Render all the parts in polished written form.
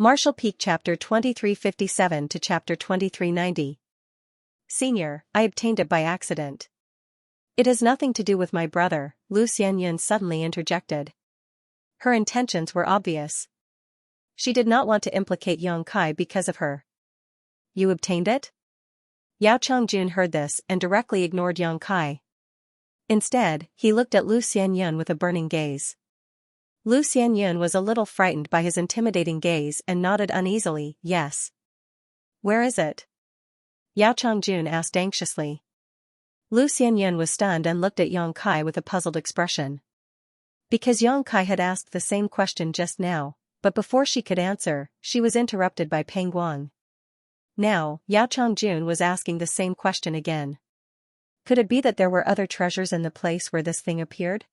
Marshall Peak Chapter 2357 to Chapter 2390. Senior, I obtained it by accident. It has nothing to do with my brother, Lu Xianxia suddenly interjected. Her intentions were obvious. She did not want to implicate Yang Kai because of her. You obtained it? Yao Changjun heard this and directly ignored Yang Kai. Instead, he looked at Lu Xianxia with a burning gaze. Lu Xianxia was a little frightened by his intimidating gaze and nodded uneasily, yes. Where is it? Yao Changjun asked anxiously. Lu Xianxia was stunned and looked at Yang Kai with a puzzled expression. Because Yang Kai had asked the same question just now, but before she could answer, she was interrupted by Peng Guang. Now, Yao Changjun was asking the same question again. Could it be that there were other treasures in the place where this thing appeared?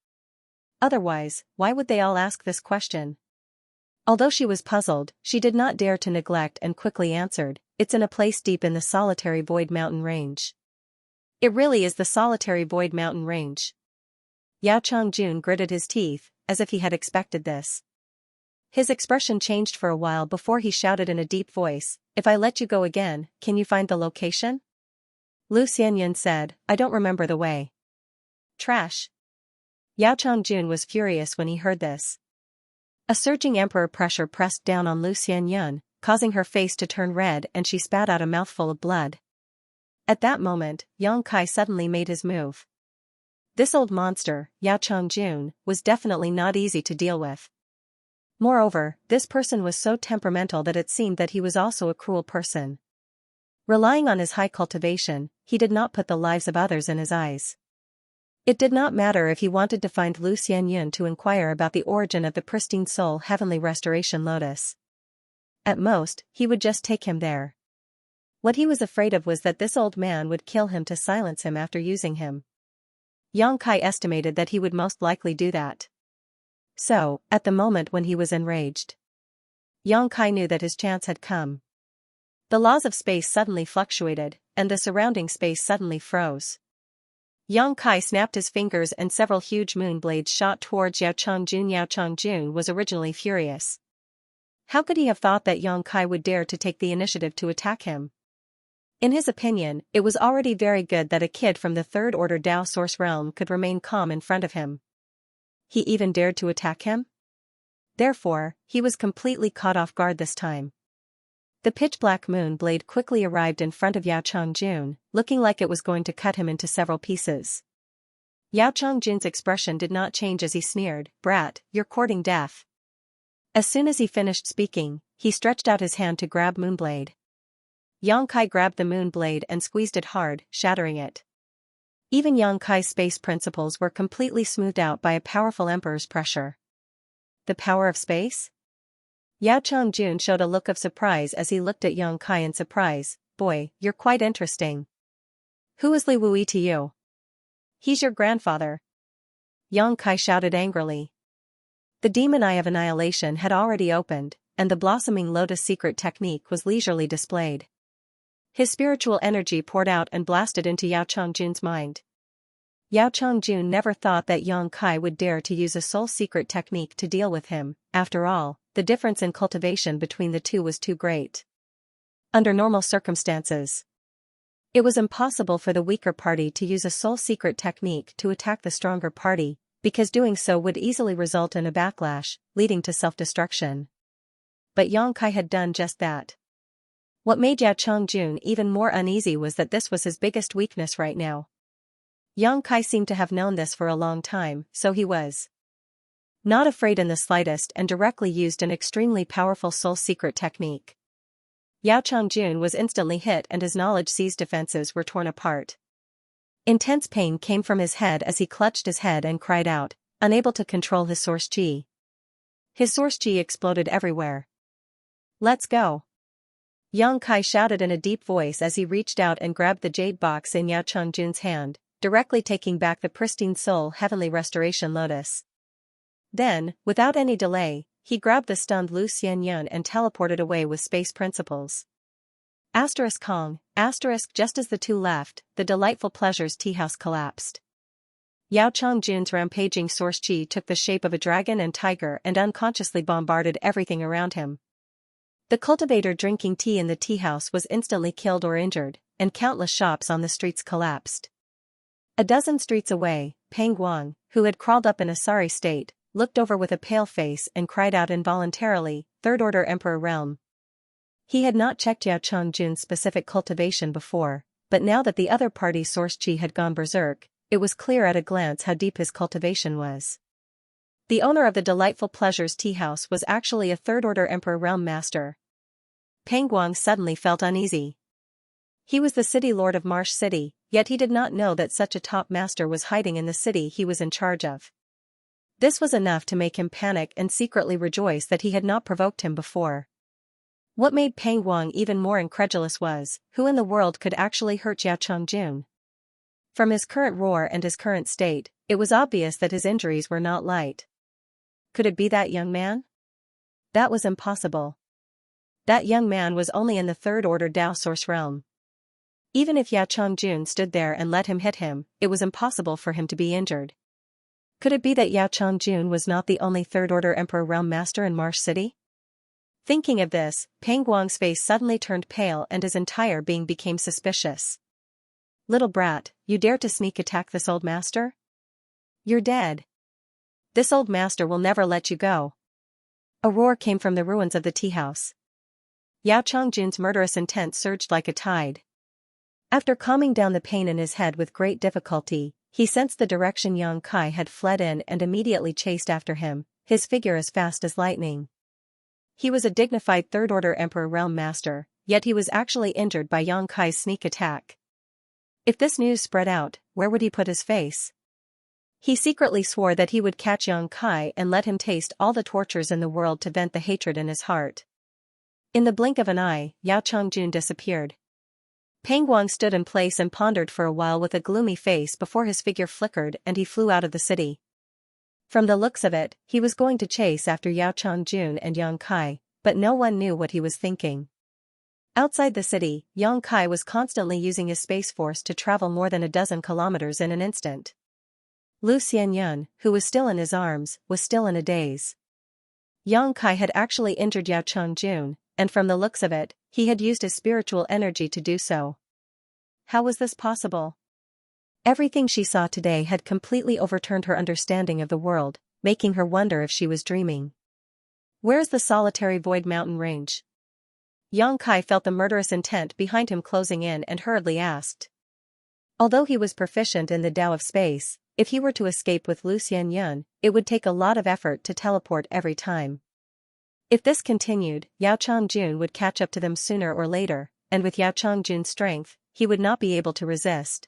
Otherwise, why would they all ask this question? Although she was puzzled, she did not dare to neglect and quickly answered, it's in a place deep in the solitary Void Mountain Range. It really is the solitary Void Mountain Range. Yao Changjun gritted his teeth, as if he had expected this. His expression changed for a while before he shouted in a deep voice, if I let you go again, can you find the location? Lu Xianxia said, I don't remember the way. Trash. Yao Changjun was furious when he heard this. A surging emperor pressure pressed down on Lu Xianxia, causing her face to turn red and she spat out a mouthful of blood. At that moment, Yang Kai suddenly made his move. This old monster, Yao Changjun, was definitely not easy to deal with. Moreover, this person was so temperamental that it seemed that he was also a cruel person. Relying on his high cultivation, he did not put the lives of others in his eyes. It did not matter if he wanted to find Lu Xianxia to inquire about the origin of the pristine soul heavenly restoration lotus. At most, he would just take him there. What he was afraid of was that this old man would kill him to silence him after using him. Yang Kai estimated that he would most likely do that. So, at the moment when he was enraged, Yang Kai knew that his chance had come. The laws of space suddenly fluctuated, and the surrounding space suddenly froze. Yang Kai snapped his fingers and several huge moon blades shot towards Yao Changjun. Yao Changjun was originally furious. How could he have thought that Yang Kai would dare to take the initiative to attack him? In his opinion, it was already very good that a kid from the Third Order Dao Source Realm could remain calm in front of him. He even dared to attack him? Therefore, he was completely caught off guard this time. The pitch-black moon blade quickly arrived in front of Yao Changjun, looking like it was going to cut him into several pieces. Yao Changjun's expression did not change as he sneered, Brat, you're courting death. As soon as he finished speaking, he stretched out his hand to grab Moonblade. Yang Kai grabbed the moon blade and squeezed it hard, shattering it. Even Yang Kai's space principles were completely smoothed out by a powerful emperor's pressure. The power of space? Yao Changjun showed a look of surprise as he looked at Yang Kai in surprise. Boy, you're quite interesting. Who is Li Wui to you? He's your grandfather. Yang Kai shouted angrily. The demon eye of annihilation had already opened, and the blossoming lotus secret technique was leisurely displayed. His spiritual energy poured out and blasted into Yao Changjun's mind. Yao Changjun never thought that Yang Kai would dare to use a soul secret technique to deal with him. After all, the difference in cultivation between the two was too great. Under normal circumstances, it was impossible for the weaker party to use a soul secret technique to attack the stronger party, because doing so would easily result in a backlash, leading to self-destruction. But Yang Kai had done just that. What made Yao Changjun even more uneasy was that this was his biggest weakness right now. Yang Kai seemed to have known this for a long time, so he was not afraid in the slightest and directly used an extremely powerful soul secret technique. Yao Changjun was instantly hit and his knowledge seized defenses were torn apart. Intense pain came from his head as he clutched his head and cried out, unable to control his source chi. His source chi exploded everywhere. Let's go. Yang Kai shouted in a deep voice as he reached out and grabbed the jade box in Yao Changjun's hand, directly taking back the pristine soul heavenly restoration lotus. Then, without any delay, he grabbed the stunned Lu Xianxia and teleported away with space principles. Kong, just as the two left, the delightful pleasures tea house collapsed. Yao Changjun's rampaging source chi took the shape of a dragon and tiger and unconsciously bombarded everything around him. The cultivator drinking tea in the tea house was instantly killed or injured, and countless shops on the streets collapsed. A dozen streets away, Pang Guang, who had crawled up in a sorry state, looked over with a pale face and cried out involuntarily, "Third Order Emperor Realm." He had not checked Yao Chongjun's specific cultivation before, but now that the other party's source chi had gone berserk, it was clear at a glance how deep his cultivation was. The owner of the Delightful Pleasures tea house was actually a Third Order Emperor Realm master. Pang Guang suddenly felt uneasy. He was the city lord of Marsh City, yet he did not know that such a top master was hiding in the city he was in charge of. This was enough to make him panic and secretly rejoice that he had not provoked him before. What made Pang Guang even more incredulous was, who in the world could actually hurt Yao Chongjun? From his current roar and his current state, it was obvious that his injuries were not light. Could it be that young man? That was impossible. That young man was only in the Third Order Dao Source realm. Even if Yao Chongjun stood there and let him hit him, it was impossible for him to be injured. Could it be that Yao Chongjun was not the only Third Order Emperor Realm Master in Marsh City? Thinking of this, Pang Guang's face suddenly turned pale and his entire being became suspicious. "Little brat, you dare to sneak attack this old master? You're dead. This old master will never let you go." A roar came from the ruins of the tea house. Yao Chongjun's murderous intent surged like a tide. After calming down the pain in his head with great difficulty, he sensed the direction Yang Kai had fled in and immediately chased after him, his figure as fast as lightning. He was a dignified Third Order Emperor Realm Master, yet he was actually injured by Yang Kai's sneak attack. If this news spread out, where would he put his face? He secretly swore that he would catch Yang Kai and let him taste all the tortures in the world to vent the hatred in his heart. In the blink of an eye, Yao Chongjun disappeared. Pang Guang stood in place and pondered for a while with a gloomy face before his figure flickered and he flew out of the city. From the looks of it, he was going to chase after Yao Chongjun and Yang Kai, but no one knew what he was thinking. Outside the city, Yang Kai was constantly using his space force to travel more than a dozen kilometers in an instant. Lu Xianxia, who was still in his arms, was still in a daze. Yang Kai had actually injured Yao Chongjun, and from the looks of it, he had used his spiritual energy to do so. How was this possible? Everything she saw today had completely overturned her understanding of the world, making her wonder if she was dreaming. Where is the solitary void mountain range? Yang Kai felt the murderous intent behind him closing in and hurriedly asked. Although he was proficient in the Tao of space, if he were to escape with Lu Xianxia, it would take a lot of effort to teleport every time. If this continued, Yao Chongjun would catch up to them sooner or later, and with Yao Chongjun's strength, he would not be able to resist.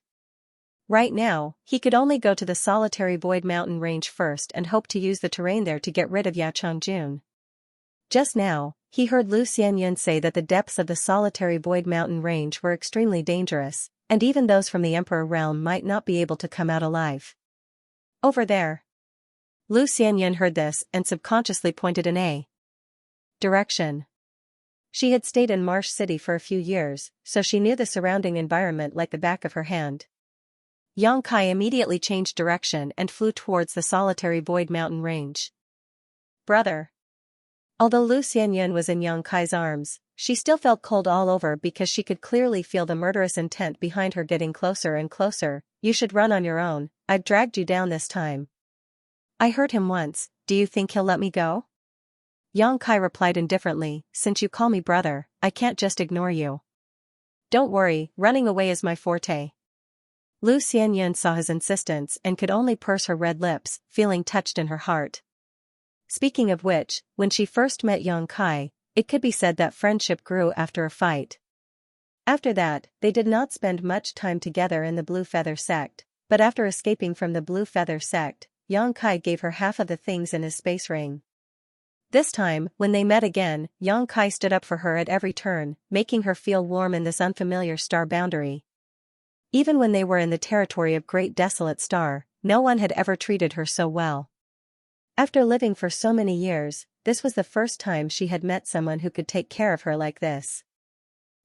Right now, he could only go to the solitary void mountain range first and hope to use the terrain there to get rid of Yao Chongjun. Just now, he heard Lu Xianxia say that the depths of the solitary void mountain range were extremely dangerous, and even those from the Emperor realm might not be able to come out alive. Over there. Lu Xianxia heard this and subconsciously pointed in a direction. She had stayed in Marsh City for a few years, so she knew the surrounding environment like the back of her hand. Yang Kai immediately changed direction and flew towards the solitary void mountain range. Brother. Although Lu Xianxia was in Yang Kai's arms, she still felt cold all over because she could clearly feel the murderous intent behind her getting closer and closer. You should run on your own, I've dragged you down this time. I hurt him once, do you think he'll let me go? Yang Kai replied indifferently, since you call me brother, I can't just ignore you. Don't worry, running away is my forte. Lu Xianxia saw his insistence and could only purse her red lips, feeling touched in her heart. Speaking of which, when she first met Yang Kai, it could be said that friendship grew after a fight. After that, they did not spend much time together in the Blue Feather sect, but after escaping from the Blue Feather sect, Yang Kai gave her half of the things in his space ring. This time, when they met again, Yang Kai stood up for her at every turn, making her feel warm in this unfamiliar star boundary. Even when they were in the territory of Great Desolate Star, no one had ever treated her so well. After living for so many years, this was the first time she had met someone who could take care of her like this.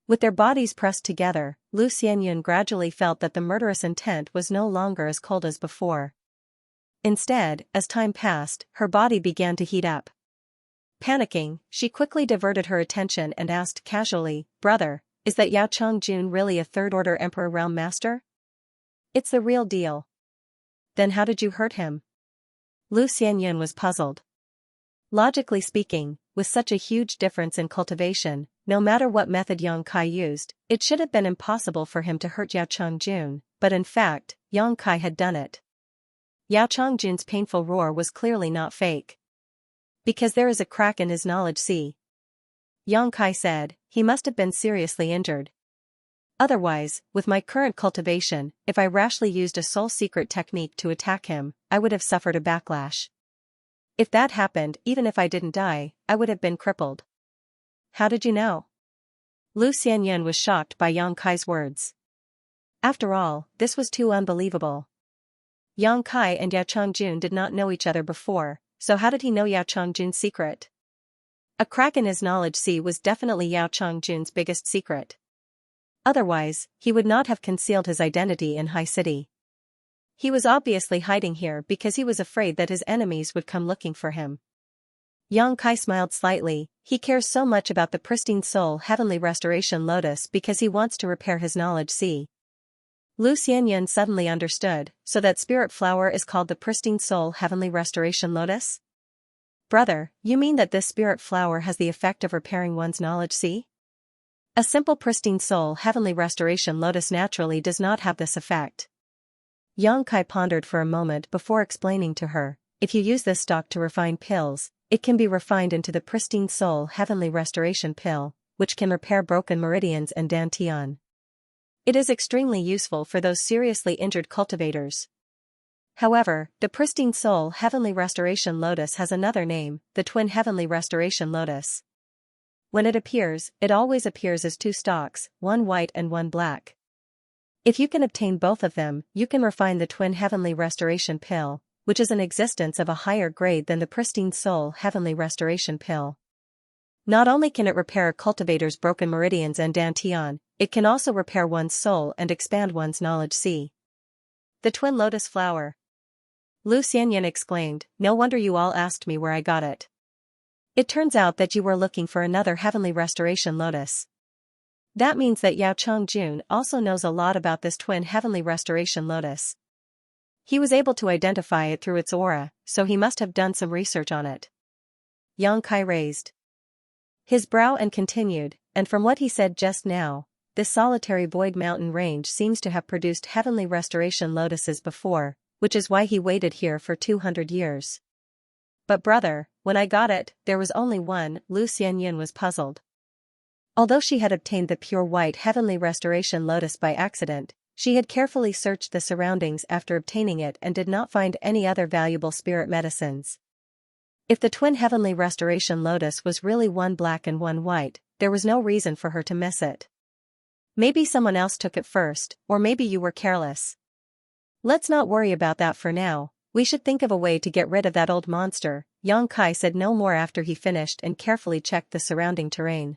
With their bodies pressed together, Lu Xianxia gradually felt that the murderous intent was no longer as cold as before. Instead, as time passed, her body began to heat up. Panicking, she quickly diverted her attention and asked casually, "Brother, is that Yao Chongjun really a third-order Emperor Realm Master?" "It's the real deal." "Then how did you hurt him?" Lu Xianyun was puzzled. Logically speaking, with such a huge difference in cultivation, no matter what method Yang Kai used, it should have been impossible for him to hurt Yao Chongjun, but in fact, Yang Kai had done it. Yao Chongjun's painful roar was clearly not fake. "Because there is a crack in his knowledge, see," Yang Kai said, "he must have been seriously injured. Otherwise, with my current cultivation, if I rashly used a soul secret technique to attack him, I would have suffered a backlash. If that happened, even if I didn't die, I would have been crippled." "How did you know?" Lu Xianyun was shocked by Yang Kai's words. After all, this was too unbelievable. Yang Kai and Yao Chongjun did not know each other before, so how did he know Yao Chongjun's secret? A crack in his knowledge was definitely Yao Chongjun's biggest secret. Otherwise, he would not have concealed his identity in High City. He was obviously hiding here because he was afraid that his enemies would come looking for him. Yang Kai smiled slightly. He cares so much about the pristine soul heavenly restoration lotus because he wants to repair his knowledge. Lu Xianyun suddenly understood, so that spirit flower is called the pristine soul heavenly restoration lotus? "Brother, you mean that this spirit flower has the effect of repairing one's knowledge? A simple pristine soul heavenly restoration lotus naturally does not have this effect." Yang Kai pondered for a moment before explaining to her, "If you use this stock to refine pills, it can be refined into the pristine soul heavenly restoration pill, which can repair broken meridians and dantian. It is extremely useful for those seriously injured cultivators. However, the pristine soul heavenly restoration lotus has another name, the twin heavenly restoration lotus. When it appears, it always appears as two stalks, one white and one black. If you can obtain both of them, you can refine the twin heavenly restoration pill, which is an existence of a higher grade than the pristine soul heavenly restoration pill. Not only can it repair a cultivator's broken meridians and dantian, it can also repair one's soul and expand one's knowledge. The twin lotus flower." Lu Xianyun exclaimed, "No wonder you all asked me where I got it. It turns out that you were looking for another heavenly restoration lotus. That means that Yao Chongjun also knows a lot about this twin heavenly restoration lotus. He was able to identify it through its aura, so he must have done some research on it." Yang Kai raised his brow and continued, "And from what he said just now, this solitary void mountain range seems to have produced heavenly restoration lotuses before, which is why he waited here for 200 years. "But brother, when I got it, there was only one." Lu Xianyun was puzzled. Although she had obtained the pure white heavenly restoration lotus by accident, she had carefully searched the surroundings after obtaining it and did not find any other valuable spirit medicines. If the twin heavenly restoration lotus was really one black and one white, there was no reason for her to miss it. Maybe someone else took it first, or maybe you were careless. Let's not worry about that for now, we should think of a way to get rid of that old monster." Yang Kai said no more after he finished and carefully checked the surrounding terrain.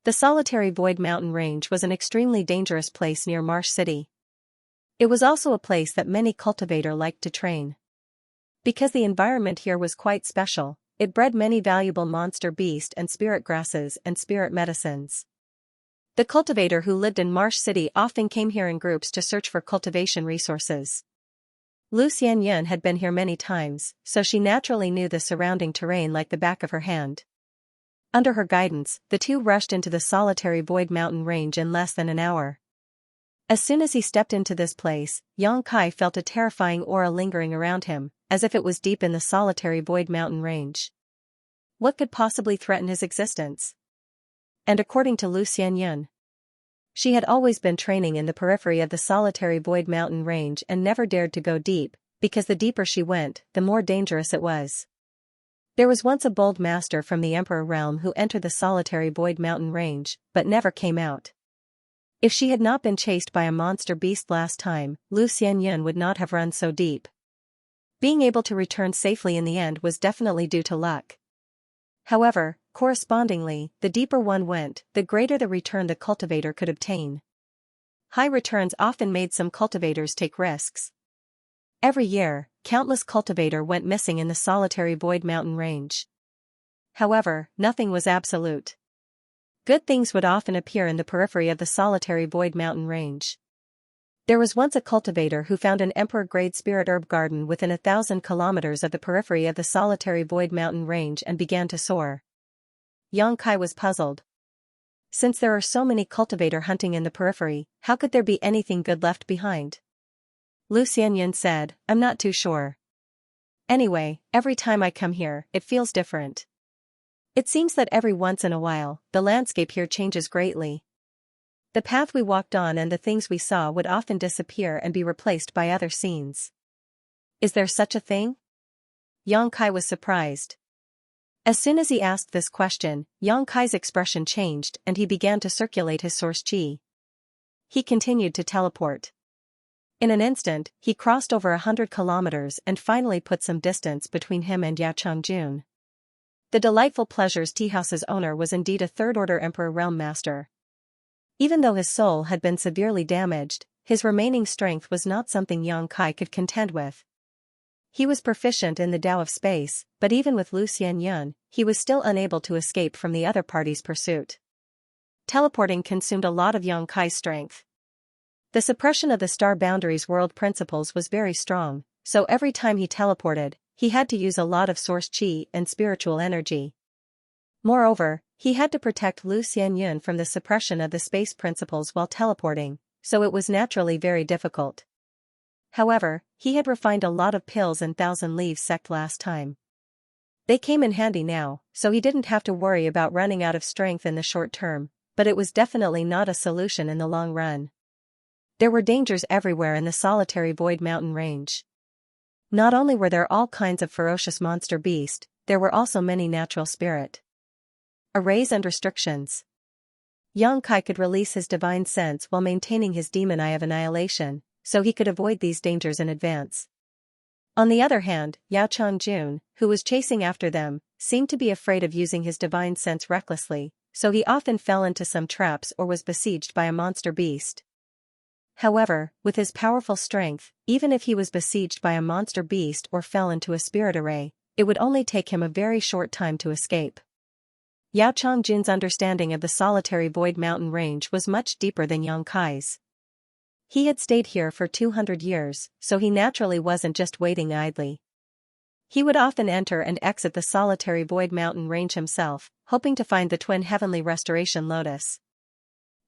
The solitary void mountain range was an extremely dangerous place near Marsh City. It was also a place that many cultivators liked to train. Because the environment here was quite special, it bred many valuable monster beast and spirit grasses and spirit medicines. The cultivator who lived in Marsh City often came here in groups to search for cultivation resources. Lu Xianyun had been here many times, so she naturally knew the surrounding terrain like the back of her hand. Under her guidance, the two rushed into the solitary void mountain range in less than an hour. As soon as he stepped into this place, Yang Kai felt a terrifying aura lingering around him, as if it was deep in the solitary void mountain range. What could possibly threaten his existence? And according to Lu Xianyun, she had always been training in the periphery of the solitary void mountain range and never dared to go deep, because the deeper she went, the more dangerous it was. There was once a bold master from the Emperor realm who entered the solitary void mountain range, but never came out. If she had not been chased by a monster beast last time, Lu Xianyun would not have run so deep. Being able to return safely in the end was definitely due to luck. However, correspondingly, the deeper one went, the greater the return the cultivator could obtain. High returns often made some cultivators take risks. Every year, countless cultivators went missing in the solitary void mountain range. However, nothing was absolute. Good things would often appear in the periphery of the solitary void mountain range. There was once a cultivator who found an emperor-grade spirit herb garden within 1,000 kilometers of the periphery of the solitary void mountain range and began to soar. Xianxia was puzzled. Since there are so many cultivator hunting in the periphery, how could there be anything good left behind? Xianxia said, I'm not too sure. Anyway, every time I come here, it feels different. It seems that every once in a while, the landscape here changes greatly. The path we walked on and the things we saw would often disappear and be replaced by other scenes. Is there such a thing? Xianxia was surprised. As soon as he asked this question, Xianxia's expression changed and he began to circulate his source qi. He continued to teleport. In an instant, he crossed over 100 kilometers and finally put some distance between him and Yaochongjun. The Delightful Pleasures Teahouse's owner was indeed a third-order Emperor Realm Master. Even though his soul had been severely damaged, his remaining strength was not something Xianxia could contend with. He was proficient in the Tao of Space, but even with Xianxia, he was still unable to escape from the other party's pursuit. Teleporting consumed a lot of Xianxia's strength. The suppression of the Star Boundaries world principles was very strong, so every time he teleported, he had to use a lot of source qi and spiritual energy. Moreover, he had to protect Xianxia from the suppression of the space principles while teleporting, so it was naturally very difficult. However, he had refined a lot of pills and Thousand Leaves sect last time. They came in handy now, so he didn't have to worry about running out of strength in the short term, but it was definitely not a solution in the long run. There were dangers everywhere in the solitary void mountain range. Not only were there all kinds of ferocious monster beasts, there were also many natural spirit. Arrays and restrictions. Xianxia could release his divine sense while maintaining his demon eye of annihilation, so he could avoid these dangers in advance. On the other hand, Yaochongjun, who was chasing after them, seemed to be afraid of using his divine sense recklessly, so he often fell into some traps or was besieged by a monster beast. However, with his powerful strength, even if he was besieged by a monster beast or fell into a spirit array, it would only take him a very short time to escape. Yaochongjun's understanding of the solitary void mountain range was much deeper than Xianxia's. He had stayed here for 200 years, so he naturally wasn't just waiting idly. He would often enter and exit the solitary void mountain range himself, hoping to find the twin heavenly restoration lotus.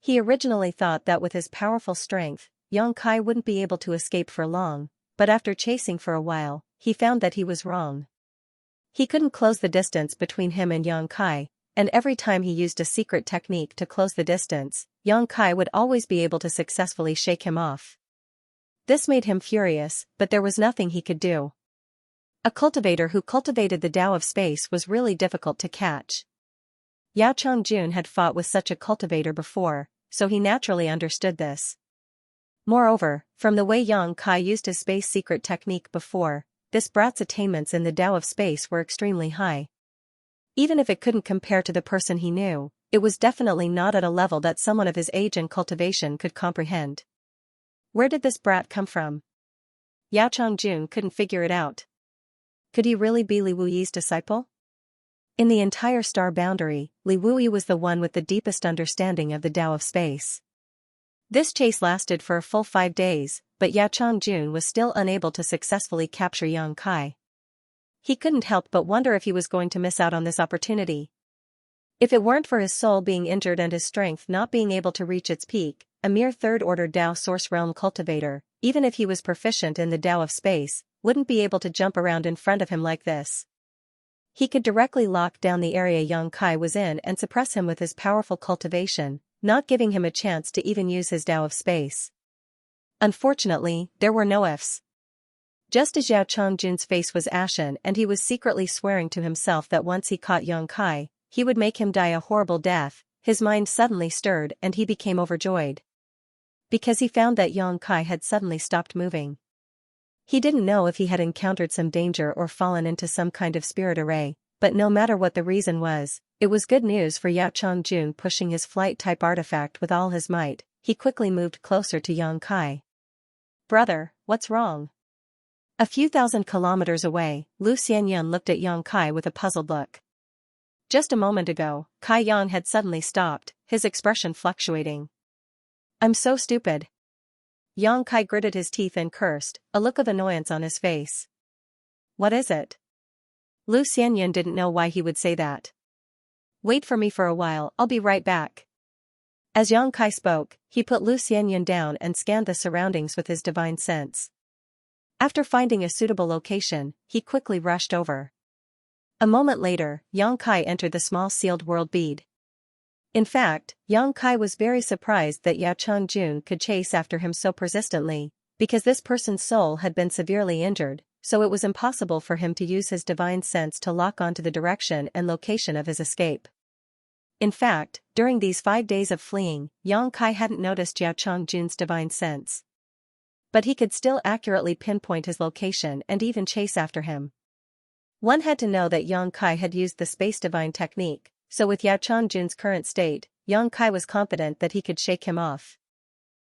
He originally thought that with his powerful strength, Xianxia wouldn't be able to escape for long, but after chasing for a while, he found that he was wrong. He couldn't close the distance between him and Xianxia, and every time he used a secret technique to close the distance, Xianxia would always be able to successfully shake him off. This made him furious, but there was nothing he could do. A cultivator who cultivated the Tao of Space was really difficult to catch. Yaochongjun had fought with such a cultivator before, so he naturally understood this. Moreover, from the way Xianxia used his space secret technique before, this brat's attainments in the Tao of Space were extremely high. Even if it couldn't compare to the person he knew, it was definitely not at a level that someone of his age and cultivation could comprehend. Where did this brat come from? Yaochongjun couldn't figure it out. Could he really be Li Wuyi's disciple? In the entire star boundary, Li Wuyi was the one with the deepest understanding of the Tao of Space. This chase lasted for a full 5 days, but Yaochongjun was still unable to successfully capture Xianxia. He couldn't help but wonder if he was going to miss out on this opportunity. If it weren't for his soul being injured and his strength not being able to reach its peak, a mere third-order Tao Source Realm cultivator, even if he was proficient in the Tao of Space, wouldn't be able to jump around in front of him like this. He could directly lock down the area Xianxia was in and suppress him with his powerful cultivation, not giving him a chance to even use his Tao of Space. Unfortunately, there were no ifs. Just as Yaochongjun's face was ashen and he was secretly swearing to himself that once he caught Xianxia, he would make him die a horrible death, his mind suddenly stirred and he became overjoyed. Because he found that Xianxia had suddenly stopped moving. He didn't know if he had encountered some danger or fallen into some kind of spirit array, but no matter what the reason was, it was good news for Yaochongjun. Pushing his flight-type artifact with all his might, he quickly moved closer to Xianxia. "Brother, what's wrong?" A few thousand kilometers away, Xianxia looked at Xianxia with a puzzled look. Just a moment ago, Kai Yang had suddenly stopped, his expression fluctuating. I'm so stupid. Yang Kai gritted his teeth and cursed, a look of annoyance on his face. What is it? Lu Xianyan didn't know why he would say that. Wait for me for a while, I'll be right back. As Yang Kai spoke, he put Lu Xianyan down and scanned the surroundings with his divine sense. After finding a suitable location, he quickly rushed over. A moment later, Yang Kai entered the small sealed world bead. In fact, Yang Kai was very surprised that Yao Chengjun could chase after him so persistently, because this person's soul had been severely injured, so it was impossible for him to use his divine sense to lock onto the direction and location of his escape. In fact, during these 5 days of fleeing, Yang Kai hadn't noticed Yao Chengjun's divine sense. But he could still accurately pinpoint his location and even chase after him. One had to know that Yang Kai had used the space divine technique, so with Yao Chengjun's current state, Yang Kai was confident that he could shake him off.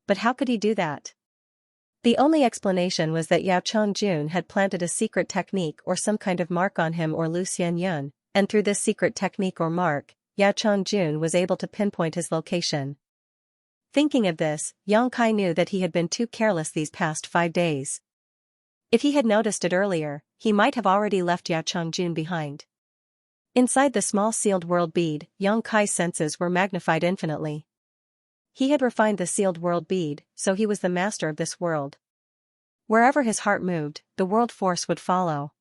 But how could he do that? The only explanation was that Yao Chengjun had planted a secret technique or some kind of mark on him or Lu Xianyan, and through this secret technique or mark, Yao Chengjun was able to pinpoint his location. Thinking of this, Yang Kai knew that he had been too careless these past 5 days. If he had noticed it earlier, he might have already left Yao Chengjun behind. Inside the small sealed world bead, Yang Kai's senses were magnified infinitely. He had refined the sealed world bead, so he was the master of this world. Wherever his heart moved, the world force would follow.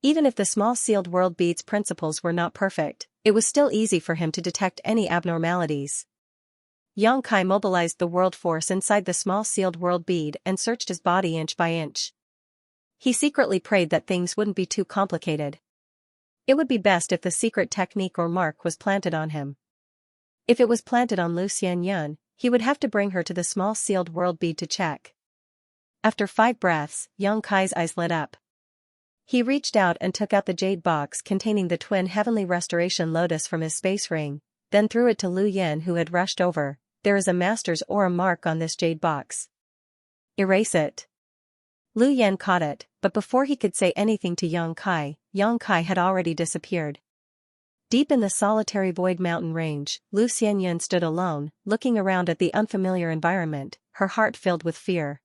Even if the small sealed world bead's principles were not perfect, it was still easy for him to detect any abnormalities. Yang Kai mobilized the world force inside the small sealed world bead and searched his body inch by inch. He secretly prayed that things wouldn't be too complicated. It would be best if the secret technique or mark was planted on him. If it was planted on Lu Xianyan, he would have to bring her to the small sealed world bead to check. After 5 breaths, Yang Kai's eyes lit up. He reached out and took out the jade box containing the twin heavenly restoration lotus from his space ring, then threw it to Lu Yan who had rushed over. There is a master's aura mark on this jade box. Erase it. Lu Yan caught it, but before he could say anything to Yang Kai had already disappeared. Deep in the solitary void mountain range, Lu Xianyan stood alone, looking around at the unfamiliar environment, her heart filled with fear.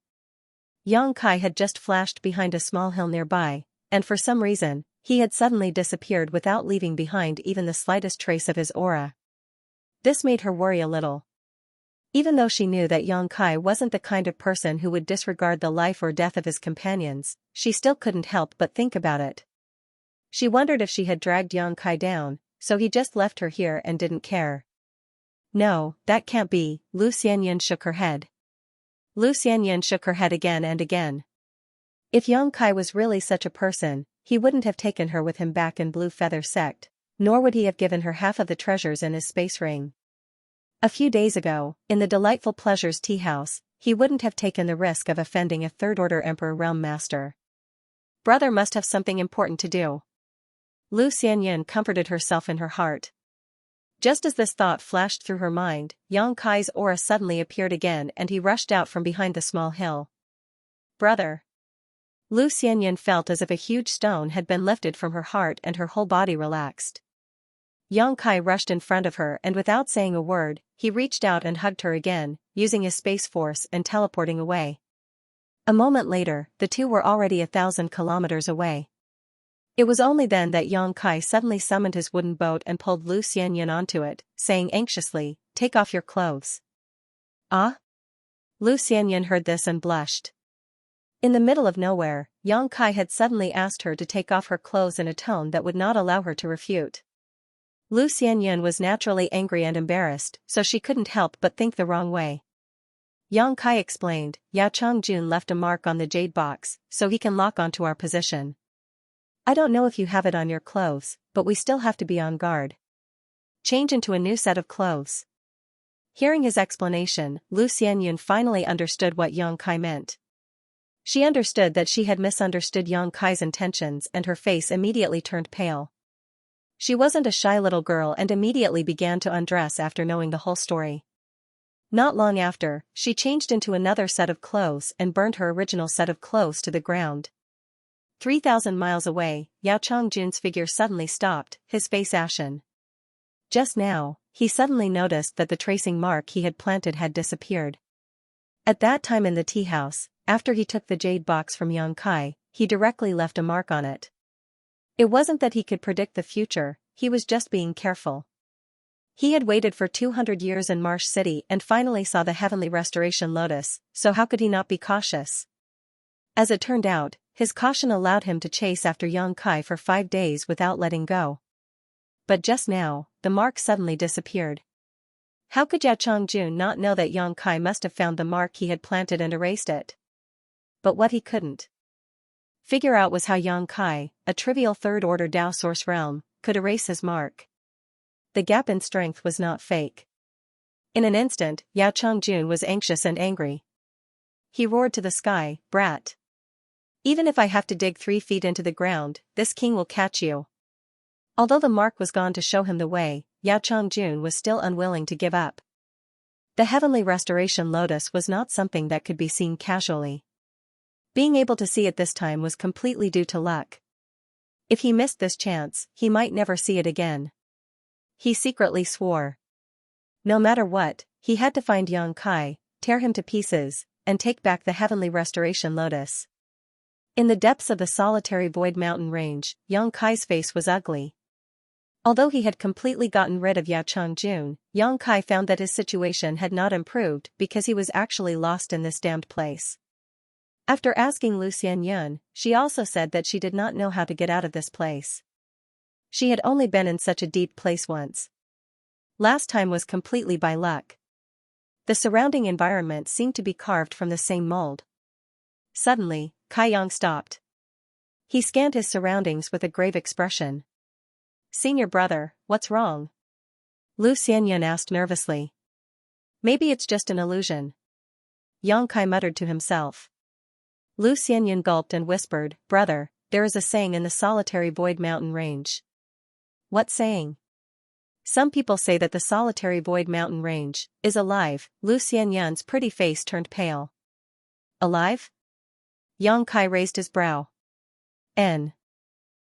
Yang Kai had just flashed behind a small hill nearby, and for some reason, he had suddenly disappeared without leaving behind even the slightest trace of his aura. This made her worry a little. Even though she knew that Yang Kai wasn't the kind of person who would disregard the life or death of his companions, she still couldn't help but think about it. She wondered if she had dragged Yang Kai down, so he just left her here and didn't care. No, that can't be, Lu Xianyan shook her head. Lu Xianyan shook her head again and again. If Yang Kai was really such a person, he wouldn't have taken her with him back in Blue Feather Sect, nor would he have given her half of the treasures in his space ring. A few days ago, in the Delightful Pleasures tea house, he wouldn't have taken the risk of offending a third-order Emperor Realm Master. Brother must have something important to do. Lu Xianyan comforted herself in her heart. Just as this thought flashed through her mind, Yang Kai's aura suddenly appeared again and he rushed out from behind the small hill. Brother. Lu Xianyan felt as if a huge stone had been lifted from her heart and her whole body relaxed. Yang Kai rushed in front of her and without saying a word, he reached out and hugged her again, using his space force and teleporting away. A moment later, the two were already 1,000 kilometers away. It was only then that Yang Kai suddenly summoned his wooden boat and pulled Lu Xianyan onto it, saying anxiously, "Take off your clothes." Ah? Lu Xianyan heard this and blushed. In the middle of nowhere, Yang Kai had suddenly asked her to take off her clothes in a tone that would not allow her to refute. Lu Xianyan was naturally angry and embarrassed, so she couldn't help but think the wrong way. Yang Kai explained, Yao Chengjun left a mark on the jade box, so he can lock onto our position. I don't know if you have it on your clothes, but we still have to be on guard. Change into a new set of clothes. Hearing his explanation, Lu Xianyan finally understood what Yang Kai meant. She understood that she had misunderstood Yang Kai's intentions and her face immediately turned pale. She wasn't a shy little girl and immediately began to undress after knowing the whole story. Not long after, she changed into another set of clothes and burned her original set of clothes to the ground. 3,000 miles away, Yao Chongjun's figure suddenly stopped, his face ashen. Just now, he suddenly noticed that the tracing mark he had planted had disappeared. At that time in the tea house, after he took the jade box from Yang Kai, he directly left a mark on it. It wasn't that he could predict the future, he was just being careful. He had waited for 200 years in Marsh City and finally saw the heavenly restoration lotus, so how could he not be cautious? As it turned out, his caution allowed him to chase after Yang Kai for 5 days without letting go. But just now, the mark suddenly disappeared. How could Yao Chongjun not know that Yang Kai must have found the mark he had planted and erased it? But what he couldn't figure out was how Yang Kai, a trivial third-order Tao source realm, could erase his mark. The gap in strength was not fake. In an instant, Yao Chongjun was anxious and angry. He roared to the sky, "Brat! Even if I have to dig 3 feet into the ground, this king will catch you." Although the mark was gone to show him the way, Yao Chongjun was still unwilling to give up. The heavenly restoration lotus was not something that could be seen casually. Being able to see it this time was completely due to luck. If he missed this chance, he might never see it again. He secretly swore. No matter what, he had to find Yang Kai, tear him to pieces, and take back the heavenly restoration lotus. In the depths of the solitary void mountain range, Yang Kai's face was ugly. Although he had completely gotten rid of Yao Chongjun, Yang Kai found that his situation had not improved because he was actually lost in this damned place. After asking Lu Xianyun, she also said that she did not know how to get out of this place. She had only been in such a deep place once. Last time was completely by luck. The surrounding environment seemed to be carved from the same mold. Suddenly, Kai Yang stopped. He scanned his surroundings with a grave expression. "Senior brother, what's wrong?" Lu Xianyun asked nervously. "Maybe it's just an illusion," Yang Kai muttered to himself. Lu Xianyun gulped and whispered, "Brother, there is a saying in the solitary void mountain range." "What saying?" "Some people say that the solitary void mountain range is alive." Lu Xianyun's pretty face turned pale. "Alive?" Yang Kai raised his brow. "N."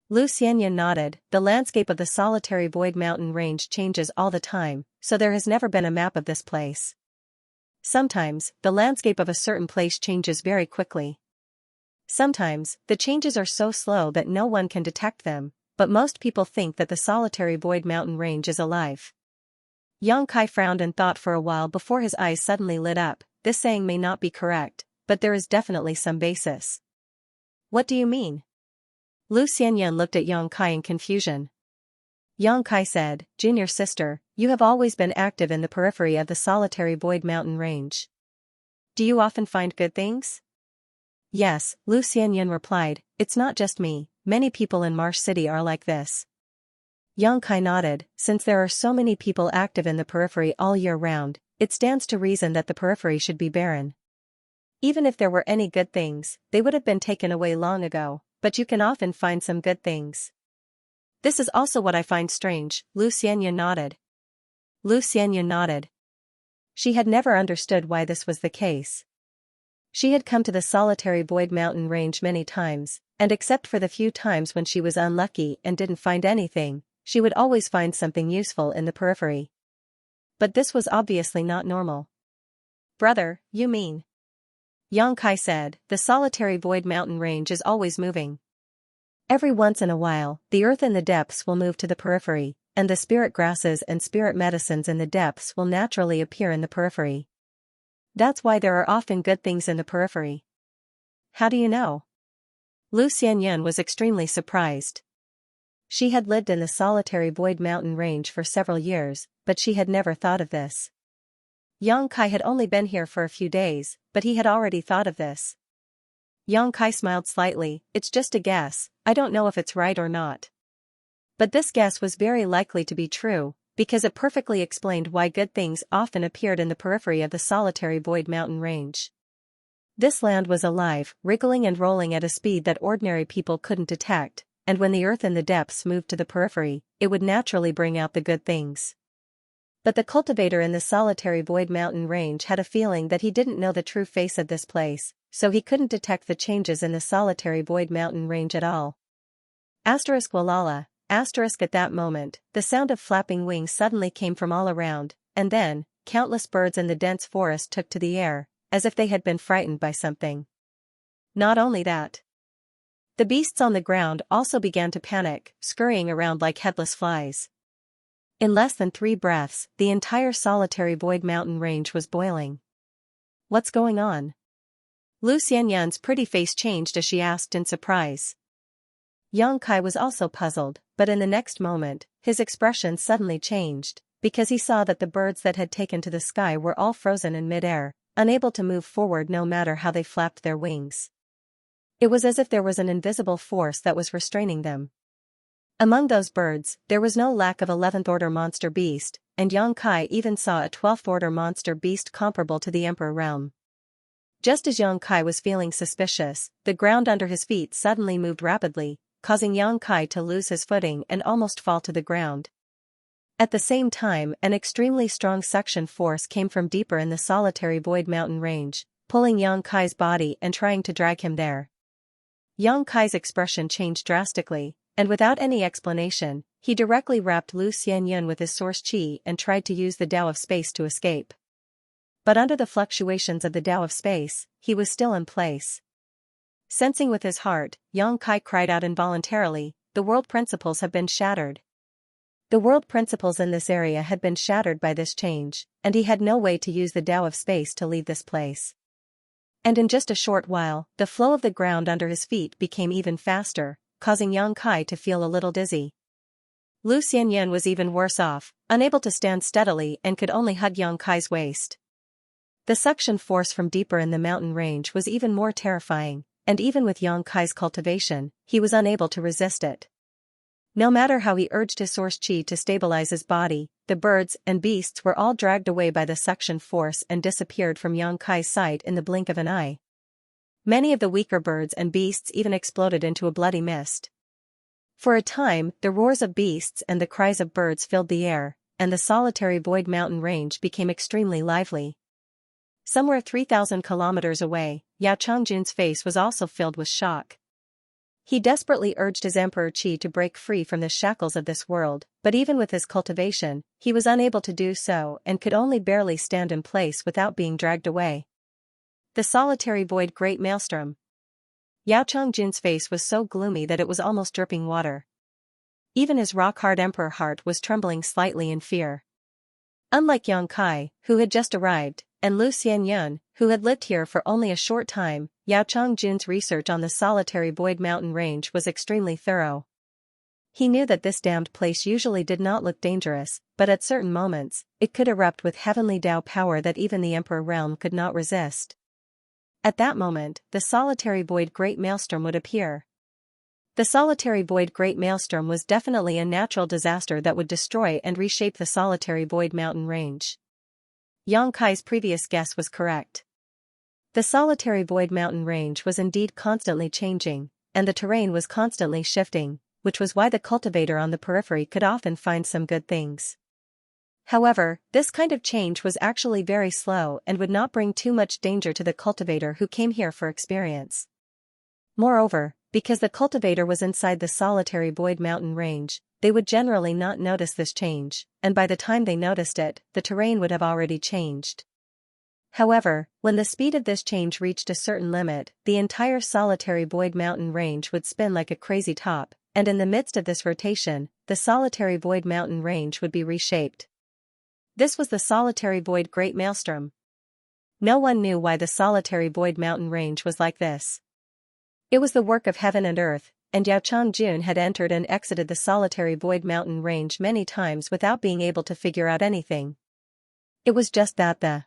Lu Xianyun nodded. "The landscape of the solitary void mountain range changes all the time, so there has never been a map of this place. Sometimes, the landscape of a certain place changes very quickly. Sometimes, the changes are so slow that no one can detect them, but most people think that the solitary void mountain range is alive." Yang Kai frowned and thought for a while before his eyes suddenly lit up. "This saying may not be correct, but there is definitely some basis." "What do you mean?" Lu Xianyun looked at Yang Kai in confusion. Yang Kai said, "Junior sister, you have always been active in the periphery of the solitary void mountain range. Do you often find good things?" "Yes," Lu Xianyun replied, "it's not just me, many people in Marsh City are like this." Yang Kai nodded. "Since there are so many people active in the periphery all year round, it stands to reason that the periphery should be barren. Even if there were any good things, they would have been taken away long ago, but you can often find some good things." "This is also what I find strange," Lu Xianyun nodded. Lu Xianyun nodded. She had never understood why this was the case. She had come to the solitary void mountain range many times, and except for the few times when she was unlucky and didn't find anything, she would always find something useful in the periphery. But this was obviously not normal. "Brother, you mean?" Yang Kai said, "The solitary void mountain range is always moving. Every once in a while, the earth in the depths will move to the periphery, and the spirit grasses and spirit medicines in the depths will naturally appear in the periphery. That's why there are often good things in the periphery." "How do you know?" Lu Xianyun was extremely surprised. She had lived in the solitary void mountain range for several years, but she had never thought of this. Yang Kai had only been here for a few days, but he had already thought of this. Yang Kai smiled slightly. "It's just a guess, I don't know if it's right or not." But this guess was very likely to be true, because it perfectly explained why good things often appeared in the periphery of the solitary void mountain range. This land was alive, wriggling and rolling at a speed that ordinary people couldn't detect, and when the earth in the depths moved to the periphery, it would naturally bring out the good things. But the cultivator in the solitary void mountain range had a feeling that he didn't know the true face of this place, so he couldn't detect the changes in the solitary void mountain range at all. Asterisk Walala, asterisk at that moment, the sound of flapping wings suddenly came from all around, and then, countless birds in the dense forest took to the air, as if they had been frightened by something. Not only that. The beasts on the ground also began to panic, scurrying around like headless flies. In less than 3 breaths, the entire solitary void mountain range was boiling. What's going on? Lu Xianyan's pretty face changed as she asked in surprise. Yang Kai was also puzzled, but in the next moment, his expression suddenly changed, because he saw that the birds that had taken to the sky were all frozen in midair, unable to move forward no matter how they flapped their wings. It was as if there was an invisible force that was restraining them. Among those birds, there was no lack of 11th-order monster beast, and Yang Kai even saw a 12th-order monster beast comparable to the Emperor realm. Just as Yang Kai was feeling suspicious, the ground under his feet suddenly moved rapidly, causing Yang Kai to lose his footing and almost fall to the ground. At the same time, an extremely strong suction force came from deeper in the solitary void mountain range, pulling Yang Kai's body and trying to drag him there. Yang Kai's expression changed drastically, and without any explanation, he directly wrapped Lu Xianyan with his source qi and tried to use the Tao of space to escape. But under the fluctuations of the Tao of space, he was still in place. Sensing with his heart, Yang Kai cried out involuntarily, "The world principles have been shattered." The world principles in this area had been shattered by this change, and he had no way to use the Tao of space to leave this place. And in just a short while, the flow of the ground under his feet became even faster, causing Yang Kai to feel a little dizzy. Lu Xianyan was even worse off, unable to stand steadily and could only hug Yang Kai's waist. The suction force from deeper in the mountain range was even more terrifying, and even with Yang Kai's cultivation, he was unable to resist it. No matter how he urged his source qi to stabilize his body, the birds and beasts were all dragged away by the suction force and disappeared from Yang Kai's sight in the blink of an eye. Many of the weaker birds and beasts even exploded into a bloody mist. For a time, the roars of beasts and the cries of birds filled the air, and the solitary void mountain range became extremely lively. Somewhere 3,000 kilometers away, Yao Changjun's face was also filled with shock. He desperately urged his Emperor Qi to break free from the shackles of this world, but even with his cultivation, he was unable to do so and could only barely stand in place without being dragged away. The solitary void great maelstrom. Yao Changjun's face was so gloomy that it was almost dripping water. Even his rock-hard Emperor heart was trembling slightly in fear. Unlike Yang Kai, who had just arrived, and Lu Xianyan, who had lived here for only a short time, Yao Changjun's research on the solitary void mountain range was extremely thorough. He knew that this damned place usually did not look dangerous, but at certain moments, it could erupt with heavenly Tao power that even the Emperor realm could not resist. At that moment, the solitary void great maelstrom would appear. The solitary void great maelstrom was definitely a natural disaster that would destroy and reshape the solitary void mountain range. Yang Kai's previous guess was correct. The solitary void mountain range was indeed constantly changing, and the terrain was constantly shifting, which was why the cultivator on the periphery could often find some good things. However, this kind of change was actually very slow and would not bring too much danger to the cultivator who came here for experience. Moreover, because the cultivator was inside the solitary void mountain range, they would generally not notice this change, and by the time they noticed it, the terrain would have already changed. However, when the speed of this change reached a certain limit, the entire solitary void mountain range would spin like a crazy top, and in the midst of this rotation, the solitary void mountain range would be reshaped. This was the solitary void great maelstrom. No one knew why the solitary void mountain range was like this. It was the work of heaven and earth, and Yao Changjun had entered and exited the solitary void mountain range many times without being able to figure out anything. It was just that the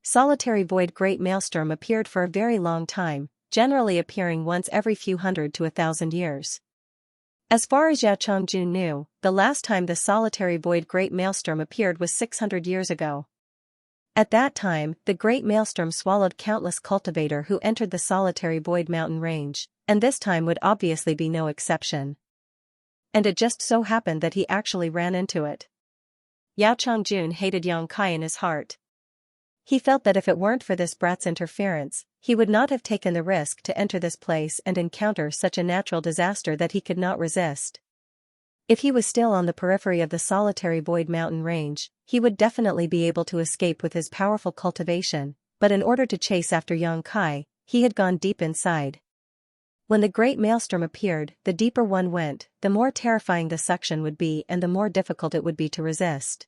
solitary void great maelstrom appeared for a very long time, generally appearing once every few hundred to 1,000 years. As far as Yao Changjun knew, the last time the solitary void great maelstrom appeared was 600 years ago. At that time, the great maelstrom swallowed countless cultivator who entered the solitary void mountain range, and this time would obviously be no exception. And it just so happened that he actually ran into it. Yao Changjun hated Yang Kai in his heart. He felt that if it weren't for this brat's interference, he would not have taken the risk to enter this place and encounter such a natural disaster that he could not resist. If he was still on the periphery of the solitary void mountain range, he would definitely be able to escape with his powerful cultivation, but in order to chase after Yang Kai, he had gone deep inside. When the great maelstrom appeared, the deeper one went, the more terrifying the suction would be and the more difficult it would be to resist.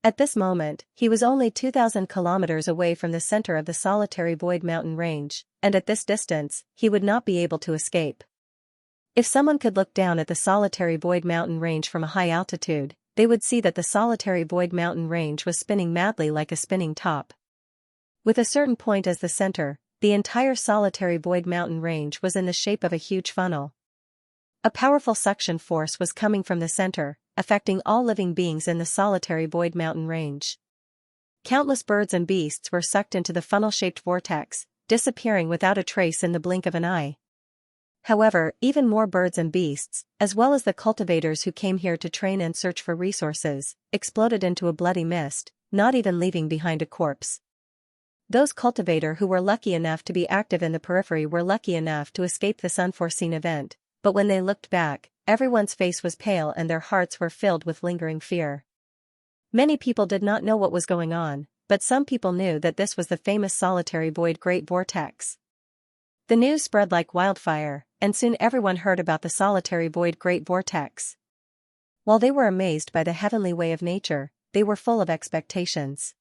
At this moment, he was only 2,000 kilometers away from the center of the solitary void mountain range, and at this distance, he would not be able to escape. If someone could look down at the solitary void mountain range from a high altitude, they would see that the solitary void mountain range was spinning madly like a spinning top. With a certain point as the center, the entire solitary void mountain range was in the shape of a huge funnel. A powerful suction force was coming from the center, affecting all living beings in the solitary void mountain range. Countless birds and beasts were sucked into the funnel-shaped vortex, disappearing without a trace in the blink of an eye. However, even more birds and beasts, as well as the cultivators who came here to train and search for resources, exploded into a bloody mist, not even leaving behind a corpse. Those cultivators who were lucky enough to be active in the periphery were lucky enough to escape this unforeseen event, but when they looked back, everyone's face was pale and their hearts were filled with lingering fear. Many people did not know what was going on, but some people knew that this was the famous solitary void great vortex. The news spread like wildfire, and soon everyone heard about the solitary void great vortex. While they were amazed by the heavenly way of nature, they were full of expectations.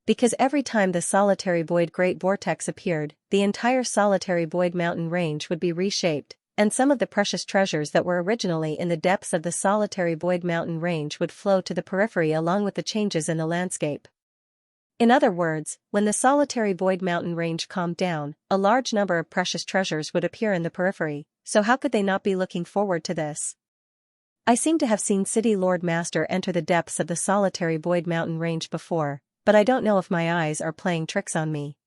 Because every time the solitary void great vortex appeared, the entire solitary void mountain range would be reshaped, and some of the precious treasures that were originally in the depths of the solitary void mountain range would flow to the periphery along with the changes in the landscape. In other words, when the solitary void mountain range calmed down, a large number of precious treasures would appear in the periphery, so how could they not be looking forward to this? I seem to have seen City Lord Master enter the depths of the solitary void mountain range before, but I don't know if my eyes are playing tricks on me.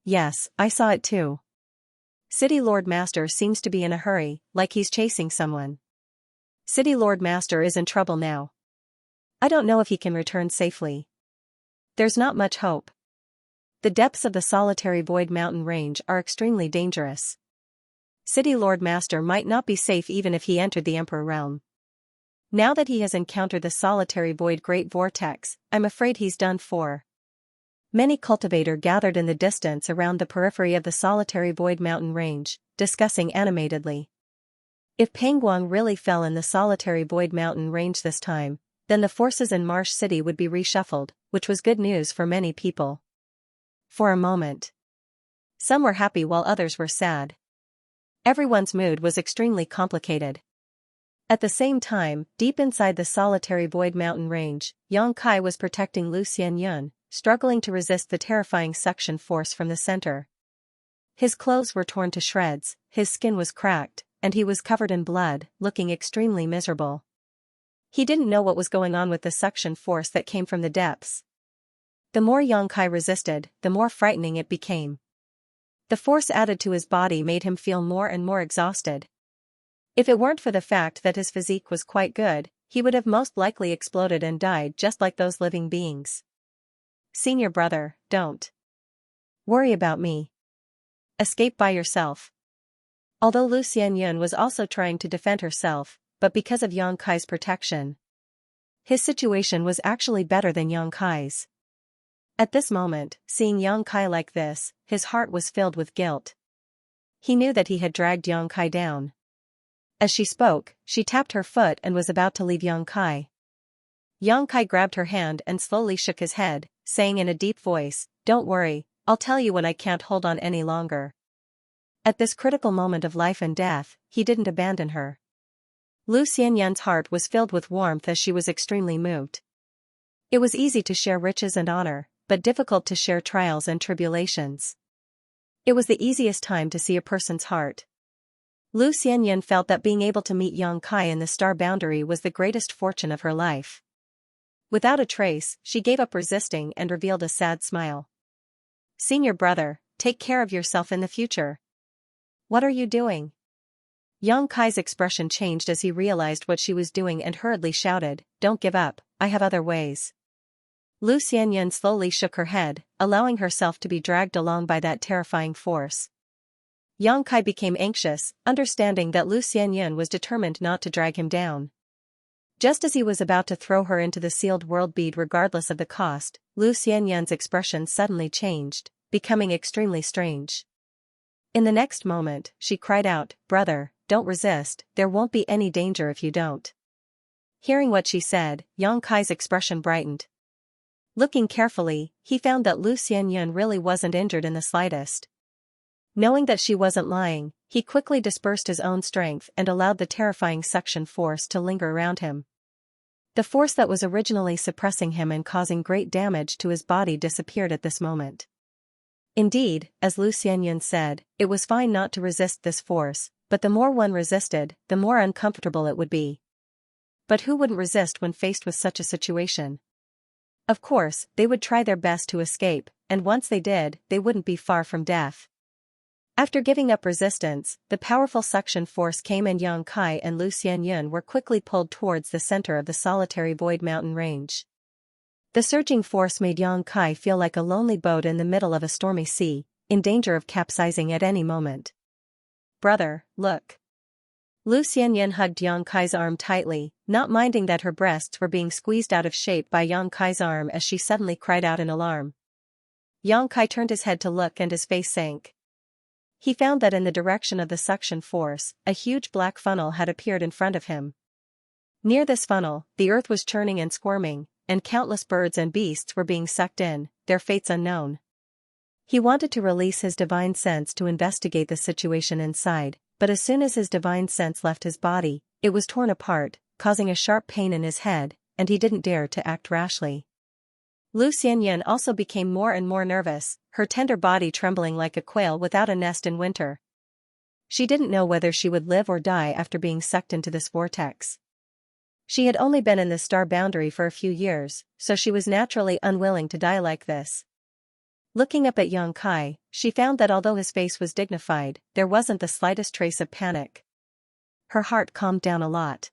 Yes, I saw it too. City Lord Master seems to be in a hurry, like he's chasing someone. City Lord Master is in trouble now. I don't know if he can return safely. There's not much hope. The depths of the solitary void mountain range are extremely dangerous. City Lord Master might not be safe even if he entered the Emperor realm. Now that he has encountered the solitary void great vortex, I'm afraid he's done for. Many cultivators gathered in the distance around the periphery of the solitary void mountain range, discussing animatedly. If Pangguang really fell in the solitary void mountain range this time, then the forces in Marsh City would be reshuffled, which was good news for many people. For a moment, some were happy while others were sad. Everyone's mood was extremely complicated. At the same time, deep inside the solitary void mountain range, Yang Kai was protecting Lu Xianyun, struggling to resist the terrifying suction force from the center. His clothes were torn to shreds, his skin was cracked, and he was covered in blood, looking extremely miserable. He didn't know what was going on with the suction force that came from the depths. The more Yang Kai resisted, the more frightening it became. The force added to his body made him feel more and more exhausted. If it weren't for the fact that his physique was quite good, he would have most likely exploded and died just like those living beings. Senior brother, don't worry about me. Escape by yourself. Although Lu Xianyun was also trying to defend herself, but because of Yang Kai's protection, his situation was actually better than Yang Kai's. At this moment, seeing Yang Kai like this, his heart was filled with guilt. He knew that he had dragged Yang Kai down. As she spoke, she tapped her foot and was about to leave Yang Kai. Yang Kai grabbed her hand and slowly shook his head, saying in a deep voice, "Don't worry, I'll tell you when I can't hold on any longer." At this critical moment of life and death, he didn't abandon her. Lu Xianyun's heart was filled with warmth as she was extremely moved. It was easy to share riches and honor, but difficult to share trials and tribulations. It was the easiest time to see a person's heart. Lu Xianyun felt that being able to meet Yang Kai in the star boundary was the greatest fortune of her life. Without a trace, she gave up resisting and revealed a sad smile. "Senior brother, take care of yourself in the future." "What are you doing?" Yang Kai's expression changed as he realized what she was doing and hurriedly shouted, "Don't give up, I have other ways." Lu Xianyan slowly shook her head, allowing herself to be dragged along by that terrifying force. Yang Kai became anxious, understanding that Lu Xianyan was determined not to drag him down. Just as he was about to throw her into the sealed world bead regardless of the cost, Lu Xianyan's expression suddenly changed, becoming extremely strange. In the next moment, she cried out, "Brother, don't resist, there won't be any danger if you don't." Hearing what she said, Yang Kai's expression brightened. Looking carefully, he found that Lu Xianyan really wasn't injured in the slightest. Knowing that she wasn't lying, he quickly dispersed his own strength and allowed the terrifying suction force to linger around him. The force that was originally suppressing him and causing great damage to his body disappeared at this moment. Indeed, as Lu Xianyan said, it was fine not to resist this force, but the more one resisted, the more uncomfortable it would be. But who wouldn't resist when faced with such a situation? Of course, they would try their best to escape, and once they did, they wouldn't be far from death. After giving up resistance, the powerful suction force came and Yang Kai and Lu Xianyan were quickly pulled towards the center of the solitary void mountain range. The surging force made Yang Kai feel like a lonely boat in the middle of a stormy sea, in danger of capsizing at any moment. "Brother, look." Lu Xianyan hugged Yang Kai's arm tightly, not minding that her breasts were being squeezed out of shape by Yang Kai's arm as she suddenly cried out in alarm. Yang Kai turned his head to look and his face sank. He found that in the direction of the suction force, a huge black funnel had appeared in front of him. Near this funnel, the earth was churning and squirming, and countless birds and beasts were being sucked in, their fates unknown. He wanted to release his divine sense to investigate the situation inside, but as soon as his divine sense left his body, it was torn apart, causing a sharp pain in his head, and he didn't dare to act rashly. Lu Xianyan also became more and more nervous, her tender body trembling like a quail without a nest in winter. She didn't know whether she would live or die after being sucked into this vortex. She had only been in the star boundary for a few years, so she was naturally unwilling to die like this. Looking up at Yang Kai, she found that although his face was dignified, there wasn't the slightest trace of panic. Her heart calmed down a lot.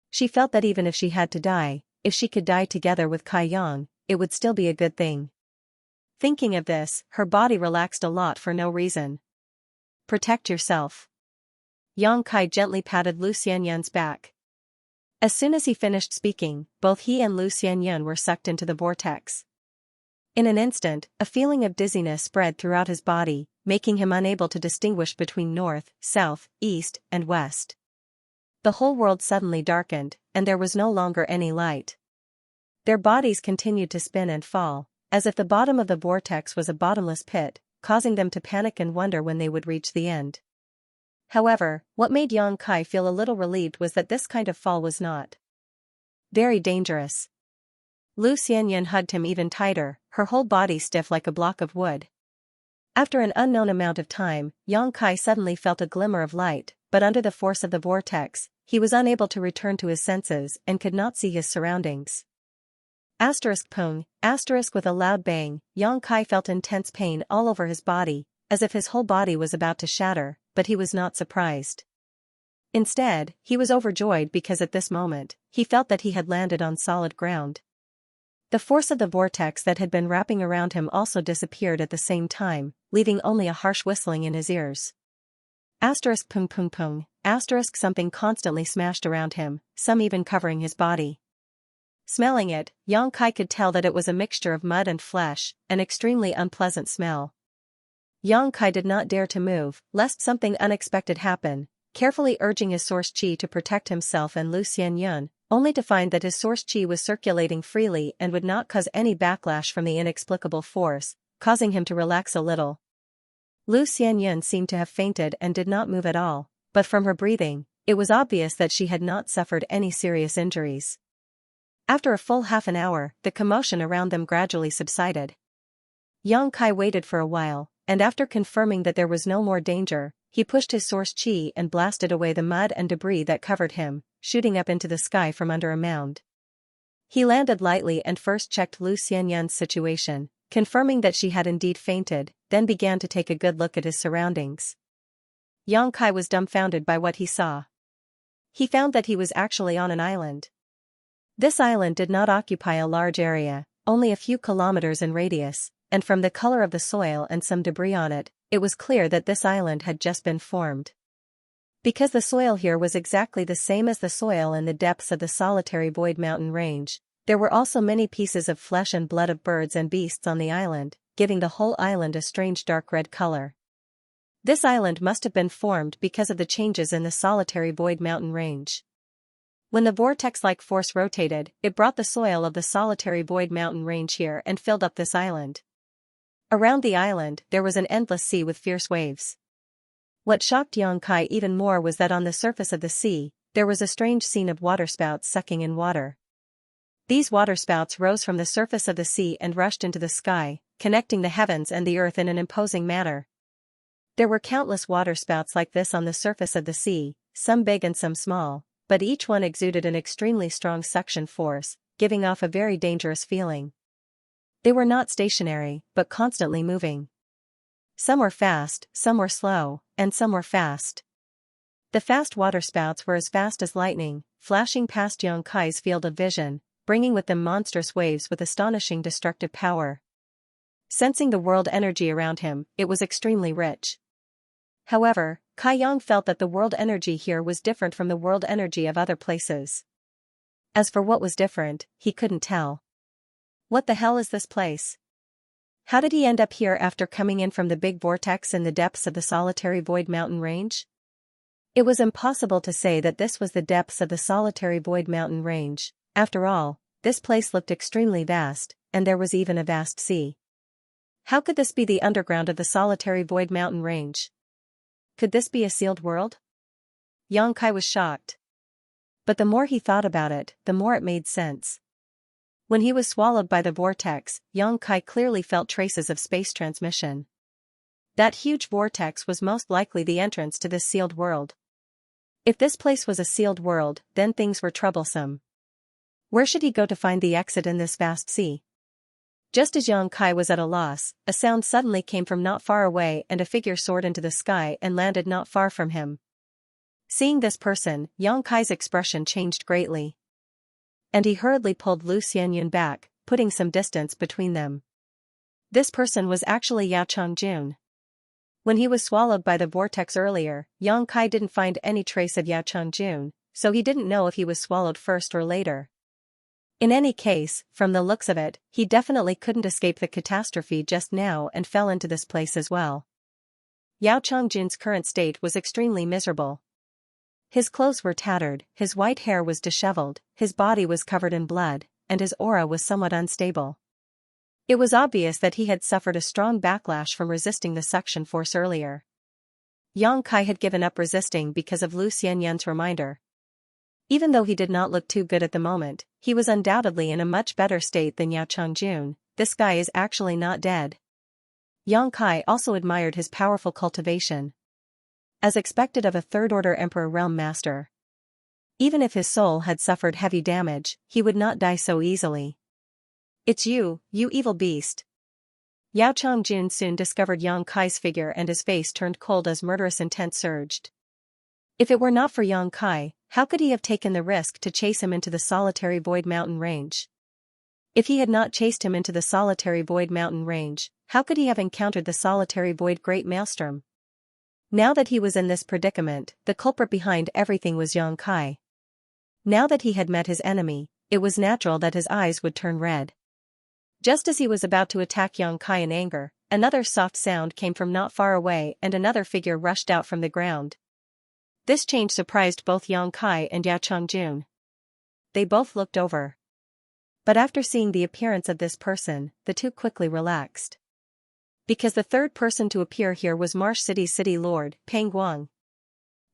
She felt that even if she had to die, if she could die together with Kai Yang, it would still be a good thing. Thinking of this, her body relaxed a lot for no reason. "Protect yourself." Yang Kai gently patted Lu Xianyan's back. As soon as he finished speaking, both he and Lu Xianyan were sucked into the vortex. In an instant, a feeling of dizziness spread throughout his body, making him unable to distinguish between north, south, east, and west. The whole world suddenly darkened, and there was no longer any light. Their bodies continued to spin and fall, as if the bottom of the vortex was a bottomless pit, causing them to panic and wonder when they would reach the end. However, what made Yang Kai feel a little relieved was that this kind of fall was not very dangerous. Lu Xianyan hugged him even tighter, her whole body stiff like a block of wood. After an unknown amount of time, Yang Kai suddenly felt a glimmer of light, but under the force of the vortex, he was unable to return to his senses and could not see his surroundings. Pung, with a loud bang, Yang Kai felt intense pain all over his body, as if his whole body was about to shatter, but he was not surprised. Instead, he was overjoyed because at this moment, he felt that he had landed on solid ground. The force of the vortex that had been wrapping around him also disappeared at the same time, leaving only a harsh whistling in his ears. Pung, something constantly smashed around him, some even covering his body. Smelling it, Yang Kai could tell that it was a mixture of mud and flesh, an extremely unpleasant smell. Yang Kai did not dare to move, lest something unexpected happen, carefully urging his source qi to protect himself and Lu Xianyan, only to find that his source qi was circulating freely and would not cause any backlash from the inexplicable force, causing him to relax a little. Lu Xianyan seemed to have fainted and did not move at all, but from her breathing, it was obvious that she had not suffered any serious injuries. After a full half an hour, the commotion around them gradually subsided. Yang Kai waited for a while, and after confirming that there was no more danger, he pushed his source qi and blasted away the mud and debris that covered him, shooting up into the sky from under a mound. He landed lightly and first checked Lu Xianyan's situation, confirming that she had indeed fainted, then began to take a good look at his surroundings. Yang Kai was dumbfounded by what he saw. He found that he was actually on an island. This island did not occupy a large area, only a few kilometers in radius, and from the color of the soil and some debris on it, it was clear that this island had just been formed. Because the soil here was exactly the same as the soil in the depths of the solitary void mountain range, there were also many pieces of flesh and blood of birds and beasts on the island, giving the whole island a strange dark red color. This island must have been formed because of the changes in the solitary void mountain range. When the vortex-like force rotated, it brought the soil of the solitary void mountain range here and filled up this island. Around the island, there was an endless sea with fierce waves. What shocked Yang Kai even more was that on the surface of the sea, there was a strange scene of waterspouts sucking in water. These waterspouts rose from the surface of the sea and rushed into the sky, connecting the heavens and the earth in an imposing manner. There were countless waterspouts like this on the surface of the sea, some big and some small, but each one exuded an extremely strong suction force, giving off a very dangerous feeling. They were not stationary, but constantly moving. Some were fast, some were slow, and some were fast. The fast waterspouts were as fast as lightning, flashing past Yang Kai's field of vision, bringing with them monstrous waves with astonishing destructive power. Sensing the world energy around him, it was extremely rich. However, Kai Yang felt that the world energy here was different from the world energy of other places. As for what was different, he couldn't tell. What the hell is this place? How did he end up here after coming in from the big vortex in the depths of the solitary void mountain range? It was impossible to say that this was the depths of the solitary void mountain range. After all, this place looked extremely vast, and there was even a vast sea. How could this be the underground of the solitary void mountain range? Could this be a sealed world? Yang Kai was shocked. But the more he thought about it, the more it made sense. When he was swallowed by the vortex, Yang Kai clearly felt traces of space transmission. That huge vortex was most likely the entrance to this sealed world. If this place was a sealed world, then things were troublesome. Where should he go to find the exit in this vast sea? Just as Yang Kai was at a loss, a sound suddenly came from not far away and a figure soared into the sky and landed not far from him. Seeing this person, Yang Kai's expression changed greatly. And he hurriedly pulled Lu Xianxia back, putting some distance between them. This person was actually Yao Chongjun. When he was swallowed by the vortex earlier, Yang Kai didn't find any trace of Yao Chongjun, so he didn't know if he was swallowed first or later. In any case, from the looks of it, he definitely couldn't escape the catastrophe just now and fell into this place as well. Yao Chongjun's current state was extremely miserable. His clothes were tattered, his white hair was disheveled, his body was covered in blood, and his aura was somewhat unstable. It was obvious that he had suffered a strong backlash from resisting the suction force earlier. Yang Kai had given up resisting because of Lu Xianxin's reminder. Even though he did not look too good at the moment, he was undoubtedly in a much better state than Yao Chongjun. This guy is actually not dead. Yang Kai also admired his powerful cultivation. As expected of a third-order Emperor Realm Master. Even if his soul had suffered heavy damage, he would not die so easily. It's you, you evil beast. Yao Chongjun soon discovered Yang Kai's figure and his face turned cold as murderous intent surged. If it were not for Yang Kai, how could he have taken the risk to chase him into the solitary void mountain range? If he had not chased him into the solitary void mountain range, how could he have encountered the solitary void great maelstrom? Now that he was in this predicament, the culprit behind everything was Yang Kai. Now that he had met his enemy, it was natural that his eyes would turn red. Just as he was about to attack Yang Kai in anger, another soft sound came from not far away and another figure rushed out from the ground. This change surprised both Yang Kai and Yao Chongjun. They both looked over. But after seeing the appearance of this person, the two quickly relaxed. Because the third person to appear here was Marsh City's city lord, Pang Guang.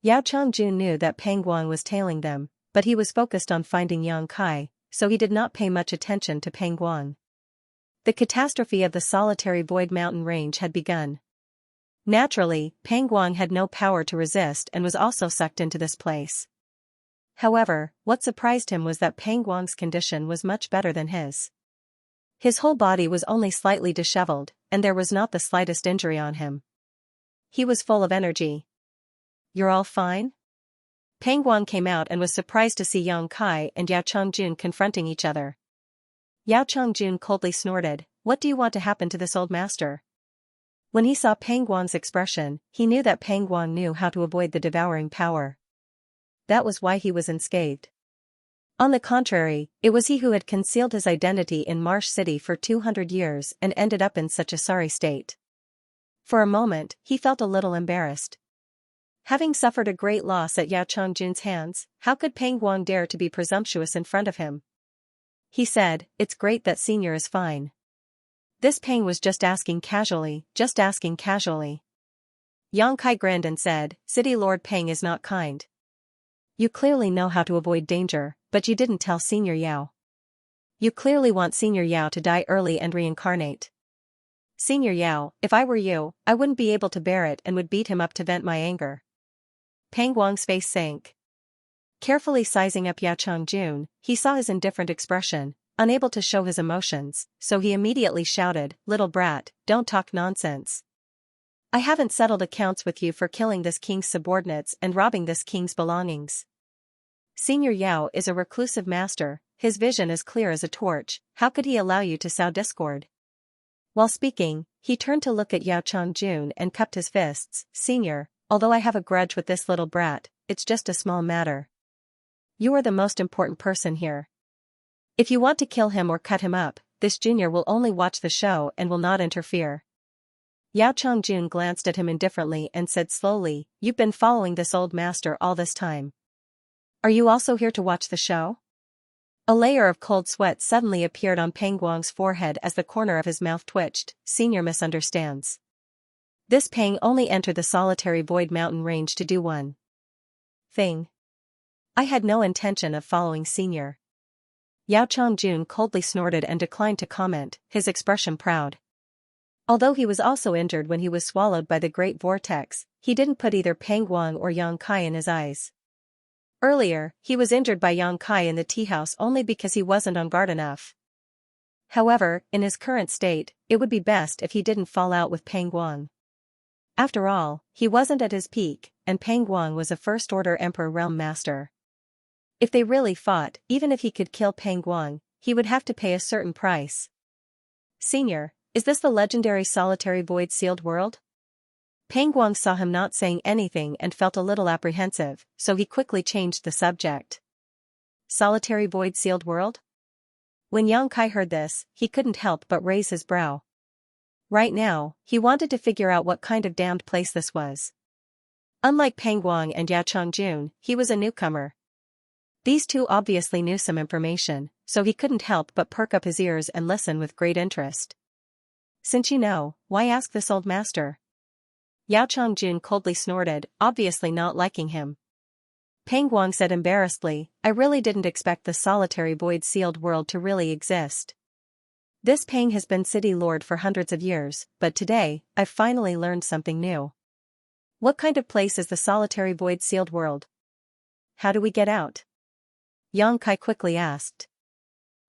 Yao Chongjun knew that Pang Guang was tailing them, but he was focused on finding Yang Kai, so he did not pay much attention to Pang Guang. The catastrophe of the solitary void mountain range had begun. Naturally, Pang Guang had no power to resist and was also sucked into this place. However, what surprised him was that Pang Guang's condition was much better than his. His whole body was only slightly disheveled, and there was not the slightest injury on him. He was full of energy. You're all fine? Peng Guang came out and was surprised to see Yang Kai and Yao Chongjun confronting each other. Yao Chongjun coldly snorted, "What do you want to happen to this old master?" When he saw Peng Guang's expression, he knew that Peng Guang knew how to avoid the devouring power. That was why he was unscathed. On the contrary, it was he who had concealed his identity in Marsh City for 200 years and ended up in such a sorry state. For a moment, he felt a little embarrassed. Having suffered a great loss at Yao Chongjun's hands, how could Peng Guang dare to be presumptuous in front of him? He said, "It's great that Senior is fine." This Peng was just asking casually. Yang Kai grinned and said, "City Lord Peng is not kind. You clearly know how to avoid danger, but you didn't tell Senior Yao. You clearly want Senior Yao to die early and reincarnate. Senior Yao, if I were you, I wouldn't be able to bear it and would beat him up to vent my anger." Peng Guang's face sank. Carefully sizing up Yao Chongjun, he saw his indifferent expression, unable to show his emotions, so he immediately shouted, "Little brat, don't talk nonsense. I haven't settled accounts with you for killing this king's subordinates and robbing this king's belongings. Senior Yao is a reclusive master, his vision is clear as a torch, how could he allow you to sow discord?" While speaking, he turned to look at Yao Chongjun and cupped his fists. "Senior, although I have a grudge with this little brat, it's just a small matter. You are the most important person here. If you want to kill him or cut him up, this junior will only watch the show and will not interfere." Yao Chongjun glanced at him indifferently and said slowly, "You've been following this old master all this time. Are you also here to watch the show?" A layer of cold sweat suddenly appeared on Peng Guang's forehead as the corner of his mouth twitched. "Senior misunderstands. This Peng only entered the solitary void mountain range to do one thing. I had no intention of following Senior." Yao Chongjun coldly snorted and declined to comment, his expression proud. Although he was also injured when he was swallowed by the great vortex, he didn't put either Peng Guang or Yang Kai in his eyes. Earlier, he was injured by Yang Kai in the tea house only because he wasn't on guard enough. However, in his current state, it would be best if he didn't fall out with Peng Guang. After all, he wasn't at his peak, and Peng Guang was a first-order Emperor Realm Master. If they really fought, even if he could kill Peng Guang, he would have to pay a certain price. "Senior, is this the legendary solitary void-sealed world?" Peng Guang saw him not saying anything and felt a little apprehensive, so he quickly changed the subject. "Solitary void-sealed world?" When Yang Kai heard this, he couldn't help but raise his brow. Right now, he wanted to figure out what kind of damned place this was. Unlike Peng Guang and Yao Chongjun, he was a newcomer. These two obviously knew some information, so he couldn't help but perk up his ears and listen with great interest. "Since you know, why ask this old master?" Yao Chongjun coldly snorted, obviously not liking him. Peng Guang said embarrassedly, "I really didn't expect the solitary void-sealed world to really exist. This Peng has been city lord for hundreds of years, but today, I've finally learned something new. What kind of place is the solitary void-sealed world? How do we get out?" Yang Kai quickly asked.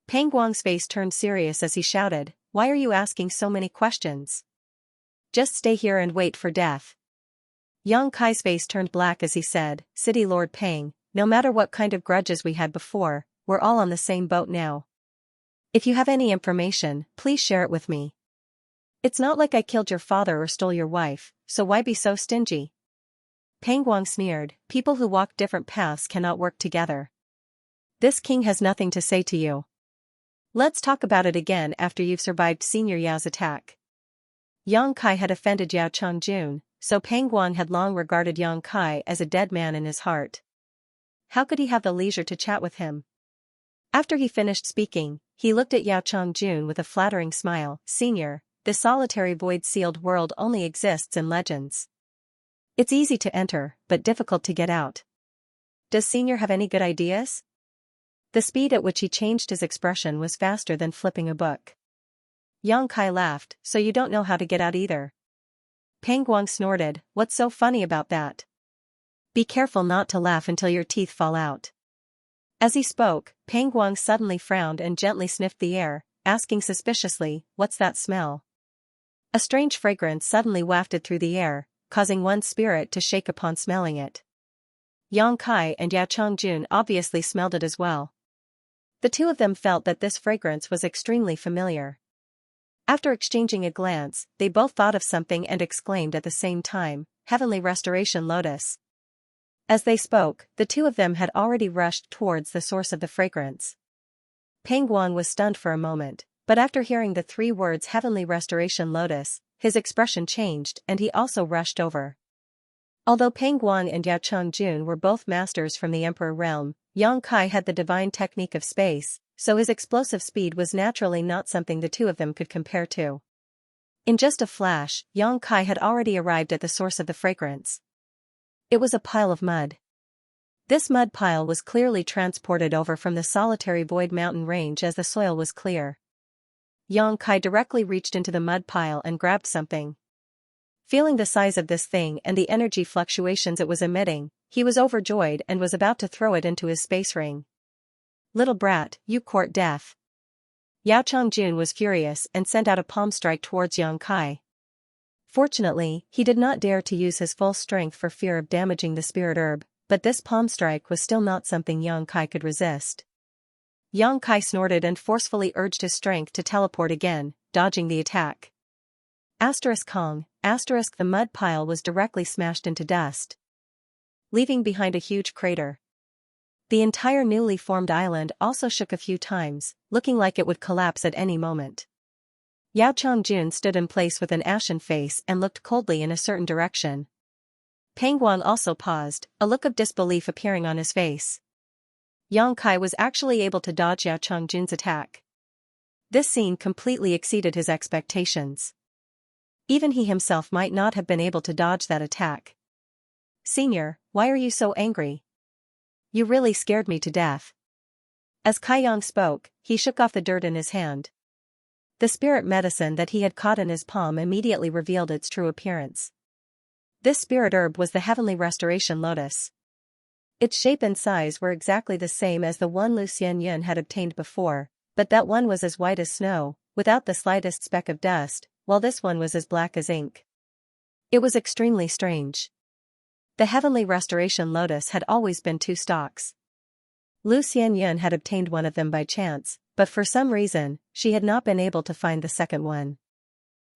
Peng Guang's face turned serious as he shouted, "Why are you asking so many questions? Just stay here and wait for death." Yang Kai's face turned black as he said, "City Lord Peng, no matter what kind of grudges we had before, we're all on the same boat now. If you have any information, please share it with me. It's not like I killed your father or stole your wife, so why be so stingy?" Peng Guang sneered, "People who walk different paths cannot work together. This king has nothing to say to you. Let's talk about it again after you've survived Senior Yao's attack." Yang Kai had offended Yao Chongjun, so Peng Guang had long regarded Yang Kai as a dead man in his heart. How could he have the leisure to chat with him? After he finished speaking, he looked at Yao Chongjun with a flattering smile. "Senior, the solitary void-sealed world only exists in legends. It's easy to enter, but difficult to get out. Does Senior have any good ideas?" The speed at which he changed his expression was faster than flipping a book. Yang Kai laughed, "So you don't know how to get out either?" Peng Guang snorted, "What's so funny about that? Be careful not to laugh until your teeth fall out." As he spoke, Peng Guang suddenly frowned and gently sniffed the air, asking suspiciously, "What's that smell?" A strange fragrance suddenly wafted through the air, causing one spirit to shake upon smelling it. Yang Kai and Yao Changjun obviously smelled it as well. The two of them felt that this fragrance was extremely familiar. After exchanging a glance, they both thought of something and exclaimed at the same time, "Heavenly Restoration Lotus." As they spoke, the two of them had already rushed towards the source of the fragrance. Peng Guang was stunned for a moment, but after hearing the three words Heavenly Restoration Lotus, his expression changed and he also rushed over. Although Peng Guang and Yao Changjun were both masters from the Emperor realm, Yang Kai had the divine technique of space, so his explosive speed was naturally not something the two of them could compare to. In just a flash, Yang Kai had already arrived at the source of the fragrance. It was a pile of mud. This mud pile was clearly transported over from the solitary void mountain range as the soil was clear. Yang Kai directly reached into the mud pile and grabbed something. Feeling the size of this thing and the energy fluctuations it was emitting, he was overjoyed and was about to throw it into his space ring. "Little brat, you court death." Yao Changjun was furious and sent out a palm strike towards Yang Kai. Fortunately, he did not dare to use his full strength for fear of damaging the spirit herb, but this palm strike was still not something Yang Kai could resist. Yang Kai snorted and forcefully urged his strength to teleport again, dodging the attack. Kong, the mud pile was directly smashed into dust, leaving behind a huge crater. The entire newly formed island also shook a few times, looking like it would collapse at any moment. Yao Changjun stood in place with an ashen face and looked coldly in a certain direction. Peng Guang also paused, a look of disbelief appearing on his face. Yang Kai was actually able to dodge Yao Changjun's attack. This scene completely exceeded his expectations. Even he himself might not have been able to dodge that attack. "Senior, why are you so angry? You really scared me to death." As Kai Yang spoke, he shook off the dirt in his hand. The spirit medicine that he had caught in his palm immediately revealed its true appearance. This spirit herb was the Heavenly Restoration Lotus. Its shape and size were exactly the same as the one Lu Xianxia had obtained before, but that one was as white as snow, without the slightest speck of dust, while this one was as black as ink. It was extremely strange. The Heavenly Restoration Lotus had always been two stalks. Lu Xianxia had obtained one of them by chance, but for some reason, she had not been able to find the second one.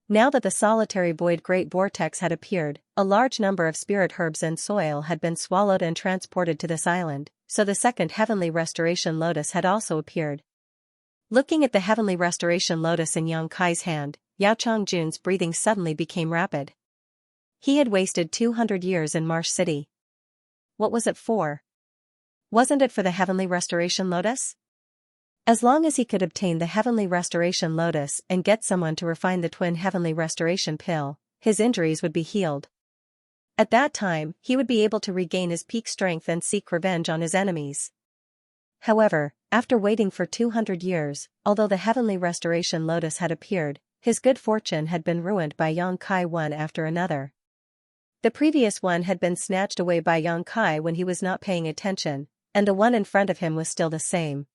Now that the solitary void great vortex had appeared, a large number of spirit herbs and soil had been swallowed and transported to this island, so the second Heavenly Restoration Lotus had also appeared. Looking at the Heavenly Restoration Lotus in Yang Kai's hand, Yao Changjun's breathing suddenly became rapid. He had wasted 200 years in Marsh City. What was it for? Wasn't it for the Heavenly Restoration Lotus? As long as he could obtain the Heavenly Restoration Lotus and get someone to refine the twin Heavenly Restoration Pill, his injuries would be healed. At that time, he would be able to regain his peak strength and seek revenge on his enemies. However, after waiting for 200 years, although the Heavenly Restoration Lotus had appeared, his good fortune had been ruined by Yang Kai one after another. The previous one had been snatched away by Yang Kai when he was not paying attention, and the one in front of him was still the same.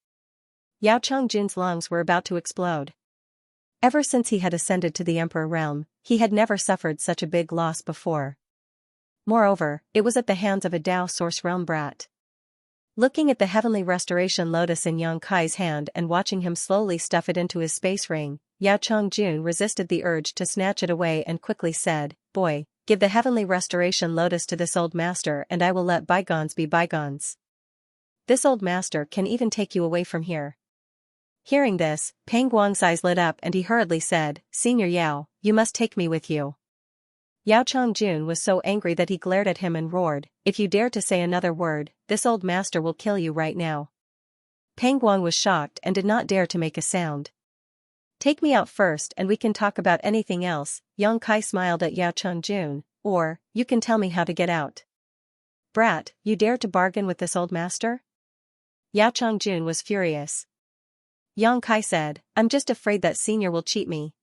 Yao Changjun's lungs were about to explode. Ever since he had ascended to the Emperor realm, he had never suffered such a big loss before. Moreover, it was at the hands of a Dao Source Realm brat. Looking at the Heavenly Restoration Lotus in Yang Kai's hand and watching him slowly stuff it into his space ring, Yao Changjun resisted the urge to snatch it away and quickly said, "Boy, give the Heavenly Restoration Lotus to this old master and I will let bygones be bygones. This old master can even take you away from here." Hearing this, Peng Guang's eyes lit up and he hurriedly said, "Senior Yao, you must take me with you." Yao Changjun was so angry that he glared at him and roared, "If you dare to say another word, this old master will kill you right now." Peng Guang was shocked and did not dare to make a sound. "Take me out first and we can talk about anything else," Yang Kai smiled at Yao Changjun, "or, you can tell me how to get out." "Brat, you dare to bargain with this old master?" Yao Changjun was furious. Yang Kai said, "I'm just afraid that senior will cheat me.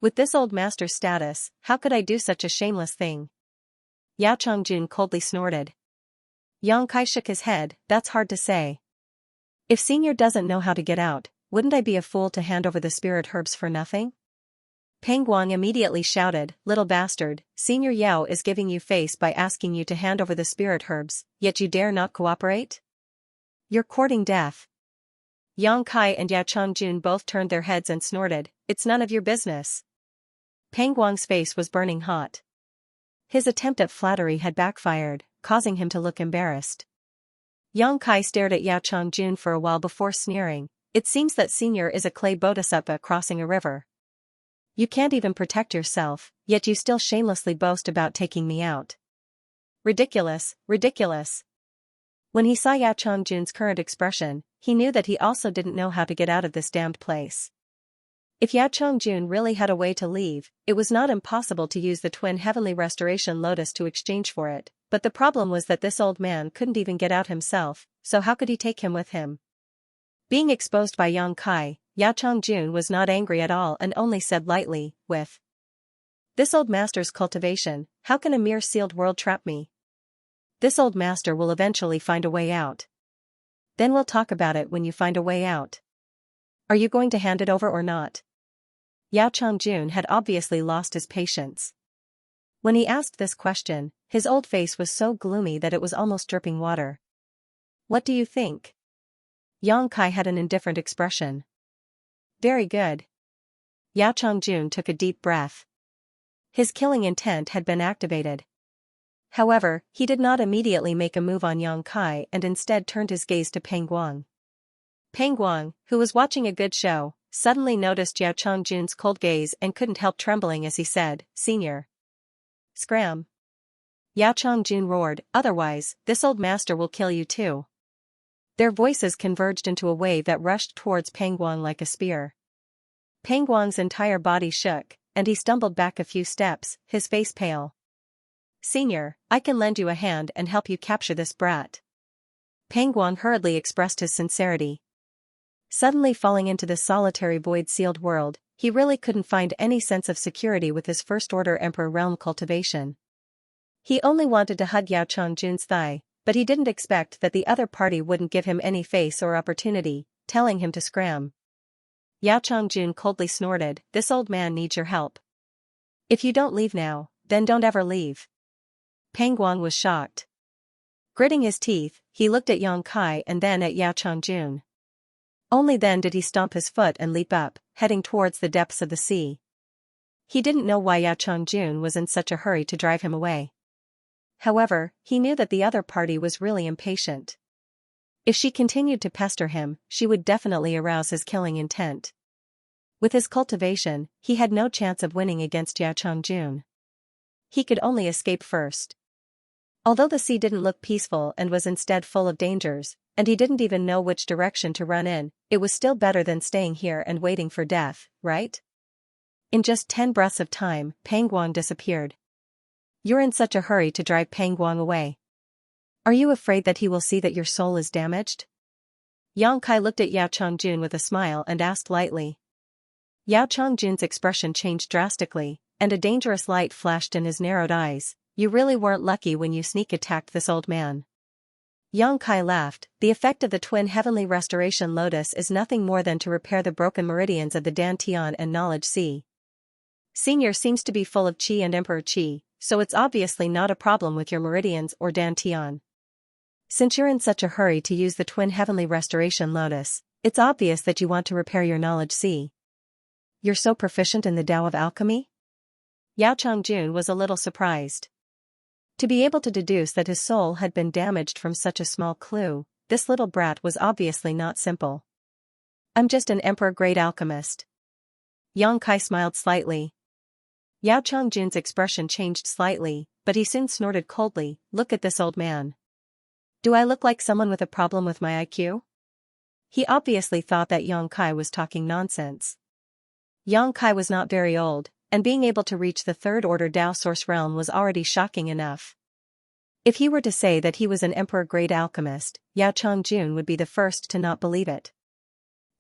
With this old master's status, how could I do such a shameless thing?" Yao Changjun coldly snorted. Yang Kai shook his head, "That's hard to say. If senior doesn't know how to get out, wouldn't I be a fool to hand over the spirit herbs for nothing?" Peng Guang immediately shouted, "Little bastard, Senior Yao is giving you face by asking you to hand over the spirit herbs, yet you dare not cooperate? You're courting death." Yang Kai and Yao Changjun both turned their heads and snorted, "It's none of your business." Peng Guang's face was burning hot. His attempt at flattery had backfired, causing him to look embarrassed. Yang Kai stared at Yao Changjun for a while before sneering, "It seems that Senior is a clay bodhisattva crossing a river. You can't even protect yourself, yet you still shamelessly boast about taking me out. Ridiculous, ridiculous." When he saw Yao Changjun's current expression, he knew that he also didn't know how to get out of this damned place. If Yao Changjun really had a way to leave, it was not impossible to use the twin heavenly restoration lotus to exchange for it, but the problem was that this old man couldn't even get out himself, so how could he take him with him? Being exposed by Yang Kai, Yao Changjun was not angry at all and only said lightly, "With this old master's cultivation, how can a mere sealed world trap me? This old master will eventually find a way out. Then we'll talk about it when you find a way out. Are you going to hand it over or not?" Yao Changjun had obviously lost his patience. When he asked this question, his old face was so gloomy that it was almost dripping water. "What do you think?" Yang Kai had an indifferent expression. "Very good." Yao Changjun took a deep breath. His killing intent had been activated. However, he did not immediately make a move on Yang Kai and instead turned his gaze to Peng Guang. Peng Guang, who was watching a good show, suddenly noticed Yao Changjun's cold gaze and couldn't help trembling as he said, "Senior." "Scram." Yao Changjun roared, "Otherwise, this old master will kill you too." Their voices converged into a wave that rushed towards Peng Guang like a spear. Peng Guang's entire body shook, and he stumbled back a few steps, his face pale. "Senior, I can lend you a hand and help you capture this brat." Peng Guang hurriedly expressed his sincerity. Suddenly falling into this solitary void-sealed world, he really couldn't find any sense of security with his first-order Emperor realm cultivation. He only wanted to hug Yao Changjun's thigh, but he didn't expect that the other party wouldn't give him any face or opportunity, telling him to scram. Yao Changjun coldly snorted, "This old man needs your help. If you don't leave now, then don't ever leave." Peng Guang was shocked. Gritting his teeth, he looked at Yang Kai and then at Yao Changjun. Only then did he stomp his foot and leap up, heading towards the depths of the sea. He didn't know why Yao Changjun was in such a hurry to drive him away. However, he knew that the other party was really impatient. If she continued to pester him, she would definitely arouse his killing intent. With his cultivation, he had no chance of winning against Yao Changjun. He could only escape first. Although the sea didn't look peaceful and was instead full of dangers, and he didn't even know which direction to run in, it was still better than staying here and waiting for death, right? In just 10 breaths of time, Peng Guang disappeared. "You're in such a hurry to drive Peng Guang away. Are you afraid that he will see that your soul is damaged?" Yang Kai looked at Yao Changjun with a smile and asked lightly. Yao Changjun's expression changed drastically, and a dangerous light flashed in his narrowed eyes. "You really weren't lucky when you sneak attacked this old man." Yang Kai laughed. "The effect of the twin heavenly restoration lotus is nothing more than to repair the broken meridians of the Dantian and knowledge sea. Senior seems to be full of qi and emperor qi, so it's obviously not a problem with your meridians or Dantian. Since you're in such a hurry to use the twin heavenly restoration lotus, it's obvious that you want to repair your knowledge sea. You're so proficient in the Tao of alchemy?" Yao Changjun was a little surprised. To be able to deduce that his soul had been damaged from such a small clue, this little brat was obviously not simple. "I'm just an emperor-grade alchemist." Yang Kai smiled slightly. Yao Changjun's expression changed slightly, but he soon snorted coldly, "Look at this old man. Do I look like someone with a problem with my IQ?" He obviously thought that Yang Kai was talking nonsense. Yang Kai was not very old, and being able to reach the third-order Tao source realm was already shocking enough. If he were to say that he was an emperor-grade alchemist, Yao Changjun would be the first to not believe it.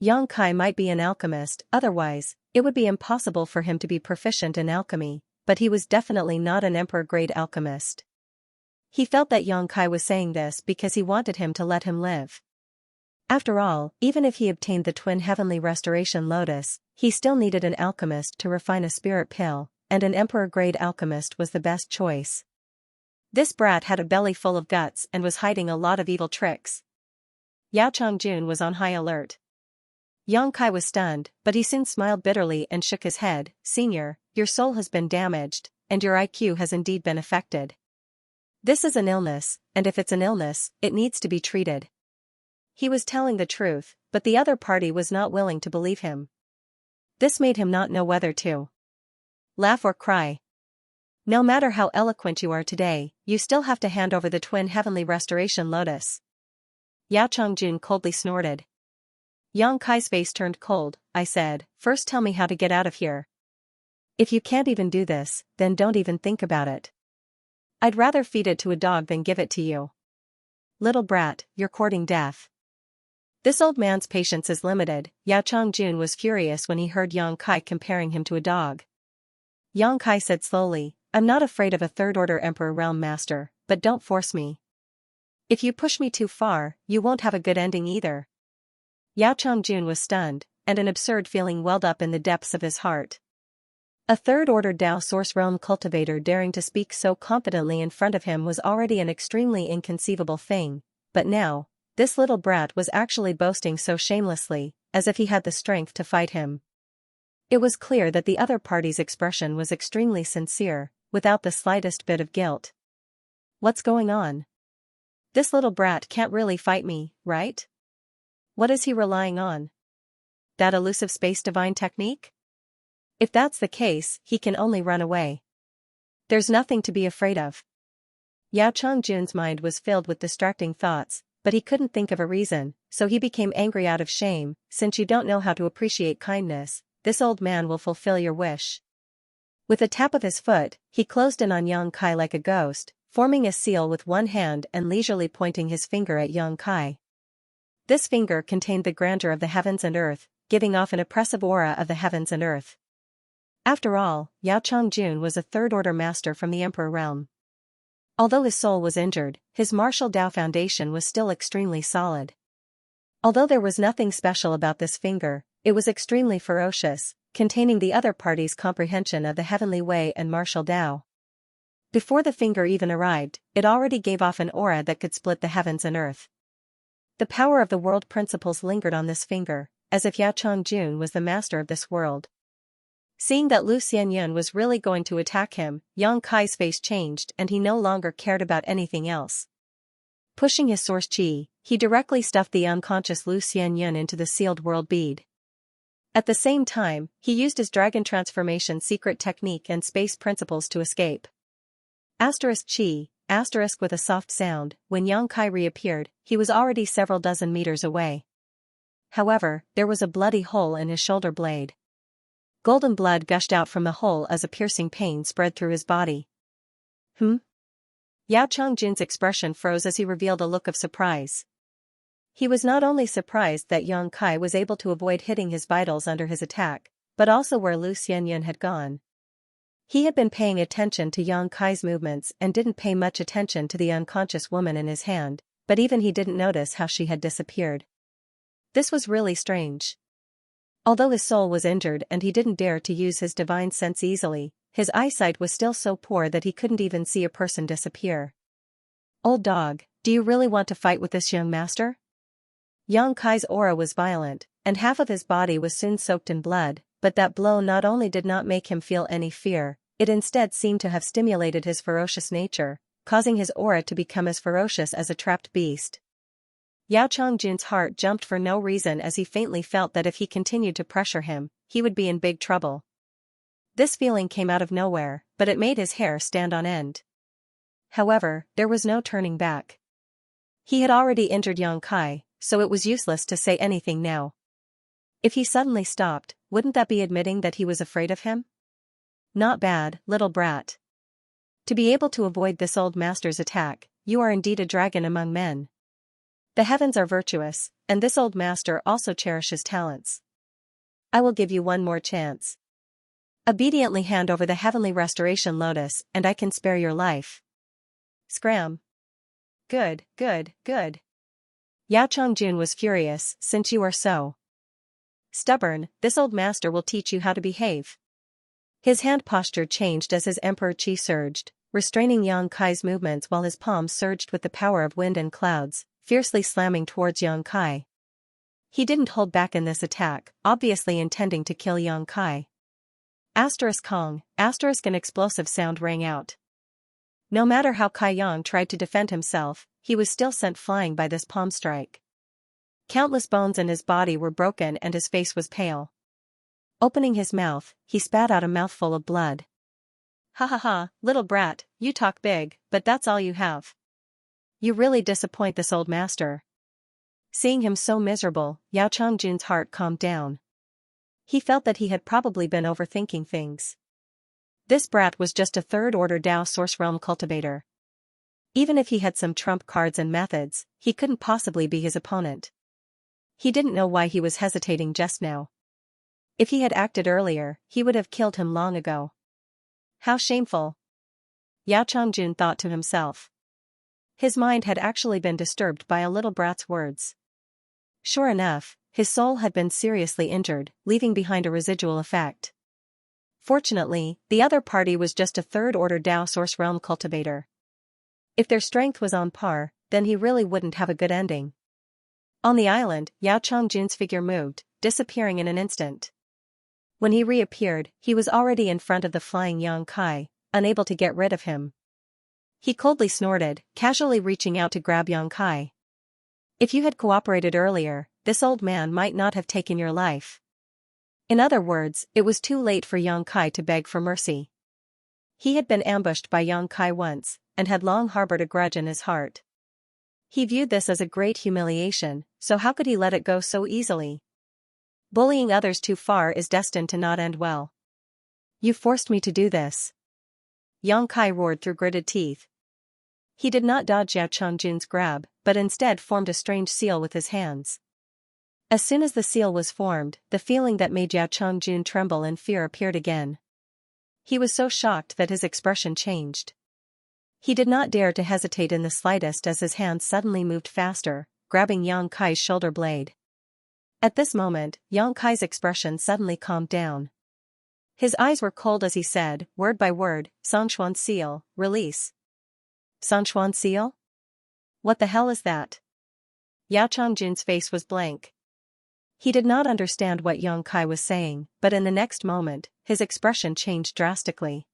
Yang Kai might be an alchemist, otherwise, it would be impossible for him to be proficient in alchemy, but he was definitely not an emperor-grade alchemist. He felt that Yang Kai was saying this because he wanted him to let him live. After all, even if he obtained the twin heavenly restoration lotus, He still needed an alchemist to refine a spirit pill, and an emperor-grade alchemist was the best choice. This brat had a belly full of guts and was hiding a lot of evil tricks. Yao Changjun was on high alert. Yang Kai was stunned, but he soon smiled bitterly and shook his head. Senior, your soul has been damaged, and your IQ has indeed been affected. This is an illness, and if it's an illness, it needs to be treated. He was telling the truth, but the other party was not willing to believe him. This made him not know whether to laugh or cry. No matter how eloquent you are today, you still have to hand over the twin heavenly restoration lotus. Yao Changjun coldly snorted. Yang Kai's face turned cold. I said, first tell me how to get out of here. If you can't even do this, then don't even think about it. I'd rather feed it to a dog than give it to you. Little brat, you're courting death. This old man's patience is limited. Yao Changjun was furious when he heard Yang Kai comparing him to a dog. Yang Kai said slowly, I'm not afraid of a third-order Emperor Realm Master, but don't force me. If you push me too far, you won't have a good ending either. Yao Changjun was stunned, and an absurd feeling welled up in the depths of his heart. A third-order Dao Source Realm cultivator daring to speak so confidently in front of him was already an extremely inconceivable thing, but now, this little brat was actually boasting so shamelessly, as if he had the strength to fight him. It was clear that the other party's expression was extremely sincere, without the slightest bit of guilt. What's going on? This little brat can't really fight me, right? What is he relying on? That elusive space divine technique? If that's the case, he can only run away. There's nothing to be afraid of. Yao Changjun's mind was filled with distracting thoughts, but he couldn't think of a reason, so he became angry out of shame. Since you don't know how to appreciate kindness, this old man will fulfill your wish. With a tap of his foot, he closed in on Yang Kai like a ghost, forming a seal with one hand and leisurely pointing his finger at Yang Kai. This finger contained the grandeur of the heavens and earth, giving off an oppressive aura of the heavens and earth. After all, Yao Changjun was a third-order master from the Emperor Realm. Although his soul was injured, his martial Dao foundation was still extremely solid. Although there was nothing special about this finger, it was extremely ferocious, containing the other party's comprehension of the heavenly way and martial Dao. Before the finger even arrived, it already gave off an aura that could split the heavens and earth. The power of the world principles lingered on this finger, as if Yao Changjun was the master of this world. Seeing that Lu Xianyun was really going to attack him, Yang Kai's face changed and he no longer cared about anything else. Pushing his source chi, he directly stuffed the unconscious Lu Xianyun into the sealed world bead. At the same time, he used his dragon transformation secret technique and space principles to escape. Asterisk chi, asterisk with a soft sound, when Yang Kai reappeared, he was already several dozen meters away. However, there was a bloody hole in his shoulder blade. Golden blood gushed out from the hole as a piercing pain spread through his body. Yao Changjun's expression froze as he revealed a look of surprise. He was not only surprised that Yang Kai was able to avoid hitting his vitals under his attack, but also where Lu Xianyun had gone. He had been paying attention to Yang Kai's movements and didn't pay much attention to the unconscious woman in his hand, but even he didn't notice how she had disappeared. This was really strange. Although his soul was injured and he didn't dare to use his divine sense easily, his eyesight was still so poor that he couldn't even see a person disappear. Old dog, do you really want to fight with this young master? Yang Kai's aura was violent, and half of his body was soon soaked in blood, but that blow not only did not make him feel any fear, it instead seemed to have stimulated his ferocious nature, causing his aura to become as ferocious as a trapped beast. Yao Changjun's heart jumped for no reason as he faintly felt that if he continued to pressure him, he would be in big trouble. This feeling came out of nowhere, but it made his hair stand on end. However, there was no turning back. He had already injured Yang Kai, so it was useless to say anything now. If he suddenly stopped, wouldn't that be admitting that he was afraid of him? Not bad, little brat. To be able to avoid this old master's attack, you are indeed a dragon among men. The heavens are virtuous, and this old master also cherishes talents. I will give you one more chance. Obediently hand over the heavenly restoration lotus and I can spare your life. Scram. Good, good, good. Yao Changjun was furious, since you are so stubborn, this old master will teach you how to behave. His hand posture changed as his emperor chi surged, restraining Yang Kai's movements while his palms surged with the power of wind and clouds, fiercely slamming towards Yang Kai. He didn't hold back in this attack, obviously intending to kill Yang Kai. Asterisk Kong, asterisk an explosive sound rang out. No matter how Kai Yang tried to defend himself, he was still sent flying by this palm strike. Countless bones in his body were broken and his face was pale. Opening his mouth, he spat out a mouthful of blood. Ha ha ha, little brat, you talk big, but that's all you have. You really disappoint this old master. Seeing him so miserable, Yao Changjun's heart calmed down. He felt that he had probably been overthinking things. This brat was just a third-order Dao Source Realm cultivator. Even if he had some trump cards and methods, he couldn't possibly be his opponent. He didn't know why he was hesitating just now. If he had acted earlier, he would have killed him long ago. How shameful. Yao Changjun thought to himself. His mind had actually been disturbed by a little brat's words. Sure enough, his soul had been seriously injured, leaving behind a residual effect. Fortunately, the other party was just a third-order Dao Source Realm cultivator. If their strength was on par, then he really wouldn't have a good ending. On the island, Yao Changjun's figure moved, disappearing in an instant. When he reappeared, he was already in front of the flying Yang Kai, unable to get rid of him. He coldly snorted, casually reaching out to grab Yang Kai. If you had cooperated earlier, this old man might not have taken your life. In other words, it was too late for Yang Kai to beg for mercy. He had been ambushed by Yang Kai once, and had long harbored a grudge in his heart. He viewed this as a great humiliation, so how could he let it go so easily? Bullying others too far is destined to not end well. You forced me to do this. Yang Kai roared through gritted teeth. He did not dodge Yao Changjun's grab, but instead formed a strange seal with his hands. As soon as the seal was formed, the feeling that made Yao Changjun tremble in fear appeared again. He was so shocked that his expression changed. He did not dare to hesitate in the slightest as his hand suddenly moved faster, grabbing Yang Kai's shoulder blade. At this moment, Yang Kai's expression suddenly calmed down. His eyes were cold as he said, word by word, Sanchuan seal, release. Sanchuan seal? What the hell is that? Yao Changjun's face was blank. He did not understand what Yang Kai was saying, but in the next moment, his expression changed drastically.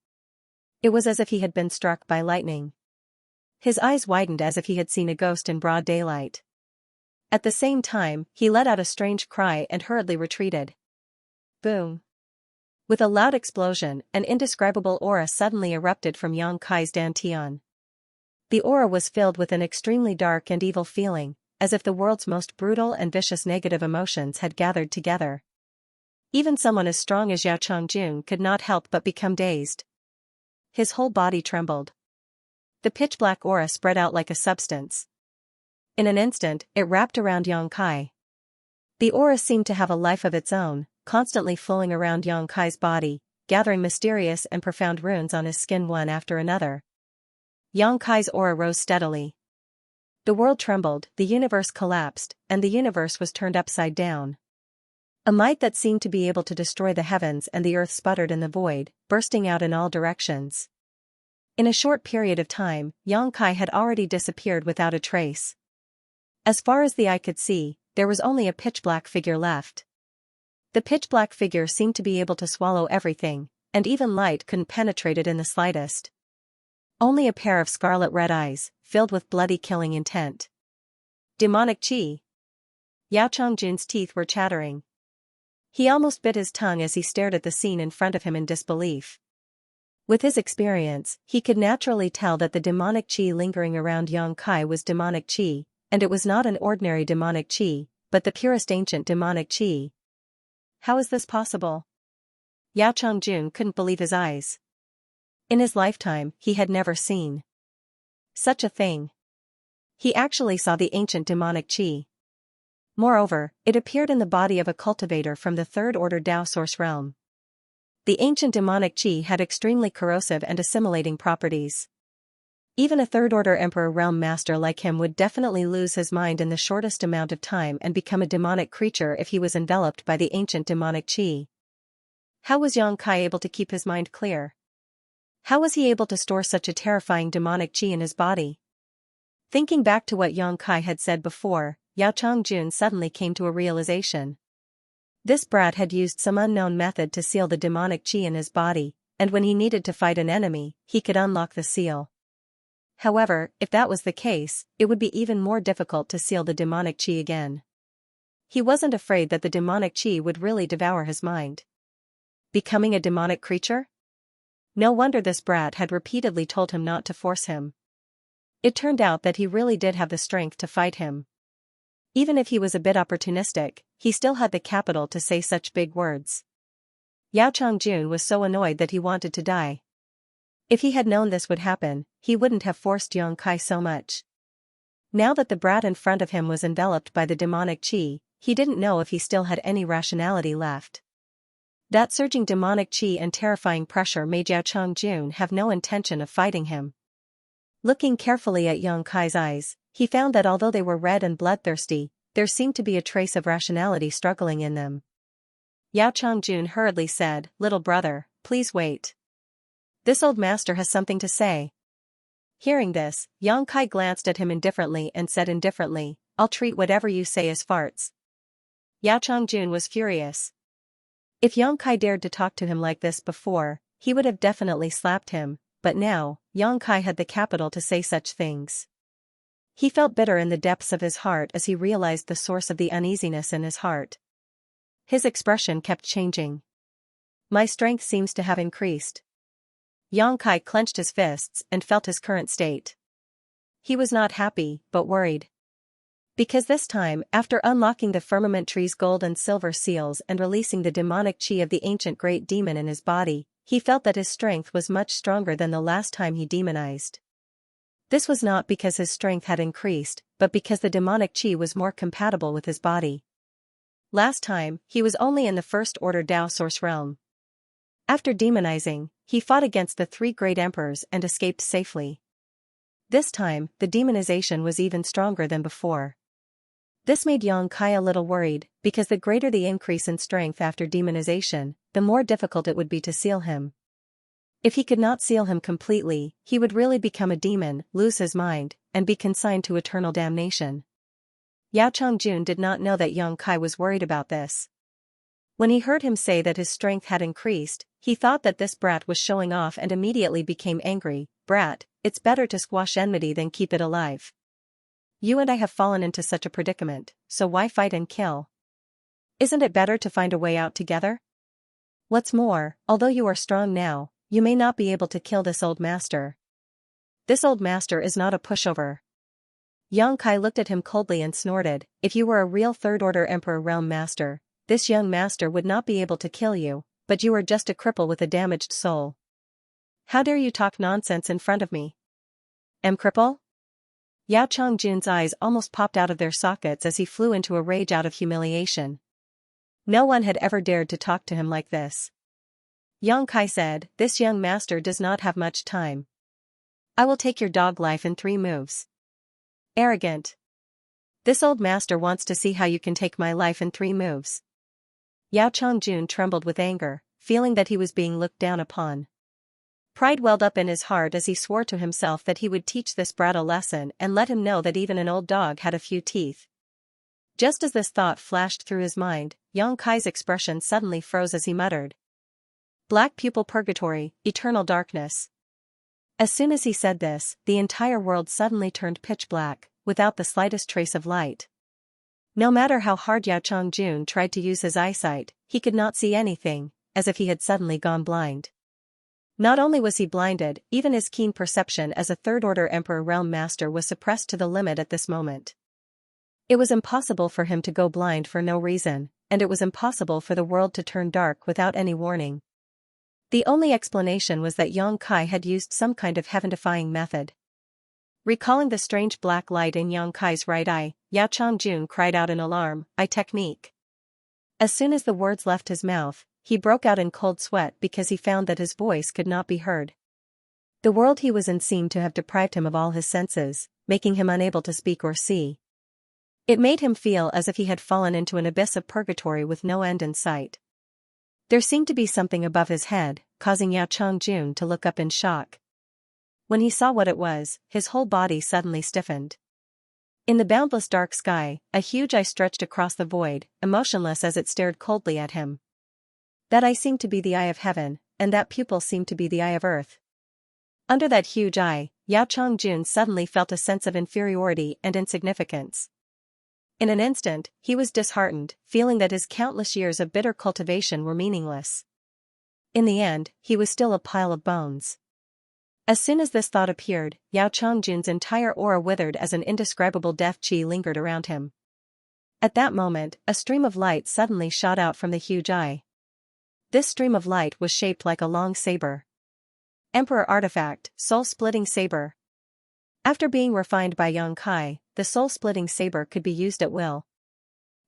It was as if he had been struck by lightning. His eyes widened as if he had seen a ghost in broad daylight. At the same time, he let out a strange cry and hurriedly retreated. Boom. With a loud explosion, an indescribable aura suddenly erupted from Yang Kai's dantian. The aura was filled with an extremely dark and evil feeling, as if the world's most brutal and vicious negative emotions had gathered together. Even someone as strong as Yao Changjun could not help but become dazed. His whole body trembled. The pitch-black aura spread out like a substance. In an instant, it wrapped around Yang Kai. The aura seemed to have a life of its own, constantly flowing around Yang Kai's body, gathering mysterious and profound runes on his skin one after another. Yang Kai's aura rose steadily. The world trembled, the universe collapsed, and the universe was turned upside down. A might that seemed to be able to destroy the heavens and the earth sputtered in the void, bursting out in all directions. In a short period of time, Yang Kai had already disappeared without a trace. As far as the eye could see, there was only a pitch-black figure left. The pitch-black figure seemed to be able to swallow everything, and even light couldn't penetrate it in the slightest. Only a pair of scarlet-red eyes, filled with bloody killing intent. Demonic chi. Yao Changjun's teeth were chattering. He almost bit his tongue as he stared at the scene in front of him in disbelief. With his experience, he could naturally tell that the demonic chi lingering around Yang Kai was demonic chi, and it was not an ordinary demonic chi, but the purest ancient demonic chi. How is this possible? Yao Changjun couldn't believe his eyes. In his lifetime, he had never seen such a thing. He actually saw the ancient demonic chi. Moreover, it appeared in the body of a cultivator from the third-order Dao Source Realm. The ancient demonic chi had extremely corrosive and assimilating properties. Even a third-order Emperor Realm Master like him would definitely lose his mind in the shortest amount of time and become a demonic creature if he was enveloped by the ancient demonic qi. How was Xianxia able to keep his mind clear? How was he able to store such a terrifying demonic qi in his body? Thinking back to what Xianxia had said before, Yao Changjun suddenly came to a realization. This brat had used some unknown method to seal the demonic qi in his body, and when he needed to fight an enemy, he could unlock the seal. However, if that was the case, it would be even more difficult to seal the demonic qi again. He wasn't afraid that the demonic qi would really devour his mind. Becoming a demonic creature? No wonder this brat had repeatedly told him not to force him. It turned out that he really did have the strength to fight him. Even if he was a bit opportunistic, he still had the capital to say such big words. Yao Changjun was so annoyed that he wanted to die. If he had known this would happen, he wouldn't have forced Xianxia so much. Now that the brat in front of him was enveloped by the demonic qi, he didn't know if he still had any rationality left. That surging demonic qi and terrifying pressure made Yao Changjun have no intention of fighting him. Looking carefully at Xianxia's eyes, he found that although they were red and bloodthirsty, there seemed to be a trace of rationality struggling in them. Yao Changjun hurriedly said, "Little brother, please wait. This old master has something to say." Hearing this, Xianxia glanced at him indifferently and said indifferently, "I'll treat whatever you say as farts." Yao Changjun was furious. If Xianxia dared to talk to him like this before, he would have definitely slapped him, but now, Xianxia had the capital to say such things. He felt bitter in the depths of his heart as he realized the source of the uneasiness in his heart. His expression kept changing. "My strength seems to have increased." Xianxia clenched his fists and felt his current state. He was not happy, but worried. Because this time, after unlocking the firmament tree's gold and silver seals and releasing the demonic qi of the ancient great demon in his body, he felt that his strength was much stronger than the last time he demonized. This was not because his strength had increased, but because the demonic qi was more compatible with his body. Last time, he was only in the first-order Dao Source realm. After demonizing, he fought against the three great emperors and escaped safely. This time, the demonization was even stronger than before. This made Xianxia a little worried, because the greater the increase in strength after demonization, the more difficult it would be to seal him. If he could not seal him completely, he would really become a demon, lose his mind, and be consigned to eternal damnation. Yao Changjun did not know that Xianxia was worried about this. When he heard him say that his strength had increased, he thought that this brat was showing off and immediately became angry. "Brat, it's better to squash enmity than keep it alive. You and I have fallen into such a predicament, so why fight and kill? Isn't it better to find a way out together? What's more, although you are strong now, you may not be able to kill this old master. This old master is not a pushover." Xianxia looked at him coldly and snorted, "If you were a real third-order Emperor Realm Master, this young master would not be able to kill you, but you are just a cripple with a damaged soul. How dare you talk nonsense in front of me? Am cripple?" Yao Changjun's eyes almost popped out of their sockets as he flew into a rage out of humiliation. No one had ever dared to talk to him like this. Xianxia said, "This young master does not have much time. I will take your dog life in 3 moves. Arrogant. This old master wants to see how you can take my life in 3 moves. Yao Changjun trembled with anger, feeling that he was being looked down upon. Pride welled up in his heart as he swore to himself that he would teach this brat a lesson and let him know that even an old dog had a few teeth. Just as this thought flashed through his mind, Xianxia's expression suddenly froze as he muttered, "Black pupil purgatory, eternal darkness." As soon as he said this, the entire world suddenly turned pitch black, without the slightest trace of light. No matter how hard Yao Changjun tried to use his eyesight, he could not see anything, as if he had suddenly gone blind. Not only was he blinded, even his keen perception as a third-order Emperor Realm Master was suppressed to the limit at this moment. It was impossible for him to go blind for no reason, and it was impossible for the world to turn dark without any warning. The only explanation was that Xianxia had used some kind of heaven-defying method. Recalling the strange black light in Xianxia's right eye, Yao Changjun cried out in alarm, "Eye technique." As soon as the words left his mouth, he broke out in cold sweat because he found that his voice could not be heard. The world he was in seemed to have deprived him of all his senses, making him unable to speak or see. It made him feel as if he had fallen into an abyss of purgatory with no end in sight. There seemed to be something above his head, causing Yao Changjun to look up in shock. When he saw what it was, his whole body suddenly stiffened. In the boundless dark sky, a huge eye stretched across the void, emotionless as it stared coldly at him. That eye seemed to be the eye of heaven, and that pupil seemed to be the eye of earth. Under that huge eye, Yao Changjun suddenly felt a sense of inferiority and insignificance. In an instant, he was disheartened, feeling that his countless years of bitter cultivation were meaningless. In the end, he was still a pile of bones. As soon as this thought appeared, Yao Changjun's entire aura withered as an indescribable death qi lingered around him. At that moment, a stream of light suddenly shot out from the huge eye. This stream of light was shaped like a long saber. Emperor Artifact, Soul-Splitting Saber. After being refined by Yang Kai, the soul-splitting saber could be used at will.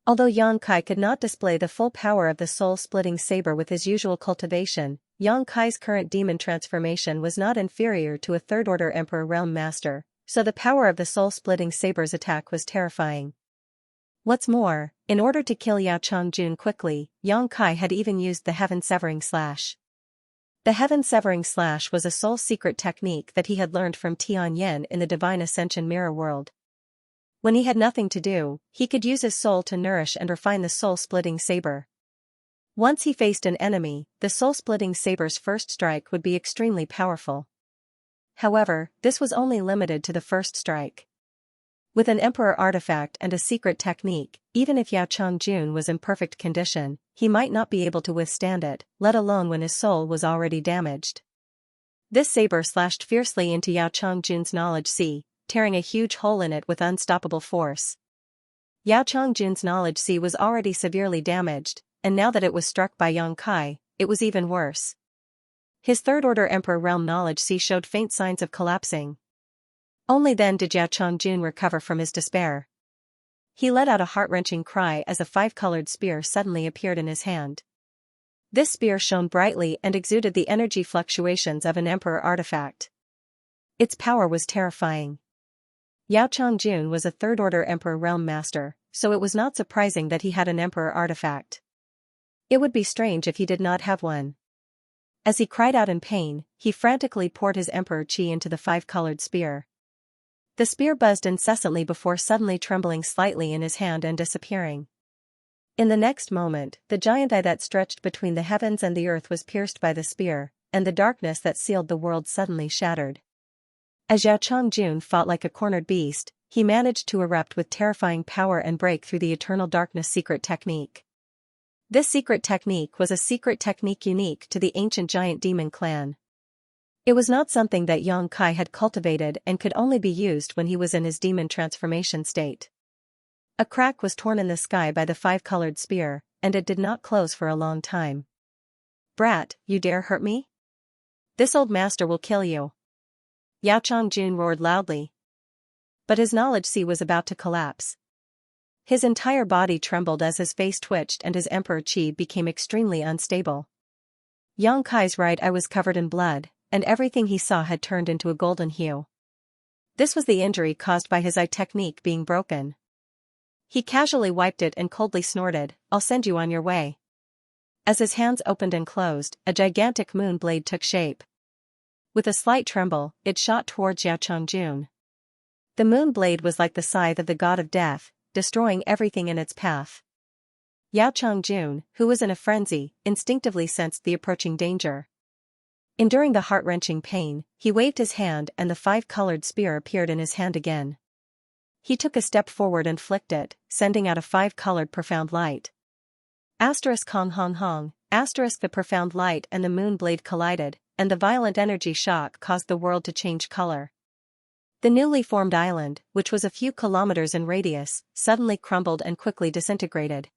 Although Yang Kai could not display the full power of the soul-splitting saber with his usual cultivation, Yang Kai's current demon transformation was not inferior to a third-order Emperor Realm Master, so the power of the soul-splitting saber's attack was terrifying. What's more, in order to kill Yao Changjun quickly, Yang Kai had even used the Heaven-Severing Slash. The Heaven-Severing Slash was a soul-secret technique that he had learned from Tian Yen in the Divine Ascension Mirror World. When he had nothing to do, he could use his soul to nourish and refine the soul-splitting saber. Once he faced an enemy, the soul-splitting saber's first strike would be extremely powerful. However, this was only limited to the first strike. With an Emperor Artifact and a secret technique, even if Yao Changjun was in perfect condition, he might not be able to withstand it, let alone when his soul was already damaged. This saber slashed fiercely into Yao Changjun's knowledge sea, tearing a huge hole in it with unstoppable force. Yao Changjun's knowledge sea was already severely damaged, and now that it was struck by Yang Kai, it was even worse. His third-order Emperor Realm knowledge sea showed faint signs of collapsing. Only then did Yao Changjun recover from his despair. He let out a heart-wrenching cry as a five-colored spear suddenly appeared in his hand. This spear shone brightly and exuded the energy fluctuations of an Emperor Artifact. Its power was terrifying. Yao Changjun was a third-order Emperor Realm Master, so it was not surprising that he had an Emperor Artifact. It would be strange if he did not have one. As he cried out in pain, he frantically poured his Emperor Qi into the five-colored spear. The spear buzzed incessantly before suddenly trembling slightly in his hand and disappearing. In the next moment, the giant eye that stretched between the heavens and the earth was pierced by the spear, and the darkness that sealed the world suddenly shattered. As Yao Changjun fought like a cornered beast, he managed to erupt with terrifying power and break through the Eternal Darkness secret technique. This secret technique was a secret technique unique to the ancient giant demon clan. It was not something that Yang Kai had cultivated and could only be used when he was in his demon transformation state. A crack was torn in the sky by the five-colored spear, and it did not close for a long time. "Brat, you dare hurt me? This old master will kill you!" Yao Changjun roared loudly. But his knowledge sea was about to collapse. His entire body trembled as his face twitched and his Emperor Qi became extremely unstable. Yang Kai's right eye was covered in blood, and everything he saw had turned into a golden hue. This was the injury caused by his eye technique being broken. He casually wiped it and coldly snorted, "I'll send you on your way." As his hands opened and closed, a gigantic moon blade took shape. With a slight tremble, it shot towards Yao Changjun. The moon blade was like the scythe of the god of death, destroying everything in its path. Yao Changjun, who was in a frenzy, instinctively sensed the approaching danger. Enduring the heart-wrenching pain, he waved his hand and the five-colored spear appeared in his hand again. He took a step forward and flicked it, sending out a five-colored profound light. Asterisk Hong Hong Hong, asterisk the profound light and the moon blade collided, and the violent energy shock caused the world to change color. The newly formed island, which was a few kilometers in radius, suddenly crumbled and quickly disintegrated.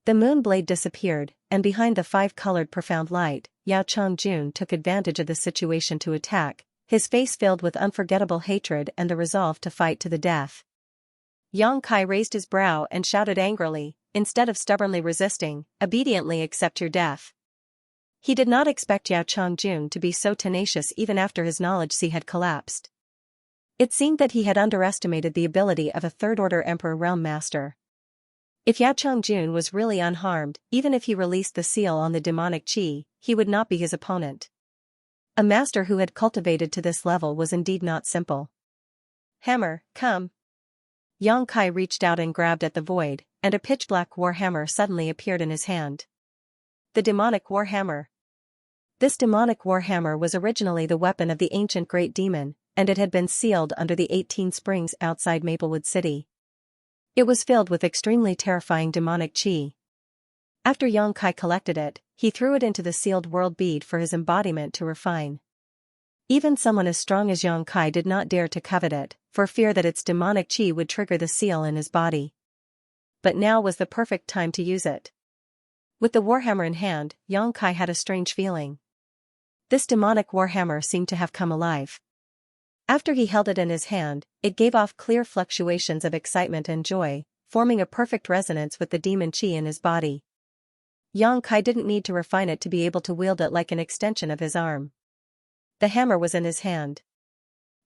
The moon blade disappeared, and behind the five-colored profound light, Yao Changjun took advantage of the situation to attack, his face filled with unforgettable hatred and the resolve to fight to the death. Yang Kai raised his brow and shouted angrily, "Instead of stubbornly resisting, obediently accept your death." He did not expect Yao Changjun to be so tenacious even after his knowledge sea had collapsed. It seemed that he had underestimated the ability of a third-order Emperor Realm Master. If Yao Changjun was really unharmed, even if he released the seal on the demonic chi, he would not be his opponent. A master who had cultivated to this level was indeed not simple. Hammer, come. Yang Kai reached out and grabbed at the void, and a pitch-black war hammer suddenly appeared in his hand. The demonic war hammer. This demonic war hammer was originally the weapon of the ancient great demon, and it had been sealed under the 18 springs outside Maplewood City. It was filled with extremely terrifying demonic chi. After Yang Kai collected it, he threw it into the sealed world bead for his embodiment to refine. Even someone as strong as Yang Kai did not dare to covet it, for fear that its demonic chi would trigger the seal in his body. But now was the perfect time to use it. With the warhammer in hand, Yang Kai had a strange feeling. This demonic warhammer seemed to have come alive. After he held it in his hand, it gave off clear fluctuations of excitement and joy, forming a perfect resonance with the demon chi in his body. Yang Kai didn't need to refine it to be able to wield it like an extension of his arm. The hammer was in his hand.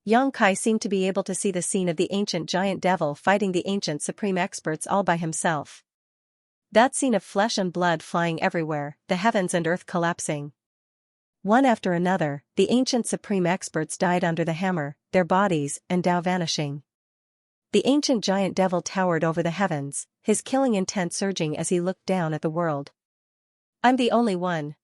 Yang Kai seemed to be able to see the scene of the ancient giant devil fighting the ancient supreme experts all by himself. That scene of flesh and blood flying everywhere, the heavens and earth collapsing. One after another, the ancient supreme experts died under the hammer, their bodies and Tao vanishing. The ancient giant devil towered over the heavens, his killing intent surging as he looked down at the world. I'm the only one.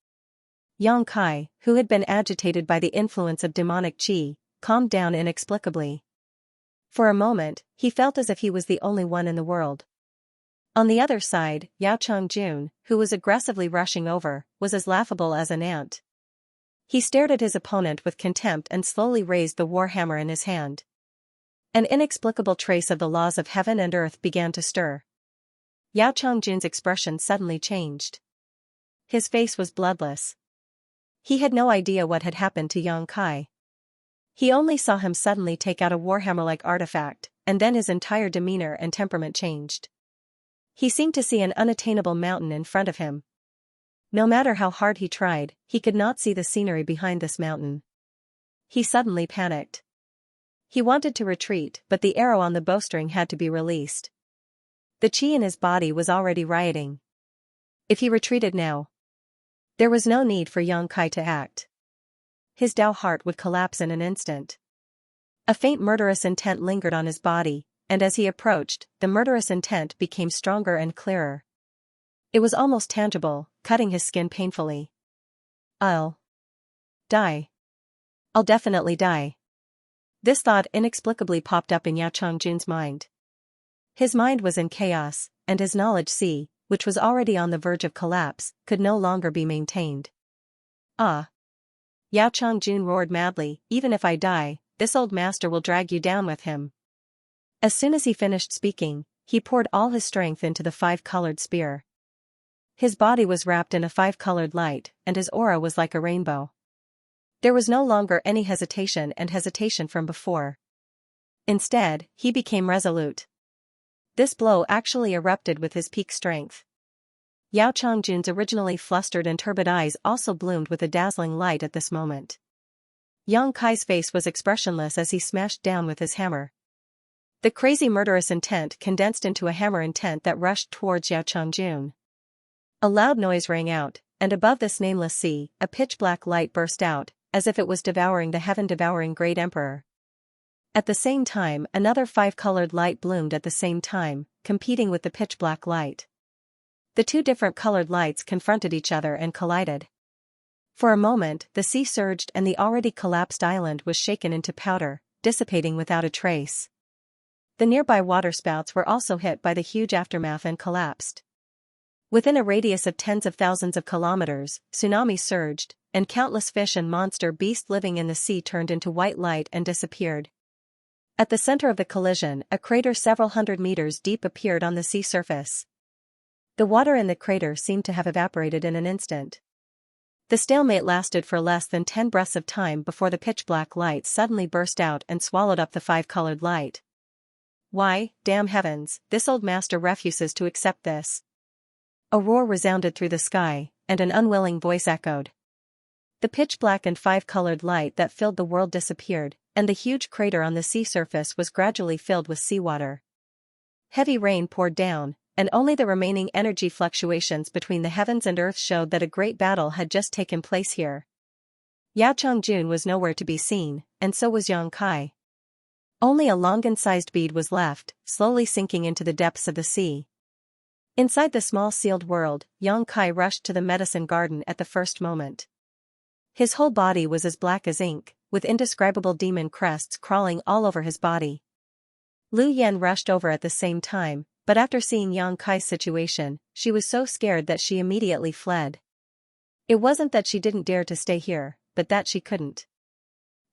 Yang Kai, who had been agitated by the influence of demonic chi, calmed down inexplicably. For a moment, he felt as if he was the only one in the world. On the other side, Yao Changjun, who was aggressively rushing over, was as laughable as an ant. He stared at his opponent with contempt and slowly raised the war hammer in his hand. An inexplicable trace of the laws of heaven and earth began to stir. Yao Changjun's expression suddenly changed. His face was bloodless. He had no idea what had happened to Yang Kai. He only saw him suddenly take out a warhammer-like artifact, and then his entire demeanor and temperament changed. He seemed to see an unattainable mountain in front of him. No matter how hard he tried, he could not see the scenery behind this mountain. He suddenly panicked. He wanted to retreat, but the arrow on the bowstring had to be released. The chi in his body was already rioting. If he retreated now, there was no need for Yang Kai to act. His Tao heart would collapse in an instant. A faint murderous intent lingered on his body, and as he approached, the murderous intent became stronger and clearer. It was almost tangible, cutting his skin painfully. I'll die. I'll definitely die. This thought inexplicably popped up in Yao Changjun's mind. His mind was in chaos, and his knowledge sea, which was already on the verge of collapse, could no longer be maintained. Ah! Yao Changjun roared madly, even if I die, this old master will drag you down with him. As soon as he finished speaking, he poured all his strength into the 5-colored spear. His body was wrapped in a 5-colored light, and his aura was like a rainbow. There was no longer any hesitation from before. Instead, he became resolute. This blow actually erupted with his peak strength. Yao Changjun's originally flustered and turbid eyes also bloomed with a dazzling light at this moment. Yang Kai's face was expressionless as he smashed down with his hammer. The crazy murderous intent condensed into a hammer intent that rushed towards Yao Changjun. A loud noise rang out, and above this nameless sea, a pitch-black light burst out, as if it was devouring the heaven-devouring great emperor. At the same time, another 5-colored light bloomed at the same time, competing with the pitch-black light. The two different colored lights confronted each other and collided. For a moment, the sea surged and the already collapsed island was shaken into powder, dissipating without a trace. The nearby waterspouts were also hit by the huge aftermath and collapsed. Within a radius of tens of thousands of kilometers, tsunamis surged, and countless fish and monster beasts living in the sea turned into white light and disappeared. At the center of the collision, a crater several hundred meters deep appeared on the sea surface. The water in the crater seemed to have evaporated in an instant. The stalemate lasted for less than 10 breaths of time before the pitch-black light suddenly burst out and swallowed up the 5-colored light. Why, damn heavens, this old master refuses to accept this. A roar resounded through the sky, and an unwilling voice echoed, The pitch-black and five-colored light that filled the world disappeared, and the huge crater on the sea surface was gradually filled with seawater. Heavy rain poured down, and only the remaining energy fluctuations between the heavens and earth showed that a great battle had just taken place here. Yao Changjun was nowhere to be seen, and so was Yang Kai. Only a longan-sized bead was left, slowly sinking into the depths of the sea. Inside the small sealed world, Yang Kai rushed to the medicine garden at the first moment. His whole body was as black as ink, with indescribable demon crests crawling all over his body. Lu Yan rushed over at the same time, but after seeing Yang Kai's situation, she was so scared that she immediately fled. It wasn't that she didn't dare to stay here, but that she couldn't.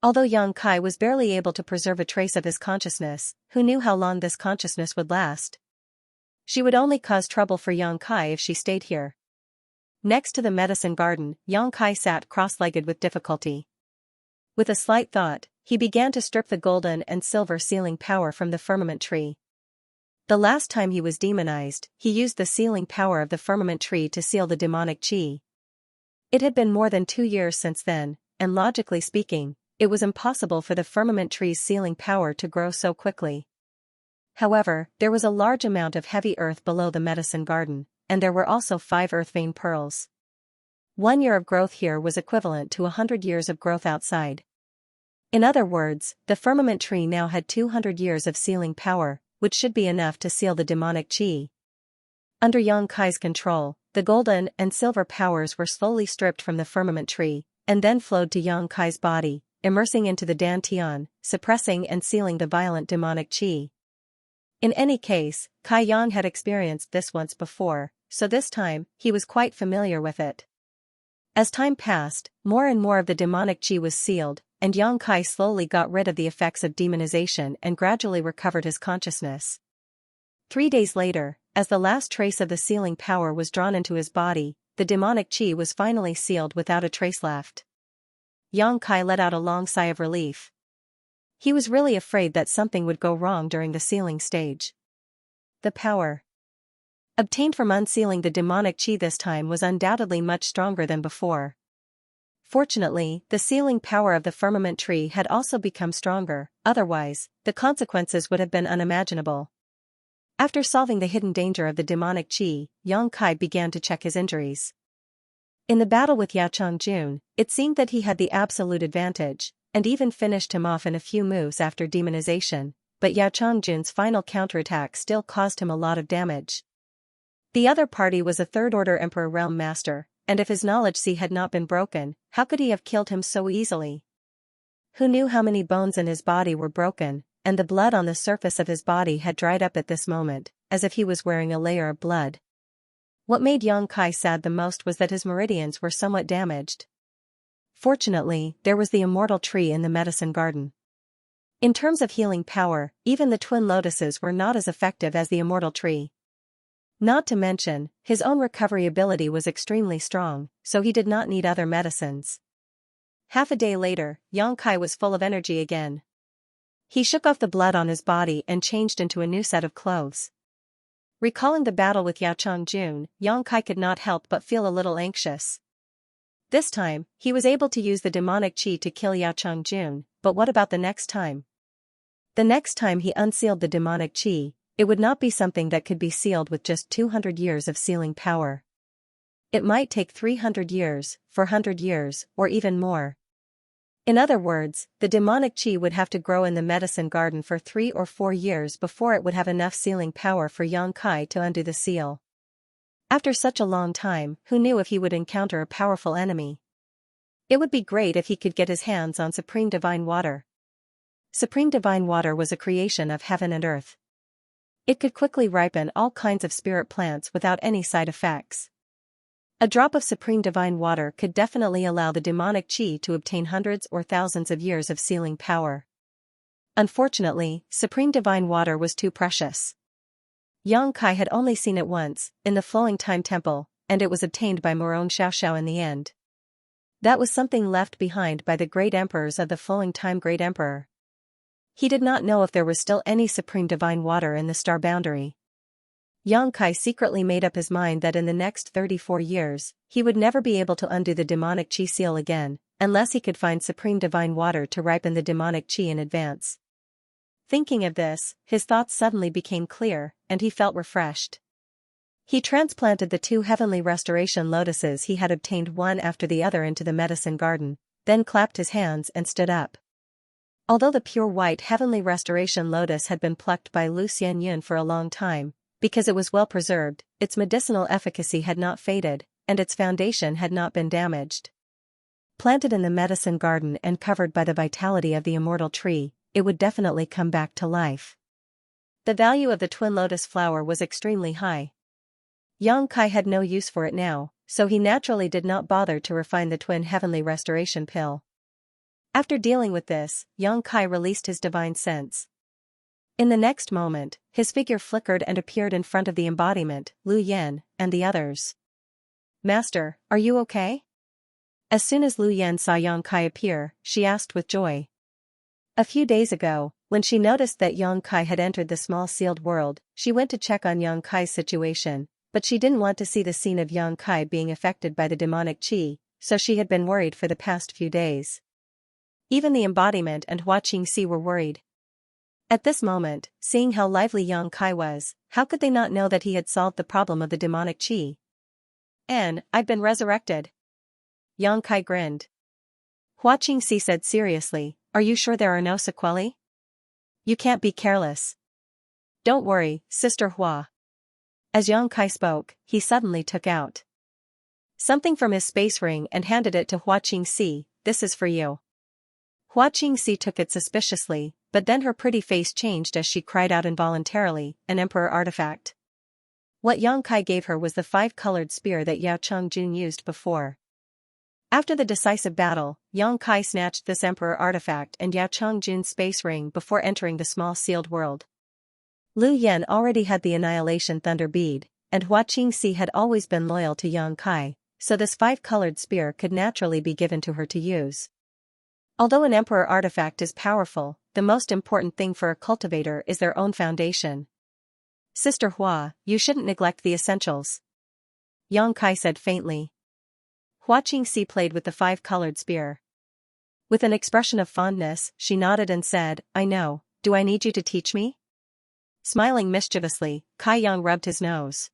Although Yang Kai was barely able to preserve a trace of his consciousness, who knew how long this consciousness would last? She would only cause trouble for Yang Kai if she stayed here. Next to the medicine garden, Yang Kai sat cross-legged with difficulty. With a slight thought, he began to strip the golden and silver sealing power from the firmament tree. The last time he was demonized, he used the sealing power of the firmament tree to seal the demonic chi. It had been more than 2 years since then, and logically speaking, it was impossible for the firmament tree's sealing power to grow so quickly. However, there was a large amount of heavy earth below the medicine garden, and there were also 5 earth vein pearls. 1 year of growth here was equivalent to 100 years of growth outside. In other words, the firmament tree now had 200 years of sealing power, which should be enough to seal the demonic chi. Under Yang Kai's control, the golden and silver powers were slowly stripped from the firmament tree, and then flowed to Yang Kai's body, immersing into the dantian, suppressing and sealing the violent demonic chi. In any case, Kai Yang had experienced this once before, so this time, he was quite familiar with it. As time passed, more and more of the demonic chi was sealed, and Yang Kai slowly got rid of the effects of demonization and gradually recovered his consciousness. 3 days later, as the last trace of the sealing power was drawn into his body, the demonic chi was finally sealed without a trace left. Yang Kai let out a long sigh of relief. He was really afraid that something would go wrong during the sealing stage. The power obtained from unsealing the demonic chi this time was undoubtedly much stronger than before. Fortunately, the sealing power of the firmament tree had also become stronger, otherwise, the consequences would have been unimaginable. After solving the hidden danger of the demonic chi, Yang Kai began to check his injuries. In the battle with Yao Changjun, it seemed that he had the absolute advantage, and even finished him off in a few moves after demonization, but Yao Changjun's final counterattack still caused him a lot of damage. The other party was a third-order Emperor Realm Master, and if his knowledge sea had not been broken, how could he have killed him so easily? Who knew how many bones in his body were broken, and the blood on the surface of his body had dried up at this moment, as if he was wearing a layer of blood. What made Yang Kai sad the most was that his meridians were somewhat damaged. Fortunately, there was the immortal tree in the medicine garden. In terms of healing power, even the twin lotuses were not as effective as the immortal tree. Not to mention, his own recovery ability was extremely strong, so he did not need other medicines. Half a day later, Yang Kai was full of energy again. He shook off the blood on his body and changed into a new set of clothes. Recalling the battle with Yao Changjun, Yang Kai could not help but feel a little anxious. This time, he was able to use the demonic chi to kill Yao Changjun, but what about the next time? The next time he unsealed the demonic chi, it would not be something that could be sealed with just 200 years of sealing power. It might take 300 years, 400 years, or even more. In other words, the demonic chi would have to grow in the medicine garden for 3 or 4 years before it would have enough sealing power for Yang Kai to undo the seal. After such a long time, who knew if he would encounter a powerful enemy? It would be great if he could get his hands on Supreme Divine Water. Supreme Divine Water was a creation of heaven and earth. It could quickly ripen all kinds of spirit plants without any side effects. A drop of Supreme Divine Water could definitely allow the demonic chi to obtain hundreds or thousands of years of sealing power. Unfortunately, Supreme Divine Water was too precious. Yang Kai had only seen it once, in the Flowing Time Temple, and it was obtained by Morone Xiaoxiao in the end. That was something left behind by the great emperors of the Flowing Time Great Emperor. He did not know if there was still any Supreme Divine Water in the star boundary. Yang Kai secretly made up his mind that in the next 34 years, he would never be able to undo the demonic qi seal again, unless he could find supreme divine water to ripen the demonic qi in advance. Thinking of this, his thoughts suddenly became clear, and he felt refreshed. He transplanted the 2 heavenly restoration lotuses he had obtained one after the other into the medicine garden, then clapped his hands and stood up. Although the pure white heavenly restoration lotus had been plucked by Lu Xianyun for a long time, because it was well preserved, its medicinal efficacy had not faded, and its foundation had not been damaged. Planted in the medicine garden and covered by the vitality of the immortal tree, it would definitely come back to life. The value of the twin lotus flower was extremely high. Yang Kai had no use for it now, so he naturally did not bother to refine the twin heavenly restoration pill. After dealing with this, Yang Kai released his divine sense. In the next moment, his figure flickered and appeared in front of the embodiment, Lu Yan, and the others. "Master, are you okay?" As soon as Lu Yan saw Yang Kai appear, she asked with joy. A few days ago, when she noticed that Yang Kai had entered the small sealed world, she went to check on Yang Kai's situation, but she didn't want to see the scene of Yang Kai being affected by the demonic qi, so she had been worried for the past few days. Even the embodiment and Hua Qingxi were worried. At this moment, seeing how lively Yang Kai was, how could they not know that he had solved the problem of the demonic qi? I've been resurrected." Yang Kai grinned. Hua Qingxi said seriously, "Are you sure there are no sequelae? You can't be careless." "Don't worry, Sister Hua." As Yang Kai spoke, he suddenly took out something from his space ring and handed it to Hua Qingxi. "This is for you." Hua Qingxi took it suspiciously, but then her pretty face changed as she cried out involuntarily, "An emperor artifact." What Yang Kai gave her was the 5-colored spear that Yao Chongjun used before. After the decisive battle, Yang Kai snatched this emperor artifact and Yao Chongjun's space ring before entering the small sealed world. Lu Yan already had the annihilation thunder bead, and Hua Qingxi had always been loyal to Yang Kai, so this 5-colored spear could naturally be given to her to use. Although an emperor artifact is powerful, the most important thing for a cultivator is their own foundation. "Sister Hua, you shouldn't neglect the essentials," Yang Kai said faintly. Hua Qingxi played with the 5-colored spear. With an expression of fondness, she nodded and said, "I know, do I need you to teach me?" Smiling mischievously, Kai Yang rubbed his nose.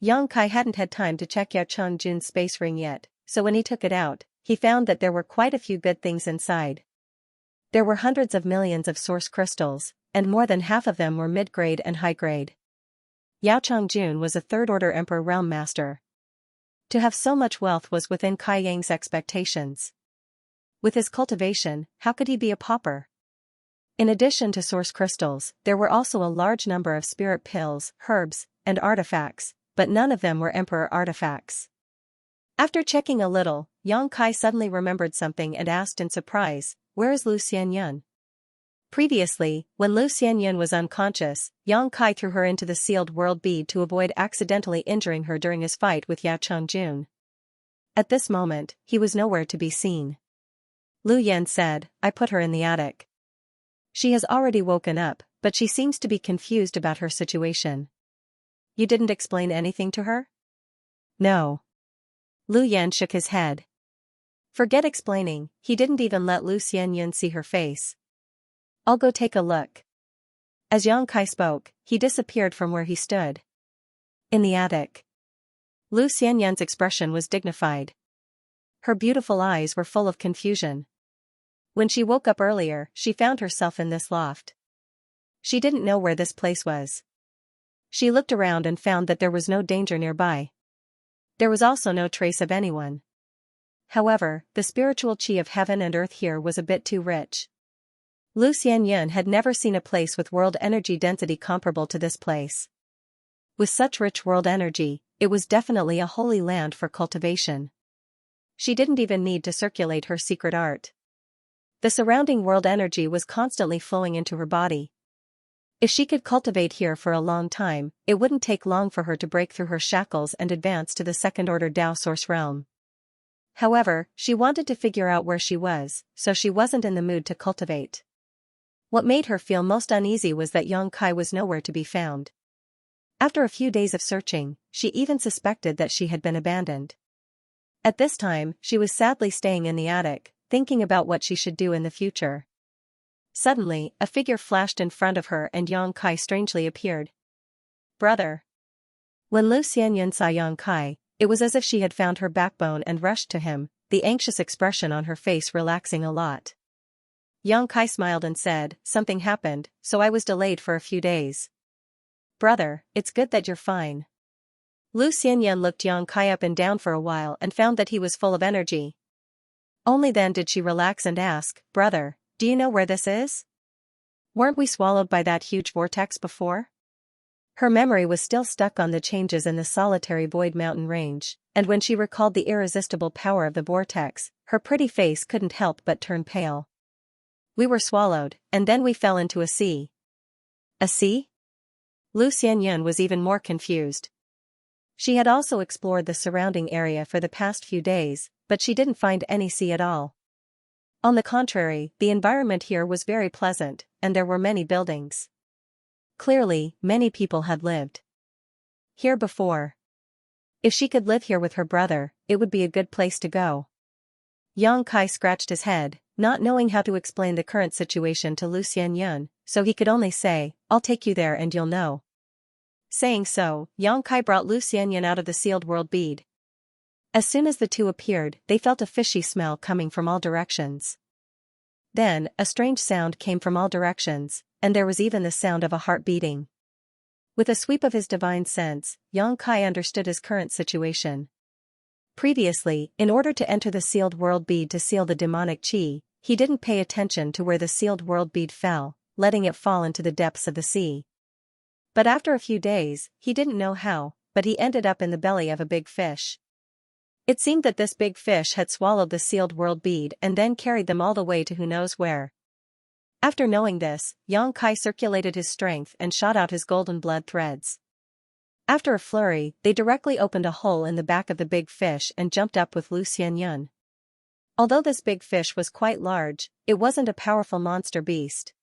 Yang Kai hadn't had time to check Yao Chongjun's space ring yet, so when he took it out, he found that there were quite a few good things inside. There were hundreds of millions of source crystals, and more than half of them were mid-grade and high-grade. Yao Chongjun was a third-order Emperor Realm Master. To have so much wealth was within Kai Yang's expectations. With his cultivation, how could he be a pauper? In addition to source crystals, there were also a large number of spirit pills, herbs, and artifacts, but none of them were Emperor artifacts. After checking a little, Yang Kai suddenly remembered something and asked in surprise, "Where is Lu Xianyun?" Previously, when Lu Xianyun was unconscious, Yang Kai threw her into the sealed world bead to avoid accidentally injuring her during his fight with Yao Chongjun. At this moment, he was nowhere to be seen. Lu Yan said, "I put her in the attic." She has already woken up, but she seems to be confused about her situation. "You didn't explain anything to her?" "No." Lu Yan shook his head. Forget explaining, he didn't even let Lu Xianyun see her face. "I'll go take a look." As Yang Kai spoke, he disappeared from where he stood. In the attic, Lu Xianyun's expression was dignified. Her beautiful eyes were full of confusion. When she woke up earlier, she found herself in this loft. She didn't know where this place was. She looked around and found that there was no danger nearby. There was also no trace of anyone. However, the spiritual qi of heaven and earth here was a bit too rich. Lu Xianyun had never seen a place with world energy density comparable to this place. With such rich world energy, it was definitely a holy land for cultivation. She didn't even need to circulate her secret art. The surrounding world energy was constantly flowing into her body. If she could cultivate here for a long time, it wouldn't take long for her to break through her shackles and advance to the second-order Tao source realm. However, she wanted to figure out where she was, so she wasn't in the mood to cultivate. What made her feel most uneasy was that Yang Kai was nowhere to be found. After a few days of searching, she even suspected that she had been abandoned. At this time, she was sadly staying in the attic, thinking about what she should do in the future. Suddenly, a figure flashed in front of her and Yang Kai strangely appeared. Brother. When Lu Xianyan saw Yang Kai, it was as if she had found her backbone and rushed to him, the anxious expression on her face relaxing a lot. Yang Kai smiled and said, "Something happened, so I was delayed for a few days." "Brother, it's good that you're fine." Lu Xianyan looked Yang Kai up and down for a while and found that he was full of energy. Only then did she relax and ask, "Brother, do you know where this is? Weren't we swallowed by that huge vortex before?" Her memory was still stuck on the changes in the solitary void mountain range, and when she recalled the irresistible power of the vortex, her pretty face couldn't help but turn pale. "We were swallowed, and then we fell into a sea." "A sea?" Lu Xianyan was even more confused. She had also explored the surrounding area for the past few days, but she didn't find any sea at all. On the contrary, the environment here was very pleasant, and there were many buildings. Clearly, many people had lived here before. If she could live here with her brother, it would be a good place to go. Yang Kai scratched his head, not knowing how to explain the current situation to Lu Xianyan, so he could only say, "I'll take you there and you'll know." Saying so, Yang Kai brought Lu Xianyan out of the sealed world bead. As soon as the two appeared, they felt a fishy smell coming from all directions. Then, a strange sound came from all directions, and there was even the sound of a heart beating. With a sweep of his divine sense, Yang Kai understood his current situation. Previously, in order to enter the sealed world bead to seal the demonic chi, he didn't pay attention to where the sealed world bead fell, letting it fall into the depths of the sea. But after a few days, he didn't know how, but he ended up in the belly of a big fish. It seemed that this big fish had swallowed the sealed world bead and then carried them all the way to who knows where. After knowing this, Yang Kai circulated his strength and shot out his golden blood threads. After a flurry, they directly opened a hole in the back of the big fish and jumped up with Lu Xianyan. Although this big fish was quite large, it wasn't a powerful monster beast.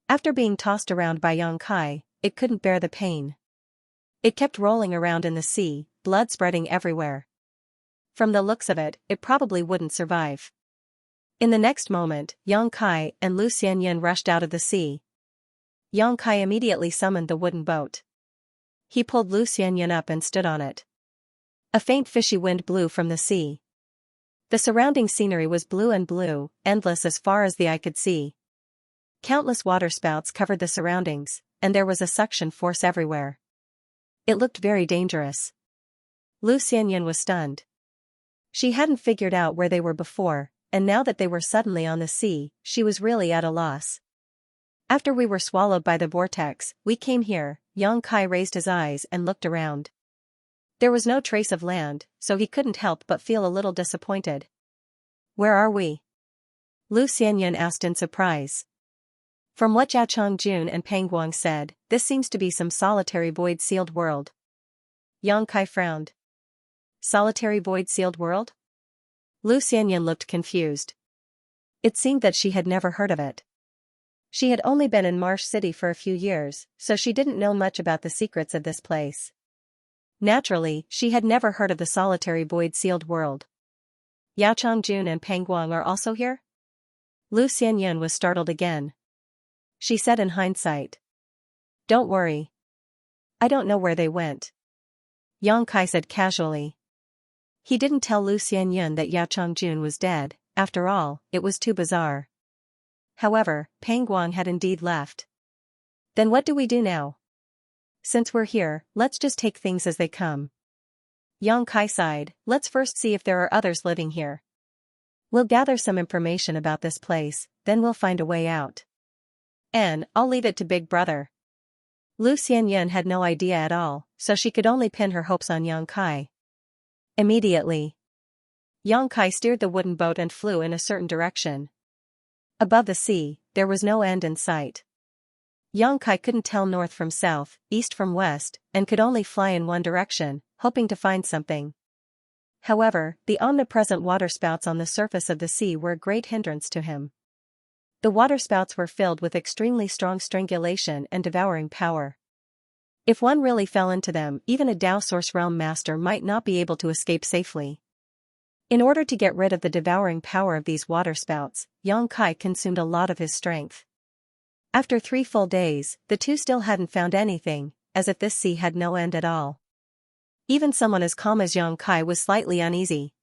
After being tossed around by Yang Kai, it couldn't bear the pain. It kept rolling around in the sea, blood spreading everywhere. From the looks of it, it probably wouldn't survive. In the next moment, Yang Kai and Lu Xianyan rushed out of the sea. Yang Kai immediately summoned the wooden boat. He pulled Lu Xianyan up and stood on it. A faint fishy wind blew from the sea. The surrounding scenery was blue and blue, endless as far as the eye could see. Countless waterspouts covered the surroundings, and there was a suction force everywhere. It looked very dangerous. Lu Xianyan was stunned. She hadn't figured out where they were before, and now that they were suddenly on the sea, she was really at a loss. "After we were swallowed by the vortex, we came here." Yang Kai raised his eyes and looked around. There was no trace of land, so he couldn't help but feel a little disappointed. "Where are we?" Lu Xianyan asked in surprise. From what Zhao Chongjun and Pang Guang said, this seems to be some solitary void sealed world. Yang Kai frowned. Solitary void sealed world? Lu Xianyan looked confused. It seemed that she had never heard of it. She had only been in Marsh City for a few years, so she didn't know much about the secrets of this place. Naturally, she had never heard of the solitary void sealed world. Yao Chongjun and Pang Guang are also here? Lu Xianyan was startled again. She said in hindsight. "Don't worry. I don't know where they went." Yang Kai said casually. He didn't tell Lu Xianyan that Yao Chongjun was dead. After all, it was too bizarre. However, Pang Guang had indeed left. "Then what do we do now? Since we're here, let's just take things as they come." Yang Kai sighed. "Let's first see if there are others living here. We'll gather some information about this place, then we'll find a way out. And I'll leave it to Big Brother." Lu Xianyan had no idea at all, so she could only pin her hopes on Yang Kai. Immediately, Yang Kai steered the wooden boat and flew in a certain direction. Above the sea, there was no end in sight. Yang Kai couldn't tell north from south, east from west, and could only fly in one direction, hoping to find something. However, the omnipresent waterspouts on the surface of the sea were a great hindrance to him. The waterspouts were filled with extremely strong strangulation and devouring power. If one really fell into them, even a Dao Source Realm master might not be able to escape safely. In order to get rid of the devouring power of these waterspouts, Xianxia consumed a lot of his strength. After 3 full days, the two still hadn't found anything, as if this sea had no end at all. Even someone as calm as Xianxia was slightly uneasy.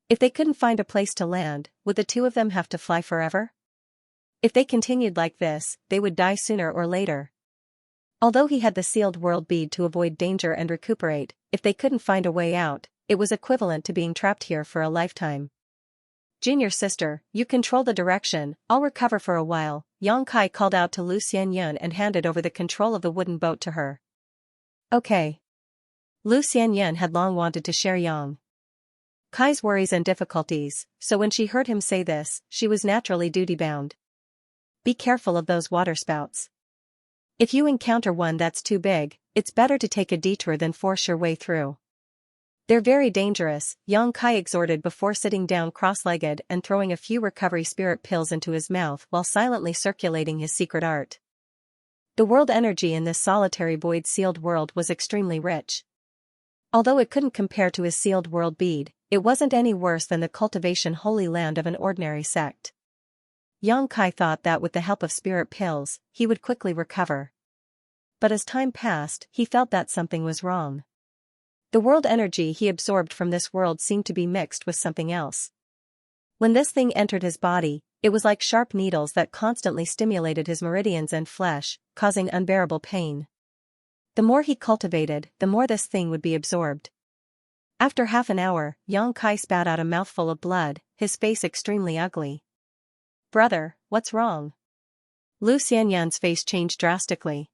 If they couldn't find a place to land, would the two of them have to fly forever? If they continued like this, they would die sooner or later. Although he had the sealed world bead to avoid danger and recuperate, if they couldn't find a way out, it was equivalent to being trapped here for a lifetime. Junior sister, you control the direction, I'll recover for a while, Xianxia called out to Lu Xianyan and handed over the control of the wooden boat to her. Okay. Lu Xianyan had long wanted to share Xianxia's worries and difficulties, so when she heard him say this, she was naturally duty-bound. Be careful of those waterspouts. If you encounter one that's too big, it's better to take a detour than force your way through. They're very dangerous, Xianxia exhorted before sitting down cross-legged and throwing a few recovery spirit pills into his mouth while silently circulating his secret art. The world energy in this solitary void sealed world was extremely rich. Although it couldn't compare to his sealed world bead, it wasn't any worse than the cultivation holy land of an ordinary sect. Xianxia thought that with the help of spirit pills, he would quickly recover. But as time passed, he felt that something was wrong. The world energy he absorbed from this world seemed to be mixed with something else. When this thing entered his body, it was like sharp needles that constantly stimulated his meridians and flesh, causing unbearable pain. The more he cultivated, the more this thing would be absorbed. After half an hour, Xianxia spat out a mouthful of blood, his face extremely ugly. Brother, what's wrong? Lu Xianyan's face changed drastically.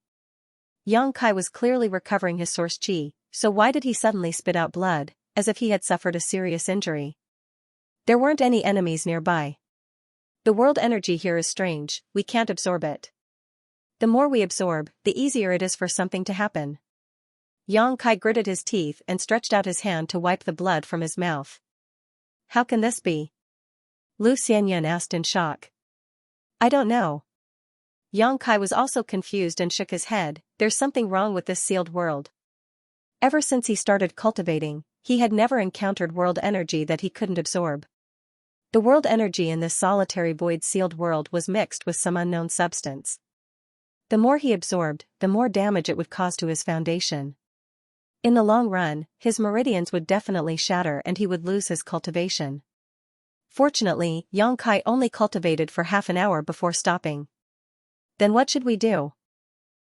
Xianxia was clearly recovering his source qi, so why did he suddenly spit out blood, as if he had suffered a serious injury? There weren't any enemies nearby. The world energy here is strange, we can't absorb it. The more we absorb, the easier it is for something to happen. Xianxia gritted his teeth and stretched out his hand to wipe the blood from his mouth. How can this be? Lu Xianyan asked in shock. I don't know. Xianxia was also confused and shook his head, there's something wrong with this sealed world. Ever since he started cultivating, he had never encountered world energy that he couldn't absorb. The world energy in this solitary void sealed world was mixed with some unknown substance. The more he absorbed, the more damage it would cause to his foundation. In the long run, his meridians would definitely shatter and he would lose his cultivation. Fortunately, Xianxia only cultivated for half an hour before stopping. Then what should we do?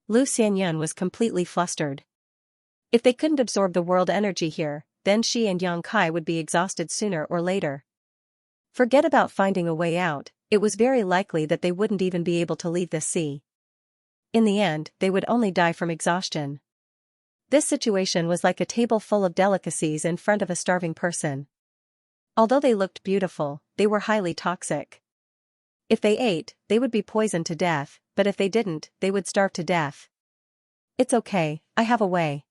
Lu Xianyan was completely flustered. If they couldn't absorb the world energy here, then she and Xianxia would be exhausted sooner or later. Forget about finding a way out, it was very likely that they wouldn't even be able to leave this sea. In the end, they would only die from exhaustion. This situation was like a table full of delicacies in front of a starving person. Although they looked beautiful, they were highly toxic. If they ate, they would be poisoned to death, but if they didn't, they would starve to death. It's okay, I have a way.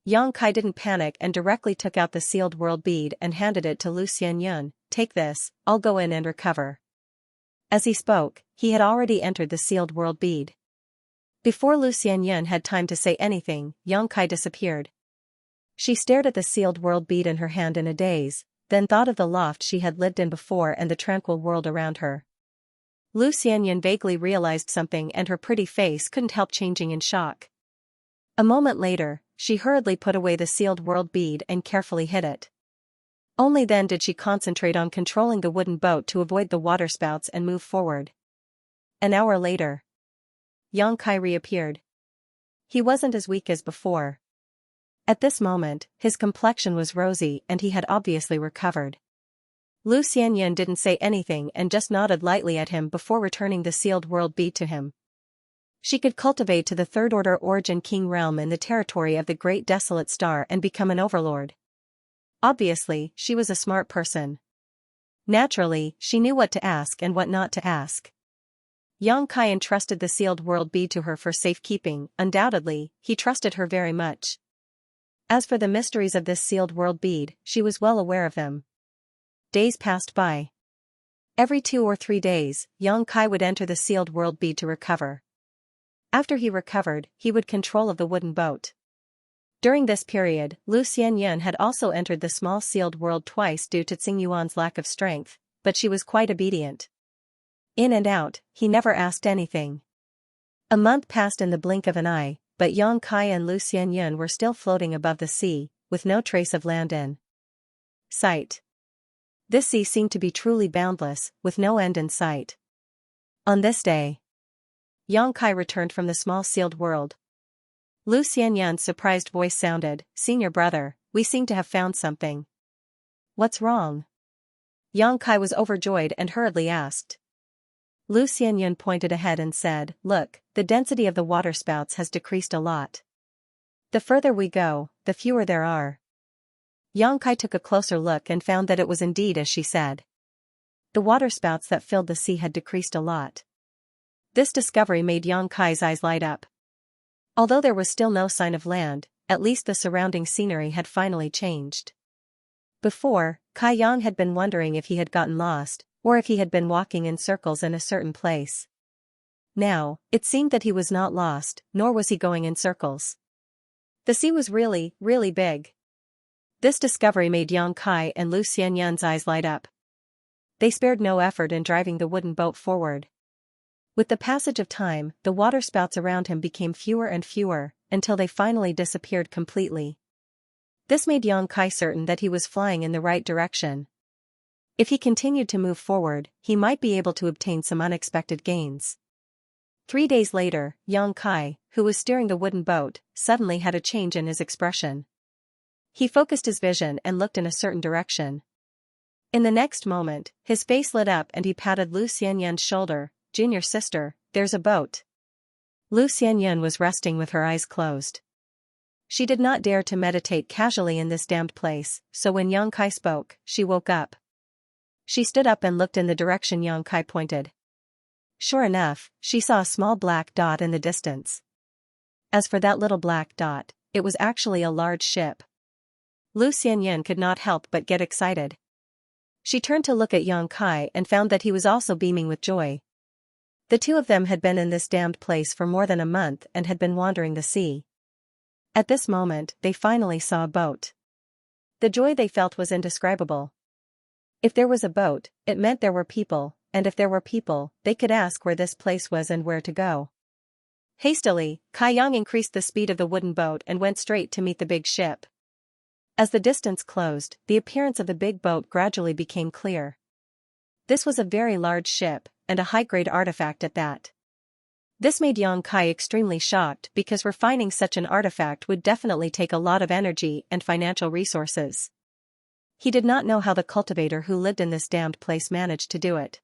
Xianxia didn't panic and directly took out the sealed world bead and handed it to Lu Xianyan. Take this, I'll go in and recover. As he spoke, he had already entered the sealed world bead. Before Lu Xianyan had time to say anything, Xianxia disappeared. She stared at the sealed world bead in her hand in a daze, then thought of the loft she had lived in before and the tranquil world around her. Lu Xianyan vaguely realized something and her pretty face couldn't help changing in shock. A moment later, she hurriedly put away the sealed world bead and carefully hid it. Only then did she concentrate on controlling the wooden boat to avoid the waterspouts and move forward. An hour later, Xianxia reappeared. He wasn't as weak as before. At this moment, his complexion was rosy and he had obviously recovered. Lu Xianyan didn't say anything and just nodded lightly at him before returning the sealed world bead to him. She could cultivate to the third-order Origin King realm in the territory of the Great Desolate Star and become an overlord. Obviously, she was a smart person. Naturally, she knew what to ask and what not to ask. Xianxia entrusted the sealed world bead to her for safekeeping. Undoubtedly, he trusted her very much. As for the mysteries of this sealed world bead, she was well aware of them. Days passed by. Every 2 or 3 days, Xianxia would enter the sealed world bead to recover. After he recovered, he would control of the wooden boat. During this period, Lu Xianyan had also entered the small sealed world twice due to Tsingyuan's lack of strength, but she was quite obedient. In and out, he never asked anything. A month passed in the blink of an eye, but Yang Kai and Lu Xianyan were still floating above the sea, with no trace of land in sight. This sea seemed to be truly boundless, with no end in sight. On this day, Yang Kai returned from the small sealed world. Lu Xianyan's surprised voice sounded, "Senior brother, we seem to have found something." "What's wrong?" Yang Kai was overjoyed and hurriedly asked. Lu Xianyan pointed ahead and said, "Look, the density of the waterspouts has decreased a lot. The further we go, the fewer there are." Yang Kai took a closer look and found that it was indeed as she said. The waterspouts that filled the sea had decreased a lot. This discovery made Yang Kai's eyes light up. Although there was still no sign of land, at least the surrounding scenery had finally changed. Before, Kai Yang had been wondering if he had gotten lost, or if he had been walking in circles in a certain place. Now, it seemed that he was not lost, nor was he going in circles. The sea was really, really big. This discovery made Yang Kai and Lu Xianyan's eyes light up. They spared no effort in driving the wooden boat forward. With the passage of time, the waterspouts around him became fewer and fewer, until they finally disappeared completely. This made Yang Kai certain that he was flying in the right direction. If he continued to move forward, he might be able to obtain some unexpected gains. 3 days later, Yang Kai, who was steering the wooden boat, suddenly had a change in his expression. He focused his vision and looked in a certain direction. In the next moment, his face lit up and he patted Lu Xianyan's shoulder. "Junior sister, there's a boat." Lu Xianyan was resting with her eyes closed. She did not dare to meditate casually in this damned place, so when Yang Kai spoke, she woke up. She stood up and looked in the direction Yang Kai pointed. Sure enough, she saw a small black dot in the distance. As for that little black dot, it was actually a large ship. Lu Xianyan could not help but get excited. She turned to look at Yang Kai and found that he was also beaming with joy. The two of them had been in this damned place for more than a month and had been wandering the sea. At this moment, they finally saw a boat. The joy they felt was indescribable. If there was a boat, it meant there were people, and if there were people, they could ask where this place was and where to go. Hastily, Kai Yang increased the speed of the wooden boat and went straight to meet the big ship. As the distance closed, the appearance of the big boat gradually became clear. This was a very large ship, and a high-grade artifact at that. This made Yang Kai extremely shocked because refining such an artifact would definitely take a lot of energy and financial resources. He did not know how the cultivator who lived in this damned place managed to do it.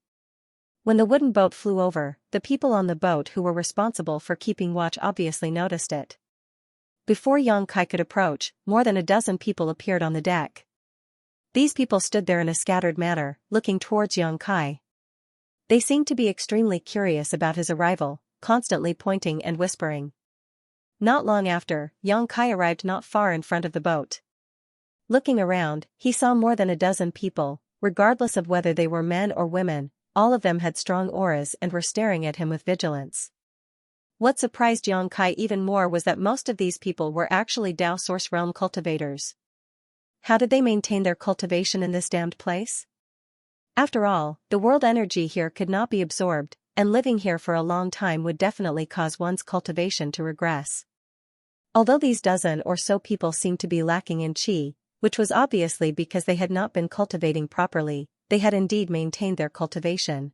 When the wooden boat flew over, the people on the boat who were responsible for keeping watch obviously noticed it. Before Yang Kai could approach, more than a dozen people appeared on the deck. These people stood there in a scattered manner, looking towards Yang Kai. They seemed to be extremely curious about his arrival, constantly pointing and whispering. Not long after, Yang Kai arrived not far in front of the boat. Looking around, he saw more than a dozen people, regardless of whether they were men or women. All of them had strong auras and were staring at him with vigilance. What surprised Yang Kai even more was that most of these people were actually Dao Source Realm cultivators. How did they maintain their cultivation in this damned place? After all, the world energy here could not be absorbed, and living here for a long time would definitely cause one's cultivation to regress. Although these dozen or so people seemed to be lacking in qi, which was obviously because they had not been cultivating properly, they had indeed maintained their cultivation.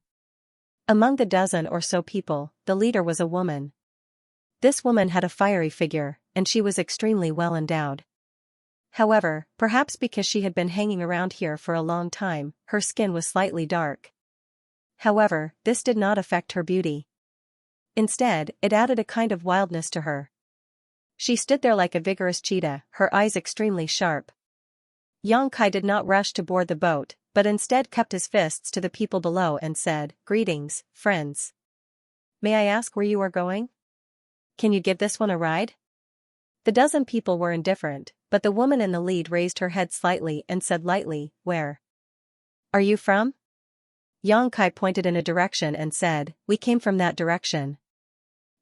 Among the dozen or so people, the leader was a woman. This woman had a fiery figure, and she was extremely well endowed. However, perhaps because she had been hanging around here for a long time, her skin was slightly dark. However, this did not affect her beauty. Instead, it added a kind of wildness to her. She stood there like a vigorous cheetah, her eyes extremely sharp. Yang Kai did not rush to board the boat, but instead cupped his fists to the people below and said, "Greetings, friends. May I ask where you are going? Can you give this one a ride?" The dozen people were indifferent, but the woman in the lead raised her head slightly and said lightly, "Where are you from?" Yang Kai pointed in a direction and said, "We came from that direction."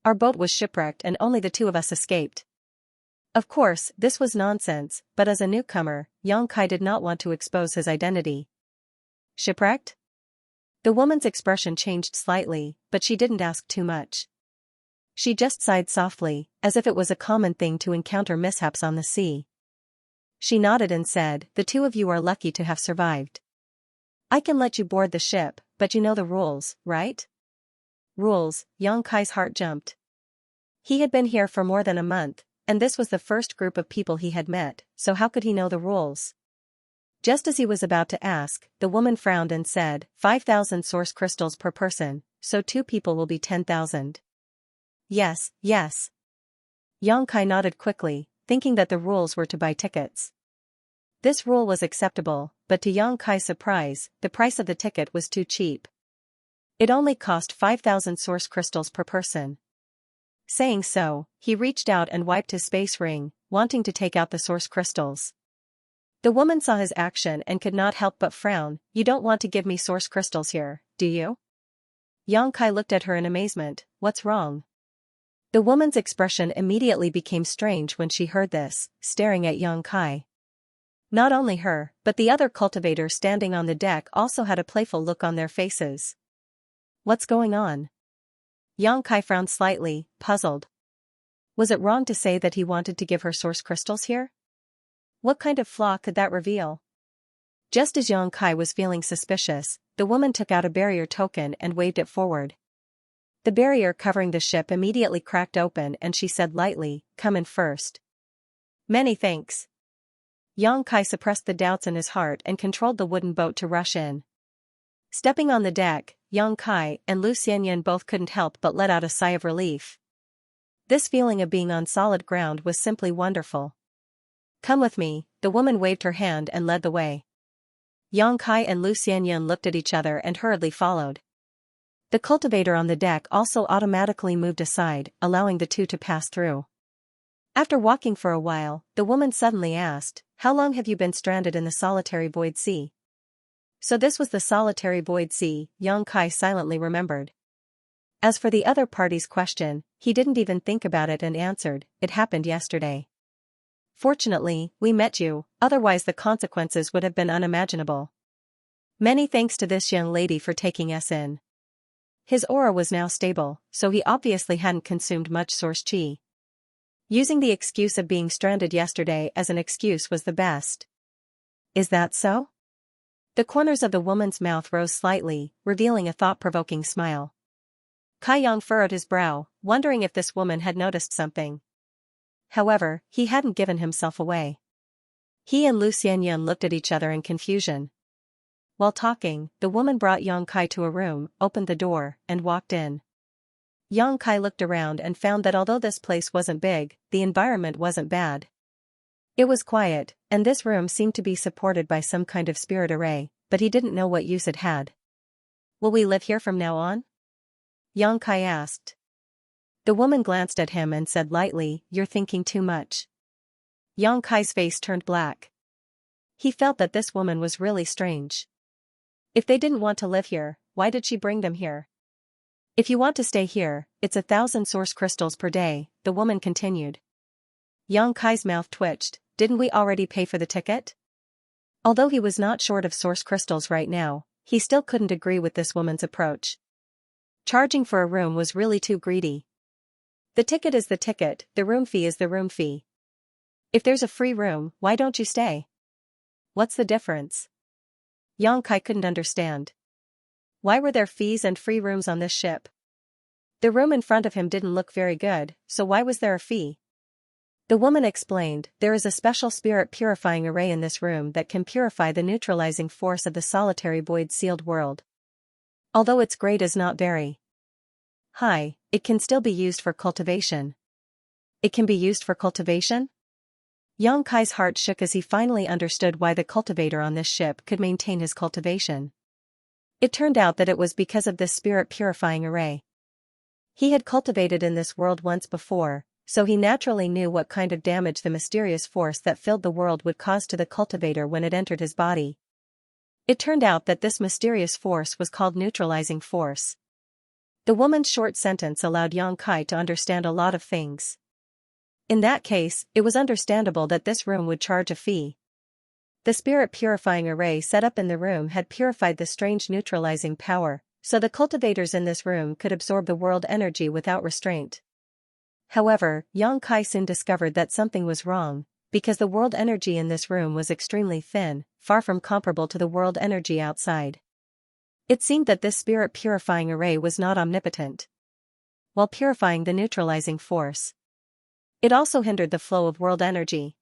Our boat was shipwrecked and only the two of us escaped. Of course, this was nonsense, but as a newcomer, Xianxia did not want to expose his identity. Shipwrecked? The woman's expression changed slightly, but she didn't ask too much. She just sighed softly, as if it was a common thing to encounter mishaps on the sea. She nodded and said, "The two of you are lucky to have survived. I can let you board the ship, but you know the rules, right?" Rules? Xianxia's heart jumped. He had been here for more than a month, and this was the first group of people he had met, so how could he know the rules? Just as he was about to ask, the woman frowned and said, 5,000 source crystals per person, so 2 people will be 10,000. Yes, yes. Xianxia nodded quickly, thinking that the rules were to buy tickets. This rule was acceptable, but to Xianxia's surprise, the price of the ticket was too cheap. It only cost 5,000 source crystals per person. Saying so, he reached out and wiped his space ring, wanting to take out the source crystals. The woman saw his action and could not help but frown. "You don't want to give me source crystals here, do you?" Xianxia looked at her in amazement. "What's wrong?" The woman's expression immediately became strange when she heard this, staring at Xianxia. Not only her, but the other cultivators standing on the deck also had a playful look on their faces. "What's going on?" Xianxia frowned slightly, puzzled. Was it wrong to say that he wanted to give her source crystals here? What kind of flaw could that reveal? Just as Xianxia was feeling suspicious, the woman took out a barrier token and waved it forward. The barrier covering the ship immediately cracked open and she said lightly, "Come in first." "Many thanks." Xianxia suppressed the doubts in his heart and controlled the wooden boat to rush in. Stepping on the deck, Xianxia and Xianxia both couldn't help but let out a sigh of relief. This feeling of being on solid ground was simply wonderful. "Come with me," the woman waved her hand and led the way. Xianxia and Xianxia looked at each other and hurriedly followed. The cultivator on the deck also automatically moved aside, allowing the two to pass through. After walking for a while, the woman suddenly asked, "How long have you been stranded in the solitary void sea?" So this was the solitary void sea, Xianxia silently remembered. As for the other party's question, he didn't even think about it and answered, "It happened yesterday. Fortunately, we met you, otherwise the consequences would have been unimaginable. Many thanks to this young lady for taking us in." His aura was now stable, so he obviously hadn't consumed much source chi. Using the excuse of being stranded yesterday as an excuse was the best. "Is that so?" The corners of the woman's mouth rose slightly, revealing a thought-provoking smile. Kaiyang furrowed his brow, wondering if this woman had noticed something. However, he hadn't given himself away. He and Xianxia looked at each other in confusion. While talking, the woman brought Xianxia to a room, opened the door, and walked in. Xianxia looked around and found that although this place wasn't big, the environment wasn't bad. It was quiet, and this room seemed to be supported by some kind of spirit array, but he didn't know what use it had. "Will we live here from now on?" Xianxia asked. The woman glanced at him and said lightly, "You're thinking too much." Xianxia's face turned black. He felt that this woman was really strange. If they didn't want to live here, why did she bring them here? "If you want to stay here, it's 1,000 source crystals per day," the woman continued. Xianxia's mouth twitched. Didn't we already pay for the ticket? Although he was not short of source crystals right now, he still couldn't agree with this woman's approach. Charging for a room was really too greedy. The ticket is the ticket, the room fee is the room fee. If there's a free room, why don't you stay? What's the difference? Xianxia couldn't understand. Why were there fees and free rooms on this ship? The room in front of him didn't look very good, so why was there a fee? The woman explained, "There is a special spirit purifying array in this room that can purify the neutralizing force of the solitary void sealed world. Although its grade is not very high, it can still be used for cultivation." It can be used for cultivation? Xianxia's heart shook as he finally understood why the cultivator on this ship could maintain his cultivation. It turned out that it was because of this spirit purifying array. He had cultivated in this world once before, so he naturally knew what kind of damage the mysterious force that filled the world would cause to the cultivator when it entered his body. It turned out that this mysterious force was called neutralizing force. The woman's short sentence allowed Yang Kai to understand a lot of things. In that case, it was understandable that this room would charge a fee. The spirit purifying array set up in the room had purified the strange neutralizing power, so the cultivators in this room could absorb the world energy without restraint. However, Yang Kai soon discovered that something was wrong, because the world energy in this room was extremely thin, far from comparable to the world energy outside. It seemed that this spirit purifying array was not omnipotent. While purifying the neutralizing force, it also hindered the flow of world energy.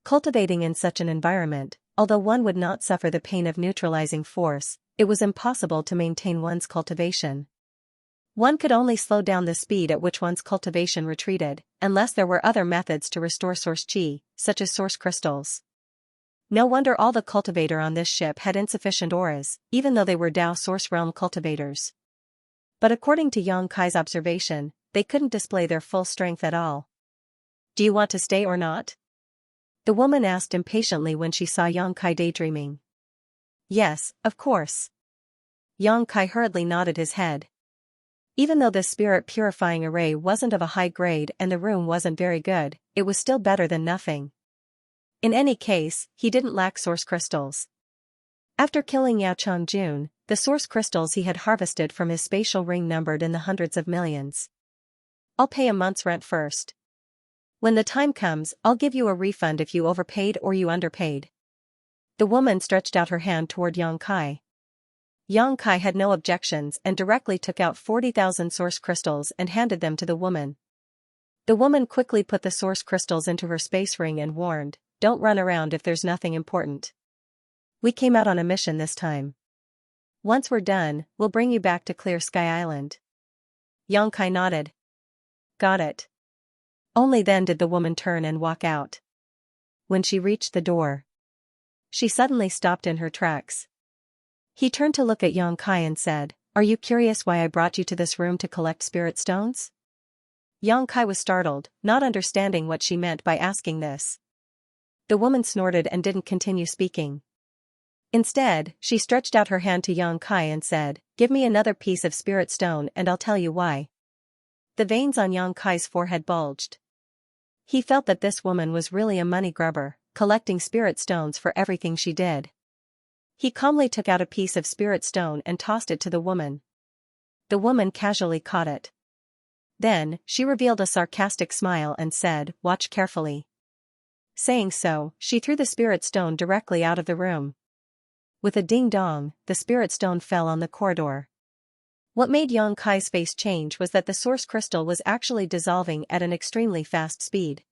Cultivating in such an environment, although one would not suffer the pain of neutralizing force, it was impossible to maintain one's cultivation. One could only slow down the speed at which one's cultivation retreated, unless there were other methods to restore source chi, such as source crystals. No wonder all the cultivator on this ship had insufficient auras, even though they were Tao source realm cultivators. But according to Yang Kai's observation, they couldn't display their full strength at all. "Do you want to stay or not?" the woman asked impatiently when she saw Yang Kai daydreaming. "Yes, of course." Yang Kai hurriedly nodded his head. Even though the spirit purifying array wasn't of a high grade and the room wasn't very good, it was still better than nothing. In any case, he didn't lack source crystals. After killing Yao Chongjun, the source crystals he had harvested from his spatial ring numbered in the hundreds of millions. "I'll pay a month's rent first. When the time comes, I'll give you a refund if you overpaid or you underpaid." The woman stretched out her hand toward Yang Kai. Yang Kai had no objections and directly took out 40,000 source crystals and handed them to the woman. The woman quickly put the source crystals into her space ring and warned, "Don't run around if there's nothing important. We came out on a mission this time. Once we're done, we'll bring you back to Clear Sky Island." Yang Kai nodded. "Got it." Only then did the woman turn and walk out. When she reached the door, she suddenly stopped in her tracks. He turned to look at Yang Kai and said, "Are you curious why I brought you to this room to collect spirit stones?" Yang Kai was startled, not understanding what she meant by asking this. The woman snorted and didn't continue speaking. Instead, she stretched out her hand to Yang Kai and said, "Give me another piece of spirit stone and I'll tell you why." The veins on Yang Kai's forehead bulged. He felt that this woman was really a money grubber, collecting spirit stones for everything she did. He calmly took out a piece of spirit stone and tossed it to the woman. The woman casually caught it. Then, she revealed a sarcastic smile and said, "Watch carefully." Saying so, she threw the spirit stone directly out of the room. With a ding-dong, the spirit stone fell on the corridor. What made Yang Kai's face change was that the source crystal was actually dissolving at an extremely fast speed.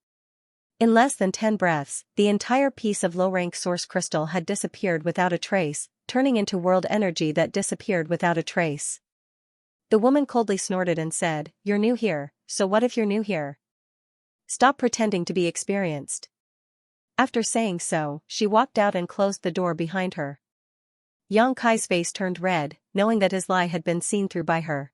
In less than 10 breaths, the entire piece of low-rank source crystal had disappeared without a trace, turning into world energy that disappeared without a trace. The woman coldly snorted and said, "You're new here, so what if you're new here? Stop pretending to be experienced." After saying so, she walked out and closed the door behind her. Yang Kai's face turned red, knowing that his lie had been seen through by her.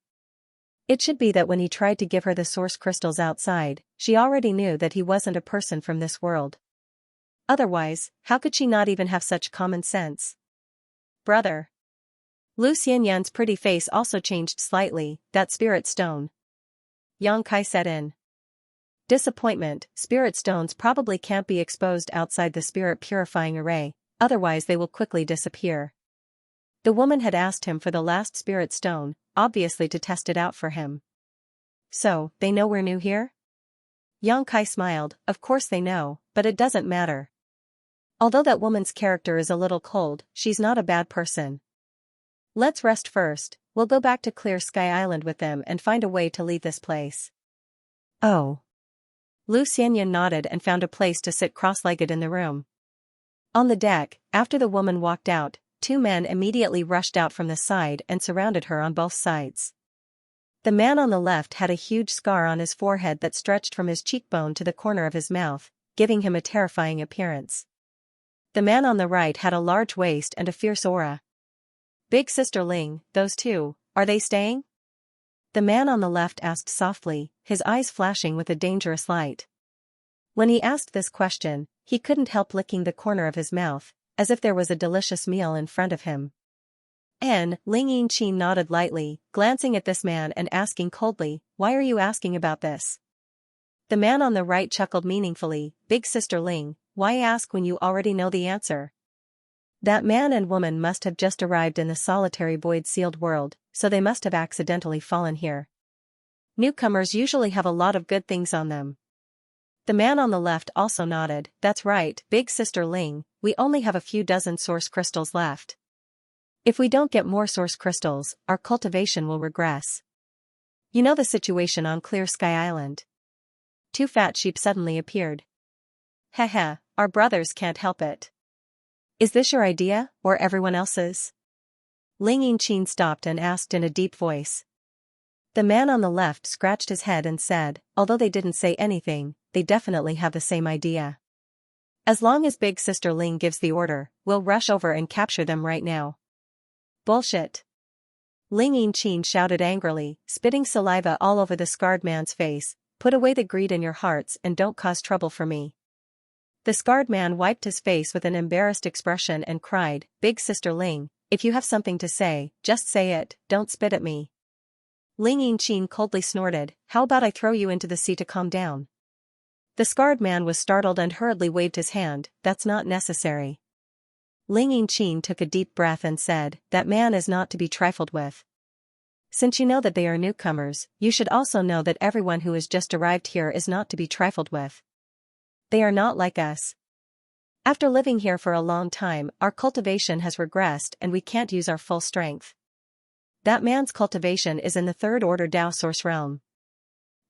It should be that when he tried to give her the source crystals outside, she already knew that he wasn't a person from this world. Otherwise, how could she not even have such common sense? "Brother." Lu Xianyan's pretty face also changed slightly. "That spirit stone." Yang Kai set in. "Disappointment, spirit stones probably can't be exposed outside the spirit purifying array, otherwise they will quickly disappear." The woman had asked him for the last spirit stone, obviously to test it out for him. "So, they know we're new here?" Yang Kai smiled. "Of course they know, but it doesn't matter. Although that woman's character is a little cold, she's not a bad person. Let's rest first, we'll go back to Clear Sky Island with them and find a way to leave this place." "Oh." Lu Xianyan nodded and found a place to sit cross-legged in the room. On the deck, after the woman walked out, 2 men immediately rushed out from the side and surrounded her on both sides. The man on the left had a huge scar on his forehead that stretched from his cheekbone to the corner of his mouth, giving him a terrifying appearance. The man on the right had a large waist and a fierce aura. "Big Sister Ling, those two, are they staying?" The man on the left asked softly, his eyes flashing with a dangerous light. When he asked this question, he couldn't help licking the corner of his mouth, as if there was a delicious meal in front of him. Ling Yinqin nodded lightly, glancing at this man and asking coldly, "Why are you asking about this?" The man on the right chuckled meaningfully, "Big Sister Ling, why ask when you already know the answer?" That man and woman must have just arrived in the solitary void-sealed world, so they must have accidentally fallen here. Newcomers usually have a lot of good things on them. The man on the left also nodded, "That's right, Big Sister Ling, we only have a few dozen source crystals left. If we don't get more source crystals, our cultivation will regress. You know the situation on Clear Sky Island." Two fat sheep suddenly appeared. "Heh, our brothers can't help it. Is this your idea, or everyone else's?" Ling Yinqin stopped and asked in a deep voice. The man on the left scratched his head and said, "Although they didn't say anything, they definitely have the same idea. As long as Big Sister Ling gives the order, we'll rush over and capture them right now." "Bullshit!" Ling Yinqin shouted angrily, spitting saliva all over the scarred man's face, "Put away the greed in your hearts and don't cause trouble for me." The scarred man wiped his face with an embarrassed expression and cried, "Big Sister Ling, if you have something to say, just say it, don't spit at me." Ling Yinqin coldly snorted, "How about I throw you into the sea to calm down?" The scarred man was startled and hurriedly waved his hand, "That's not necessary." Ling Yinqin took a deep breath and said, "That man is not to be trifled with. Since you know that they are newcomers, you should also know that everyone who has just arrived here is not to be trifled with. They are not like us. After living here for a long time, our cultivation has regressed and we can't use our full strength. That man's cultivation is in the third order Dao source realm.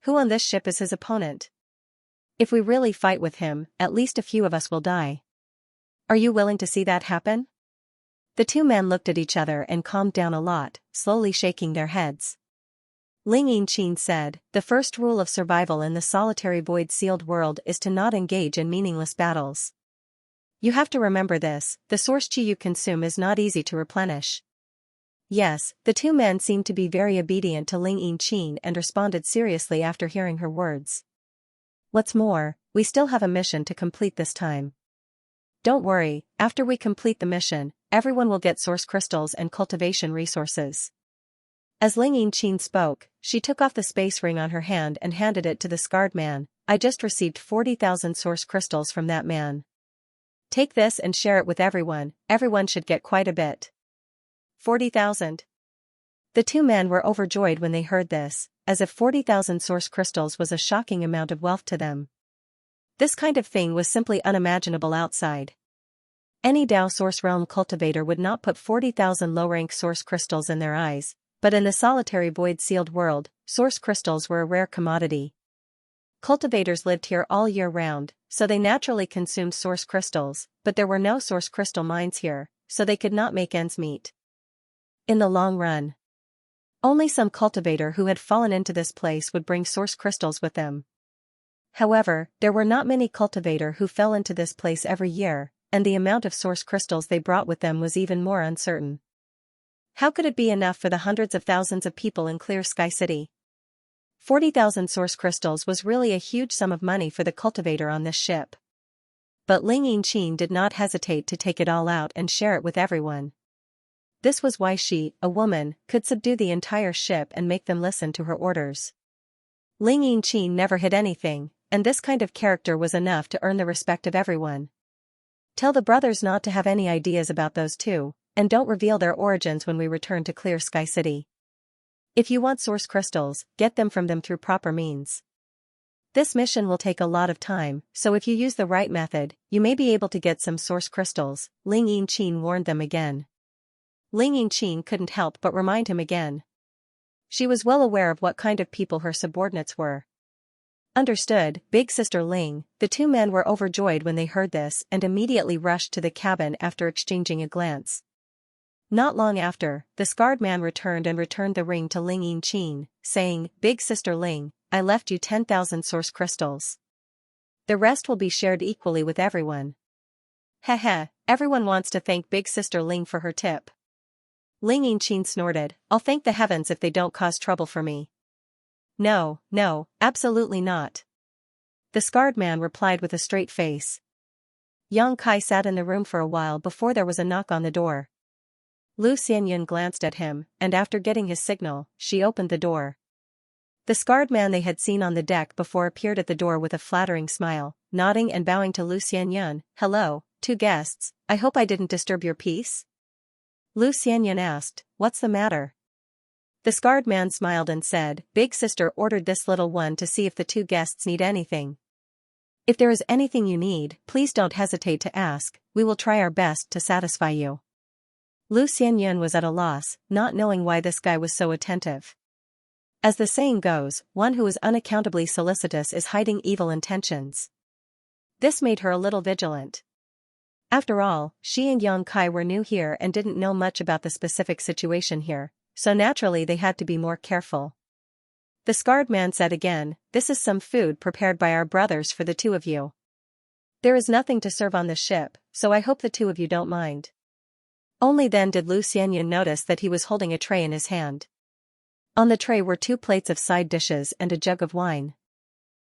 Who on this ship is his opponent? If we really fight with him, at least a few of us will die. Are you willing to see that happen?" The two men looked at each other and calmed down a lot, slowly shaking their heads. Ling Yinqin said, "The first rule of survival in the solitary void-sealed world is to not engage in meaningless battles. You have to remember this, the source chi you consume is not easy to replenish." Yes, the two men seemed to be very obedient to Ling Yinqin and responded seriously after hearing her words. "What's more, we still have a mission to complete this time. Don't worry, after we complete the mission, everyone will get source crystals and cultivation resources." As Ling Yinqin spoke, she took off the space ring on her hand and handed it to the scarred man. "I just received 40,000 source crystals from that man. Take this and share it with everyone should get quite a bit." 40,000. The two men were overjoyed when they heard this, as if 40,000 source crystals was a shocking amount of wealth to them. This kind of thing was simply unimaginable outside. Any Dao source realm cultivator would not put 40,000 low-rank source crystals in their eyes, but in the solitary void-sealed world, source crystals were a rare commodity. Cultivators lived here all year round, so they naturally consumed source crystals, but there were no source crystal mines here, so they could not make ends meet. In the long run, only some cultivator who had fallen into this place would bring source crystals with them. However, there were not many cultivator who fell into this place every year, and the amount of source crystals they brought with them was even more uncertain. How could it be enough for the hundreds of thousands of people in Clear Sky City? 40,000 source crystals was really a huge sum of money for the cultivator on this ship. But Ling Yinqin did not hesitate to take it all out and share it with everyone. This was why she, a woman, could subdue the entire ship and make them listen to her orders. Ling Yinqin never hid anything, and this kind of character was enough to earn the respect of everyone. Tell the brothers not to have any ideas about those two, and don't reveal their origins when we return to Clear Sky City. If you want source crystals, get them from them through proper means. This mission will take a lot of time, so if you use the right method, you may be able to get some source crystals, Ling Yinqin warned them again. Ling Yinqin couldn't help but remind him again. She was well aware of what kind of people her subordinates were. Understood, Big Sister Ling. The two men were overjoyed when they heard this and immediately rushed to the cabin after exchanging a glance. Not long after, the scarred man returned the ring to Ling Yinqin, saying, "Big Sister Ling, I left you 10,000 source crystals. The rest will be shared equally with everyone." Heh, everyone wants to thank Big Sister Ling for her tip. Ling Yinqin snorted, "I'll thank the heavens if they don't cause trouble for me." No, absolutely not. The scarred man replied with a straight face. Yang Kai sat in the room for a while before there was a knock on the door. Lu Xianyan glanced at him, and after getting his signal, she opened the door. The scarred man they had seen on the deck before appeared at the door with a flattering smile, nodding and bowing to Lu Xianyan. "Hello, two guests, I hope I didn't disturb your peace?" Lu Xianyan asked, "What's the matter?" The scarred man smiled and said, "Big sister ordered this little one to see if the two guests need anything. If there is anything you need, please don't hesitate to ask, we will try our best to satisfy you." Lu Xianyan was at a loss, not knowing why this guy was so attentive. As the saying goes, one who is unaccountably solicitous is hiding evil intentions. This made her a little vigilant. After all, she and Yang Kai were new here and didn't know much about the specific situation here, so naturally they had to be more careful. The scarred man said again, "This is some food prepared by our brothers for the two of you. There is nothing to serve on the ship, so I hope the two of you don't mind." Only then did Lu Xianyan notice that he was holding a tray in his hand. On the tray were 2 plates of side dishes and a jug of wine.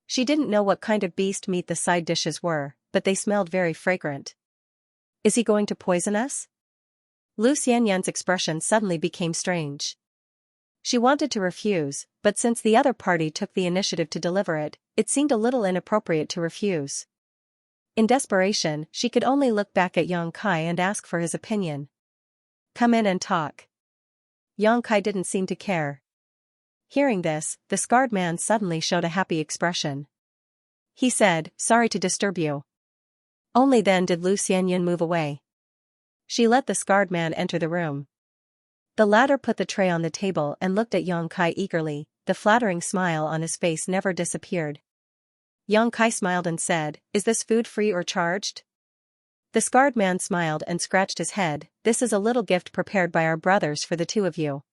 She didn't know what kind of beast meat the side dishes were, but they smelled very fragrant. "Is he going to poison us?" Lu Xianyan's expression suddenly became strange. She wanted to refuse, but since the other party took the initiative to deliver it, it seemed a little inappropriate to refuse. In desperation, she could only look back at Yang Kai and ask for his opinion. "Come in and talk." Yang Kai didn't seem to care. Hearing this, the scarred man suddenly showed a happy expression. He said, "Sorry to disturb you." Only then did Lu Xianyan move away. She let the scarred man enter the room. The latter put the tray on the table and looked at Yang Kai eagerly, the flattering smile on his face never disappeared. Yang Kai smiled and said, "Is this food free or charged?" The scarred man smiled and scratched his head, "This is a little gift prepared by our brothers for the two of you.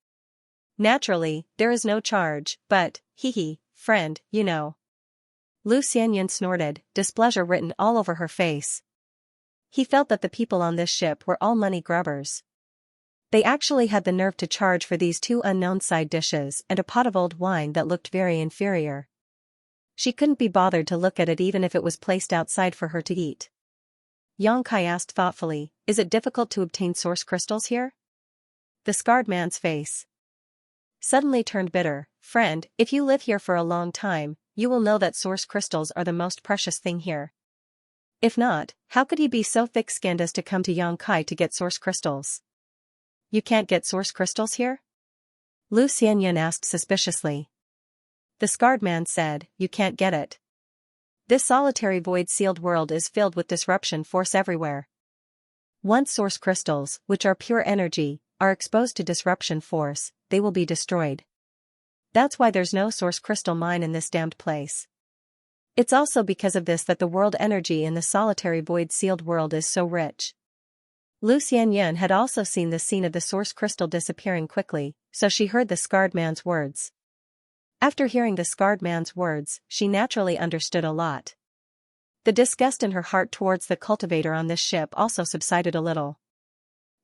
Naturally, there is no charge, but, hee, friend, you know." Lu Xianyan snorted, displeasure written all over her face. He felt that the people on this ship were all money grubbers. They actually had the nerve to charge for these 2 unknown side dishes and a pot of old wine that looked very inferior. She couldn't be bothered to look at it even if it was placed outside for her to eat. Yang Kai asked thoughtfully, "Is it difficult to obtain source crystals here?" The scarred man's face suddenly turned bitter. "Friend, if you live here for a long time, you will know that source crystals are the most precious thing here. If not, how could you be so thick-skinned as to come to Yang Kai to get source crystals?" "You can't get source crystals here?" Lu Xianyan asked suspiciously. The scarred man said, "You can't get it. This solitary void-sealed world is filled with disruption force everywhere. Once source crystals, which are pure energy, are exposed to disruption force, they will be destroyed. That's why there's no source crystal mine in this damned place. It's also because of this that the world energy in the solitary void-sealed world is so rich." Lu Xianyan had also seen the scene of the source crystal disappearing quickly, so she heard the scarred man's words. After hearing the scarred man's words, she naturally understood a lot. The disgust in her heart towards the cultivator on this ship also subsided a little.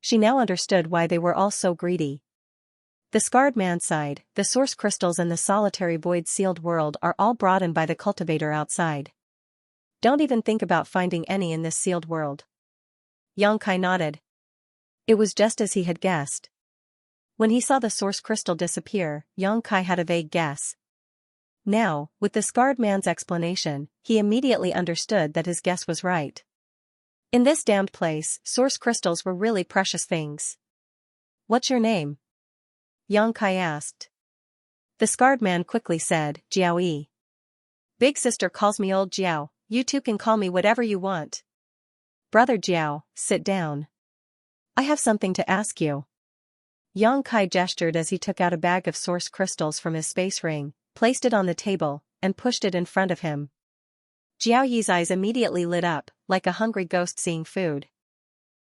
She now understood why they were all so greedy. The scarred man sighed, "The source crystals in the solitary void-sealed world are all brought in by the cultivator outside. Don't even think about finding any in this sealed world." Yang Kai nodded. It was just as he had guessed. When he saw the source crystal disappear, Yang Kai had a vague guess. Now, with the scarred man's explanation, he immediately understood that his guess was right. In this damned place, source crystals were really precious things. "What's your name?" Yang Kai asked. The scarred man quickly said, "Jiao Yi." "Big sister calls me old Jiao, you two can call me whatever you want." "Brother Jiao, sit down. I have something to ask you." Yang Kai gestured as he took out a bag of source crystals from his space ring, placed it on the table, and pushed it in front of him. Jiao Yi's eyes immediately lit up, like a hungry ghost seeing food.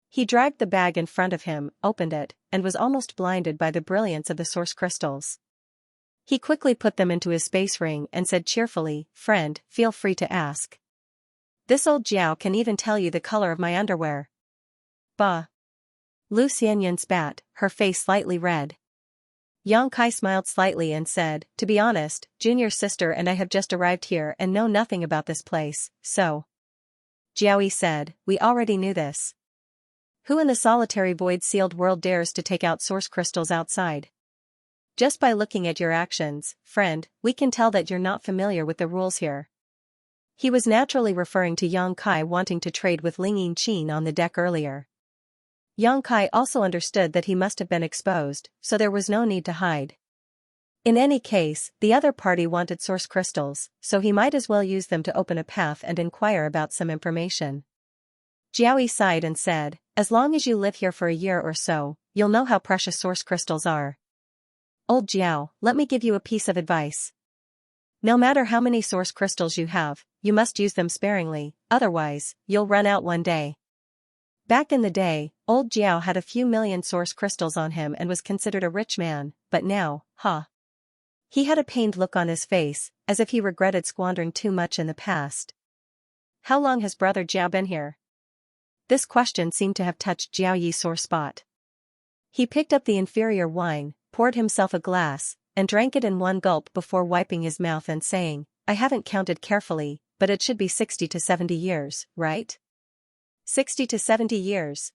He dragged the bag in front of him, opened it, and was almost blinded by the brilliance of the source crystals. He quickly put them into his space ring and said cheerfully, "Friend, feel free to ask. This old Jiao can even tell you the color of my underwear." "Bah." Lu Xianyan spat, her face slightly red. Yang Kai smiled slightly and said, "To be honest, Junior's sister and I have just arrived here and know nothing about this place, so." Jiao Yi said, "We already knew this." Who in the solitary void-sealed world dares to take out source crystals outside? Just by looking at your actions, friend, we can tell that you're not familiar with the rules here. He was naturally referring to Yang Kai wanting to trade with Ling Yingqin on the deck earlier. Yang Kai also understood that he must have been exposed, so there was no need to hide. In any case, the other party wanted source crystals, so he might as well use them to open a path and inquire about some information. Jiaoyi sighed and said, as long as you live here for a year or so, you'll know how precious source crystals are. Old Jiao, let me give you a piece of advice. No matter how many source crystals you have, you must use them sparingly, otherwise, you'll run out one day. Back in the day, old Jiao had a few million source crystals on him and was considered a rich man, but now, He had a pained look on his face, as if he regretted squandering too much in the past. How long has brother Jiao been here? This question seemed to have touched Jiao Yi's sore spot. He picked up the inferior wine, poured himself a glass, and drank it in one gulp before wiping his mouth and saying, I haven't counted carefully, but it should be 60 to 70 years, right? 60 to 70 years.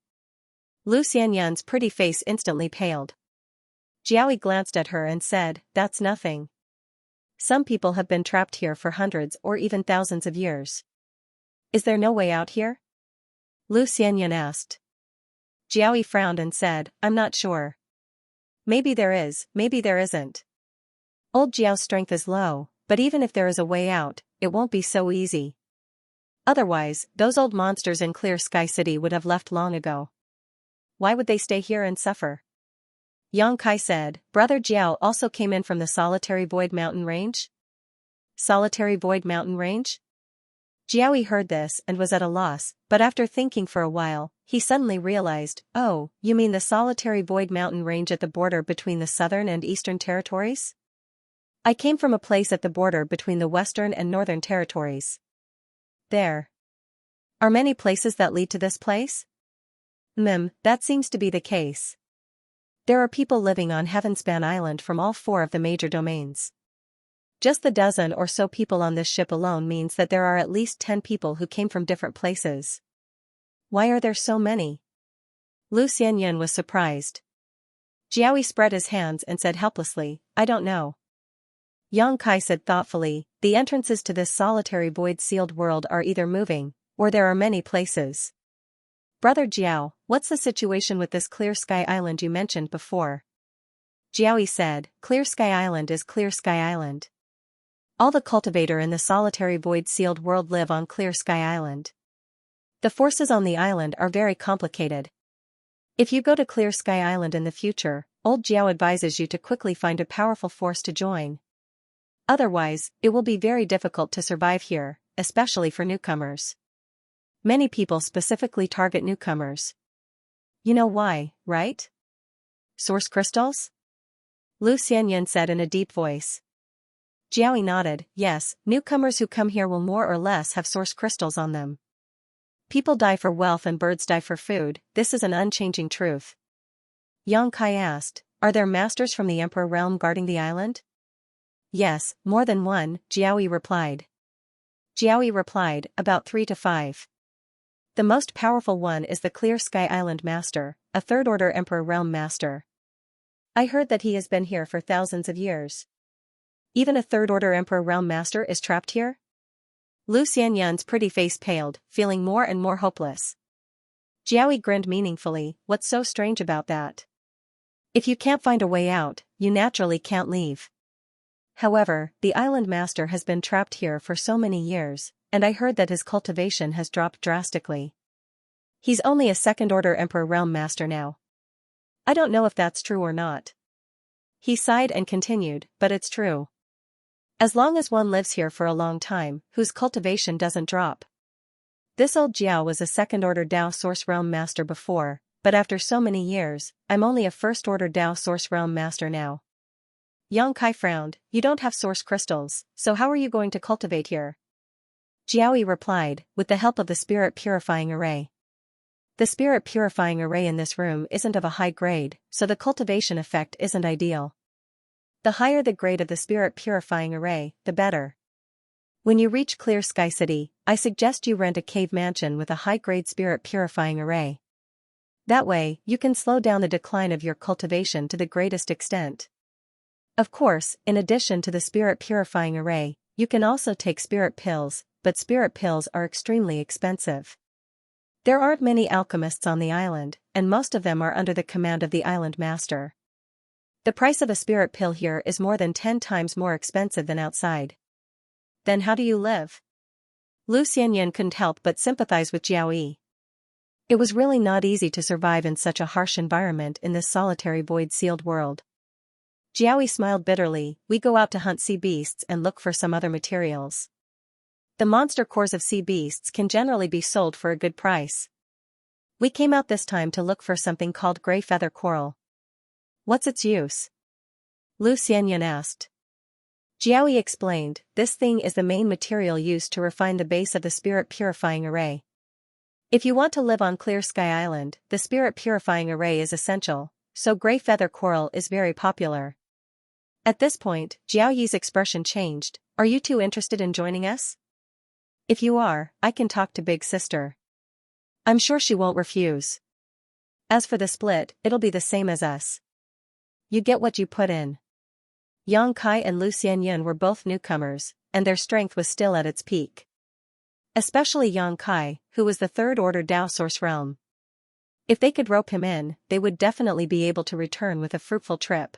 Lu Xianyan's pretty face instantly paled. Jiaoyi glanced at her and said, that's nothing. Some people have been trapped here for hundreds or even thousands of years. Is there no way out here? Lu Xianyan asked. Jiaoyi frowned and said, I'm not sure. Maybe there is, maybe there isn't. Old Jiao's strength is low, but even if there is a way out, it won't be so easy. Otherwise, those old monsters in Clear Sky City would have left long ago. Why would they stay here and suffer? Yang Kai said, Brother Jiao also came in from the Solitary Void Mountain Range? Solitary Void Mountain Range? Jiaoyi heard this and was at a loss, but after thinking for a while, he suddenly realized, oh, you mean the Solitary Void Mountain Range at the border between the Southern and Eastern Territories? I came from a place at the border between the Western and Northern Territories. There are many places that lead to this place? That seems to be the case. There are people living on Heavenspan Island from all 4 of the major domains. Just the dozen or so people on this ship alone means that there are at least 10 people who came from different places. Why are there so many? Lu Xianyan was surprised. Jiaoyi spread his hands and said helplessly, I don't know. Yang Kai said thoughtfully, the entrances to this solitary void-sealed world are either moving, or there are many places. Brother Jiao, what's the situation with this Clear Sky Island you mentioned before? Jiaoyi said, Clear Sky Island is Clear Sky Island. All the cultivator in the solitary void-sealed world live on Clear Sky Island. The forces on the island are very complicated. If you go to Clear Sky Island in the future, old Jiao advises you to quickly find a powerful force to join. Otherwise, it will be very difficult to survive here, especially for newcomers. Many people specifically target newcomers. You know why, right? Source crystals? Lu Xianyan said in a deep voice. Jiaoyi nodded, yes, newcomers who come here will more or less have source crystals on them. People die for wealth and birds die for food, this is an unchanging truth. Yang Kai asked, are there masters from the Emperor realm guarding the island? Yes, more than one, Jiaoyi replied. About 3 to 5. The most powerful one is the Clear Sky Island Master, a third-order Emperor Realm Master. I heard that he has been here for thousands of years. Even a third-order Emperor Realm Master is trapped here? Lu Xianyan's pretty face paled, feeling more and more hopeless. Jiaoyi grinned meaningfully, what's so strange about that? If you can't find a way out, you naturally can't leave. However, the island master has been trapped here for so many years, and I heard that his cultivation has dropped drastically. He's only a second-order Emperor Realm Master now. I don't know if that's true or not. He sighed and continued, but it's true. As long as one lives here for a long time, whose cultivation doesn't drop. This old Jiao was a second-order Dao Source Realm Master before, but after so many years, I'm only a first-order Dao Source Realm Master now. Yang Kai frowned, you don't have source crystals, so how are you going to cultivate here? Jiaoyi replied, with the help of the spirit purifying array. The spirit purifying array in this room isn't of a high grade, so the cultivation effect isn't ideal. The higher the grade of the spirit purifying array, the better. When you reach Clear Sky City, I suggest you rent a cave mansion with a high-grade spirit purifying array. That way, you can slow down the decline of your cultivation to the greatest extent. Of course, in addition to the spirit purifying array, you can also take spirit pills, but spirit pills are extremely expensive. There aren't many alchemists on the island, and most of them are under the command of the island master. The price of a spirit pill here is more than 10 times more expensive than outside. Then how do you live? Lu Xianyan couldn't help but sympathize with Jiao Yi. It was really not easy to survive in such a harsh environment in this solitary void-sealed world. Jiao Yi smiled bitterly. We go out to hunt sea beasts and look for some other materials. The monster cores of sea beasts can generally be sold for a good price. We came out this time to look for something called gray feather coral. What's its use? Lu Xianyan asked. Jiao Yi explained, this thing is the main material used to refine the base of the spirit purifying array. If you want to live on Clear Sky Island, the spirit purifying array is essential, so gray feather coral is very popular. At this point, Jiao Yi's expression changed. Are you two interested in joining us? If you are, I can talk to Big Sister. I'm sure she won't refuse. As for the split, it'll be the same as us. You get what you put in. Yang Kai and Lu Xianyan were both newcomers, and their strength was still at its peak. Especially Yang Kai, who was the third order Dao Source realm. If they could rope him in, they would definitely be able to return with a fruitful trip.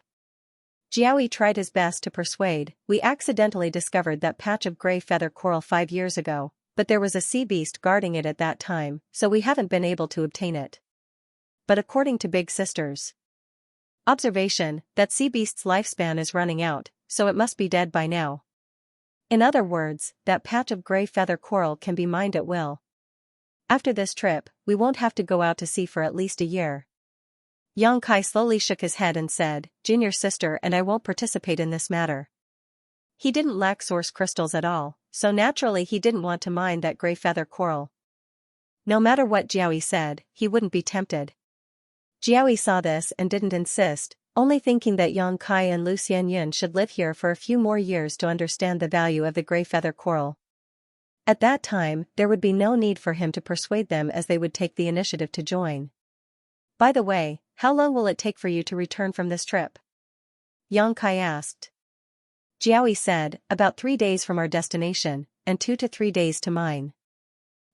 Jiao Yi tried his best to persuade. We accidentally discovered that patch of gray feather coral 5 years ago, but there was a sea beast guarding it at that time, so we haven't been able to obtain it. But according to Big Sister's observation, that sea beast's lifespan is running out, so it must be dead by now. In other words, that patch of gray feather coral can be mined at will. After this trip, we won't have to go out to sea for at least a year. Yang Kai slowly shook his head and said, Junior sister and I won't participate in this matter. He didn't lack source crystals at all, so naturally he didn't want to mine that gray feather coral. No matter what Jiao Yi said, he wouldn't be tempted. Jiao Yi saw this and didn't insist, only thinking that Yang Kai and Lu Xianyan should live here for a few more years to understand the value of the gray feather coral. At that time, there would be no need for him to persuade them as they would take the initiative to join. By the way, how long will it take for you to return from this trip? Yang Kai asked. Jiao Yi said, about 3 days from our destination, and 2 to 3 days to mine.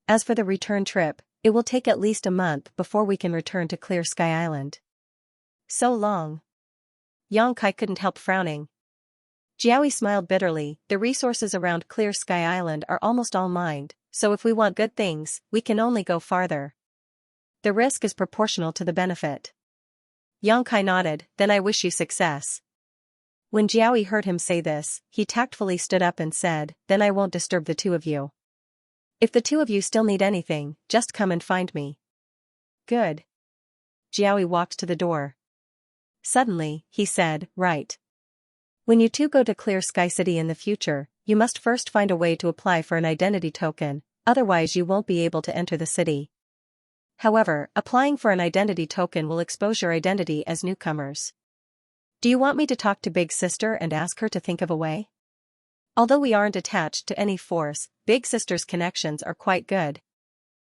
As for the return trip, it will take at least a month before we can return to Clear Sky Island. So long. Yang Kai couldn't help frowning. Jiao Yi smiled bitterly. The resources around Clear Sky Island are almost all mined, so if we want good things, we can only go farther. The risk is proportional to the benefit. Yang Kai nodded, then I wish you success. When Jiao Yi heard him say this, he tactfully stood up and said, then I won't disturb the two of you. If the two of you still need anything, just come and find me. Good. Jiao Yi walked to the door. Suddenly, he said, right. When you two go to Clear Sky City in the future, you must first find a way to apply for an identity token, otherwise you won't be able to enter the city. However, applying for an identity token will expose your identity as newcomers. Do you want me to talk to Big Sister and ask her to think of a way? Although we aren't attached to any force, Big Sister's connections are quite good.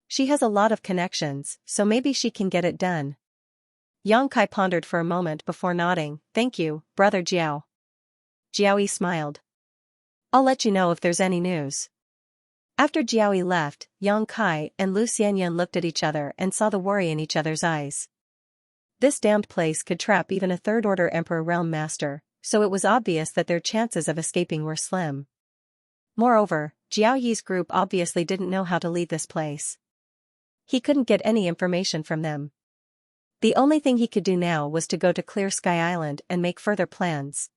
She has a lot of connections, so maybe she can get it done. Yang Kai pondered for a moment before nodding, thank you, Brother Jiao. Jiao Yi smiled. I'll let you know if there's any news. After Jiao Yi left, Yang Kai and Lu Xianyan looked at each other and saw the worry in each other's eyes. This damned place could trap even a third-order Emperor Realm Master, so it was obvious that their chances of escaping were slim. Moreover, Jiao Yi's group obviously didn't know how to leave this place. He couldn't get any information from them. The only thing he could do now was to go to Clear Sky Island and make further plans.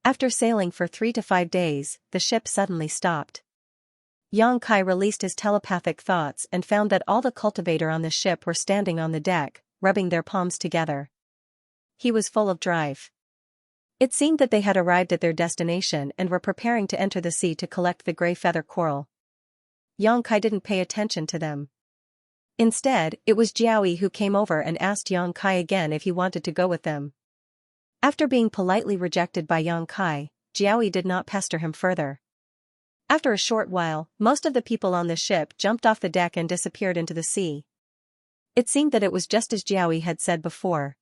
After sailing for 3 to 5 days, the ship suddenly stopped. Yang Kai released his telepathic thoughts and found that all the cultivator on the ship were standing on the deck, rubbing their palms together. He was full of drive. It seemed that they had arrived at their destination and were preparing to enter the sea to collect the gray feather coral. Yang Kai didn't pay attention to them. Instead, it was Jiao Yi who came over and asked Yang Kai again if he wanted to go with them. After being politely rejected by Yang Kai, Jiao Yi did not pester him further. After a short while, most of the people on the ship jumped off the deck and disappeared into the sea. It seemed that it was just as Jiaoyi had said before.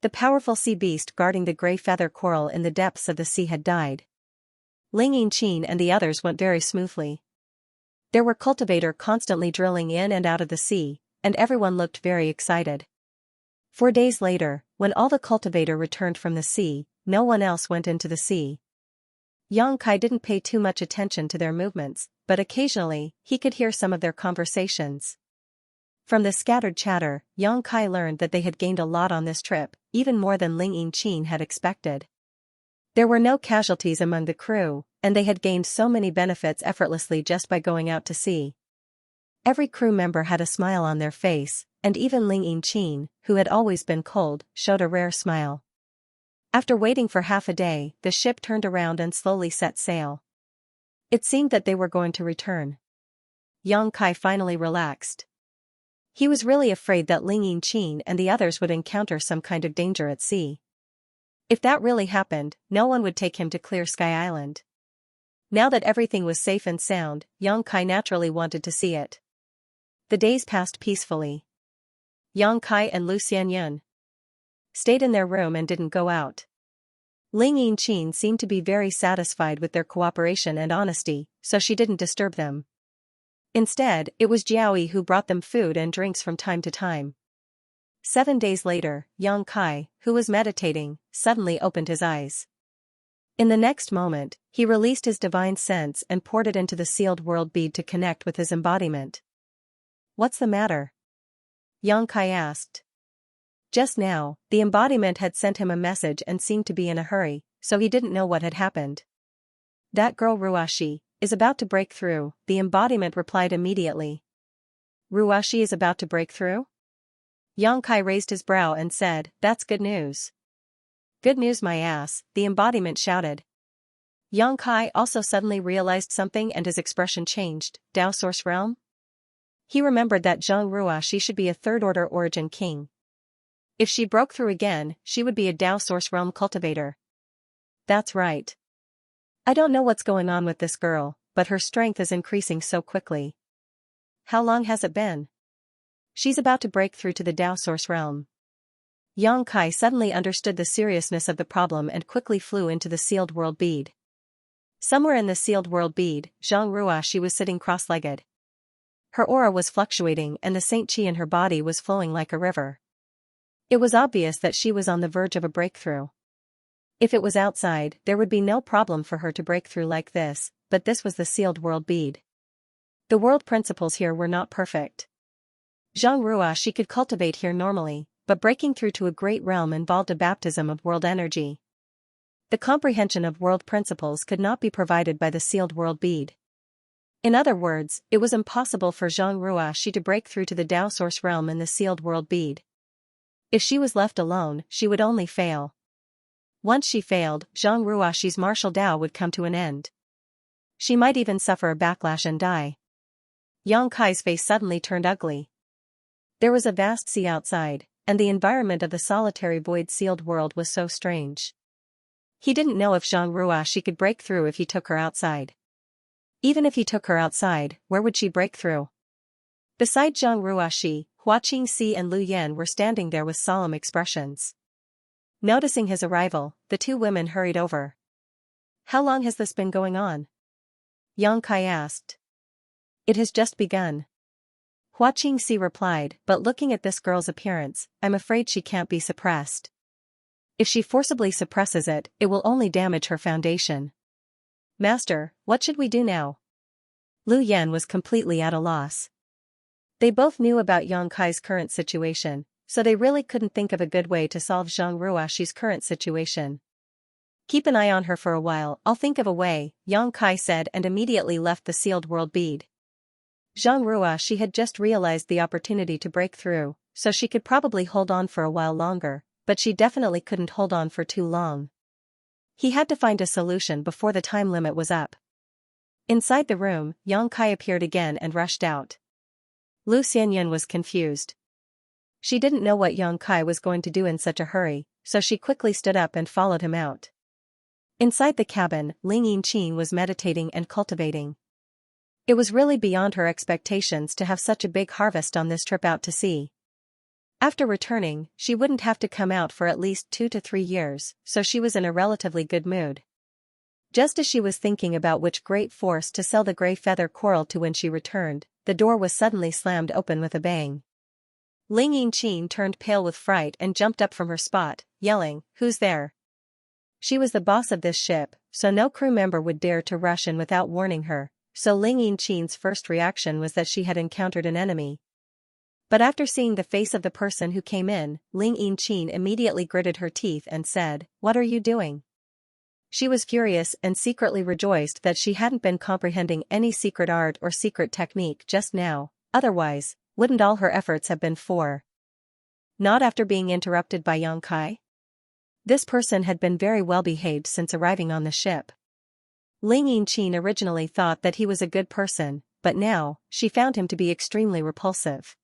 The powerful sea beast guarding the gray feather coral in the depths of the sea had died. Ling Yinqin and the others went very smoothly. There were cultivators constantly drilling in and out of the sea, and everyone looked very excited. 4 days later, when all the cultivators returned from the sea, no one else went into the sea. Yang Kai didn't pay too much attention to their movements, but occasionally, he could hear some of their conversations. From the scattered chatter, Yang Kai learned that they had gained a lot on this trip, even more than Ling Yinqin had expected. There were no casualties among the crew, and they had gained so many benefits effortlessly just by going out to sea. Every crew member had a smile on their face, and even Ling Yinqin, who had always been cold, showed a rare smile. After waiting for half a day, the ship turned around and slowly set sail. It seemed that they were going to return. Yang Kai finally relaxed. He was really afraid that Ling Yinqin and the others would encounter some kind of danger at sea. If that really happened, no one would take him to Clear Sky Island. Now that everything was safe and sound, Yang Kai naturally wanted to see it. The days passed peacefully. Yang Kai and Lu Xianyun stayed in their room and didn't go out. Ling Yinqin seemed to be very satisfied with their cooperation and honesty, so she didn't disturb them. Instead, it was Jiaoyi who brought them food and drinks from time to time. 7 days later, Yang Kai, who was meditating, suddenly opened his eyes. In the next moment, he released his divine sense and poured it into the sealed world bead to connect with his embodiment. "What's the matter?" Yang Kai asked. Just now, the embodiment had sent him a message and seemed to be in a hurry, so he didn't know what had happened. "That girl Ruashi is about to break through," the embodiment replied immediately. "Ruashi is about to break through?" Yang Kai raised his brow and said, "That's good news." "Good news my ass," the embodiment shouted. Yang Kai also suddenly realized something and his expression changed. Dao Source Realm? He remembered that Zhang Ruashi should be a third-order origin king. If she broke through again, she would be a Dao Source Realm cultivator. That's right. I don't know what's going on with this girl, but her strength is increasing so quickly. How long has it been? She's about to break through to the Dao Source Realm. Yang Kai suddenly understood the seriousness of the problem and quickly flew into the sealed world bead. Somewhere in the sealed world bead, Zhang Ruashi was sitting cross-legged. Her aura was fluctuating and the Saint Qi in her body was flowing like a river. It was obvious that she was on the verge of a breakthrough. If it was outside, there would be no problem for her to break through like this, but this was the sealed world bead. The world principles here were not perfect. Zhang Ruashi could cultivate here normally, but breaking through to a great realm involved a baptism of world energy. The comprehension of world principles could not be provided by the sealed world bead. In other words, it was impossible for Zhang Ruashi to break through to the Dao Source Realm in the sealed world bead. If she was left alone, she would only fail. Once she failed, Zhang Ruashi's martial Dao would come to an end. She might even suffer a backlash and die. Yang Kai's face suddenly turned ugly. There was a vast sea outside, and the environment of the solitary void sealed world was so strange. He didn't know if Zhang Ruashi could break through if he took her outside. Even if he took her outside, where would she break through? Beside Zhang Ruashi, Hua Qingxi and Lu Yan were standing there with solemn expressions. Noticing his arrival, the two women hurried over. "How long has this been going on?" Yang Kai asked. "It has just begun." Hua Qingxi replied, "But looking at this girl's appearance, I'm afraid she can't be suppressed. If she forcibly suppresses it, it will only damage her foundation." "Master, what should we do now?" Lu Yan was completely at a loss. They both knew about Yang Kai's current situation, so they really couldn't think of a good way to solve Zhang Ruashi's current situation. "Keep an eye on her for a while, I'll think of a way," Yang Kai said and immediately left the sealed world bead. Zhang Ruashi had just realized the opportunity to break through, so she could probably hold on for a while longer, but she definitely couldn't hold on for too long. He had to find a solution before the time limit was up. Inside the room, Yang Kai appeared again and rushed out. Lu Xianyun was confused. She didn't know what Yang Kai was going to do in such a hurry, so she quickly stood up and followed him out. Inside the cabin, Ling Yinqin was meditating and cultivating. It was really beyond her expectations to have such a big harvest on this trip out to sea. After returning, she wouldn't have to come out for at least 2 to 3 years, so she was in a relatively good mood. Just as she was thinking about which great force to sell the gray feather coral to when she returned, the door was suddenly slammed open with a bang. Ling Yinqin turned pale with fright and jumped up from her spot, yelling, "Who's there?" She was the boss of this ship, so no crew member would dare to rush in without warning her, so Ling Yinqin's first reaction was that she had encountered an enemy. But after seeing the face of the person who came in, Ling Yinqin immediately gritted her teeth and said, "What are you doing?" She was furious and secretly rejoiced that she hadn't been comprehending any secret art or secret technique just now, otherwise, wouldn't all her efforts have been for not after being interrupted by Yang Kai? This person had been very well behaved since arriving on the ship. Ling Yinqin originally thought that he was a good person, but now, she found him to be extremely repulsive.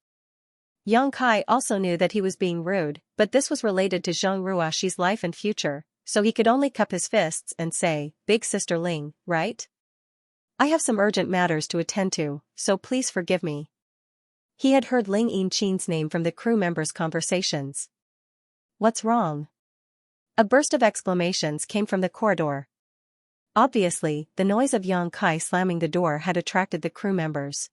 Yang Kai also knew that he was being rude, but this was related to Zhang Ruoxi's life and future, so he could only cup his fists and say, "Big Sister Ling, right? I have some urgent matters to attend to, so please forgive me." He had heard Ling Yinqin's name from the crew members' conversations. "What's wrong?" A burst of exclamations came from the corridor. Obviously, the noise of Yang Kai slamming the door had attracted the crew members.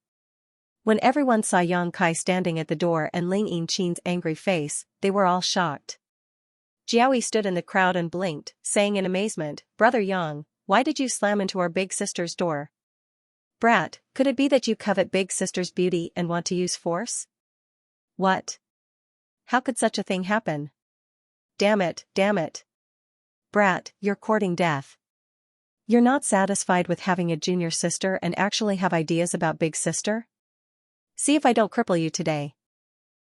When everyone saw Yang Kai standing at the door and Ling Yinqin's angry face, they were all shocked. Jiaoyi stood in the crowd and blinked, saying in amazement, "Brother Yang, why did you slam into our big sister's door? Brat, could it be that you covet big sister's beauty and want to use force?" "What? How could such a thing happen? Damn it, damn it. Brat, you're courting death. You're not satisfied with having a junior sister and actually have ideas about big sister? See if I don't cripple you today."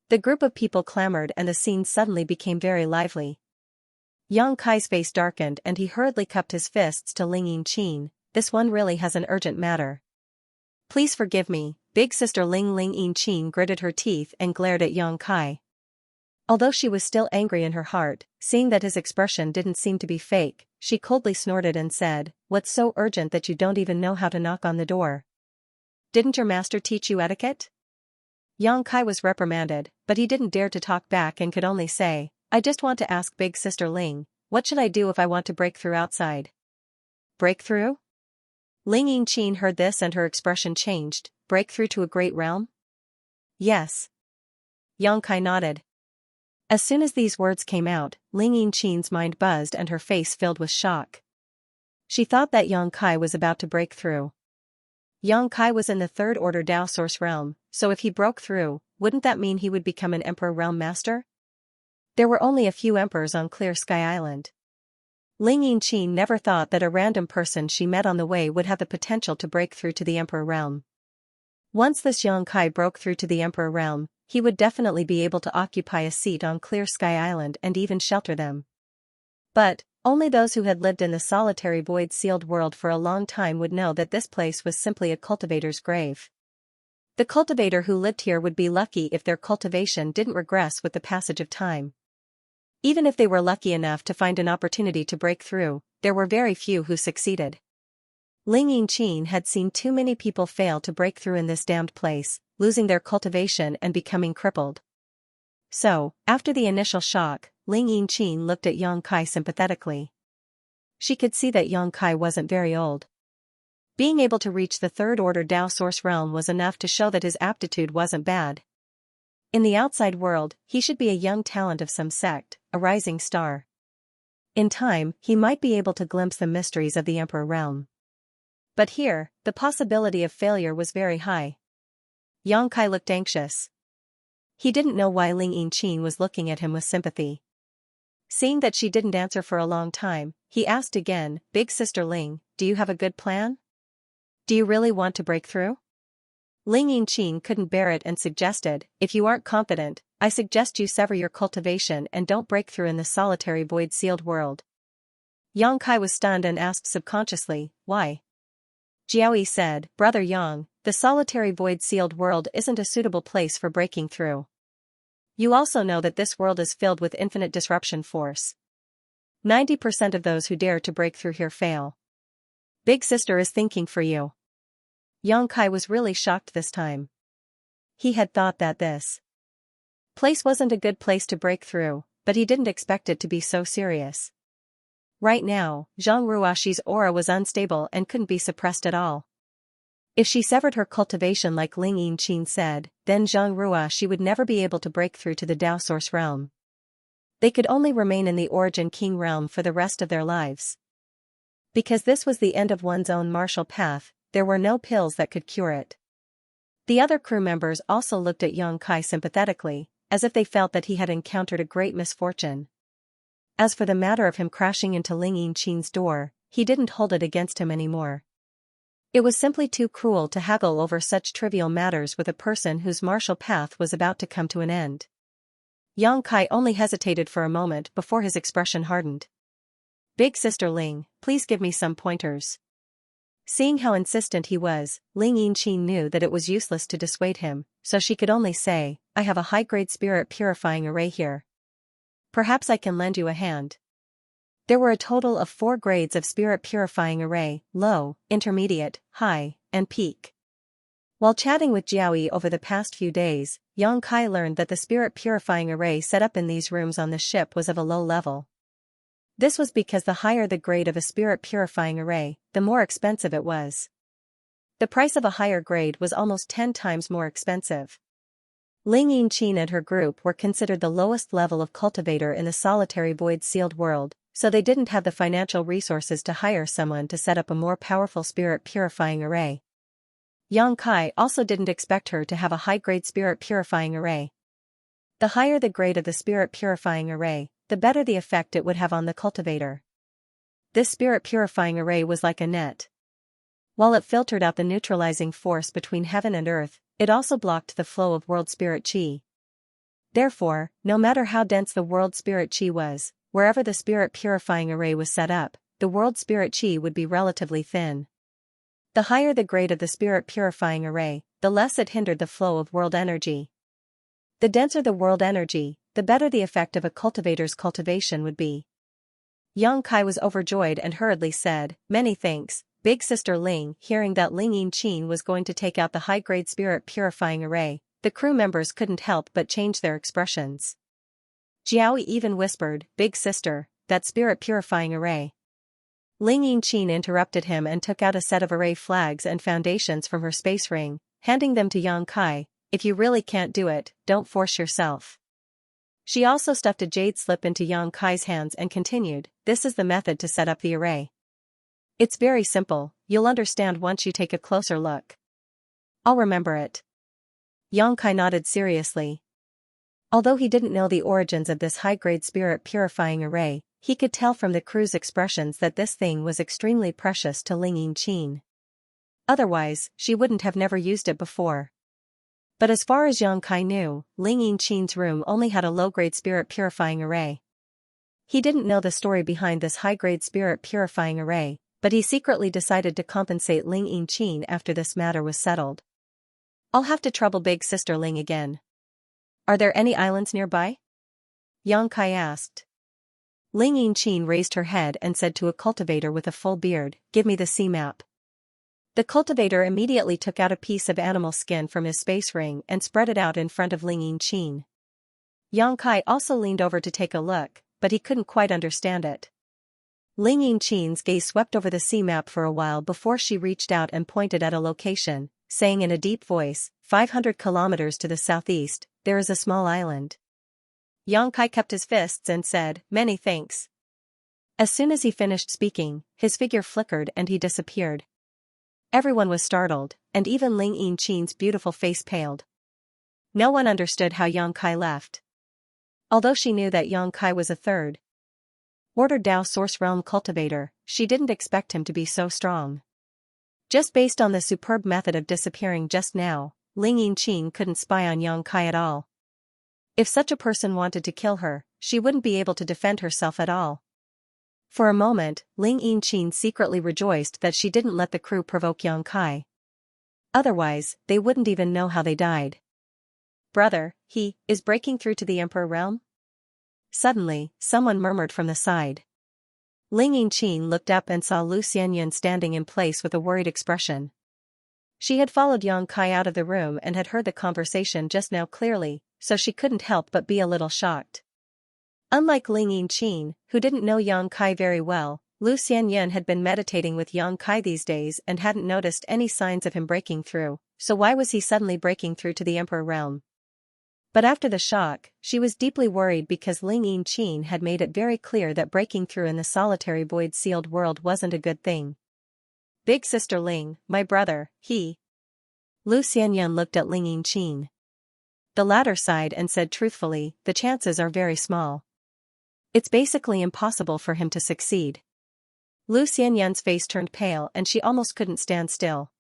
The group of people clamored and the scene suddenly became very lively. Yang Kai's face darkened and he hurriedly cupped his fists to Ling Yinqin. "This one really has an urgent matter. Please forgive me." Big sister Ling Yinqin gritted her teeth and glared at Yang Kai. Although she was still angry in her heart, seeing that his expression didn't seem to be fake, she coldly snorted and said, "What's so urgent that you don't even know how to knock on the door? Didn't your master teach you etiquette?" Yang Kai was reprimanded, but he didn't dare to talk back and could only say, "I just want to ask Big Sister Ling, what should I do if I want to break through outside?" "Break through?" Ling Yinqin heard this and her expression changed. "Break through to a great realm?" "Yes." Yang Kai nodded. As soon as these words came out, Ling Yinqin's mind buzzed and her face filled with shock. She thought that Yang Kai was about to break through. Yang Kai was in the third order Dao Source realm, so if he broke through, wouldn't that mean he would become an Emperor Realm Master? There were only a few emperors on Clear Sky Island. Ling Yinqin never thought that a random person she met on the way would have the potential to break through to the Emperor Realm. Once this Yang Kai broke through to the Emperor Realm, he would definitely be able to occupy a seat on Clear Sky Island and even shelter them. But only those who had lived in the solitary void-sealed world for a long time would know that this place was simply a cultivator's grave. The cultivator who lived here would be lucky if their cultivation didn't regress with the passage of time. Even if they were lucky enough to find an opportunity to break through, there were very few who succeeded. Ling Yinqin had seen too many people fail to break through in this damned place, losing their cultivation and becoming crippled. So, after the initial shock, Ling Yinqin looked at Yang Kai sympathetically. She could see that Yang Kai wasn't very old. Being able to reach the third order Dao Source realm was enough to show that his aptitude wasn't bad. In the outside world, he should be a young talent of some sect, a rising star. In time, he might be able to glimpse the mysteries of the Emperor realm. But here, the possibility of failure was very high. Yang Kai looked anxious. He didn't know why Ling Yinqin was looking at him with sympathy. Seeing that she didn't answer for a long time, he asked again, "Big Sister Ling, do you have a good plan? Do you really want to break through?" Ling Yinqin couldn't bear it and suggested, "If you aren't confident, I suggest you sever your cultivation and don't break through in the solitary void-sealed world." Yang Kai was stunned and asked subconsciously, "Why?" Jiaoyi said, "Brother Yang, the solitary void-sealed world isn't a suitable place for breaking through. You also know that this world is filled with infinite disruption force. 90% of those who dare to break through here fail. Big Sister is thinking for you." Yang Kai was really shocked this time. He had thought that this Place wasn't a good place to break through, but he didn't expect it to be so serious. Right now, Zhang Ruoxi's aura was unstable and couldn't be suppressed at all. If she severed her cultivation like Ling Yinqin said, then Zhang Ruoxi would never be able to break through to the Dao Source realm. They could only remain in the Origin King realm for the rest of their lives. Because this was the end of one's own martial path, there were no pills that could cure it. The other crew members also looked at Yang Kai sympathetically, as if they felt that he had encountered a great misfortune. As for the matter of him crashing into Ling Yinqin's door, he didn't hold it against him anymore. It was simply too cruel to haggle over such trivial matters with a person whose martial path was about to come to an end. Yang Kai only hesitated for a moment before his expression hardened. "Big Sister Ling, please give me some pointers." Seeing how insistent he was, Ling Yinqin knew that it was useless to dissuade him, so she could only say, "I have a high-grade spirit purifying array here. Perhaps I can lend you a hand." There were a total of 4 grades of spirit purifying array: low, intermediate, high, and peak. While chatting with Jiaoyi over the past few days, Yang Kai learned that the spirit purifying array set up in these rooms on the ship was of a low level. This was because the higher the grade of a spirit purifying array, the more expensive it was. The price of a higher grade was almost 10 times more expensive. Ling Yinqin and her group were considered the lowest level of cultivator in the solitary void-sealed world, so they didn't have the financial resources to hire someone to set up a more powerful spirit purifying array. Yang Kai also didn't expect her to have a high-grade spirit purifying array. The higher the grade of the spirit purifying array, the better the effect it would have on the cultivator. This spirit purifying array was like a net. While it filtered out the neutralizing force between heaven and earth, it also blocked the flow of world spirit qi. Therefore, no matter how dense the world spirit qi was, wherever the spirit purifying array was set up, the world spirit qi would be relatively thin. The higher the grade of the spirit purifying array, the less it hindered the flow of world energy. The denser the world energy, the better the effect of a cultivator's cultivation would be. Yang Kai was overjoyed and hurriedly said, "Many thanks, Big Sister Ling." Hearing that Ling Yinqin was going to take out the high-grade spirit purifying array, the crew members couldn't help but change their expressions. Jiaoyi even whispered, "Big Sister, that spirit purifying array." Ling Yinqin interrupted him and took out a set of array flags and foundations from her space ring, handing them to Yang Kai. "If you really can't do it, don't force yourself." She also stuffed a jade slip into Yang Kai's hands and continued, "This is the method to set up the array. It's very simple, you'll understand once you take a closer look." "I'll remember it." Yang Kai nodded seriously. Although he didn't know the origins of this high-grade spirit purifying array, he could tell from the crew's expressions that this thing was extremely precious to Ling Yinqin. Otherwise, she wouldn't have never used it before. But as far as Yang Kai knew, Ling Yinqin's room only had a low-grade spirit purifying array. He didn't know the story behind this high-grade spirit purifying array, but he secretly decided to compensate Ling Yinqin after this matter was settled. "I'll have to trouble Big Sister Ling again. Are there any islands nearby?" Yang Kai asked. Ling Yinqin raised her head and said to a cultivator with a full beard, "Give me the sea map." The cultivator immediately took out a piece of animal skin from his space ring and spread it out in front of Ling Yinqin. Yang Kai also leaned over to take a look, but he couldn't quite understand it. Ling Yinqin's gaze swept over the sea map for a while before she reached out and pointed at a location, saying in a deep voice, 500 kilometers to the southeast, there is a small island." Yang Kai kept his fists and said, "Many thanks." As soon as he finished speaking, his figure flickered and he disappeared. Everyone was startled, and even Ling Yinqin's beautiful face paled. No one understood how Yang Kai left. Although she knew that Yang Kai was a third order Dao Source Realm cultivator, she didn't expect him to be so strong. Just based on the superb method of disappearing just now, Ling Yinqin couldn't spy on Yang Kai at all. If such a person wanted to kill her, she wouldn't be able to defend herself at all. For a moment, Ling Yinqin secretly rejoiced that she didn't let the crew provoke Yang Kai. Otherwise, they wouldn't even know how they died. "Brother, he is breaking through to the Emperor realm?" Suddenly, someone murmured from the side. Ling Yinqin looked up and saw Lu Xianxia standing in place with a worried expression. She had followed Yang Kai out of the room and had heard the conversation just now clearly, so she couldn't help but be a little shocked. Unlike Ling Yinqin, who didn't know Yang Kai very well, Lu Xianyan had been meditating with Yang Kai these days and hadn't noticed any signs of him breaking through, so why was he suddenly breaking through to the Emperor realm? But after the shock, she was deeply worried because Ling Yinqin had made it very clear that breaking through in the solitary void-sealed world wasn't a good thing. Big sister Ling, my brother, he. Lu Xianyan looked at Ling Yinqin. The latter sighed and said truthfully, the chances are very small. It's basically impossible for him to succeed. Lu Xianyan's face turned pale and she almost couldn't stand still.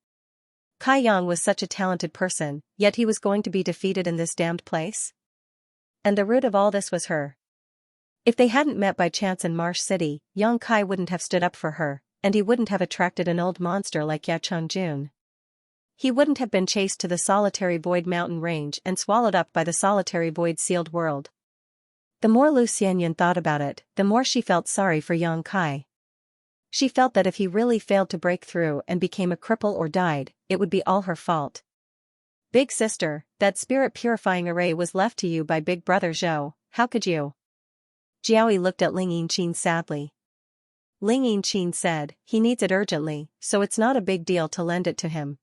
Kai Yang was such a talented person, yet he was going to be defeated in this damned place? And the root of all this was her. If they hadn't met by chance in Marsh City, Yang Kai wouldn't have stood up for her, and he wouldn't have attracted an old monster like Ya Chungjun. He wouldn't have been chased to the solitary void mountain range and swallowed up by the solitary void-sealed world. The more Lu Xianyan thought about it, the more she felt sorry for Yang Kai. She felt that if he really failed to break through and became a cripple or died, it would be all her fault. Big sister, that spirit purifying array was left to you by big brother Zhou, how could you? Jiaoyi looked at Ling Yinqin sadly. Ling Yinqin said, he needs it urgently, so it's not a big deal to lend it to him.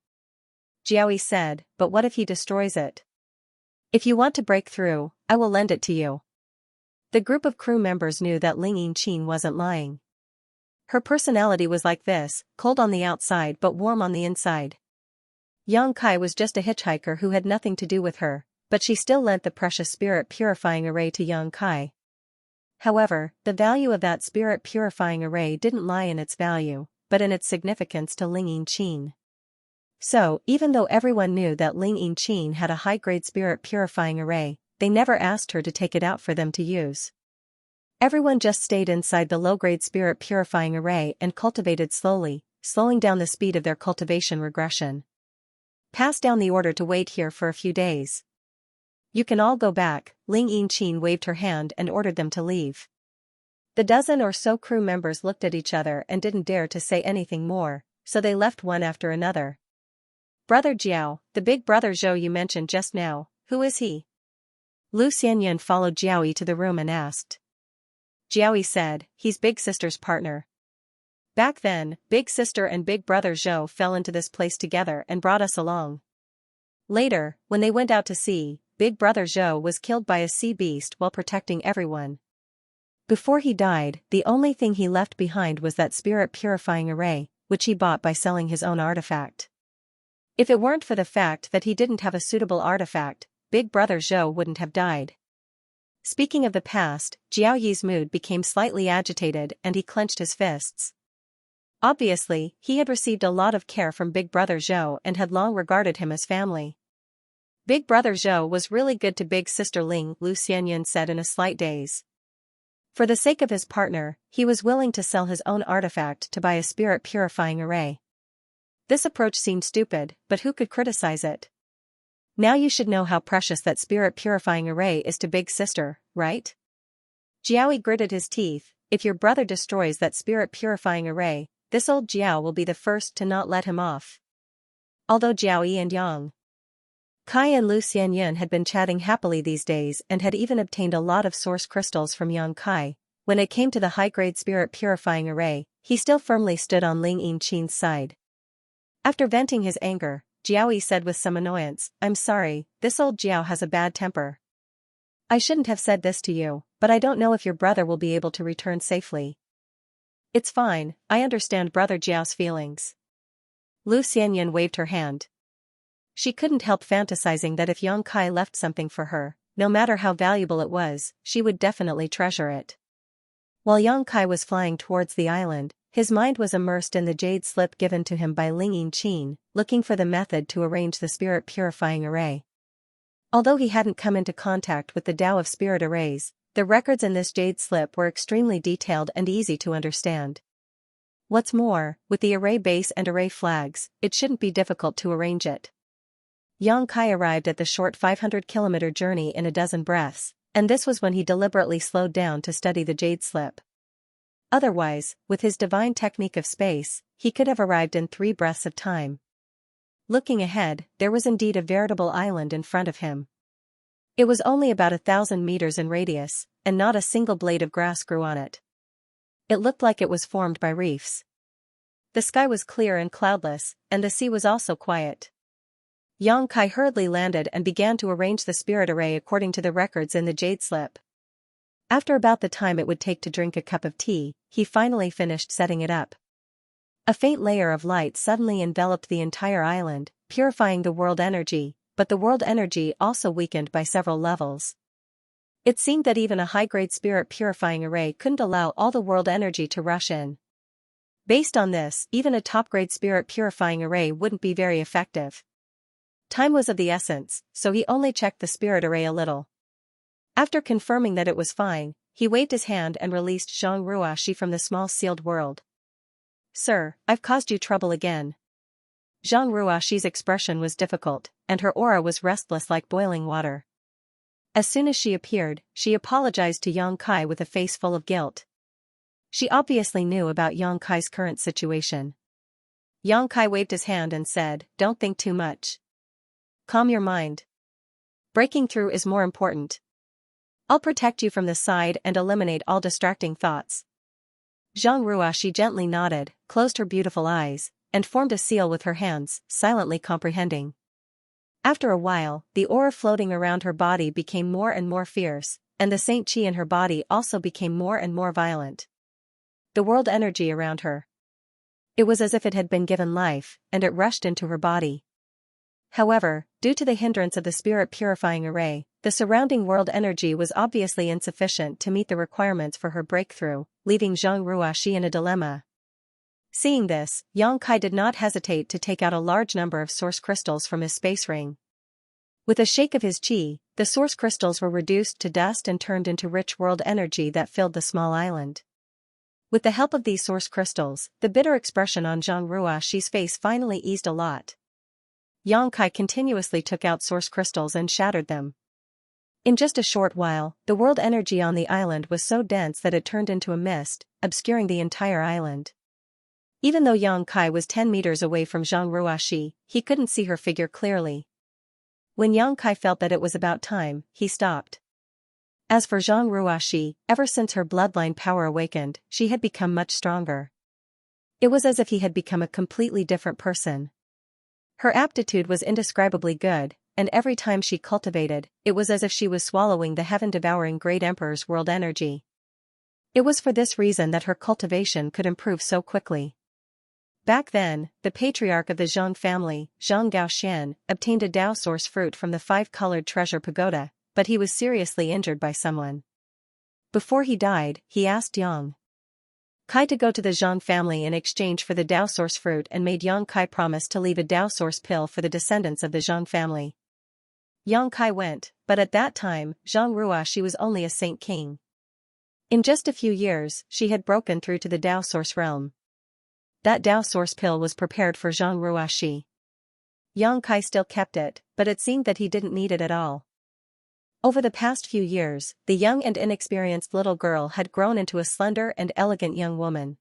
Jiaoyi said, but what if he destroys it? If you want to break through, I will lend it to you. The group of crew members knew that Ling Yinqin wasn't lying. Her personality was like this, cold on the outside but warm on the inside. Yang Kai was just a hitchhiker who had nothing to do with her, but she still lent the precious spirit purifying array to Yang Kai. However, the value of that spirit purifying array didn't lie in its value, but in its significance to Ling Yinqin. So, even though everyone knew that Ling Yinqin had a high-grade spirit purifying array, they never asked her to take it out for them to use. Everyone just stayed inside the low-grade spirit purifying array and cultivated slowly, slowing down the speed of their cultivation regression. Pass down the order to wait here for a few days. You can all go back, Ling Yinqin waved her hand and ordered them to leave. The dozen or so crew members looked at each other and didn't dare to say anything more, so they left one after another. Brother Jiao, the big brother Zhou you mentioned just now, who is he? Lu Xianyan followed Jiaoyi to the room and asked. Jiaoyi said, he's big sister's partner. Back then, big sister and big brother Zhou fell into this place together and brought us along. Later, when they went out to sea, big brother Zhou was killed by a sea beast while protecting everyone. Before he died, the only thing he left behind was that spirit purifying array, which he bought by selling his own artifact. If it weren't for the fact that he didn't have a suitable artifact, big brother Zhou wouldn't have died. Speaking of the past, Jiao Yi's mood became slightly agitated and he clenched his fists. Obviously, he had received a lot of care from big brother Zhou and had long regarded him as family. Big brother Zhou was really good to big sister Ling, Lu Xianyan said in a slight daze. For the sake of his partner, he was willing to sell his own artifact to buy a spirit purifying array. This approach seemed stupid, but who could criticize it? Now you should know how precious that spirit purifying array is to big sister, right? Jiaoyi gritted his teeth, if your brother destroys that spirit purifying array, this old Jiao will be the first to not let him off. Although Jiaoyi and Yang Kai and Lu Xianyan had been chatting happily these days and had even obtained a lot of source crystals from Yang Kai, when it came to the high-grade spirit purifying array, he still firmly stood on Ling Yinqin's side. After venting his anger, Jiaoyi said with some annoyance, I'm sorry, this old Jiao has a bad temper. I shouldn't have said this to you, but I don't know if your brother will be able to return safely. It's fine, I understand brother Jiao's feelings. Lu Xianyan waved her hand. She couldn't help fantasizing that if Yang Kai left something for her, no matter how valuable it was, she would definitely treasure it. While Yang Kai was flying towards the island, his mind was immersed in the jade slip given to him by Ling Yinqin, looking for the method to arrange the spirit purifying array. Although he hadn't come into contact with the Tao of spirit arrays, the records in this jade slip were extremely detailed and easy to understand. What's more, with the array base and array flags, it shouldn't be difficult to arrange it. Yang Kai arrived at the short 500-kilometer journey in a dozen breaths, and this was when he deliberately slowed down to study the jade slip. Otherwise, with his divine technique of space, he could have arrived in 3 breaths of time. Looking ahead, there was indeed a veritable island in front of him. It was only about 1,000 meters in radius, and not a single blade of grass grew on it. It looked like it was formed by reefs. The sky was clear and cloudless, and the sea was also quiet. Yang Kai hurriedly landed and began to arrange the spirit array according to the records in the jade slip. After about the time it would take to drink a cup of tea, he finally finished setting it up. A faint layer of light suddenly enveloped the entire island, purifying the world energy, but the world energy also weakened by several levels. It seemed that even a high-grade spirit purifying array couldn't allow all the world energy to rush in. Based on this, even a top-grade spirit purifying array wouldn't be very effective. Time was of the essence, so he only checked the spirit array a little. After confirming that it was fine, he waved his hand and released Zhang Ruoxi from the small sealed world. "Sir, I've caused you trouble again." Zhang Ruoxi's expression was difficult, and her aura was restless like boiling water. As soon as she appeared, she apologized to Yang Kai with a face full of guilt. She obviously knew about Yang Kai's current situation. Yang Kai waved his hand and said, "Don't think too much. Calm your mind. Breaking through is more important. I'll protect you from the side and eliminate all distracting thoughts." Zhang Ruoxi gently nodded, closed her beautiful eyes, and formed a seal with her hands, silently comprehending. After a while, the aura floating around her body became more and more fierce, and the Saint Qi in her body also became more and more violent. The world energy around her. It was as if it had been given life, and it rushed into her body. However, due to the hindrance of the spirit purifying array, the surrounding world energy was obviously insufficient to meet the requirements for her breakthrough, leaving Zhang Ruoxi in a dilemma. Seeing this, Yang Kai did not hesitate to take out a large number of source crystals from his space ring. With a shake of his qi, the source crystals were reduced to dust and turned into rich world energy that filled the small island. With the help of these source crystals, the bitter expression on Zhang Ruoxi's face finally eased a lot. Yang Kai continuously took out source crystals and shattered them. In just a short while, the world energy on the island was so dense that it turned into a mist, obscuring the entire island. Even though Yang Kai was 10 meters away from Zhang Ruoxi, he couldn't see her figure clearly. When Yang Kai felt that it was about time, he stopped. As for Zhang Ruoxi, ever since her bloodline power awakened, she had become much stronger. It was as if he had become a completely different person. Her aptitude was indescribably good, and every time she cultivated, it was as if she was swallowing the heaven-devouring Great Emperor's world energy. It was for this reason that her cultivation could improve so quickly. Back then, the patriarch of the Zhang family, Zhang Gaoxian, obtained a Dao source fruit from the five-colored treasure pagoda, but he was seriously injured by someone. Before he died, he asked Yang Kai to go to the Zhang family in exchange for the Dao source fruit and made Yang Kai promise to leave a Dao source pill for the descendants of the Zhang family. Yang Kai went, but at that time, Zhang Ruoxi was only a saint king. In just a few years, she had broken through to the Dao source realm. That Dao source pill was prepared for Zhang Ruoxi. Yang Kai still kept it, but it seemed that he didn't need it at all. Over the past few years, the young and inexperienced little girl had grown into a slender and elegant young woman.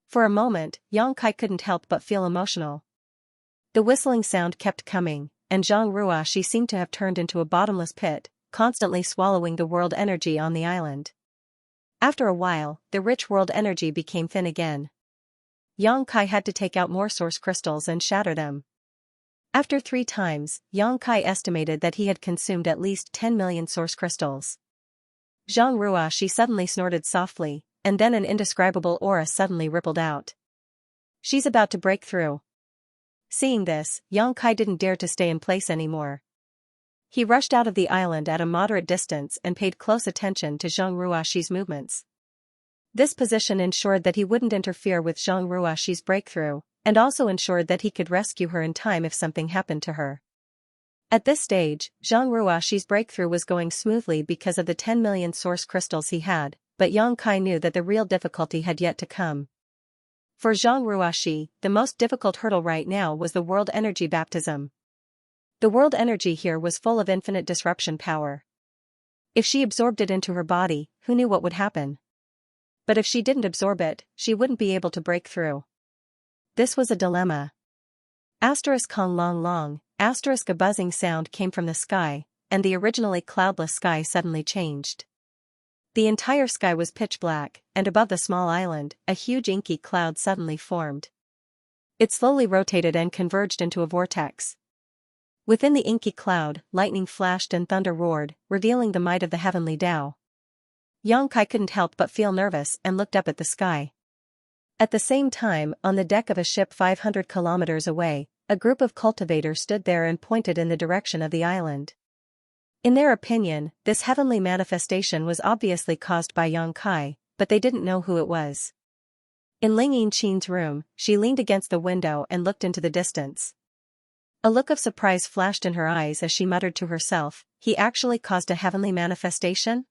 For a moment, Yang Kai couldn't help but feel emotional. The whistling sound kept coming, and Zhang Ruoxi seemed to have turned into a bottomless pit, constantly swallowing the world energy on the island. After a while, the rich world energy became thin again. Yang Kai had to take out more source crystals and shatter them. After 3 times, Yang Kai estimated that he had consumed at least 10 million source crystals. Zhang Ruoxi suddenly snorted softly, and then an indescribable aura suddenly rippled out. She's about to break through. Seeing this, Yang Kai didn't dare to stay in place anymore. He rushed out of the island at a moderate distance and paid close attention to Zhang Ruoxi's movements. This position ensured that he wouldn't interfere with Zhang Ruoxi's breakthrough, and also ensured that he could rescue her in time if something happened to her. At this stage, Zhang Ruoxi's breakthrough was going smoothly because of the 10 million source crystals he had, but Yang Kai knew that the real difficulty had yet to come. For Zhang Ruoxi, the most difficult hurdle right now was the world energy baptism. The world energy here was full of infinite disruption power. If she absorbed it into her body, who knew what would happen? But if she didn't absorb it, she wouldn't be able to break through. This was a dilemma. Asterisk Kong long long, asterisk a buzzing sound came from the sky, and the originally cloudless sky suddenly changed. The entire sky was pitch black, and above the small island, a huge inky cloud suddenly formed. It slowly rotated and converged into a vortex. Within the inky cloud, lightning flashed and thunder roared, revealing the might of the heavenly Tao. Xianxia couldn't help but feel nervous and looked up at the sky. At the same time, on the deck of a ship 500 kilometers away, a group of cultivators stood there and pointed in the direction of the island. In their opinion, this heavenly manifestation was obviously caused by Xianxia, but they didn't know who it was. In Ling Yinqin's room, she leaned against the window and looked into the distance. A look of surprise flashed in her eyes as she muttered to herself, "He actually caused a heavenly manifestation?"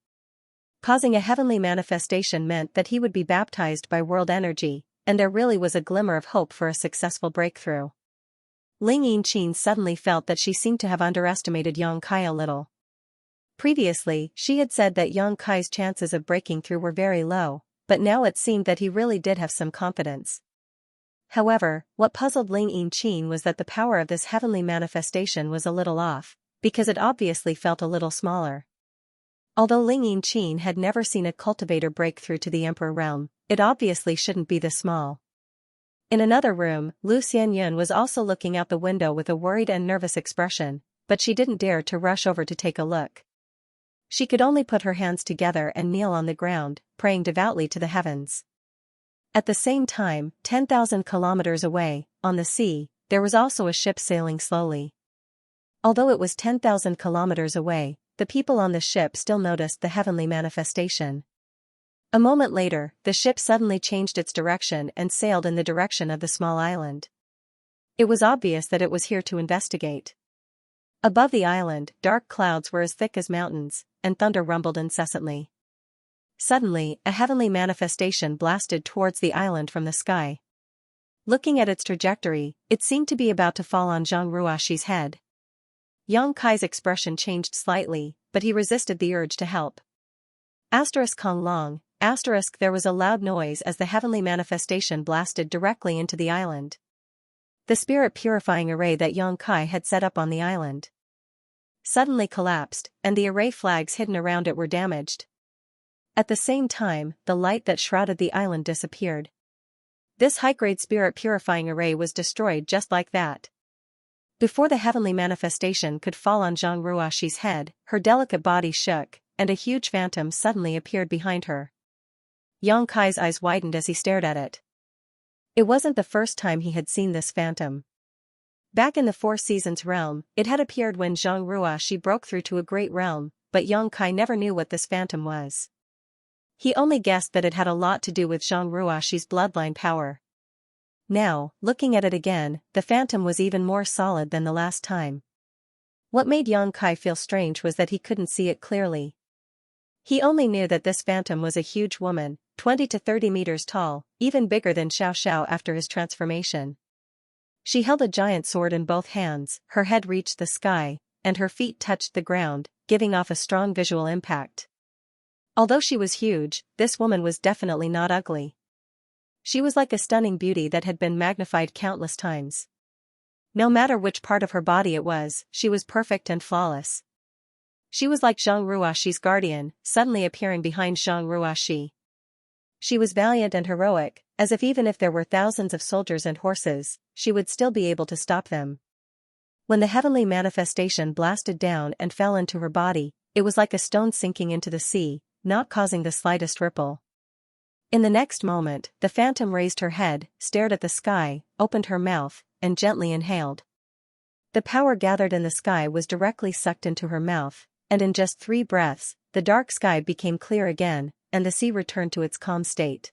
Causing a heavenly manifestation meant that he would be baptized by world energy, and there really was a glimmer of hope for a successful breakthrough. Ling Yinqin suddenly felt that she seemed to have underestimated Xianxia a little. Previously, she had said that Xianxia's chances of breaking through were very low, but now it seemed that he really did have some confidence. However, what puzzled Ling Yinqin was that the power of this heavenly manifestation was a little off, because it obviously felt a little smaller. Although Ling Yinqin had never seen a cultivator break through to the Emperor realm, it obviously shouldn't be this small. In another room, Lu Xianyan was also looking out the window with a worried and nervous expression, but she didn't dare to rush over to take a look. She could only put her hands together and kneel on the ground, praying devoutly to the heavens. At the same time, 10,000 kilometers away, on the sea, there was also a ship sailing slowly. Although it was 10,000 kilometers away, the people on the ship still noticed the heavenly manifestation. A moment later, the ship suddenly changed its direction and sailed in the direction of the small island. It was obvious that it was here to investigate. Above the island, dark clouds were as thick as mountains, and thunder rumbled incessantly. Suddenly, a heavenly manifestation blasted towards the island from the sky. Looking at its trajectory, it seemed to be about to fall on Zhang Ruoxi's head. Xianxia's expression changed slightly, but he resisted the urge to help. Kong Long, there was a loud noise as the heavenly manifestation blasted directly into the island. The spirit purifying array that Xianxia had set up on the island suddenly collapsed, and the array flags hidden around it were damaged. At the same time, the light that shrouded the island disappeared. This high-grade spirit purifying array was destroyed just like that. Before the heavenly manifestation could fall on Zhang Ruoxi's head, her delicate body shook, and a huge phantom suddenly appeared behind her. Xianxia's eyes widened as he stared at it. It wasn't the first time he had seen this phantom. Back in the Four Seasons realm, it had appeared when Zhang Ruoxi broke through to a great realm, but Xianxia never knew what this phantom was. He only guessed that it had a lot to do with Zhang Ruoxi's bloodline power. Now, looking at it again, the phantom was even more solid than the last time. What made Xianxia feel strange was that he couldn't see it clearly. He only knew that this phantom was a huge woman, 20 to 30 meters tall, even bigger than Xiao after his transformation. She held a giant sword in both hands, her head reached the sky, and her feet touched the ground, giving off a strong visual impact. Although she was huge, this woman was definitely not ugly. She was like a stunning beauty that had been magnified countless times. No matter which part of her body it was, she was perfect and flawless. She was like Zhang Ruoxi's guardian, suddenly appearing behind Zhang Ruoxi. She was valiant and heroic, as if even if there were thousands of soldiers and horses, she would still be able to stop them. When the heavenly manifestation blasted down and fell into her body, it was like a stone sinking into the sea, not causing the slightest ripple. In the next moment, the phantom raised her head, stared at the sky, opened her mouth, and gently inhaled. The power gathered in the sky was directly sucked into her mouth, and in just 3 breaths, the dark sky became clear again, and the sea returned to its calm state.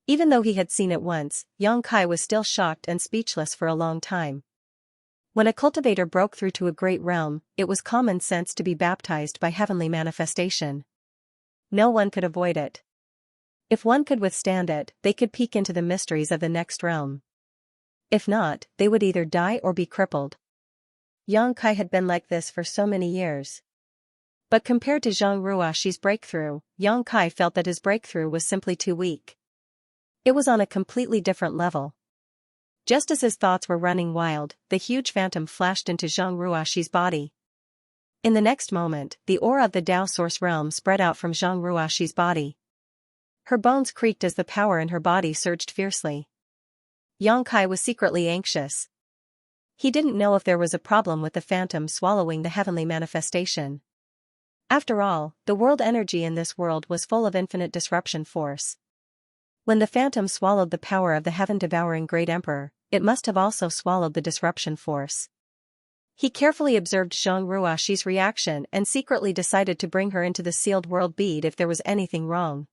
Even though he had seen it once, Xianxia was still shocked and speechless for a long time. When a cultivator broke through to a great realm, it was common sense to be baptized by heavenly manifestation. No one could avoid it. If one could withstand it, they could peek into the mysteries of the next realm. If not, they would either die or be crippled. Xianxia had been like this for so many years. But compared to Zhang Ruoxi's breakthrough, Xianxia felt that his breakthrough was simply too weak. It was on a completely different level. Just as his thoughts were running wild, the huge phantom flashed into Zhang Ruoxi's body. In the next moment, the aura of the Tao Source realm spread out from Zhang Ruoxi's body. Her bones creaked as the power in her body surged fiercely. Yang Kai was secretly anxious. He didn't know if there was a problem with the phantom swallowing the heavenly manifestation. After all, the world energy in this world was full of infinite disruption force. When the phantom swallowed the power of the heaven-devouring great emperor, it must have also swallowed the disruption force. He carefully observed Zhang Ruoxi's reaction and secretly decided to bring her into the sealed world bead if there was anything wrong.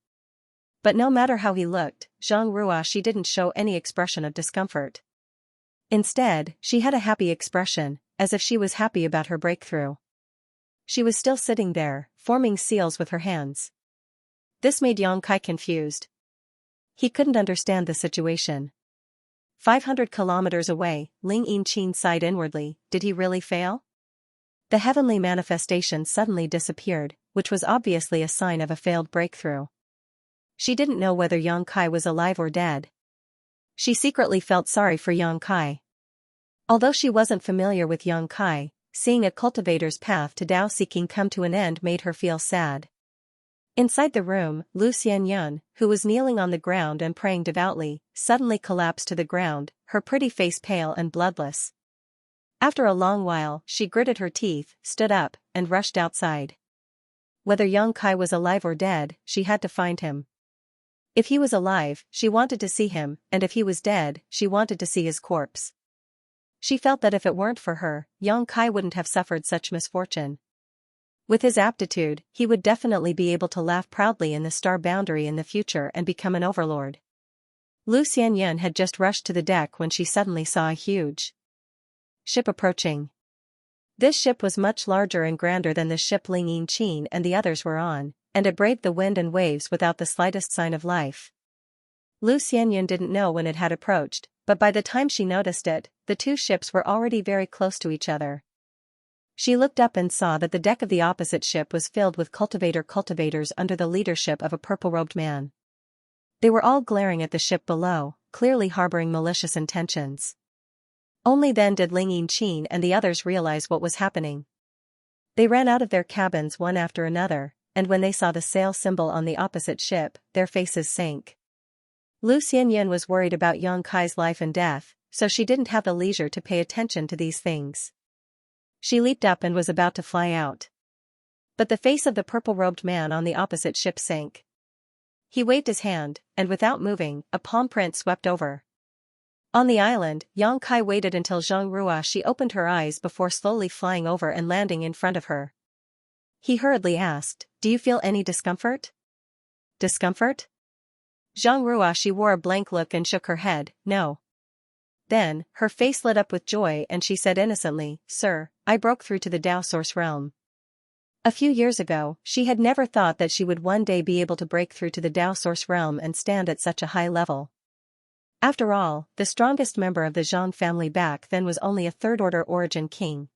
But no matter how he looked, Zhang Ruoxi didn't show any expression of discomfort. Instead, she had a happy expression, as if she was happy about her breakthrough. She was still sitting there, forming seals with her hands. This made Yang Kai confused. He couldn't understand the situation. 500 kilometers away, Ling Yinqin sighed inwardly. Did he really fail? The heavenly manifestation suddenly disappeared, which was obviously a sign of a failed breakthrough. She didn't know whether Yang Kai was alive or dead. She secretly felt sorry for Yang Kai. Although she wasn't familiar with Yang Kai, seeing a cultivator's path to Tao seeking come to an end made her feel sad. Inside the room, Xianxia, who was kneeling on the ground and praying devoutly, suddenly collapsed to the ground, her pretty face pale and bloodless. After a long while, she gritted her teeth, stood up, and rushed outside. Whether Yang Kai was alive or dead, she had to find him. If he was alive, she wanted to see him, and if he was dead, she wanted to see his corpse. She felt that if it weren't for her, Yang Kai wouldn't have suffered such misfortune. With his aptitude, he would definitely be able to laugh proudly in the star boundary in the future and become an overlord. Xianxia had just rushed to the deck when she suddenly saw a huge ship approaching. This ship was much larger and grander than the ship Ling Yinqin and the others were on, and it braved the wind and waves without the slightest sign of life. Xianxia didn't know when it had approached, but by the time she noticed it, the two ships were already very close to each other. She looked up and saw that the deck of the opposite ship was filled with cultivators under the leadership of a purple-robed man. They were all glaring at the ship below, clearly harboring malicious intentions. Only then did Ling Yinqin and the others realize what was happening. They ran out of their cabins one after another, and when they saw the sail symbol on the opposite ship, their faces sank. Xianxia was worried about Yang Kai's life and death, so she didn't have the leisure to pay attention to these things. She leaped up and was about to fly out. But the face of the purple-robed man on the opposite ship sank. He waved his hand, and without moving, a palm print swept over. On the island, Yang Kai waited until Zhang Ruoxi opened her eyes before slowly flying over and landing in front of her. He hurriedly asked, "Do you feel any discomfort?" "Discomfort?" Zhang Ruoxi wore a blank look and shook her head, "No." Then, her face lit up with joy and she said innocently, "Sir, I broke through to the Tao Source realm." A few years ago, she had never thought that she would one day be able to break through to the Tao Source realm and stand at such a high level. After all, the strongest member of the Zhang family back then was only a third-order origin king.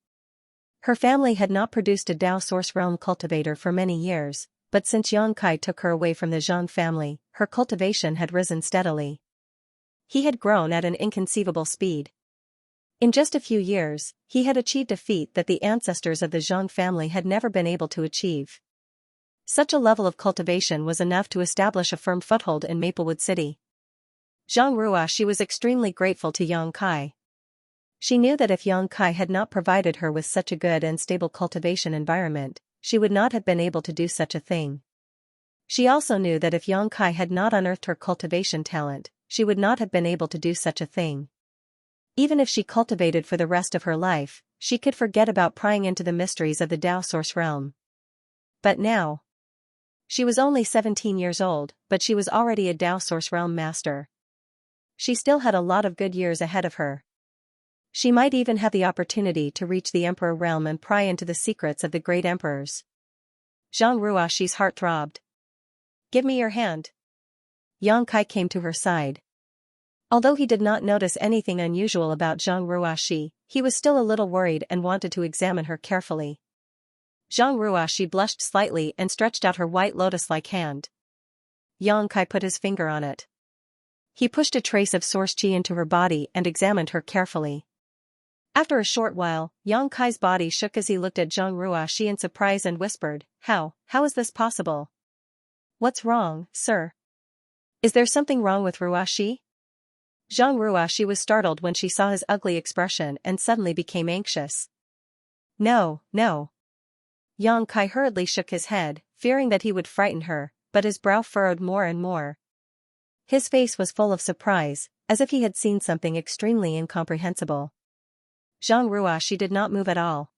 Her family had not produced a Tao Source realm cultivator for many years, but since Yang Kai took her away from the Zhang family, her cultivation had risen steadily. He had grown at an inconceivable speed. In just a few years, he had achieved a feat that the ancestors of the Zhang family had never been able to achieve. Such a level of cultivation was enough to establish a firm foothold in Maplewood City. Zhang Ruoxi was extremely grateful to Yang Kai. She knew that if Yang Kai had not provided her with such a good and stable cultivation environment, she would not have been able to do such a thing. She also knew that if Yang Kai had not unearthed her cultivation talent, she would not have been able to do such a thing. Even if she cultivated for the rest of her life, she could forget about prying into the mysteries of the Tao Source realm. But now, she was only 17 years old, but she was already a Tao Source realm master. She still had a lot of good years ahead of her. She might even have the opportunity to reach the Emperor realm and pry into the secrets of the great emperors. Zhang Ruoxi's heart throbbed. "Give me your hand." Yang Kai came to her side. Although he did not notice anything unusual about Zhang Ruoxi, he was still a little worried and wanted to examine her carefully. Zhang Ruoxi blushed slightly and stretched out her white lotus-like hand. Yang Kai put his finger on it. He pushed a trace of source qi into her body and examined her carefully. After a short while, Yang Kai's body shook as he looked at Zhang Ruoxi in surprise and whispered, How is this possible? What's wrong, sir? Is there something wrong with Ruoxi? Zhang Ruoxi was startled when she saw his ugly expression and suddenly became anxious. No, no. Yang Kai hurriedly shook his head, fearing that he would frighten her, but his brow furrowed more and more. His face was full of surprise, as if he had seen something extremely incomprehensible. Zhang Ruoxi did not move at all.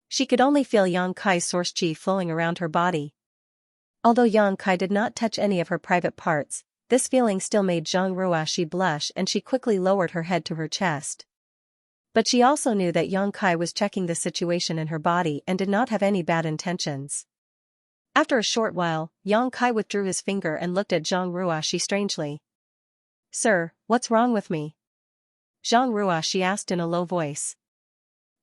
She could only feel Yang Kai's source qi flowing around her body. Although Yang Kai did not touch any of her private parts, this feeling still made Zhang Ruoxi blush and she quickly lowered her head to her chest. But she also knew that Yang Kai was checking the situation in her body and did not have any bad intentions. After a short while, Yang Kai withdrew his finger and looked at Zhang Ruoxi strangely. Sir, what's wrong with me? Zhang Ruoxi asked in a low voice.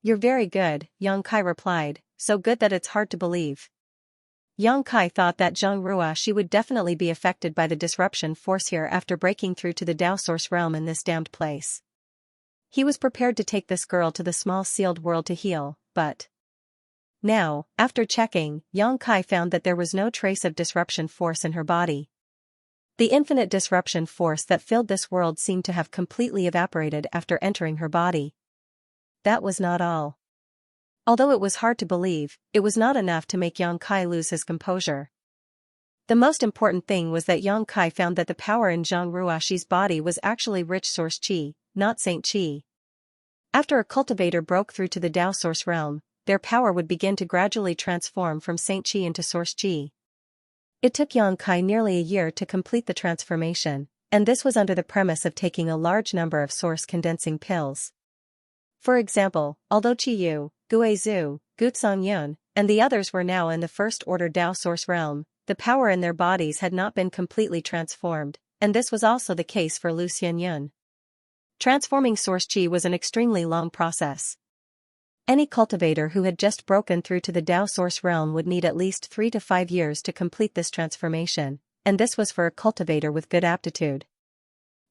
You're very good, Yang Kai replied, so good that it's hard to believe. Yang Kai thought that Zhang Ruoxi would definitely be affected by the disruption force here after breaking through to the Tao source realm in this damned place. He was prepared to take this girl to the small sealed world to heal, but now, after checking, Yang Kai found that there was no trace of disruption force in her body. The infinite disruption force that filled this world seemed to have completely evaporated after entering her body. That was not all. Although it was hard to believe, it was not enough to make Yang Kai lose his composure. The most important thing was that Yang Kai found that the power in Zhang Ruoxi's body was actually rich source qi, not saint qi. After a cultivator broke through to the Tao source realm, their power would begin to gradually transform from saint qi into source qi. It took Yang Kai nearly a year to complete the transformation, and this was under the premise of taking a large number of source condensing pills. For example, although Qiyu, Guizhu, Gutsang Yun, and the others were now in the first-order Tao source realm, the power in their bodies had not been completely transformed, and this was also the case for Lu Xianyun. Transforming source qi was an extremely long process. Any cultivator who had just broken through to the Tao source realm would need at least 3 to 5 years to complete this transformation, and this was for a cultivator with good aptitude.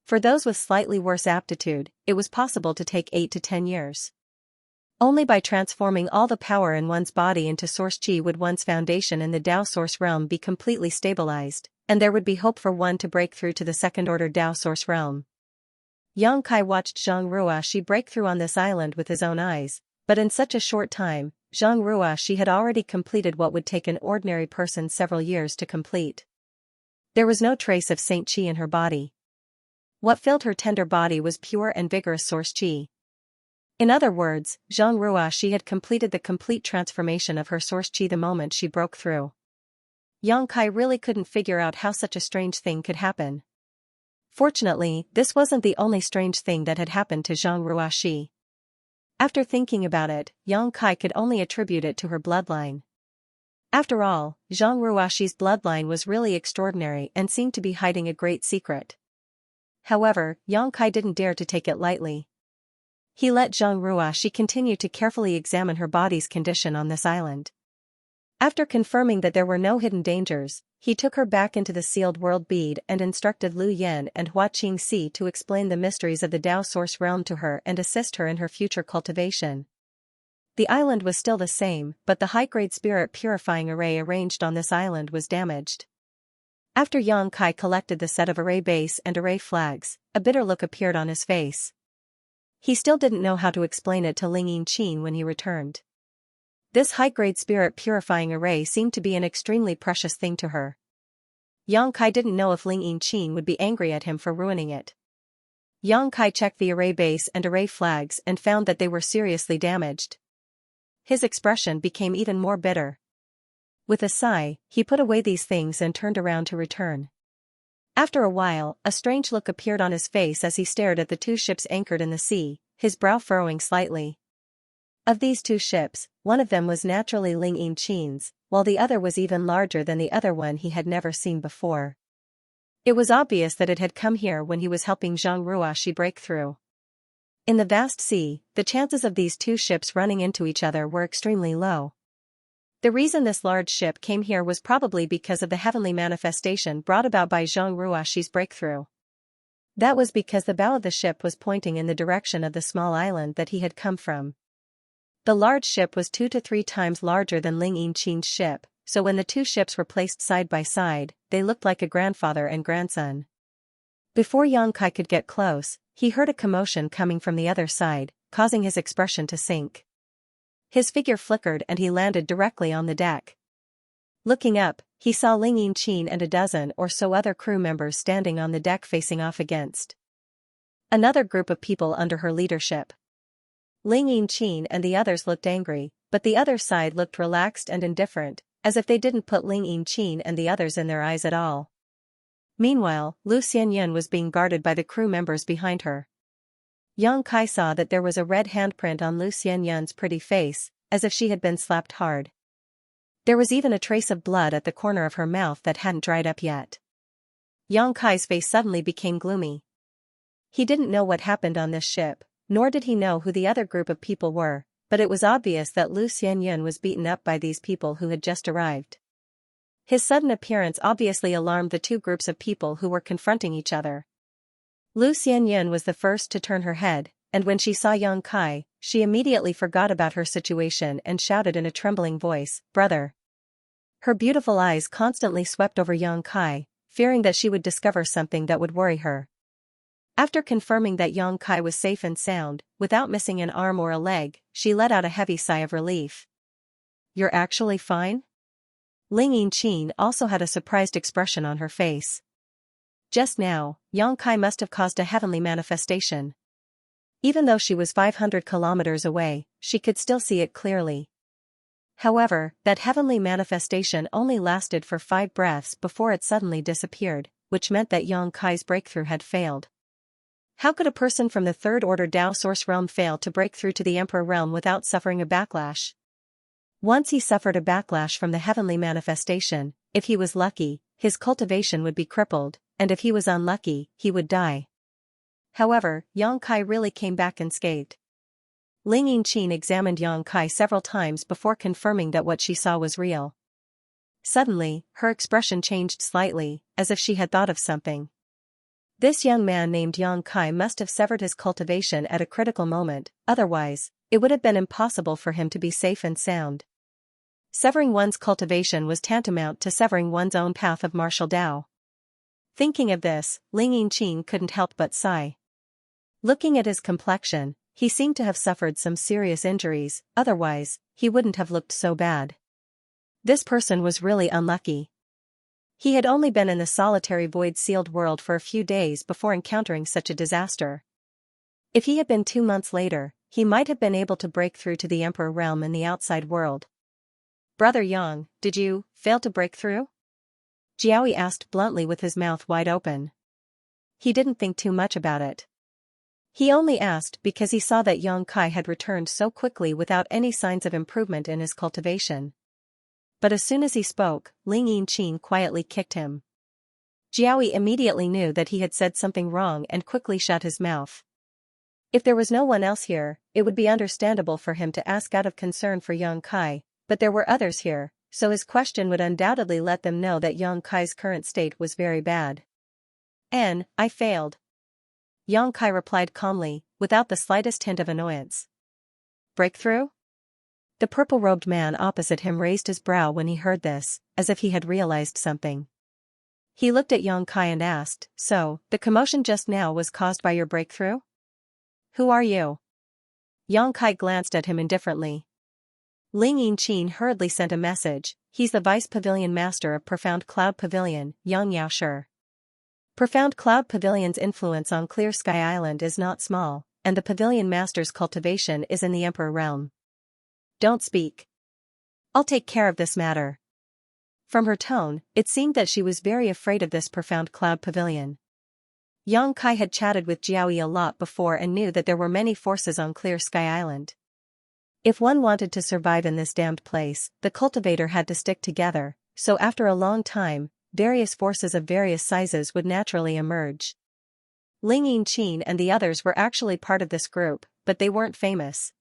For those with slightly worse aptitude, it was possible to take 8 to 10 years. Only by transforming all the power in one's body into source qi would one's foundation in the Tao source realm be completely stabilized, and there would be hope for one to break through to the second-order Tao source realm. Yang Kai watched Zhang Ruoxi break through on this island with his own eyes, but in such a short time, Zhang Ruoxi had already completed what would take an ordinary person several years to complete. There was no trace of saint qi in her body. What filled her tender body was pure and vigorous source qi. In other words, Zhang Ruoxi had completed the complete transformation of her source qi the moment she broke through. Yang Kai really couldn't figure out how such a strange thing could happen. Fortunately, this wasn't the only strange thing that had happened to Zhang Ruoxi. After thinking about it, Yang Kai could only attribute it to her bloodline. After all, Zhang Ruoxi's bloodline was really extraordinary and seemed to be hiding a great secret. However, Yang Kai didn't dare to take it lightly. He let Zhang Ruoxi continue to carefully examine her body's condition on this island. After confirming that there were no hidden dangers, he took her back into the sealed world bead and instructed Lu Yan and Hua Qingxi to explain the mysteries of the Tao source realm to her and assist her in her future cultivation. The island was still the same, but the high-grade spirit purifying array arranged on this island was damaged. After Yang Kai collected the set of array base and array flags, a bitter look appeared on his face. He still didn't know how to explain it to Ling Yinqin when he returned. This high-grade spirit purifying array seemed to be an extremely precious thing to her. Yang Kai didn't know if Ling Yinqin would be angry at him for ruining it. Yang Kai checked the array base and array flags and found that they were seriously damaged. His expression became even more bitter. With a sigh, he put away these things and turned around to return. After a while, a strange look appeared on his face as he stared at the 2 ships anchored in the sea, his brow furrowing slightly. Of these 2 ships, one of them was naturally Ling Yinqin's, while the other was even larger than the other one he had never seen before. It was obvious that it had come here when he was helping Zhang Ruoxi break through. In the vast sea, the chances of these 2 ships running into each other were extremely low. The reason this large ship came here was probably because of the heavenly manifestation brought about by Zhang Ruoxi's breakthrough. That was because the bow of the ship was pointing in the direction of the small island that he had come from. The large ship was 2 to 3 times larger than Ling Yinqing's ship, so when the two ships were placed side by side, they looked like a grandfather and grandson. Before Yang Kai could get close, he heard a commotion coming from the other side, causing his expression to sink. His figure flickered and he landed directly on the deck. Looking up, he saw Ling Yinqing and a dozen or so other crew members standing on the deck facing off against another group of people under her leadership. Ling Yinqing and the others looked angry, but the other side looked relaxed and indifferent, as if they didn't put Ling Yinqing and the others in their eyes at all. Meanwhile, Lu Xianyan was being guarded by the crew members behind her. Yang Kai saw that there was a red handprint on Lu Xianyan's pretty face, as if she had been slapped hard. There was even a trace of blood at the corner of her mouth that hadn't dried up yet. Yang Kai's face suddenly became gloomy. He didn't know what happened on this ship, nor did he know who the other group of people were, but it was obvious that Lu Xianyan was beaten up by these people who had just arrived. His sudden appearance obviously alarmed the two groups of people who were confronting each other. Lu Xianyan was the first to turn her head, and when she saw Yang Kai, she immediately forgot about her situation and shouted in a trembling voice, "Brother!" Her beautiful eyes constantly swept over Yang Kai, fearing that she would discover something that would worry her. After confirming that Yang Kai was safe and sound, without missing an arm or a leg, she let out a heavy sigh of relief. "You're actually fine?" Ling Yinqing also had a surprised expression on her face. Just now, Yang Kai must have caused a heavenly manifestation. Even though she was 500 kilometers away, she could still see it clearly. However, that heavenly manifestation only lasted for 5 breaths before it suddenly disappeared, which meant that Yang Kai's breakthrough had failed. How could a person from the Third Order Tao Source Realm fail to break through to the Emperor Realm without suffering a backlash? Once he suffered a backlash from the heavenly manifestation, if he was lucky, his cultivation would be crippled, and if he was unlucky, he would die. However, Yang Kai really came back unscathed. Ling Yinqing examined Yang Kai several times before confirming that what she saw was real. Suddenly, her expression changed slightly, as if she had thought of something. This young man named Yang Kai must have severed his cultivation at a critical moment, otherwise, it would have been impossible for him to be safe and sound. Severing one's cultivation was tantamount to severing one's own path of martial Tao. Thinking of this, Ling Yinqing couldn't help but sigh. Looking at his complexion, he seemed to have suffered some serious injuries, otherwise, he wouldn't have looked so bad. This person was really unlucky. He had only been in the solitary void-sealed world for a few days before encountering such a disaster. If he had been 2 months later, he might have been able to break through to the Emperor Realm in the outside world. "Brother Yang, did you fail to break through?" Jiaoyi asked bluntly with his mouth wide open. He didn't think too much about it. He only asked because he saw that Yang Kai had returned so quickly without any signs of improvement in his cultivation. But as soon as he spoke, Ling Yinqing quietly kicked him. Jiaoyi immediately knew that he had said something wrong and quickly shut his mouth. If there was no one else here, it would be understandable for him to ask out of concern for Yang Kai, but there were others here, so his question would undoubtedly let them know that Yang Kai's current state was very bad. I failed." Yang Kai replied calmly, without the slightest hint of annoyance. "Breakthrough?" The purple-robed man opposite him raised his brow when he heard this, as if he had realized something. He looked at Yang Kai and asked, "So, the commotion just now was caused by your breakthrough? Who are you?" Yang Kai glanced at him indifferently. Ling Yinqing hurriedly sent a message. "He's the Vice Pavilion Master of Profound Cloud Pavilion, Yang Yaoshi. Profound Cloud Pavilion's influence on Clear Sky Island is not small, and the Pavilion Master's cultivation is in the Emperor Realm. Don't speak. I'll take care of this matter." From her tone, it seemed that she was very afraid of this Profound Cloud Pavilion. Yang Kai had chatted with Jiaoyi a lot before and knew that there were many forces on Clear Sky Island. If one wanted to survive in this damned place, the cultivator had to stick together, so after a long time, various forces of various sizes would naturally emerge. Ling Yinqing and the others were actually part of this group, but they weren't famous.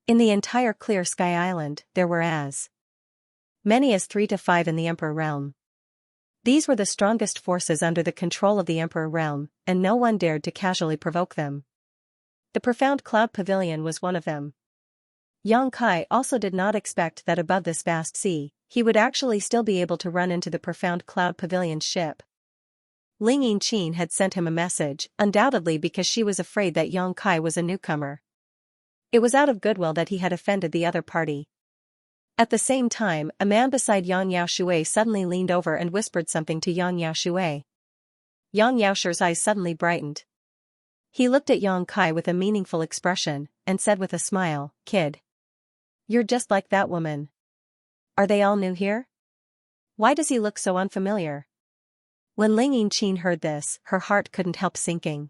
In the entire Clear Sky Island, there were as many as 3 to 5 in the Emperor Realm. These were the strongest forces under the control of the Emperor realm, and no one dared to casually provoke them. The profound cloud pavilion was one of them. Yang Kai also did not expect that above this vast sea, he would actually still be able to run into the profound cloud pavilion's ship. Ling Yinqin had sent him a message, undoubtedly because she was afraid that Yang Kai was a newcomer. It was out of goodwill that he had offended the other party. At the same time, a man beside Yang Yaoshui suddenly leaned over and whispered something to Yang Yaoshui. Yang Yaoshui's eyes suddenly brightened. He looked at Yang Kai with a meaningful expression, and said with a smile, "Kid. You're just like that woman. Are they all new here? Why does he look so unfamiliar?" When Ling Yinqin heard this, her heart couldn't help sinking.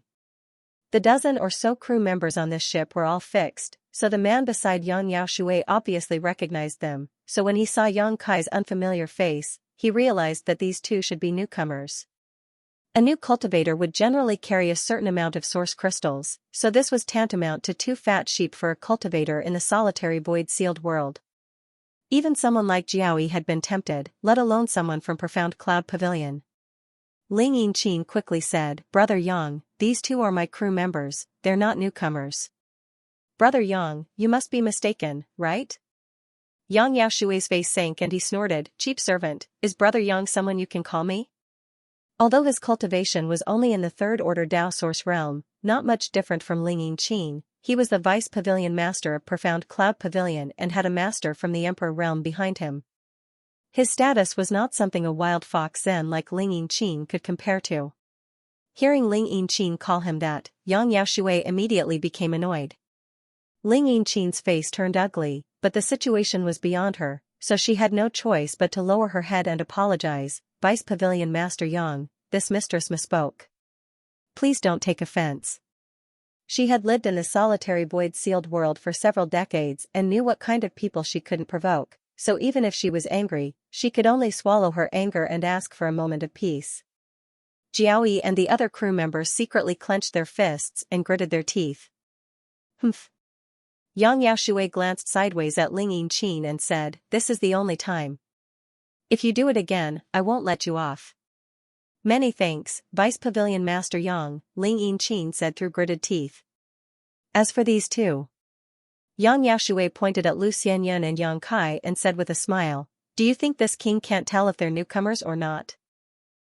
The dozen or so crew members on this ship were all fixed, so the man beside Yang Yaoshui obviously recognized them, so when he saw Yang Kai's unfamiliar face, he realized that these two should be newcomers. A new cultivator would generally carry a certain amount of source crystals, so this was tantamount to 2 fat sheep for a cultivator in the solitary void-sealed world. Even someone like Jiaoyi had been tempted, let alone someone from Profound Cloud Pavilion. Ling Yinqin quickly said, "Brother Yang, these two are my crew members, they're not newcomers." "Brother Yang, you must be mistaken, right?" Yang Yaoshui's face sank and he snorted, "Cheap servant, is Brother Yang someone you can call me?" Although his cultivation was only in the third-order Dao Source realm, not much different from Ling Yinqin, he was the Vice Pavilion Master of Profound Cloud Pavilion and had a master from the Emperor realm behind him. His status was not something a wild fox Zen like Ling Yinqin could compare to. Hearing Ling Yinqin call him that, Yang Yaoshui immediately became annoyed. Ling Yinqin's face turned ugly, but the situation was beyond her, so she had no choice but to lower her head and apologize. "Vice Pavilion Master Yang, this mistress misspoke. Please don't take offense." She had lived in the solitary void-sealed world for several decades and knew what kind of people she couldn't provoke, so even if she was angry, she could only swallow her anger and ask for a moment of peace. Jiaoyi and the other crew members secretly clenched their fists and gritted their teeth. "Humph." Yang Yaoshui glanced sideways at Ling Yinqin and said, "This is the only time. If you do it again, I won't let you off." "Many thanks, Vice Pavilion Master Yang," Ling Yinqin said through gritted teeth. "As for these two." Yang Yaoshui pointed at Lu Xianyan and Yang Kai and said with a smile, "Do you think this king can't tell if they're newcomers or not?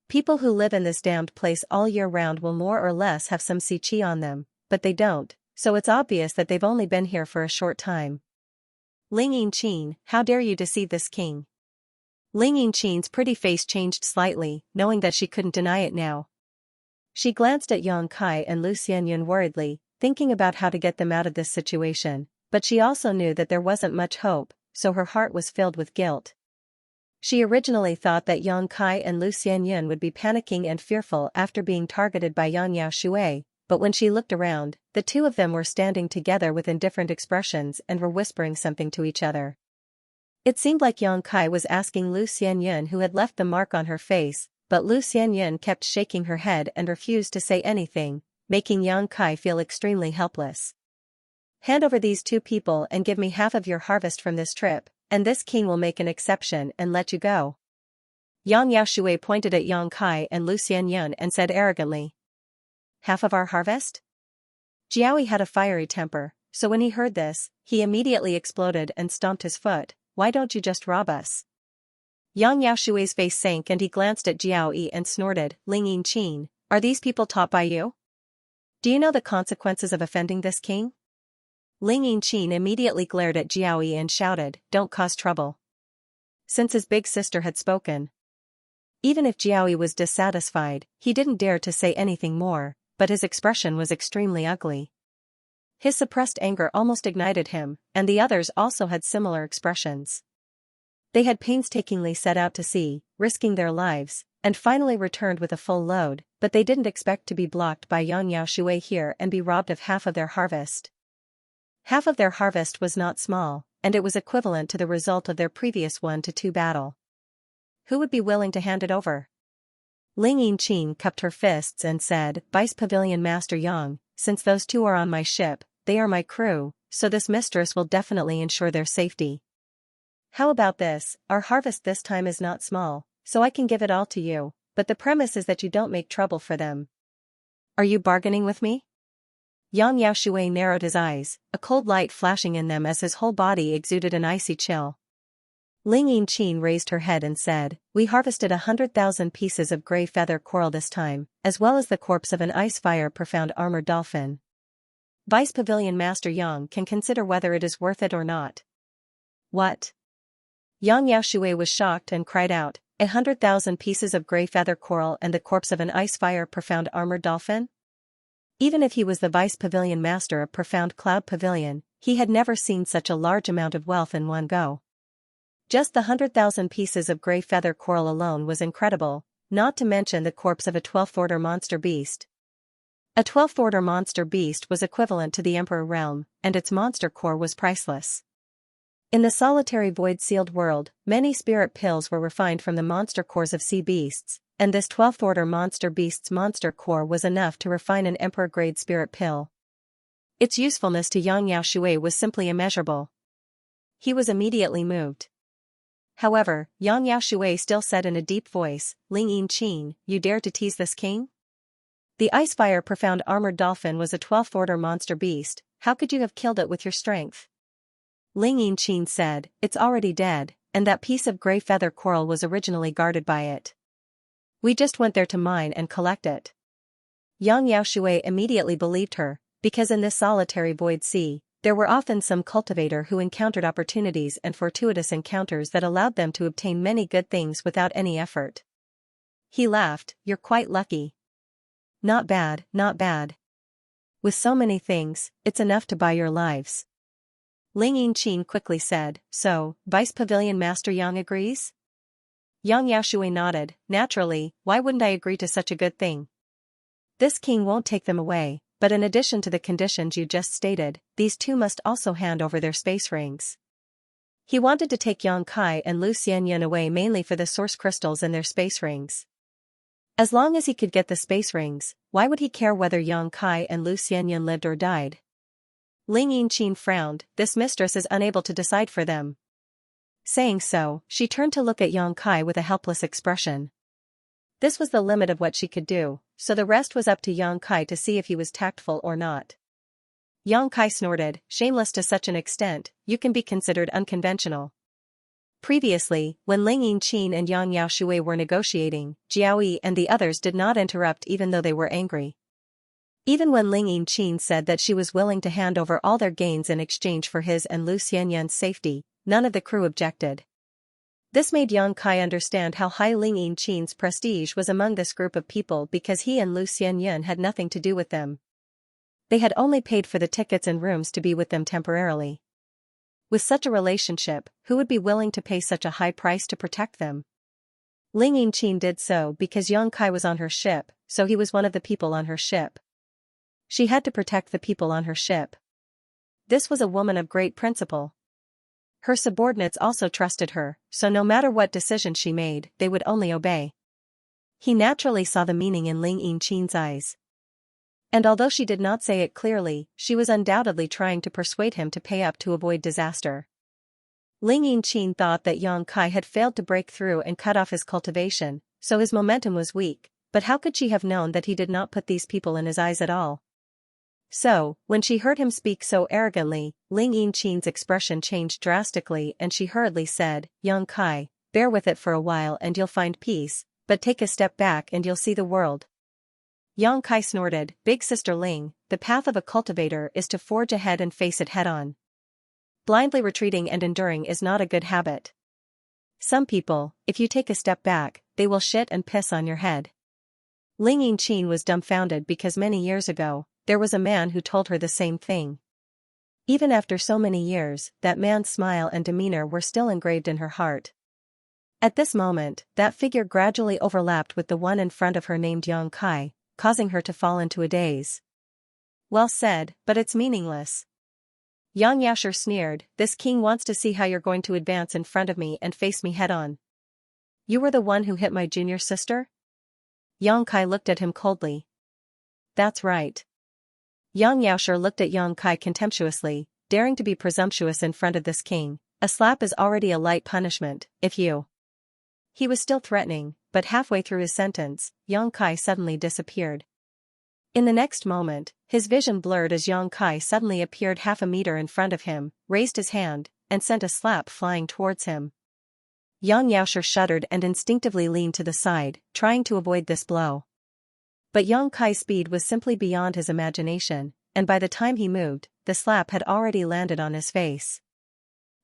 People who live in this damned place all year round will more or less have some si qi on them, but they don't, so it's obvious that they've only been here for a short time. Ling Yinqin, how dare you deceive this king?" Ling Yinqin's pretty face changed slightly, knowing that she couldn't deny it now. She glanced at Yang Kai and Lu Xianyan worriedly, thinking about how to get them out of this situation, but she also knew that there wasn't much hope, so her heart was filled with guilt. She originally thought that Yang Kai and Lu Xianyan would be panicking and fearful after being targeted by Yang Yaoshui, but when she looked around, the two of them were standing together with indifferent expressions and were whispering something to each other. It seemed like Yang Kai was asking Lu Xianyan who had left the mark on her face, but Lu Xianyan kept shaking her head and refused to say anything, making Yang Kai feel extremely helpless. "Hand over these two people and give me half of your harvest from this trip, and this king will make an exception and let you go." Yang Yaoshui pointed at Yang Kai and Lu Xianyan and said arrogantly, "Half of our harvest?" Jiaoyi had a fiery temper, so when he heard this, he immediately exploded and stomped his foot. "Why don't you just rob us?" Yang Yaoshui's face sank and he glanced at Jiaoyi and snorted, "Ling Yinqin, are these people taught by you? Do you know the consequences of offending this king?" Ling Yinqin immediately glared at Jiaoyi and shouted, "Don't cause trouble." Since his big sister had spoken. Even if Jiaoyi was dissatisfied, he didn't dare to say anything more, but his expression was extremely ugly. His suppressed anger almost ignited him, and the others also had similar expressions. They had painstakingly set out to sea, risking their lives, and finally returned with a full load, but they didn't expect to be blocked by Yang Yaoshui here and be robbed of half of their harvest. Half of their harvest was not small, and it was equivalent to the result of their previous 1-2 battle. Who would be willing to hand it over? Ling Yinqin cupped her fists and said, "Vice Pavilion Master Yang, since those two are on my ship, they are my crew, so this mistress will definitely ensure their safety. How about this? Our harvest this time is not small, so I can give it all to you, but the premise is that you don't make trouble for them. Are you bargaining with me? Yang Yaoshui narrowed his eyes, a cold light flashing in them as his whole body exuded an icy chill. Ling Yinqin raised her head and said, "We harvested 100,000 pieces of gray feather coral this time, as well as the corpse of an ice-fire profound armored dolphin. Vice Pavilion Master Yang can consider whether it is worth it or not." What? Yang Yaoshui was shocked and cried out, 100,000 pieces of gray feather coral and the corpse of an ice-fire profound armored dolphin? Even if he was the Vice Pavilion Master of Profound Cloud Pavilion, he had never seen such a large amount of wealth in one go. Just the 100,000 pieces of gray feather coral alone was incredible, not to mention the corpse of a 12th order monster beast. A 12th order monster beast was equivalent to the Emperor realm, and its monster core was priceless. In the solitary void-sealed world, many spirit pills were refined from the monster cores of sea beasts, and this 12th order monster beast's monster core was enough to refine an emperor-grade spirit pill. Its usefulness to Yang Yaoshui was simply immeasurable. He was immediately moved. However, Yang Yaoshui still said in a deep voice, "Ling Yinqin, you dare to tease this king? The Icefire Profound Armored Dolphin was a 12th order monster beast, how could you have killed it with your strength?" Ling Yinqin said, "It's already dead, and that piece of gray feather coral was originally guarded by it. We just went there to mine and collect it." Yang Yaoshui immediately believed her, because in this solitary void sea, there were often some cultivator who encountered opportunities and fortuitous encounters that allowed them to obtain many good things without any effort. He laughed, "You're quite lucky." Not bad, not bad. With so many things, it's enough to buy your lives." Ling Yinqin quickly said, "So, Vice Pavilion Master Yang agrees?" Yang Yaoshui nodded, "Naturally, why wouldn't I agree to such a good thing? This king won't take them away, but in addition to the conditions you just stated, these two must also hand over their space rings." He wanted to take Yang Kai and Lu Xianyan away mainly for the source crystals and their space rings. As long as he could get the space rings, why would he care whether Yang Kai and Lu Xianyan lived or died? Ling Yinqin frowned, "This mistress is unable to decide for them." Saying so, she turned to look at Yang Kai with a helpless expression. This was the limit of what she could do, so the rest was up to Yang Kai to see if he was tactful or not. Yang Kai snorted, "Shameless to such an extent, you can be considered unconventional." Previously, when Ling Yinqin and Yang Yaoshui were negotiating, Jiaoyi and the others did not interrupt even though they were angry. Even when Ling Yinqin said that she was willing to hand over all their gains in exchange for his and Lu Xianyan's safety, none of the crew objected. This made Yang Kai understand how high Ling Yinqin's prestige was among this group of people because he and Lu Xianyan had nothing to do with them. They had only paid for the tickets and rooms to be with them temporarily. With such a relationship, who would be willing to pay such a high price to protect them? Ling Yinqin did so because Yang Kai was on her ship, so he was one of the people on her ship. She had to protect the people on her ship. This was a woman of great principle. Her subordinates also trusted her, so no matter what decision she made, they would only obey. He naturally saw the meaning in Ling Yinqin's eyes. And although she did not say it clearly, she was undoubtedly trying to persuade him to pay up to avoid disaster. Ling Yinqin thought that Yang Kai had failed to break through and cut off his cultivation, so his momentum was weak, but how could she have known that he did not put these people in his eyes at all? So, when she heard him speak so arrogantly, Ling Yinqin's expression changed drastically and she hurriedly said, "Yang Kai, bear with it for a while and you'll find peace, but take a step back and you'll see the world." Yang Kai snorted, "Big Sister Ling, the path of a cultivator is to forge ahead and face it head-on. Blindly retreating and enduring is not a good habit. Some people, if you take a step back, they will shit and piss on your head." Ling Yinqin was dumbfounded because many years ago, there was a man who told her the same thing. Even after so many years, that man's smile and demeanor were still engraved in her heart. At this moment, that figure gradually overlapped with the one in front of her named Yang Kai, causing her to fall into a daze. "Well said, but it's meaningless." Yang Yasher sneered, "This king wants to see how you're going to advance in front of me and face me head-on. You were the one who hit my junior sister?" Yang Kai looked at him coldly. "That's right." Yang Yaosher looked at Yang Kai contemptuously, daring to be presumptuous in front of this king. "A slap is already a light punishment, if you..." He was still threatening, but halfway through his sentence, Yang Kai suddenly disappeared. In the next moment, his vision blurred as Yang Kai suddenly appeared half a meter in front of him, raised his hand, and sent a slap flying towards him. Yang Yaoshi shuddered and instinctively leaned to the side, trying to avoid this blow. But Yang Kai's speed was simply beyond his imagination, and by the time he moved, the slap had already landed on his face.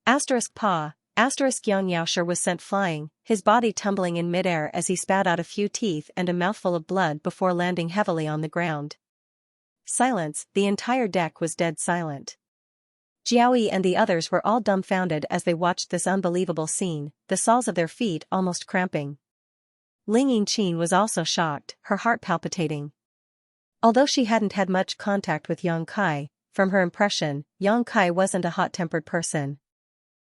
**Paw**. Yang Yaoshi was sent flying, his body tumbling in midair as he spat out a few teeth and a mouthful of blood before landing heavily on the ground. Silence, the entire deck was dead silent. Jiaoyi and the others were all dumbfounded as they watched this unbelievable scene, the soles of their feet almost cramping. Ling Yinqin was also shocked, her heart palpitating. Although she hadn't had much contact with Yang Kai, from her impression, Yang Kai wasn't a hot-tempered person.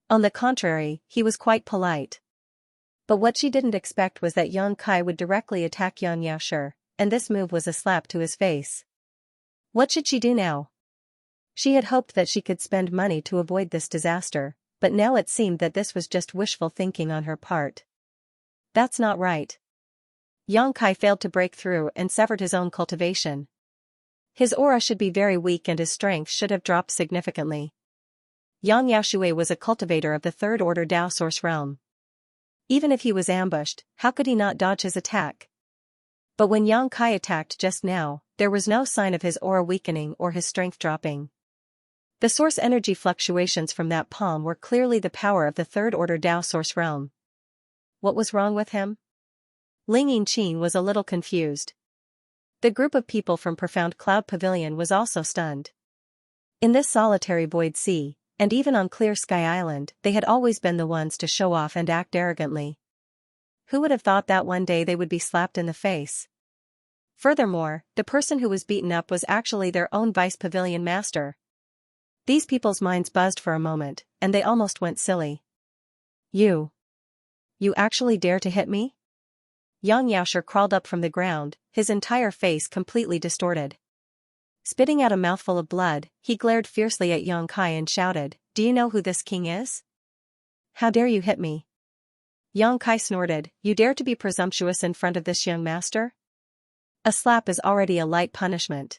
On the contrary, he was quite polite. But what she didn't expect was that Yang Kai would directly attack Yang Yaoshi, and this move was a slap to his face. What should she do now? She had hoped that she could spend money to avoid this disaster, but now it seemed that this was just wishful thinking on her part. That's not right. Yang Kai failed to break through and severed his own cultivation. His aura should be very weak and his strength should have dropped significantly. Yang Yaoshi was a cultivator of the third order Dao Source realm. Even if he was ambushed, how could he not dodge his attack? But when Yang Kai attacked just now, there was no sign of his aura weakening or his strength dropping. The source energy fluctuations from that palm were clearly the power of the third order Dao Source realm. What was wrong with him? Ling Yinqin was a little confused. The group of people from Profound Cloud Pavilion was also stunned. In this solitary void sea, and even on Clear Sky Island, they had always been the ones to show off and act arrogantly. Who would have thought that one day they would be slapped in the face? Furthermore, the person who was beaten up was actually their own vice pavilion master. These people's minds buzzed for a moment, and they almost went silly. You actually dare to hit me? Yang Yaoshi crawled up from the ground, his entire face completely distorted. Spitting out a mouthful of blood, he glared fiercely at Yang Kai and shouted, "Do you know who this king is? How dare you hit me?" Yang Kai snorted, "You dare to be presumptuous in front of this young master? A slap is already a light punishment.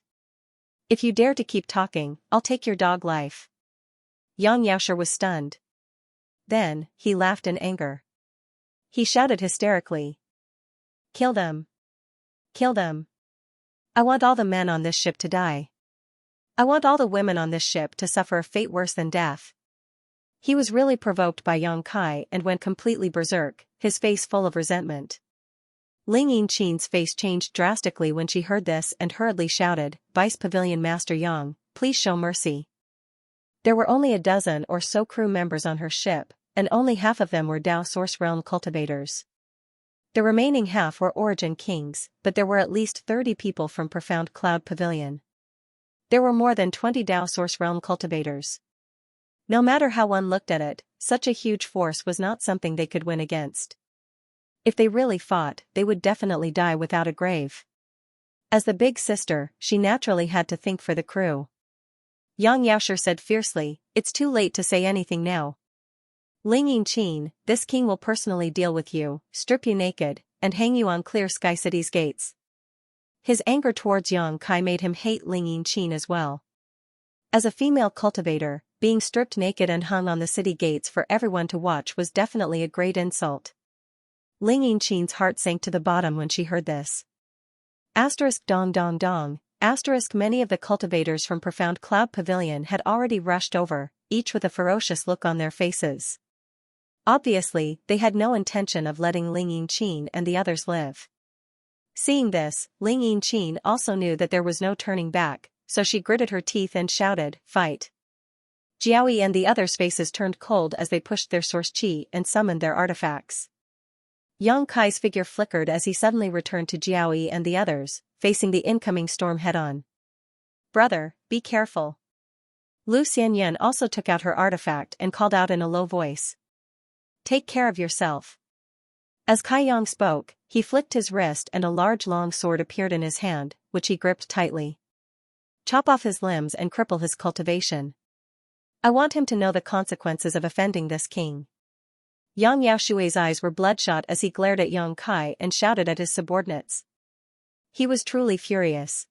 If you dare to keep talking, I'll take your dog life." Yang Yaoshi was stunned. Then, he laughed in anger. He shouted hysterically, "Kill them! Kill them! I want all the men on this ship to die. I want all the women on this ship to suffer a fate worse than death." He was really provoked by Yang Kai and went completely berserk, his face full of resentment. Ling Yinqin's face changed drastically when she heard this and hurriedly shouted, "Vice Pavilion Master Yang, please show mercy." There were only a dozen or so crew members on her ship, and only half of them were Dao Source Realm cultivators. The remaining half were Origin Kings, but there were at least 30 people from Profound Cloud Pavilion. There were more than 20 Dao Source Realm cultivators. No matter how one looked at it, such a huge force was not something they could win against. If they really fought, they would definitely die without a grave. As the big sister, she naturally had to think for the crew. Yang Yaoshi said fiercely, "It's too late to say anything now. Ling Yinqin, this king will personally deal with you, strip you naked, and hang you on Clear Sky City's gates." His anger towards Yang Kai made him hate Ling Yinqin as well. As a female cultivator, being stripped naked and hung on the city gates for everyone to watch was definitely a great insult. Ling Yinqin's heart sank to the bottom when she heard this. Dong dong dong. Many of the cultivators from Profound Cloud Pavilion had already rushed over, each with a ferocious look on their faces. Obviously, they had no intention of letting Ling Yinqin and the others live. Seeing this, Ling Yinqin also knew that there was no turning back, so she gritted her teeth and shouted, "Fight!" Jiaoyi and the others' faces turned cold as they pushed their source chi and summoned their artifacts. Yang Kai's figure flickered as he suddenly returned to Jiaoyi and the others, facing the incoming storm head-on. "Brother, be careful." Lu Xianxia also took out her artifact and called out in a low voice, "Take care of yourself." As Kai Yang spoke, he flicked his wrist and a large long sword appeared in his hand, which he gripped tightly. "Chop off his limbs and cripple his cultivation. I want him to know the consequences of offending this king." Yang Yaoshui's eyes were bloodshot as he glared at Yang Kai and shouted at his subordinates. He was truly furious.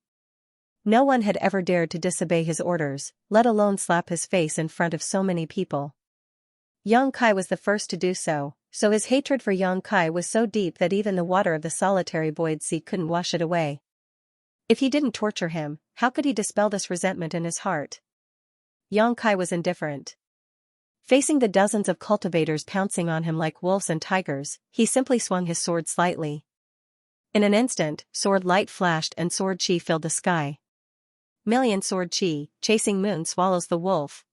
No one had ever dared to disobey his orders, let alone slap his face in front of so many people. Yang Kai was the first to do so, so his hatred for Yang Kai was so deep that even the water of the solitary void sea couldn't wash it away. If he didn't torture him, how could he dispel this resentment in his heart? Yang Kai was indifferent. Facing the dozens of cultivators pouncing on him like wolves and tigers, he simply swung his sword slightly. In an instant, sword light flashed and sword chi filled the sky. Million sword chi, chasing moon swallows the wolf.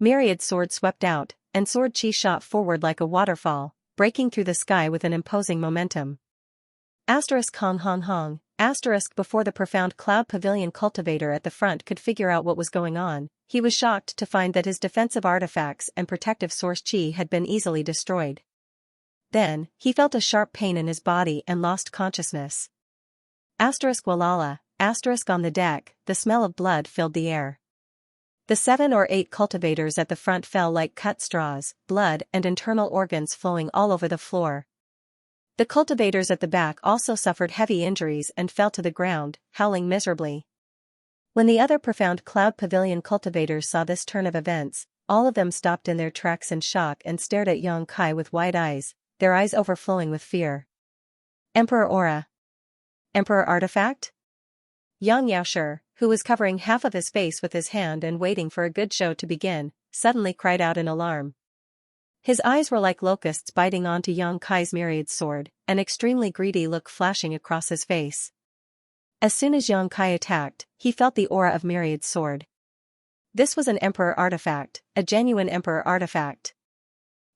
Myriad swords swept out, and sword chi shot forward like a waterfall, breaking through the sky with an imposing momentum. Hong hong hong. Before the profound cloud pavilion cultivator at the front could figure out what was going on, he was shocked to find that his defensive artifacts and protective source chi had been easily destroyed. Then, he felt a sharp pain in his body and lost consciousness. Walala, on the deck, the smell of blood filled the air. The 7 or 8 cultivators at the front fell like cut straws, blood and internal organs flowing all over the floor. The cultivators at the back also suffered heavy injuries and fell to the ground, howling miserably. When the other profound cloud pavilion cultivators saw this turn of events, all of them stopped in their tracks in shock and stared at Yang Kai with wide eyes, their eyes overflowing with fear. Emperor Aura. Emperor Artifact? Yang Yaoshi, who was covering half of his face with his hand and waiting for a good show to begin, suddenly cried out in alarm. His eyes were like locusts biting onto Yang Kai's myriad sword, an extremely greedy look flashing across his face. As soon as Yang Kai attacked, he felt the aura of myriad's sword. This was an emperor artifact, a genuine emperor artifact.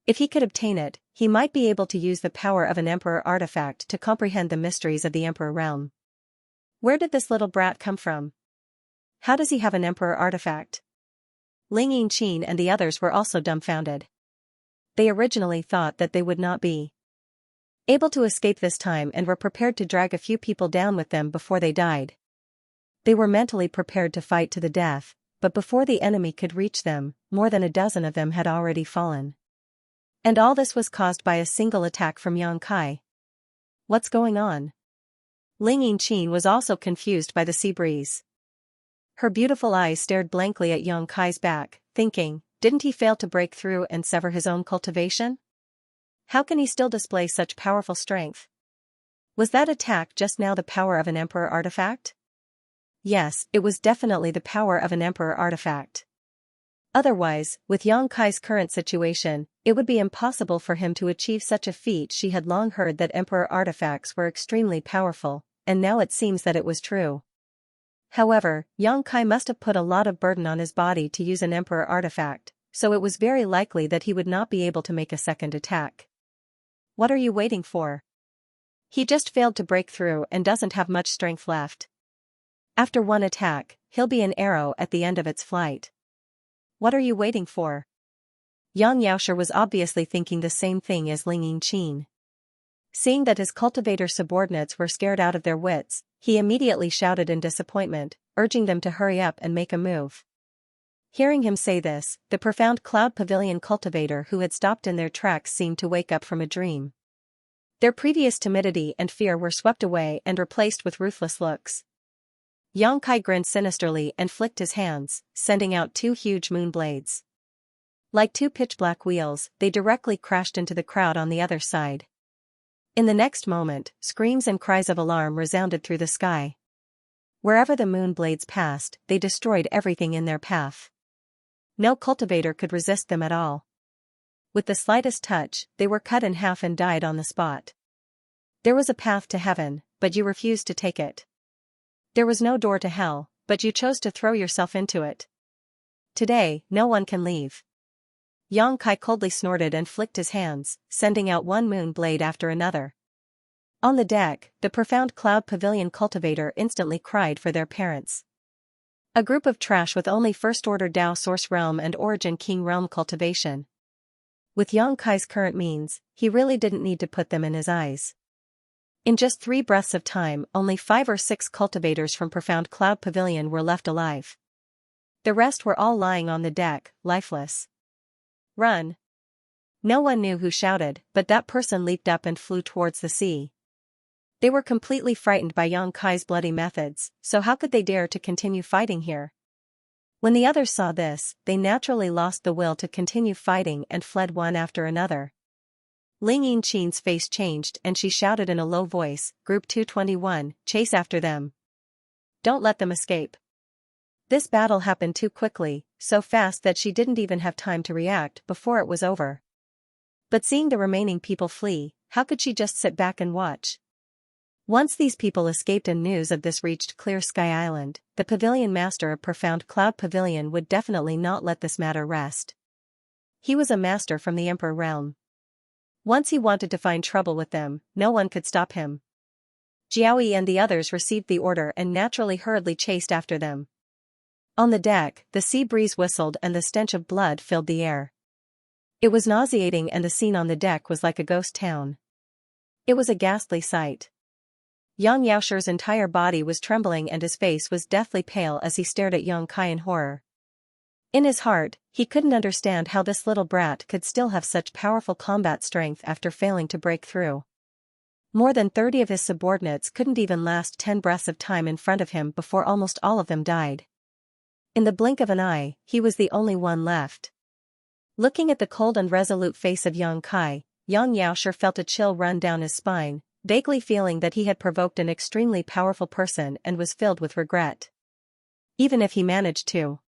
If he could obtain it, he might be able to use the power of an emperor artifact to comprehend the mysteries of the emperor realm. Where did this little brat come from? How does he have an emperor artifact? Ling Yingqin and the others were also dumbfounded. They originally thought that they would not be able to escape this time and were prepared to drag a few people down with them before they died. They were mentally prepared to fight to the death, but before the enemy could reach them, more than a dozen of them had already fallen. And all this was caused by a single attack from Yang Kai. What's going on? Ling Yingqin was also confused by the sea breeze. Her beautiful eyes stared blankly at Yang Kai's back, thinking, didn't he fail to break through and sever his own cultivation? How can he still display such powerful strength? Was that attack just now the power of an emperor artifact? Yes, it was definitely the power of an emperor artifact. Otherwise, with Yang Kai's current situation, it would be impossible for him to achieve such a feat. She had long heard that emperor artifacts were extremely powerful, and now it seems that it was true. However, Yang Kai must have put a lot of burden on his body to use an emperor artifact, so it was very likely that he would not be able to make a second attack. What are you waiting for? He just failed to break through and doesn't have much strength left. After one attack, he'll be an arrow at the end of its flight. What are you waiting for? Yang Yaoshi was obviously thinking the same thing as Ling Yingqin. Seeing that his cultivator subordinates were scared out of their wits, he immediately shouted in disappointment, urging them to hurry up and make a move. Hearing him say this, the profound cloud pavilion cultivator who had stopped in their tracks seemed to wake up from a dream. Their previous timidity and fear were swept away and replaced with ruthless looks. Yang Kai grinned sinisterly and flicked his hands, sending out 2 huge moon blades. Like 2 pitch-black wheels, they directly crashed into the crowd on the other side. In the next moment, screams and cries of alarm resounded through the sky. Wherever the moon blades passed, they destroyed everything in their path. No cultivator could resist them at all. With the slightest touch, they were cut in half and died on the spot. There was a path to heaven, but you refused to take it. There was no door to hell, but you chose to throw yourself into it. Today, no one can leave. Yang Kai coldly snorted and flicked his hands, sending out one moon blade after another. On the deck, the profound cloud pavilion cultivator instantly cried for their parents. A group of trash with only first-order Dao Source Realm and Origin King Realm cultivation. With Yang Kai's current means, he really didn't need to put them in his eyes. In just 3 breaths of time, only 5 or 6 cultivators from profound cloud pavilion were left alive. The rest were all lying on the deck, lifeless. Run! No one knew who shouted, but that person leaped up and flew towards the sea. They were completely frightened by Yang Kai's bloody methods, so how could they dare to continue fighting here? When the others saw this, they naturally lost the will to continue fighting and fled one after another. Ling Yinqin's face changed and she shouted in a low voice, Group 221, chase after them. Don't let them escape. This battle happened too quickly, so fast that she didn't even have time to react before it was over. But seeing the remaining people flee, how could she just sit back and watch? Once these people escaped and news of this reached Clear Sky Island, the Pavilion Master of Profound Cloud Pavilion would definitely not let this matter rest. He was a master from the Emperor realm. Once he wanted to find trouble with them, no one could stop him. Jiaoyi and the others received the order and naturally hurriedly chased after them. On the deck, the sea breeze whistled and the stench of blood filled the air. It was nauseating and the scene on the deck was like a ghost town. It was a ghastly sight. Yang Yaoshi's entire body was trembling and his face was deathly pale as he stared at Yang Kai in horror. In his heart, he couldn't understand how this little brat could still have such powerful combat strength after failing to break through. More than 30 of his subordinates couldn't even last 10 breaths of time in front of him before almost all of them died. In the blink of an eye, he was the only one left. Looking at the cold and resolute face of Yang Kai, Yang Yaoshi felt a chill run down his spine, vaguely feeling that he had provoked an extremely powerful person and was filled with regret. Even if he managed to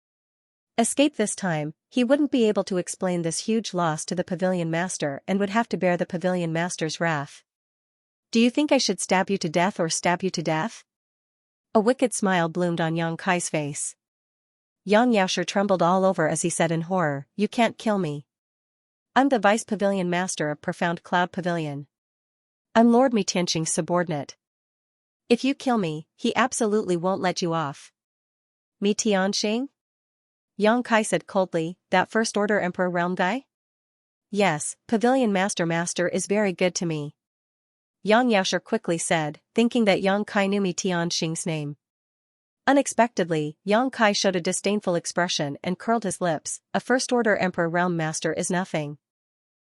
escape this time, he wouldn't be able to explain this huge loss to the Pavilion Master and would have to bear the Pavilion Master's wrath. Do you think I should stab you to death or stab you to death? A wicked smile bloomed on Yang Kai's face. Yang Yaoshi trembled all over as he said in horror, You can't kill me. I'm the Vice Pavilion Master of Profound Cloud Pavilion. I'm Lord Mi Tianqing's subordinate. If you kill me, he absolutely won't let you off. Mi Tianqing? Yang Kai said coldly, that First Order Emperor realm guy? Yes, Pavilion Master is very good to me. Yang Yaoshi quickly said, thinking that Yang Kai knew Mi Tianqing's name. Unexpectedly, Yang Kai showed a disdainful expression and curled his lips, a First Order Emperor realm master is nothing.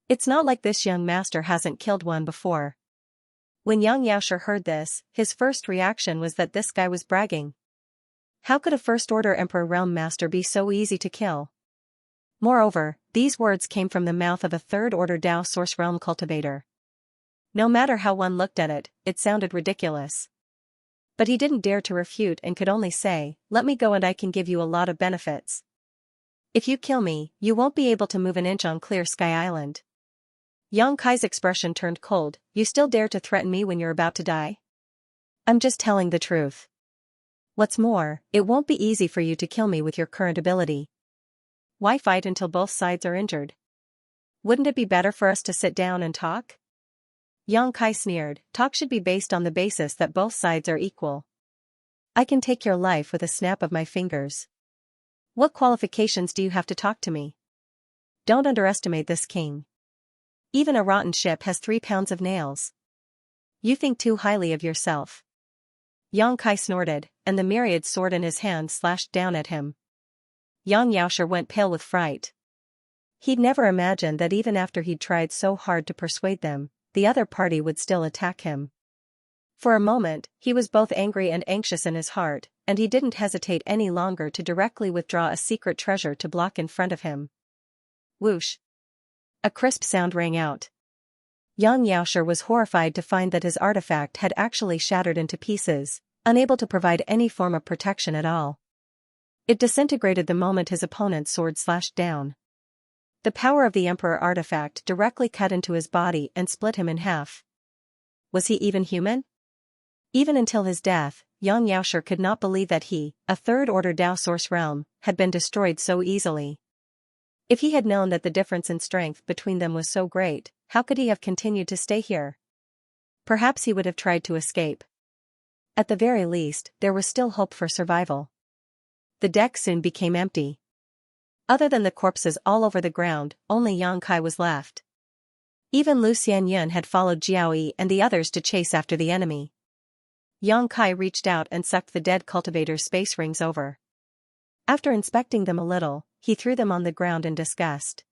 It's not like this young master hasn't killed one before. When Yang Yaoshi heard this, his first reaction was that this guy was bragging. How could a First Order Emperor realm master be so easy to kill? Moreover, these words came from the mouth of a Third Order Dao Source realm cultivator. No matter how one looked at it, it sounded ridiculous. But he didn't dare to refute and could only say, let me go and I can give you a lot of benefits. If you kill me, you won't be able to move an inch on Clear Sky Island. Yang Kai's expression turned cold, you still dare to threaten me when you're about to die? I'm just telling the truth. What's more, it won't be easy for you to kill me with your current ability. Why fight until both sides are injured? Wouldn't it be better for us to sit down and talk? Yang Kai sneered, talk should be based on the basis that both sides are equal. I can take your life with a snap of my fingers. What qualifications do you have to talk to me? Don't underestimate this king. Even a rotten ship has 3 pounds of nails. You think too highly of yourself. Yang Kai snorted, and the myriad sword in his hand slashed down at him. Yang Yaoshi went pale with fright. He'd never imagined that even after he'd tried so hard to persuade them, the other party would still attack him. For a moment, he was both angry and anxious in his heart, and he didn't hesitate any longer to directly withdraw a secret treasure to block in front of him. Whoosh! A crisp sound rang out. Yang Yaoshi was horrified to find that his artifact had actually shattered into pieces, unable to provide any form of protection at all. It disintegrated the moment his opponent's sword slashed down. The power of the Emperor artifact directly cut into his body and split him in half. Was he even human? Even until his death, Yang Yaoshi could not believe that he, a Third Order Dao Source realm, had been destroyed so easily. If he had known that the difference in strength between them was so great, how could he have continued to stay here? Perhaps he would have tried to escape. At the very least, there was still hope for survival. The deck soon became empty. Other than the corpses all over the ground, only Yang Kai was left. Even Lu Xianxia had followed Jiaoyi and the others to chase after the enemy. Yang Kai reached out and sucked the dead cultivator's space rings over. After inspecting them a little, he threw them on the ground in disgust.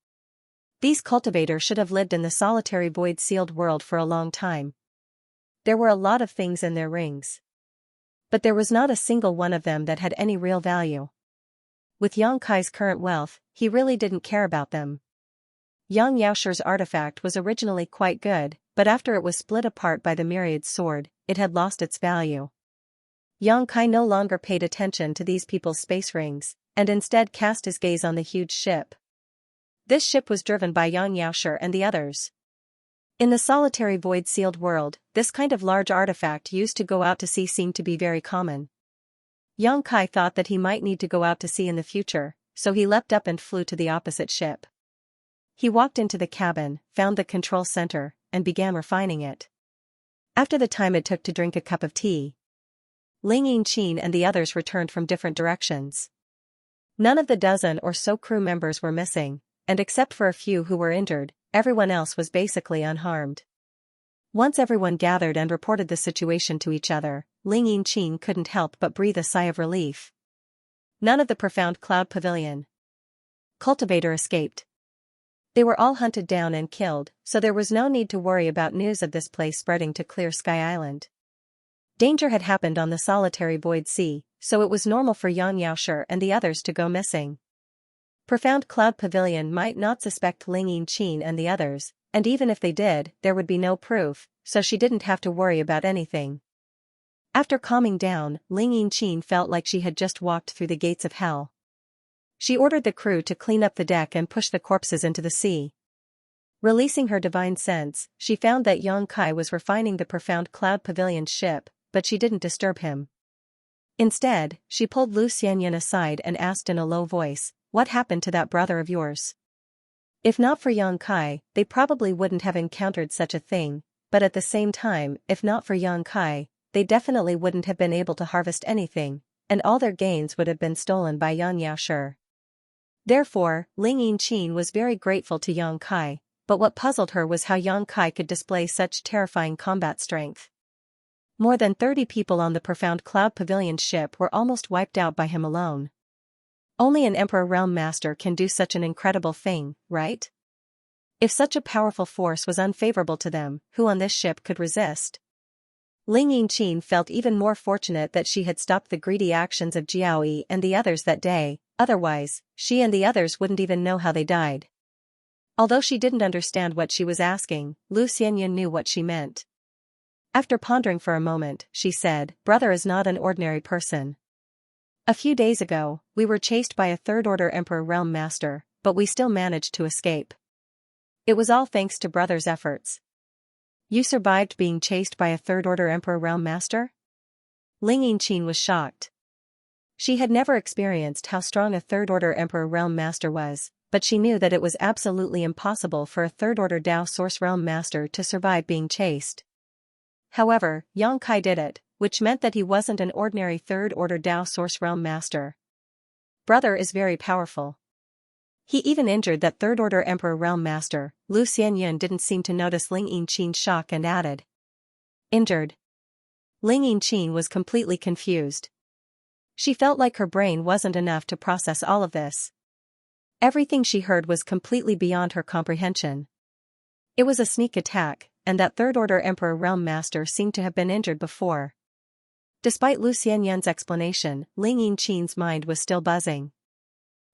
These cultivators should have lived in the solitary void-sealed world for a long time. There were a lot of things in their rings. But there was not a single one of them that had any real value. With Yang Kai's current wealth, he really didn't care about them. Yang Yaoshi's artifact was originally quite good, but after it was split apart by the myriad sword, it had lost its value. Yang Kai no longer paid attention to these people's space rings, and instead cast his gaze on the huge ship. This ship was driven by Yang Yaoshi and the others. In the solitary void-sealed world, this kind of large artifact used to go out to sea seemed to be very common. Yang Kai thought that he might need to go out to sea in the future, so he leapt up and flew to the opposite ship. He walked into the cabin, found the control center, and began refining it. After the time it took to drink a cup of tea, Ling Yinqin and the others returned from different directions. None of the dozen or so crew members were missing, and except for a few who were injured, everyone else was basically unharmed. Once everyone gathered and reported the situation to each other, Ling Yinqin couldn't help but breathe a sigh of relief. None of the profound cloud pavilion cultivator escaped. They were all hunted down and killed, so there was no need to worry about news of this place spreading to Clear Sky Island. Danger had happened on the solitary void sea, so it was normal for Yang Yaoshi and the others to go missing. Profound Cloud Pavilion might not suspect Ling Yinqin and the others, and even if they did, there would be no proof, so she didn't have to worry about anything. After calming down, Ling Yinqin felt like she had just walked through the gates of hell. She ordered the crew to clean up the deck and push the corpses into the sea. Releasing her divine sense, she found that Yang Kai was refining the Profound Cloud Pavilion's ship, but she didn't disturb him. Instead, she pulled Lu Xianyan aside and asked in a low voice, "What happened to that brother of yours?" If not for Yang Kai, they probably wouldn't have encountered such a thing, but at the same time, if not for Yang Kai, they definitely wouldn't have been able to harvest anything, and all their gains would have been stolen by Yang Yaoshi. Therefore, Ling Yinqin was very grateful to Yang Kai, but what puzzled her was how Yang Kai could display such terrifying combat strength. More than 30 people on the Profound Cloud Pavilion ship were almost wiped out by him alone. Only an Emperor Realm Master can do such an incredible thing, right? If such a powerful force was unfavorable to them, who on this ship could resist? Ling Yinqin felt even more fortunate that she had stopped the greedy actions of Jiaoyi and the others that day, otherwise, she and the others wouldn't even know how they died. Although she didn't understand what she was asking, Lu Xianyan knew what she meant. After pondering for a moment, she said, "Brother is not an ordinary person. A few days ago, we were chased by a third-order Emperor Realm Master, but we still managed to escape. It was all thanks to Brother's efforts." "You survived being chased by a third-order Emperor Realm Master?" Ling Yinqin was shocked. She had never experienced how strong a third-order Emperor Realm Master was, but she knew that it was absolutely impossible for a third-order Dao Source Realm Master to survive being chased. However, Yang Kai did it, which meant that he wasn't an ordinary third-order Dao Source Realm Master. Brother is very powerful. He even injured that third-order Emperor Realm Master. Lu Xianyan didn't seem to notice Ling Yinqin's shock and added, "Injured?" Ling Yinqin was completely confused. She felt like her brain wasn't enough to process all of this. Everything she heard was completely beyond her comprehension. It was a sneak attack, and that third-order Emperor Realm Master seemed to have been injured before. Despite Lu Xianyan's explanation, Ling Yinqin's mind was still buzzing.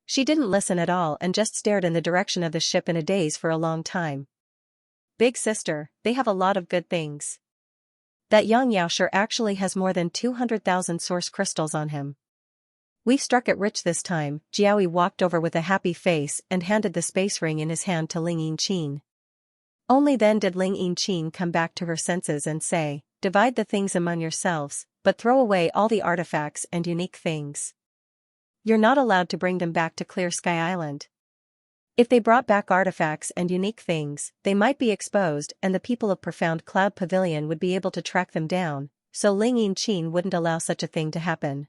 She didn't listen at all and just stared in the direction of the ship in a daze for a long time. "Big sister, they have a lot of good things. That Yang Yaoshi actually has more than 200,000 source crystals on him. We've struck it rich this time." Jiaoyi walked over with a happy face and handed the space ring in his hand to Ling Yinqin. Only then did Ling Yinqin come back to her senses and say, "Divide the things among yourselves, but throw away all the artifacts and unique things. You're not allowed to bring them back to Clear Sky Island. If they brought back artifacts and unique things, they might be exposed and the people of Profound Cloud Pavilion would be able to track them down, so Ling Yinqin wouldn't allow such a thing to happen."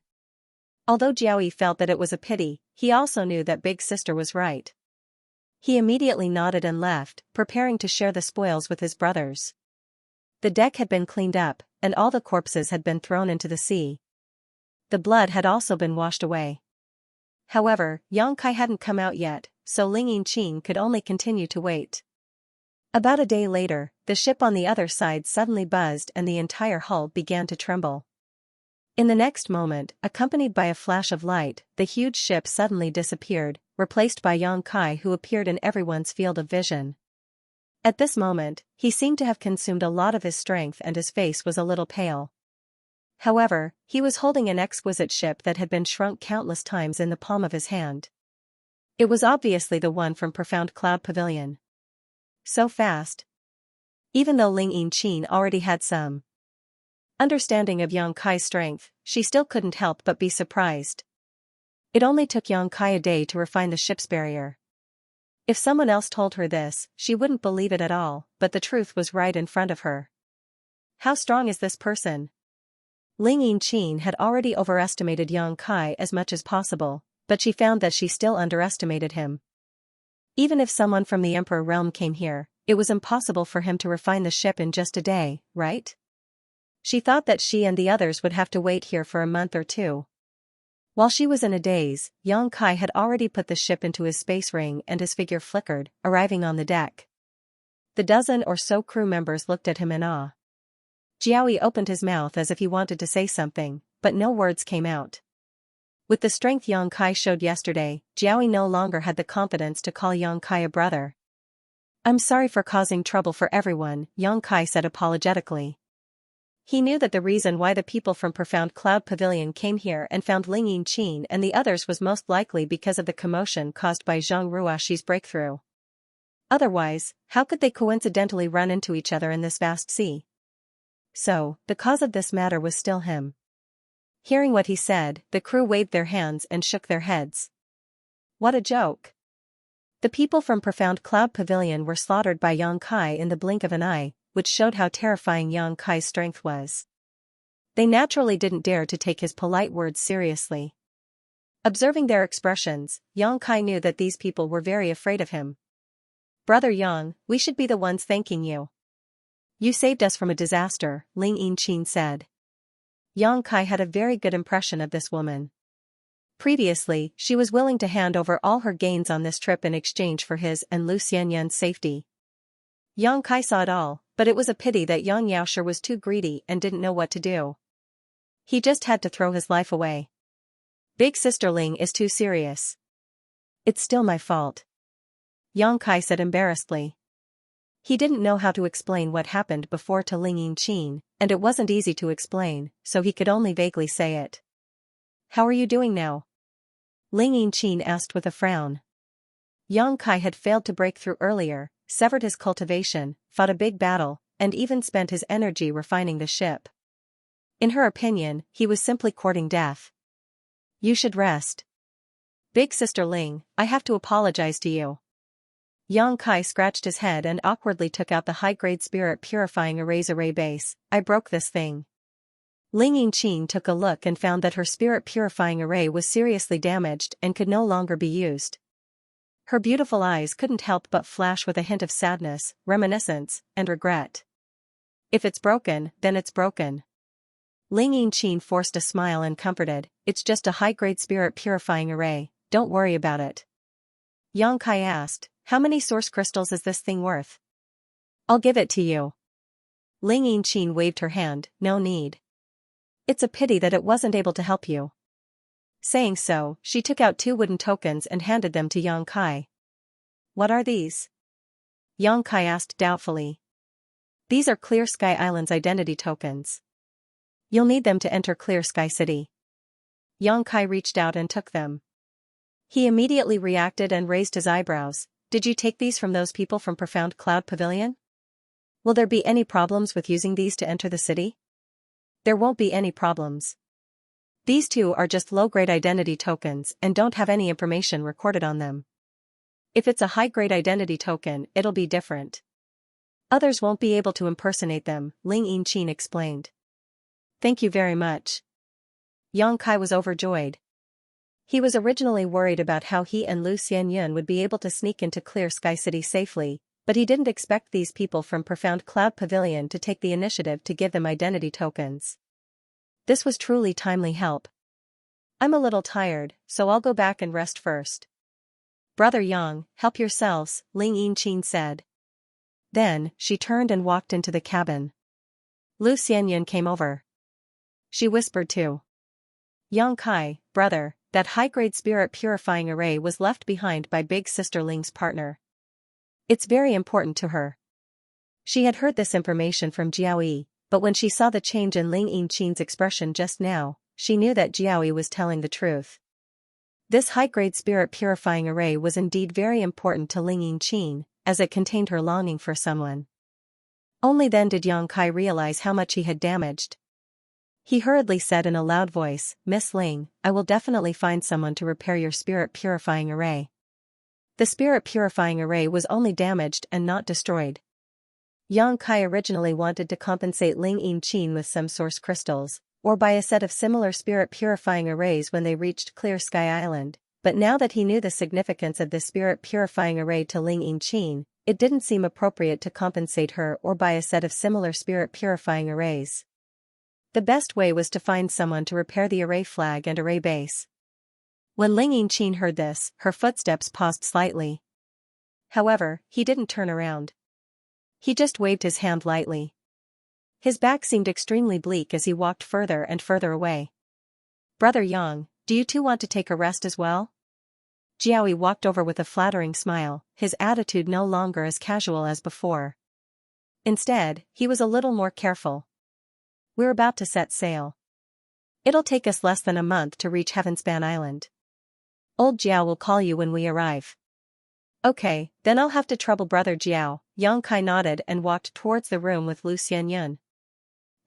Although Jiaoyi felt that it was a pity, he also knew that Big Sister was right. He immediately nodded and left, preparing to share the spoils with his brothers. The deck had been cleaned up, and all the corpses had been thrown into the sea. The blood had also been washed away. However, Yang Kai hadn't come out yet, so Ling Yinqing could only continue to wait. About a day later, the ship on the other side suddenly buzzed and the entire hull began to tremble. In the next moment, accompanied by a flash of light, the huge ship suddenly disappeared, replaced by Yang Kai, who appeared in everyone's field of vision. At this moment, he seemed to have consumed a lot of his strength and his face was a little pale. However, he was holding an exquisite ship that had been shrunk countless times in the palm of his hand. It was obviously the one from Profound Cloud Pavilion. So fast. Even though Ling Yinqing already had some understanding of Yang Kai's strength, she still couldn't help but be surprised. It only took Yang Kai a day to refine the ship's barrier. If someone else told her this, she wouldn't believe it at all, but the truth was right in front of her. How strong is this person? Ling Yinqing had already overestimated Yang Kai as much as possible, but she found that she still underestimated him. Even if someone from the Emperor realm came here, it was impossible for him to refine the ship in just a day, right? She thought that she and the others would have to wait here for a month or two. While she was in a daze, Yang Kai had already put the ship into his space ring and his figure flickered, arriving on the deck. The dozen or so crew members looked at him in awe. Jiaoyi opened his mouth as if he wanted to say something, but no words came out. With the strength Yang Kai showed yesterday, Jiaoyi no longer had the confidence to call Yang Kai a brother. "I'm sorry for causing trouble for everyone," Yang Kai said apologetically. He knew that the reason why the people from Profound Cloud Pavilion came here and found Ling Yinqing and the others was most likely because of the commotion caused by Zhang Ruoxi's breakthrough. Otherwise, how could they coincidentally run into each other in this vast sea? So, the cause of this matter was still him. Hearing what he said, the crew waved their hands and shook their heads. What a joke! The people from Profound Cloud Pavilion were slaughtered by Yang Kai in the blink of an eye, which showed how terrifying Yang Kai's strength was. They naturally didn't dare to take his polite words seriously. Observing their expressions, Yang Kai knew that these people were very afraid of him. "Brother Yang, we should be the ones thanking you. You saved us from a disaster," Ling Yinqing said. Yang Kai had a very good impression of this woman. Previously, she was willing to hand over all her gains on this trip in exchange for his and Lu Xianyan's safety. Yang Kai saw it all, but it was a pity that Yang Yaoshi was too greedy and didn't know what to do. He just had to throw his life away. "Big sister Ling is too serious. It's still my fault," Yang Kai said embarrassedly. He didn't know how to explain what happened before to Ling Yinqing, and it wasn't easy to explain, so he could only vaguely say it. "How are you doing now?" Ling Yinqing asked with a frown. Yang Kai had failed to break through earlier, severed his cultivation, fought a big battle, and even spent his energy refining the ship. In her opinion, he was simply courting death. "You should rest. Big sister Ling, I have to apologize to you." Yang Kai scratched his head and awkwardly took out the high-grade spirit purifying array base. "I broke this thing." Ling Yinqing took a look and found that her spirit purifying array was seriously damaged and could no longer be used. Her beautiful eyes couldn't help but flash with a hint of sadness, reminiscence, and regret. "If it's broken, then it's broken." Ling Yinqing forced a smile and comforted, "It's just a high-grade spirit purifying array, don't worry about it." Yang Kai asked, "How many source crystals is this thing worth?" "I'll give it to you." Ling Yinqing waved her hand, "No need. It's a pity that it wasn't able to help you." Saying so, she took out 2 wooden tokens and handed them to Yang Kai. "What are these?" Yang Kai asked doubtfully. "These are Clear Sky Island's identity tokens. You'll need them to enter Clear Sky City." Yang Kai reached out and took them. He immediately reacted and raised his eyebrows. "Did you take these from those people from Profound Cloud Pavilion? Will there be any problems with using these to enter the city?" "There won't be any problems. These 2 are just low-grade identity tokens and don't have any information recorded on them. If it's a high-grade identity token, it'll be different. Others won't be able to impersonate them," Ling Yinqing explained. "Thank you very much." Yang Kai was overjoyed. He was originally worried about how he and Lu Xianyun would be able to sneak into Clear Sky City safely, but he didn't expect these people from Profound Cloud Pavilion to take the initiative to give them identity tokens. This was truly timely help. "I'm a little tired, so I'll go back and rest first." Brother Yang, help yourselves, Ling Yinqin said. Then, she turned and walked into the cabin. Lu Xianyan came over. She whispered to Yang Kai, brother, that high-grade spirit purifying array was left behind by big sister Ling's partner. It's very important to her. She had heard this information from Jiaoyi, but when she saw the change in Ling Yinqin's expression just now, she knew that Jiaoyi was telling the truth. This high-grade spirit purifying array was indeed very important to Ling Yinqin, as it contained her longing for someone. Only then did Yang Kai realize how much he had damaged. He hurriedly said in a loud voice, Miss Ling, I will definitely find someone to repair your spirit purifying array. The spirit purifying array was only damaged and not destroyed. Yang Kai originally wanted to compensate Ling Yinqin with some source crystals, or buy a set of similar spirit purifying arrays when they reached Clear Sky Island, but now that he knew the significance of the spirit purifying array to Ling Yinqin, it didn't seem appropriate to compensate her or buy a set of similar spirit purifying arrays. The best way was to find someone to repair the array flag and array base. When Ling Yinqin heard this, her footsteps paused slightly. However, he didn't turn around. He just waved his hand lightly. His back seemed extremely bleak as he walked further and further away. Brother Yang, do you two want to take a rest as well? Jiaoyi walked over with a flattering smile, his attitude no longer as casual as before. Instead, he was a little more careful. We're about to set sail. It'll take us less than a month to reach Heavenspan Island. Old Jiao will call you when we arrive. Okay, then I'll have to trouble Brother Jiao. Yang Kai nodded and walked towards the room with Lu Xianyan.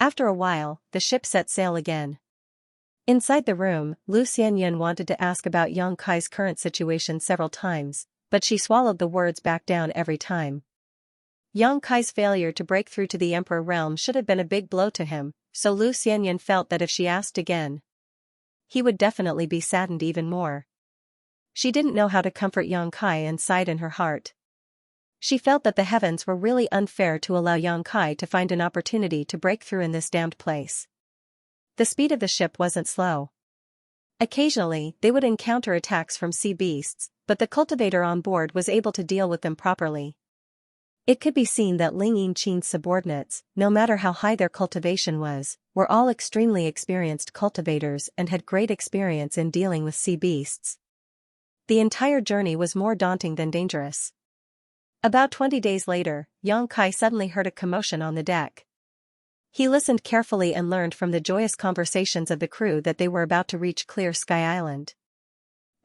After a while, the ship set sail again. Inside the room, Lu Xianyan wanted to ask about Yang Kai's current situation several times, but she swallowed the words back down every time. Yang Kai's failure to break through to the Emperor realm should have been a big blow to him, so Lu Xianyan felt that if she asked again, he would definitely be saddened even more. She didn't know how to comfort Yang Kai and sighed in her heart. She felt that the heavens were really unfair to allow Yang Kai to find an opportunity to break through in this damned place. The speed of the ship wasn't slow. Occasionally, they would encounter attacks from sea beasts, but the cultivator on board was able to deal with them properly. It could be seen that Ling Yinqin's subordinates, no matter how high their cultivation was, were all extremely experienced cultivators and had great experience in dealing with sea beasts. The entire journey was more daunting than dangerous. About 20 days later, Yang Kai suddenly heard a commotion on the deck. He listened carefully and learned from the joyous conversations of the crew that they were about to reach Clear Sky Island.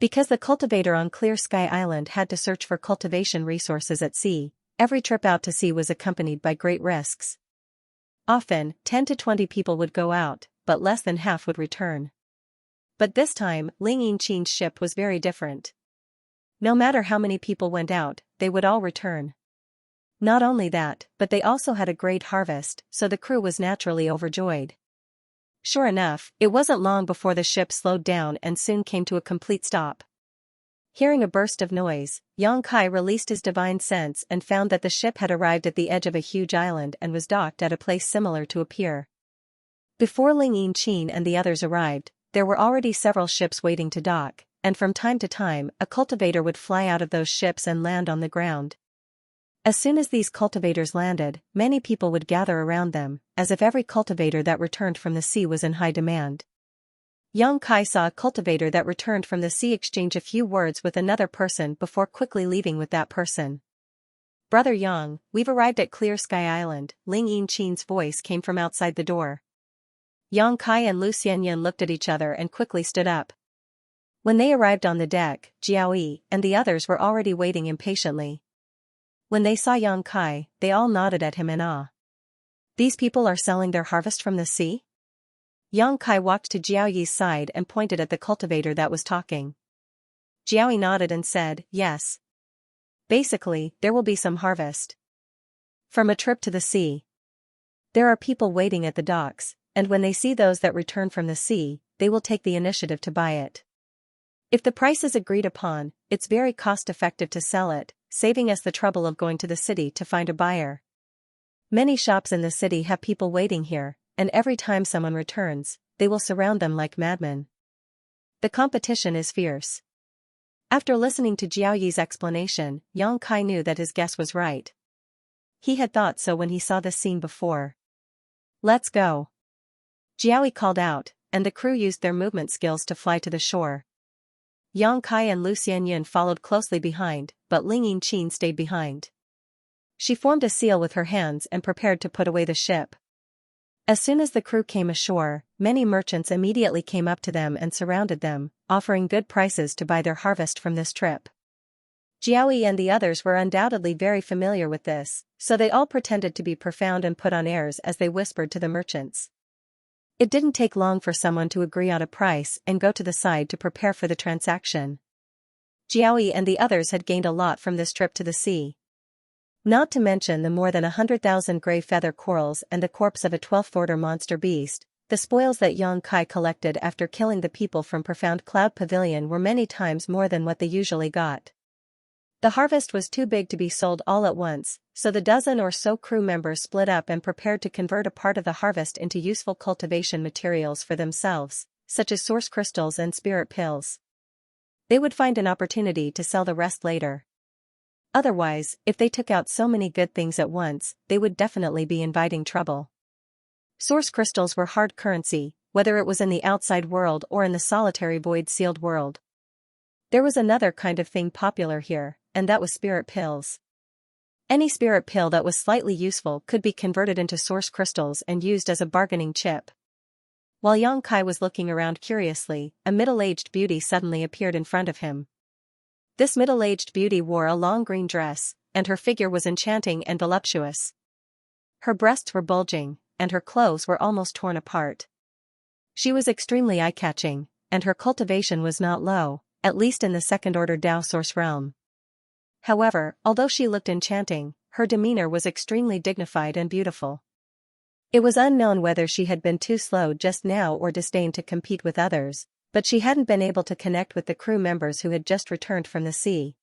Because the cultivator on Clear Sky Island had to search for cultivation resources at sea, every trip out to sea was accompanied by great risks. Often, 10 to 20 people would go out, but less than half would return. But this time, Ling Yinqin's ship was very different. No matter how many people went out, they would all return. Not only that, but they also had a great harvest, so the crew was naturally overjoyed. Sure enough, it wasn't long before the ship slowed down and soon came to a complete stop. Hearing a burst of noise, Yang Kai released his divine sense and found that the ship had arrived at the edge of a huge island and was docked at a place similar to a pier. Before Ling Yinqin and the others arrived, there were already several ships waiting to dock, and from time to time, a cultivator would fly out of those ships and land on the ground. As soon as these cultivators landed, many people would gather around them, as if every cultivator that returned from the sea was in high demand. Yang Kai saw a cultivator that returned from the sea exchange a few words with another person before quickly leaving with that person. Brother Yang, we've arrived at Clear Sky Island, Ling Yinqin's voice came from outside the door. Yang Kai and Lu Xianyan looked at each other and quickly stood up. When they arrived on the deck, Jiaoyi and the others were already waiting impatiently. When they saw Yang Kai, they all nodded at him in awe. These people are selling their harvest from the sea? Yang Kai walked to Jiaoyi's side and pointed at the cultivator that was talking. Jiaoyi nodded and said, yes. Basically, there will be some harvest from a trip to the sea. There are people waiting at the docks, and when they see those that return from the sea, they will take the initiative to buy it. If the price is agreed upon, it's very cost-effective to sell it, saving us the trouble of going to the city to find a buyer. Many shops in the city have people waiting here, and every time someone returns, they will surround them like madmen. The competition is fierce. After listening to Jiao Yi's explanation, Yang Kai knew that his guess was right. He had thought so when he saw this scene before. Let's go. Jiao Yi called out, and the crew used their movement skills to fly to the shore. Yang Kai and Lu Xianyin followed closely behind, but Ling Yinqin stayed behind. She formed a seal with her hands and prepared to put away the ship. As soon as the crew came ashore, many merchants immediately came up to them and surrounded them, offering good prices to buy their harvest from this trip. Jiao Yi and the others were undoubtedly very familiar with this, so they all pretended to be profound and put on airs as they whispered to the merchants. It didn't take long for someone to agree on a price and go to the side to prepare for the transaction. Jiao Yi and the others had gained a lot from this trip to the sea. Not to mention the more than 100,000 gray feather corals and the corpse of a 12th-order monster beast, the spoils that Yang Kai collected after killing the people from Profound Cloud Pavilion were many times more than what they usually got. The harvest was too big to be sold all at once, so the dozen or so crew members split up and prepared to convert a part of the harvest into useful cultivation materials for themselves, such as source crystals and spirit pills. They would find an opportunity to sell the rest later. Otherwise, if they took out so many good things at once, they would definitely be inviting trouble. Source crystals were hard currency, whether it was in the outside world or in the solitary void-sealed world. There was another kind of thing popular here, and that was spirit pills. Any spirit pill that was slightly useful could be converted into source crystals and used as a bargaining chip. While Yang Kai was looking around curiously, a middle-aged beauty suddenly appeared in front of him. This middle-aged beauty wore a long green dress, and her figure was enchanting and voluptuous. Her breasts were bulging, and her clothes were almost torn apart. She was extremely eye-catching, and her cultivation was not low, at least in the second-order Dao source realm. However, although she looked enchanting, her demeanor was extremely dignified and beautiful. It was unknown whether she had been too slow just now or disdained to compete with others, but she hadn't been able to connect with the crew members who had just returned from the sea.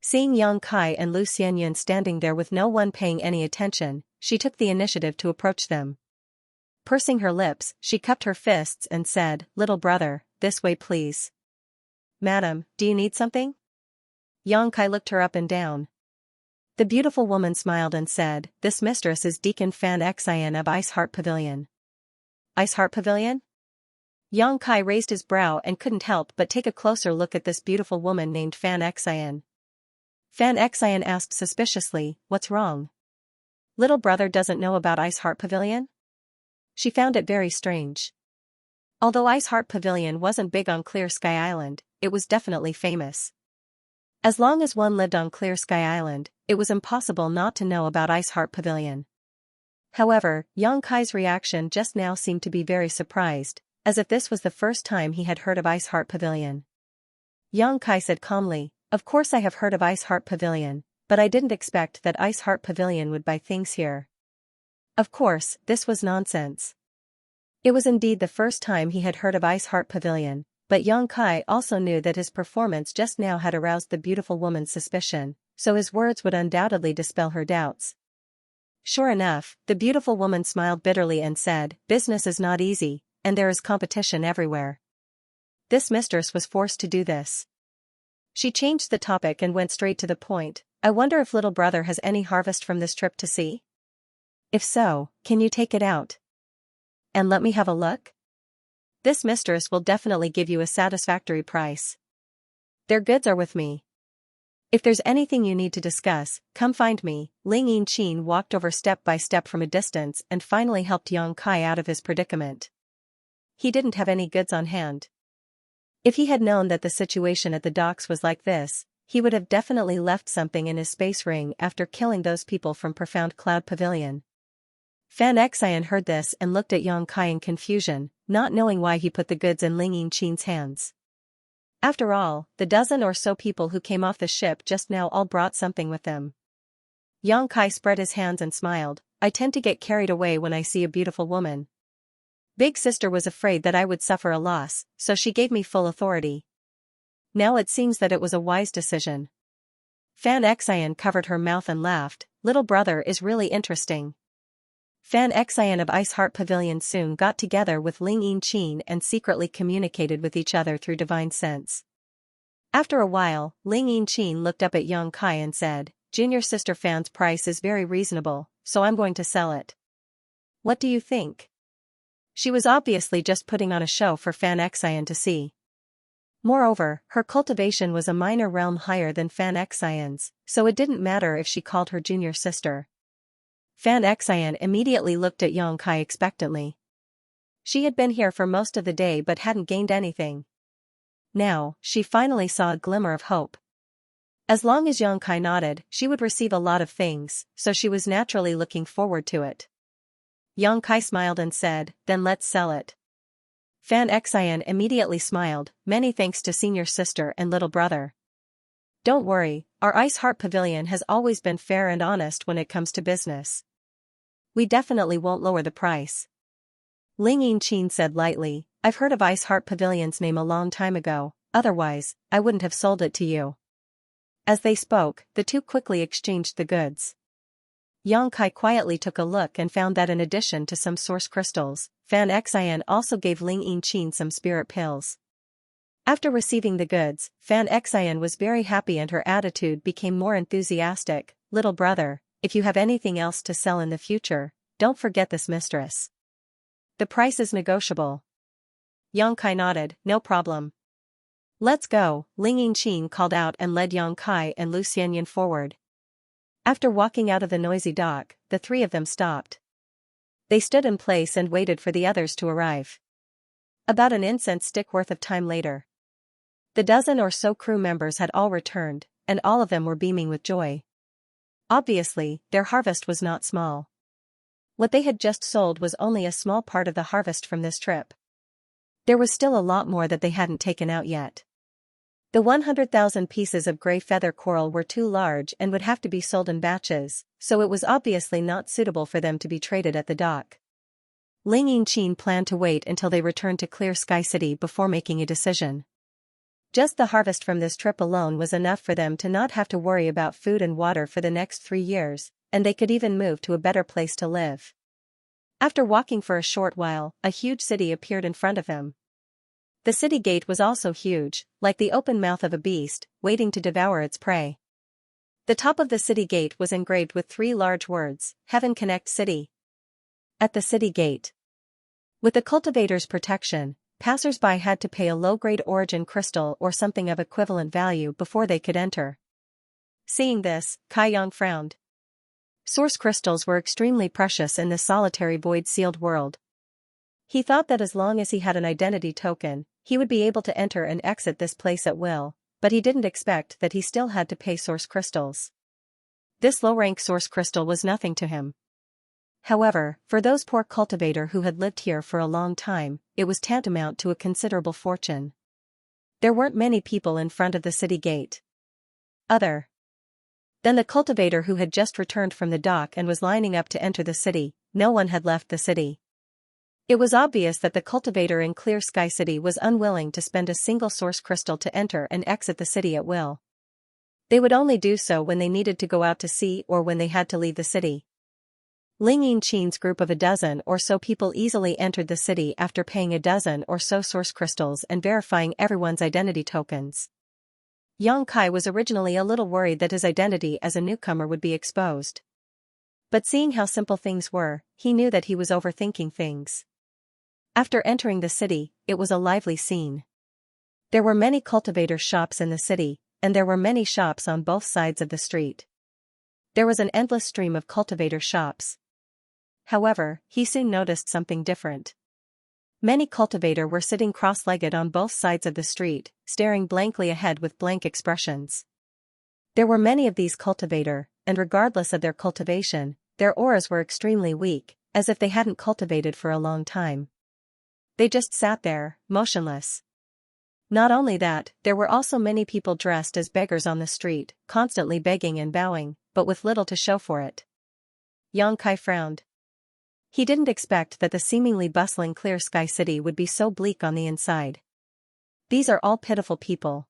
Seeing Yang Kai and Lu Xianyin standing there with no one paying any attention, she took the initiative to approach them. Pursing her lips, she cupped her fists and said, "Little brother, this way please." "Madam, do you need something?" Yang Kai looked her up and down. The beautiful woman smiled and said, "This mistress is Deacon Fan Xian of Ice Heart Pavilion." Ice Heart Pavilion? Yang Kai raised his brow and couldn't help but take a closer look at this beautiful woman named Fan Xian. Fan Xian asked suspiciously, "What's wrong? Little brother doesn't know about Ice Heart Pavilion?" She found it very strange. Although Ice Heart Pavilion wasn't big on Clear Sky Island, it was definitely famous. As long as one lived on Clear Sky Island, it was impossible not to know about Ice Heart Pavilion. However, Yang Kai's reaction just now seemed to be very surprised, as if this was the first time he had heard of Ice Heart Pavilion. Yang Kai said calmly, "Of course I have heard of Ice Heart Pavilion, but I didn't expect that Ice Heart Pavilion would buy things here." Of course, this was nonsense. It was indeed the first time he had heard of Ice Heart Pavilion, but Yang Kai also knew that his performance just now had aroused the beautiful woman's suspicion, so his words would undoubtedly dispel her doubts. Sure enough, the beautiful woman smiled bitterly and said, "Business is not easy, and there is competition everywhere. This mistress was forced to do this." She changed the topic and went straight to the point. "I wonder if little brother has any harvest from this trip to sea? If so, can you take it out? And let me have a look? This mistress will definitely give you a satisfactory price. Their goods are with me. If there's anything you need to discuss, come find me." Ling Yinqin walked over step by step from a distance and finally helped Yang Kai out of his predicament. He didn't have any goods on hand. If he had known that the situation at the docks was like this, he would have definitely left something in his space ring after killing those people from Profound Cloud Pavilion. Fan Xian heard this and looked at Yang Kai in confusion, not knowing why he put the goods in Ling Yinqin's hands. After all, the dozen or so people who came off the ship just now all brought something with them. Yang Kai spread his hands and smiled, "I tend to get carried away when I see a beautiful woman. Big sister was afraid that I would suffer a loss, so she gave me full authority. Now it seems that it was a wise decision." Fan Xian covered her mouth and laughed, "Little brother is really interesting." Fan Xian of Ice Heart Pavilion soon got together with Ling Yinqin and secretly communicated with each other through divine sense. After a while, Ling Yinqin looked up at Yang Kai and said, "Junior sister Fan's price is very reasonable, so I'm going to sell it. What do you think?" She was obviously just putting on a show for Fan Xian to see. Moreover, her cultivation was a minor realm higher than Fan Xian's, so it didn't matter if she called her junior sister. Fan Xian immediately looked at Yang Kai expectantly. She had been here for most of the day but hadn't gained anything. Now, she finally saw a glimmer of hope. As long as Yang Kai nodded, she would receive a lot of things, so she was naturally looking forward to it. Yang Kai smiled and said, "Then let's sell it." Fan Xian immediately smiled, "Many thanks to senior sister and little brother. Don't worry, our Ice Heart Pavilion has always been fair and honest when it comes to business. We definitely won't lower the price." Ling Yinqin said lightly, "I've heard of Ice Heart Pavilion's name a long time ago, otherwise, I wouldn't have sold it to you." As they spoke, the two quickly exchanged the goods. Yang Kai quietly took a look and found that in addition to some source crystals, Fan Xian also gave Ling Yinqin some spirit pills. After receiving the goods, Fan Xian was very happy and her attitude became more enthusiastic. "Little brother, if you have anything else to sell in the future, don't forget this mistress. The price is negotiable." Yang Kai nodded, "No problem. Let's go," Ling Yinqin called out and led Yang Kai and Lu Xianyan forward. After walking out of the noisy dock, the three of them stopped. They stood in place and waited for the others to arrive. About an incense stick worth of time later, the dozen or so crew members had all returned, and all of them were beaming with joy. Obviously, their harvest was not small. What they had just sold was only a small part of the harvest from this trip. There was still a lot more that they hadn't taken out yet. The 100,000 pieces of gray feather coral were too large and would have to be sold in batches, so it was obviously not suitable for them to be traded at the dock. Ling Yinqin planned to wait until they returned to Clear Sky City before making a decision. Just the harvest from this trip alone was enough for them to not have to worry about food and water for the next 3 years, and they could even move to a better place to live. After walking for a short while, a huge city appeared in front of him. The city gate was also huge, like the open mouth of a beast, waiting to devour its prey. The top of the city gate was engraved with 3 large words, "Heaven Connect City." At the city gate, with the cultivator's protection, passers-by had to pay a low-grade origin crystal or something of equivalent value before they could enter. Seeing this, Kai Yang frowned. Source crystals were extremely precious in this solitary void-sealed world. He thought that as long as he had an identity token, he would be able to enter and exit this place at will, but he didn't expect that he still had to pay source crystals. This low-rank source crystal was nothing to him. However, for those poor cultivator who had lived here for a long time, it was tantamount to a considerable fortune. There weren't many people in front of the city gate. Other than the cultivator who had just returned from the dock and was lining up to enter the city, no one had left the city. It was obvious that the cultivator in Clear Sky City was unwilling to spend a single source crystal to enter and exit the city at will. They would only do so when they needed to go out to sea or when they had to leave the city. Ling Yinqin's group of a dozen or so people easily entered the city after paying a dozen or so source crystals and verifying everyone's identity tokens. Yang Kai was originally a little worried that his identity as a newcomer would be exposed. But seeing how simple things were, he knew that he was overthinking things. After entering the city, it was a lively scene. There were many cultivator shops in the city, and there were many shops on both sides of the street. There was an endless stream of cultivator shops. However, he soon noticed something different. Many cultivator were sitting cross-legged on both sides of the street, staring blankly ahead with blank expressions. There were many of these cultivator, and regardless of their cultivation, their auras were extremely weak, as if they hadn't cultivated for a long time. They just sat there, motionless. Not only that, there were also many people dressed as beggars on the street, constantly begging and bowing, but with little to show for it. Yang Kai frowned. He didn't expect that the seemingly bustling Clear Sky City would be so bleak on the inside. These are all pitiful people.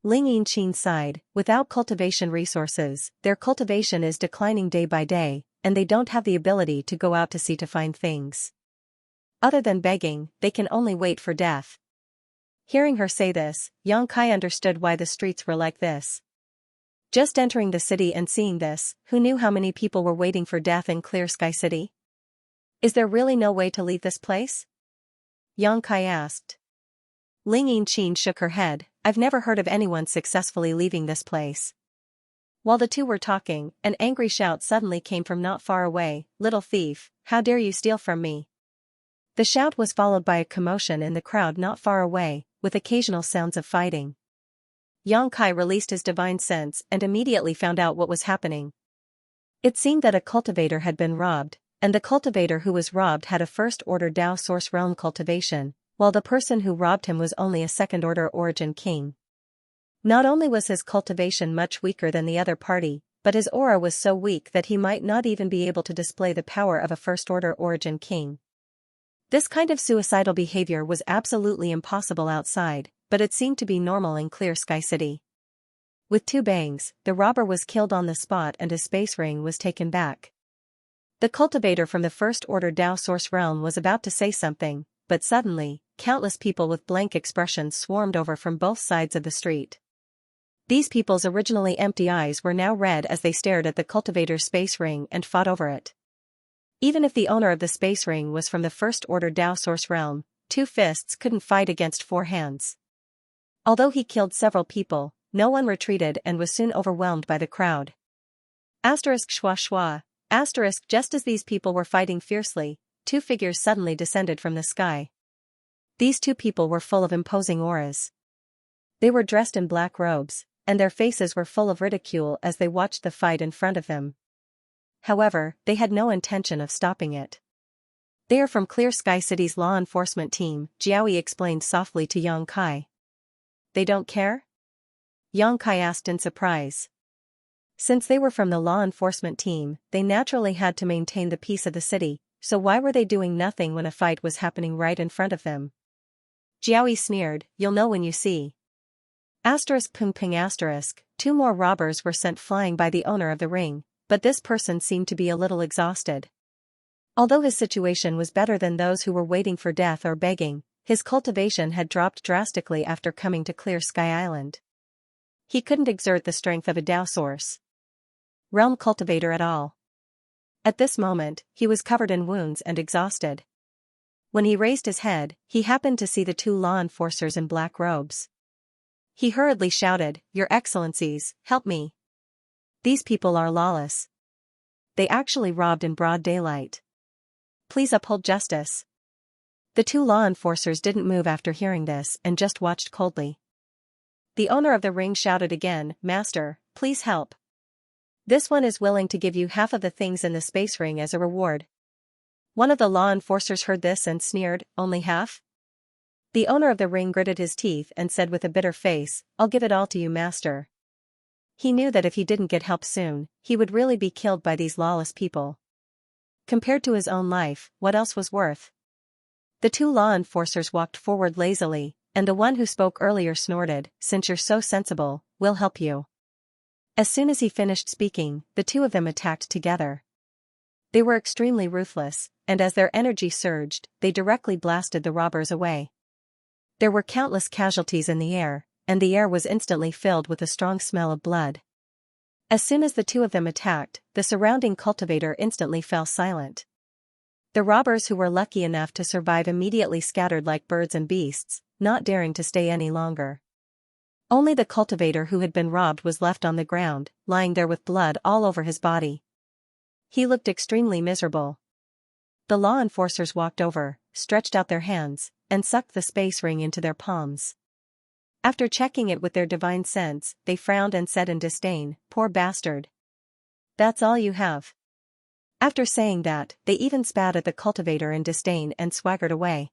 Ling Yinqin sighed. Without cultivation resources, their cultivation is declining day by day, and they don't have the ability to go out to sea to find things. Other than begging, they can only wait for death. Hearing her say this, Yang Kai understood why the streets were like this. Just entering the city and seeing this, who knew how many people were waiting for death in Clear Sky City? Is there really no way to leave this place? Yang Kai asked. Ling Yinqin shook her head. I've never heard of anyone successfully leaving this place. While the two were talking, an angry shout suddenly came from not far away. Little thief, how dare you steal from me? The shout was followed by a commotion in the crowd not far away, with occasional sounds of fighting. Yang Kai released his divine sense and immediately found out what was happening. It seemed that a cultivator had been robbed, and the cultivator who was robbed had a first-order Tao Source Realm cultivation, while the person who robbed him was only a second-order Origin King. Not only was his cultivation much weaker than the other party, but his aura was so weak that he might not even be able to display the power of a first-order Origin King. This kind of suicidal behavior was absolutely impossible outside, but it seemed to be normal in Clear Sky City. With 2 bangs, the robber was killed on the spot and his space ring was taken back. The cultivator from the first-order Tao Source Realm was about to say something, but suddenly, countless people with blank expressions swarmed over from both sides of the street. These people's originally empty eyes were now red as they stared at the cultivator's space ring and fought over it. Even if the owner of the space ring was from the first-order Tao Source Realm, 2 fists couldn't fight against 4 hands. Although he killed several people, no one retreated and was soon overwhelmed by the crowd. Asterisk schwa schwa. Asterisk just as these people were fighting fiercely, 2 figures suddenly descended from the sky. These 2 people were full of imposing auras. They were dressed in black robes, and their faces were full of ridicule as they watched the fight in front of them. However, they had no intention of stopping it. They are from Clear Sky City's law enforcement team, Jiaoyi explained softly to Yang Kai. They don't care? Yang Kai asked in surprise. Since they were from the law enforcement team, they naturally had to maintain the peace of the city, so why were they doing nothing when a fight was happening right in front of them? Jiaoyi sneered, you'll know when you see. Asterisk ping ping asterisk, 2 more robbers were sent flying by the owner of the ring, but this person seemed to be a little exhausted. Although his situation was better than those who were waiting for death or begging, his cultivation had dropped drastically after coming to Clear Sky Island. He couldn't exert the strength of a Tao Source Realm cultivator at all. At this moment, he was covered in wounds and exhausted. When he raised his head, he happened to see the 2 law enforcers in black robes. He hurriedly shouted, Your Excellencies, help me. These people are lawless. They actually robbed in broad daylight. Please uphold justice. The 2 law enforcers didn't move after hearing this and just watched coldly. The owner of the ring shouted again, Master, please help. This one is willing to give you half of the things in the space ring as a reward. One of the law enforcers heard this and sneered, Only half? The owner of the ring gritted his teeth and said with a bitter face, I'll give it all to you, Master. He knew that if he didn't get help soon, he would really be killed by these lawless people. Compared to his own life, what else was worth? The 2 law enforcers walked forward lazily, and the one who spoke earlier snorted, Since you're so sensible, we'll help you. As soon as he finished speaking, the 2 of them attacked together. They were extremely ruthless, and as their energy surged, they directly blasted the robbers away. There were countless casualties in the air, and the air was instantly filled with a strong smell of blood. As soon as the 2 of them attacked, the surrounding cultivator instantly fell silent. The robbers who were lucky enough to survive immediately scattered like birds and beasts, not daring to stay any longer. Only the cultivator who had been robbed was left on the ground, lying there with blood all over his body. He looked extremely miserable. The law enforcers walked over, stretched out their hands, and sucked the space ring into their palms. After checking it with their divine sense, they frowned and said in disdain, Poor bastard. That's all you have. After saying that, they even spat at the cultivator in disdain and swaggered away.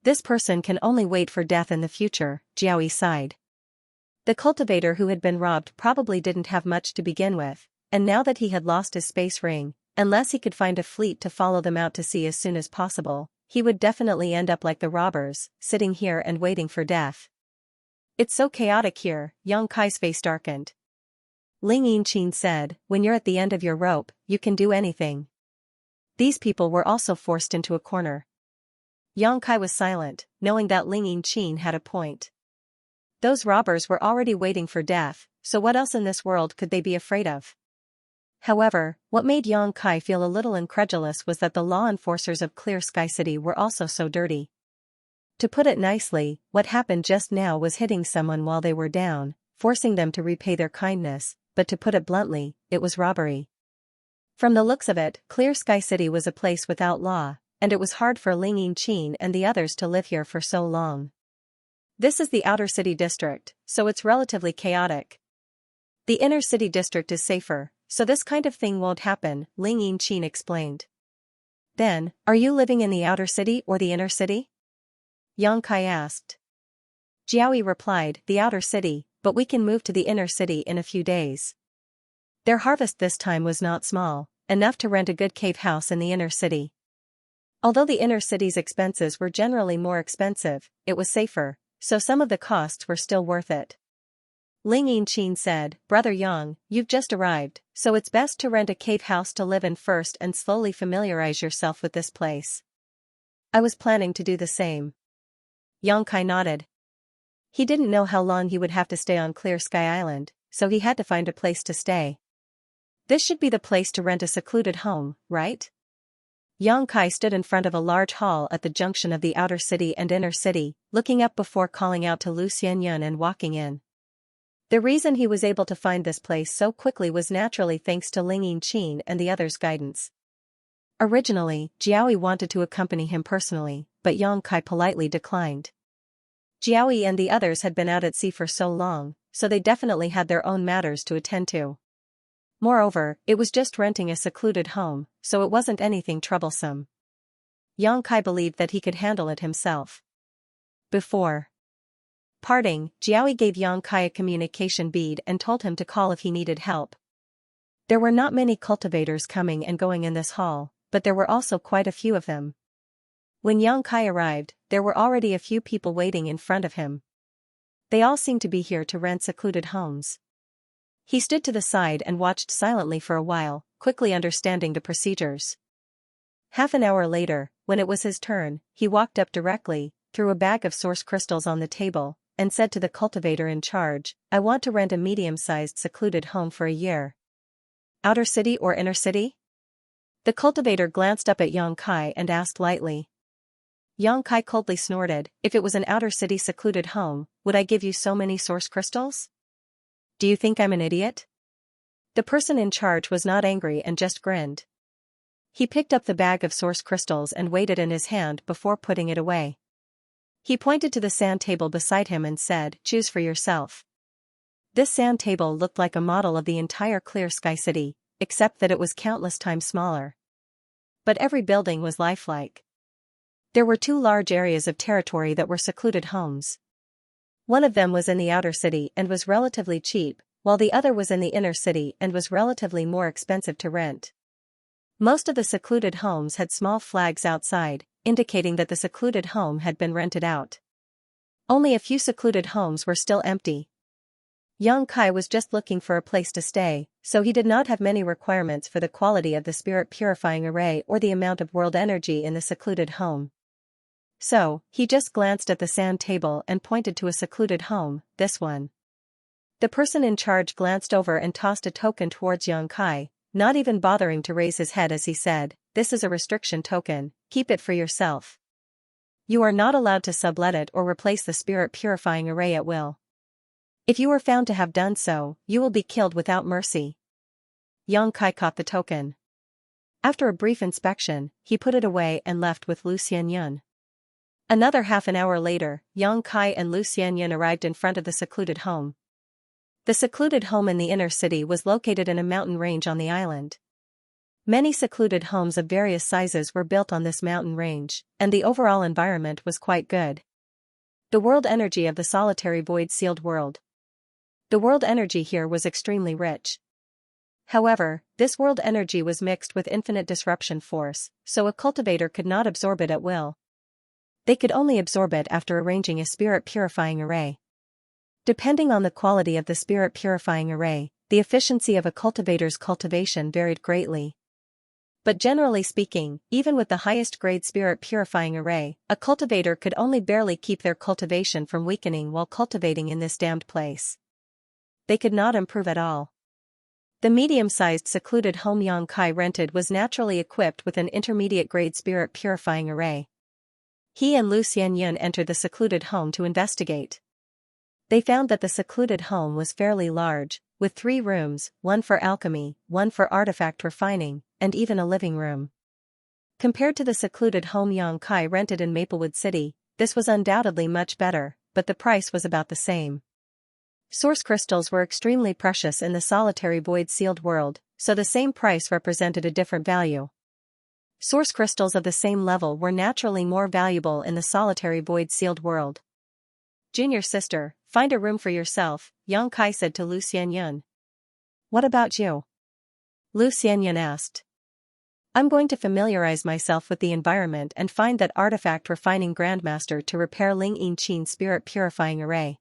This person can only wait for death in the future, Jiaoyi sighed. The cultivator who had been robbed probably didn't have much to begin with, and now that he had lost his space ring, unless he could find a fleet to follow them out to sea as soon as possible, he would definitely end up like the robbers, sitting here and waiting for death. It's so chaotic here, Yang Kai's face darkened. Ling Yinqin said, When you're at the end of your rope, you can do anything. These people were also forced into a corner. Yang Kai was silent, knowing that Ling Yingqin had a point. Those robbers were already waiting for death, so what else in this world could they be afraid of? However, what made Yang Kai feel a little incredulous was that the law enforcers of Clear Sky City were also so dirty. To put it nicely, what happened just now was hitting someone while they were down, forcing them to repay their kindness, but to put it bluntly, it was robbery. From the looks of it, Clear Sky City was a place without law, and it was hard for Ling Yingqin and the others to live here for so long. This is the outer city district, so it's relatively chaotic. The inner city district is safer, so this kind of thing won't happen, Ling Yingqin explained. Then, are you living in the outer city or the inner city? Yang Kai asked. Jiaoyi replied, the outer city, but we can move to the inner city in a few days. Their harvest this time was not small, enough to rent a good cave house in the inner city. Although the inner city's expenses were generally more expensive, it was safer, so some of the costs were still worth it. Ling Yingqin said, Brother Yang, you've just arrived, so it's best to rent a cave house to live in first and slowly familiarize yourself with this place. I was planning to do the same. Yang Kai nodded. He didn't know how long he would have to stay on Clear Sky Island, so he had to find a place to stay. This should be the place to rent a secluded home, right? Yang Kai stood in front of a large hall at the junction of the outer city and inner city, looking up before calling out to Lu Xianyan and walking in. The reason he was able to find this place so quickly was naturally thanks to Ling Yingqin and the others' guidance. Originally, Jiaoyi wanted to accompany him personally, but Yang Kai politely declined. Jiaoyi and the others had been out at sea for so long, so they definitely had their own matters to attend to. Moreover, it was just renting a secluded home, so it wasn't anything troublesome. Yang Kai believed that he could handle it himself. Before parting, Jiaoyi gave Yang Kai a communication bead and told him to call if he needed help. There were not many cultivators coming and going in this hall, but there were also quite a few of them. When Yang Kai arrived, there were already a few people waiting in front of him. They all seemed to be here to rent secluded homes. He stood to the side and watched silently for a while, quickly understanding the procedures. Half an hour later, when it was his turn, he walked up directly, threw a bag of source crystals on the table, and said to the cultivator in charge, I want to rent a medium-sized secluded home for a year. Outer city or inner city? The cultivator glanced up at Yang Kai and asked lightly. Yang Kai coldly snorted, if it was an outer city secluded home, would I give you so many source crystals? Do you think I'm an idiot? The person in charge was not angry and just grinned. He picked up the bag of source crystals and weighed it in his hand before putting it away. He pointed to the sand table beside him and said, choose for yourself. This sand table looked like a model of the entire Clear Sky City, except that it was countless times smaller. But every building was lifelike. There were 2 large areas of territory that were secluded homes. One of them was in the outer city and was relatively cheap, while the other was in the inner city and was relatively more expensive to rent. Most of the secluded homes had small flags outside, indicating that the secluded home had been rented out. Only a few secluded homes were still empty. Yang Kai was just looking for a place to stay, so he did not have many requirements for the quality of the spirit purifying array or the amount of world energy in the secluded home. So, he just glanced at the sand table and pointed to a secluded home, this one. The person in charge glanced over and tossed a token towards Yang Kai, not even bothering to raise his head as he said, this is a restriction token, keep it for yourself. You are not allowed to sublet it or replace the spirit purifying array at will. If you are found to have done so, you will be killed without mercy. Yang Kai caught the token. After a brief inspection, he put it away and left with Lu Xianyan. Another half an hour later, Yang Kai and Lu Xianyan arrived in front of the secluded home. The secluded home in the inner city was located in a mountain range on the island. Many secluded homes of various sizes were built on this mountain range, and the overall environment was quite good. The world energy of the solitary void-sealed world. The world energy here was extremely rich. However, this world energy was mixed with infinite disruption force, so a cultivator could not absorb it at will. They could only absorb it after arranging a spirit purifying array. Depending on the quality of the spirit purifying array, the efficiency of a cultivator's cultivation varied greatly. But generally speaking, even with the highest grade spirit purifying array, a cultivator could only barely keep their cultivation from weakening while cultivating in this damned place. They could not improve at all. The medium-sized secluded home Yang Kai rented was naturally equipped with an intermediate-grade spirit purifying array. He and Lu Xianyan entered the secluded home to investigate. They found that the secluded home was fairly large, with 3 rooms, one for alchemy, one for artifact refining, and even a living room. Compared to the secluded home Yang Kai rented in Maplewood City, this was undoubtedly much better, but the price was about the same. Source crystals were extremely precious in the solitary void-sealed world, so the same price represented a different value. Source crystals of the same level were naturally more valuable in the solitary void-sealed world. Junior sister, find a room for yourself, Yang Kai said to Lu Xianyan. What about you? Lu Xianyan asked. I'm going to familiarize myself with the environment and find that artifact refining grandmaster to repair Ling Yinqin's spirit purifying array.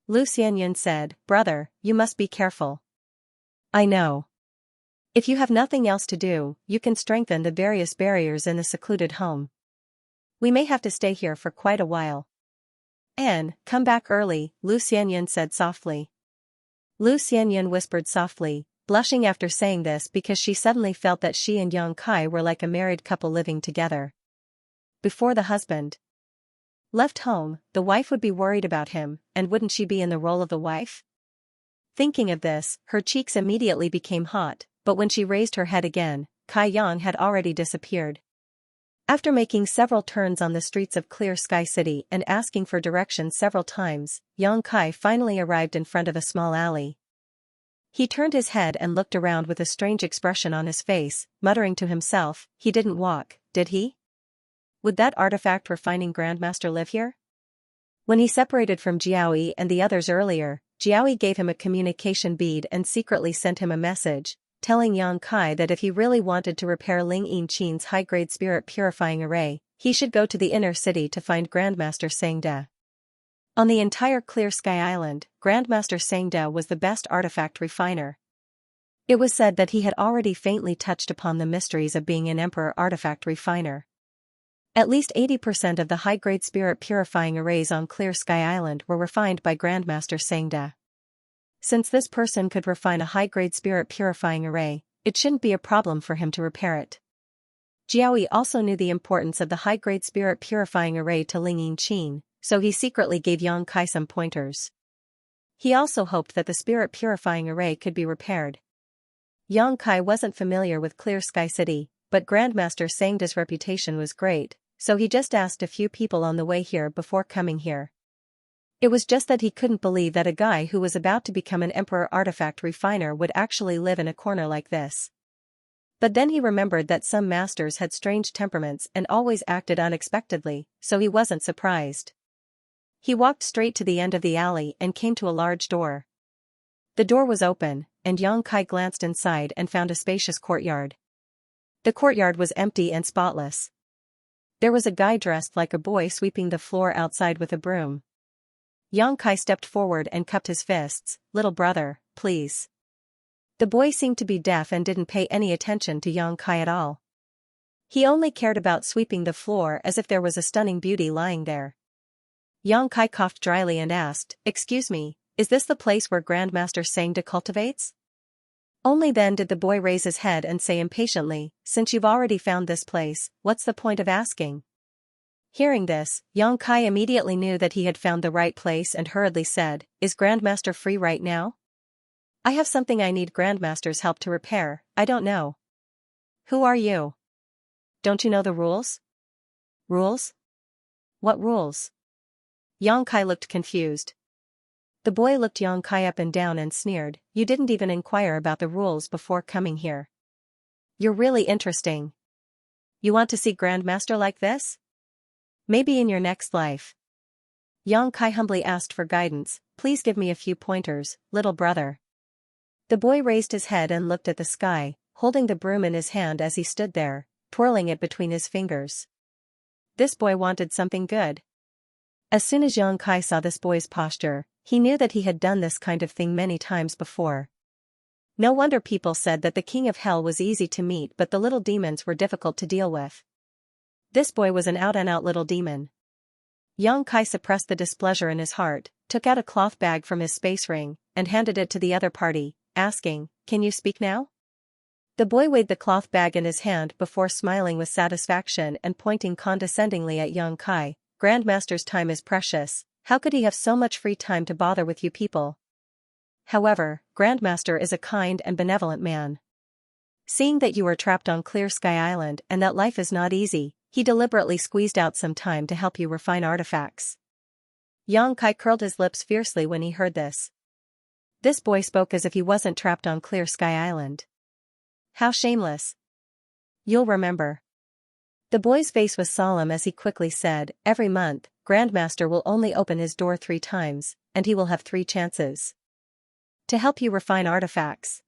Lu Xianyan said, brother, you must be careful. I know. If you have nothing else to do, you can strengthen the various barriers in the secluded home. We may have to stay here for quite a while. Anne, come back early, Lu Xianyan said softly. Lu Xianyan whispered softly, blushing after saying this because she suddenly felt that she and Yang Kai were like a married couple living together. Before the husband left home, the wife would be worried about him, and wouldn't she be in the role of the wife? Thinking of this, her cheeks immediately became hot, but when she raised her head again, Kai Yan had already disappeared. After making several turns on the streets of Clear Sky City and asking for directions several times, Yang Kai finally arrived in front of a small alley. He turned his head and looked around with a strange expression on his face, muttering to himself, he didn't walk, did he? Would that artifact refining grandmaster live here? When he separated from Jiaoyi and the others earlier, Jiaoyi gave him a communication bead and secretly sent him a message, telling Yang Kai that if he really wanted to repair Ling Yinqin's high-grade spirit purifying array, he should go to the inner city to find Grandmaster Sangde. On the entire Clear Sky Island, Grandmaster Sangde was the best artifact refiner. It was said that he had already faintly touched upon the mysteries of being an emperor artifact refiner. At least 80% of the high-grade spirit purifying arrays on Clear Sky Island were refined by Grandmaster Sangde. Since this person could refine a high-grade spirit purifying array, it shouldn't be a problem for him to repair it. Jiaoyi also knew the importance of the high-grade spirit purifying array to Ling Yinqin, so he secretly gave Yang Kai some pointers. He also hoped that the spirit purifying array could be repaired. Yang Kai wasn't familiar with Clear Sky City, but Grandmaster Sangde's reputation was great, so he just asked a few people on the way here before coming here. It was just that he couldn't believe that a guy who was about to become an emperor artifact refiner would actually live in a corner like this. But then he remembered that some masters had strange temperaments and always acted unexpectedly, so he wasn't surprised. He walked straight to the end of the alley and came to a large door. The door was open, and Yang Kai glanced inside and found a spacious courtyard. The courtyard was empty and spotless. There was a guy dressed like a boy sweeping the floor outside with a broom. Yang Kai stepped forward and cupped his fists, little brother, please. The boy seemed to be deaf and didn't pay any attention to Yang Kai at all. He only cared about sweeping the floor as if there was a stunning beauty lying there. Yang Kai coughed dryly and asked, excuse me, is this the place where Grandmaster Sangde cultivates? Only then did the boy raise his head and say impatiently, since you've already found this place, what's the point of asking? Hearing this, Yang Kai immediately knew that he had found the right place and hurriedly said, is Grandmaster free right now? I have something I need Grandmaster's help to repair, I don't know. Who are you? Don't you know the rules? Rules? What rules? Yang Kai looked confused. The boy looked Yang Kai up and down and sneered, you didn't even inquire about the rules before coming here. You're really interesting. You want to see Grandmaster like this? Maybe in your next life. Yang Kai humbly asked for guidance, please give me a few pointers, little brother. The boy raised his head and looked at the sky, holding the broom in his hand as he stood there, twirling it between his fingers. This boy wanted something good. As soon as Yang Kai saw this boy's posture, he knew that he had done this kind of thing many times before. No wonder people said that the king of hell was easy to meet, but the little demons were difficult to deal with. This boy was an out-and-out little demon. Yang Kai suppressed the displeasure in his heart, took out a cloth bag from his space ring, and handed it to the other party, asking, "Can you speak now?" The boy weighed the cloth bag in his hand before smiling with satisfaction and pointing condescendingly at Yang Kai. "Grandmaster's time is precious, how could he have so much free time to bother with you people? However, Grandmaster is a kind and benevolent man. Seeing that you are trapped on Clear Sky Island and that life is not easy, he deliberately squeezed out some time to help you refine artifacts." Yang Kai curled his lips fiercely when he heard this. This boy spoke as if he wasn't trapped on Clear Sky Island. How shameless. "You'll remember." The boy's face was solemn as he quickly said, "Every month, Grandmaster will only open his door 3 times, and he will have 3 chances to help you refine artifacts.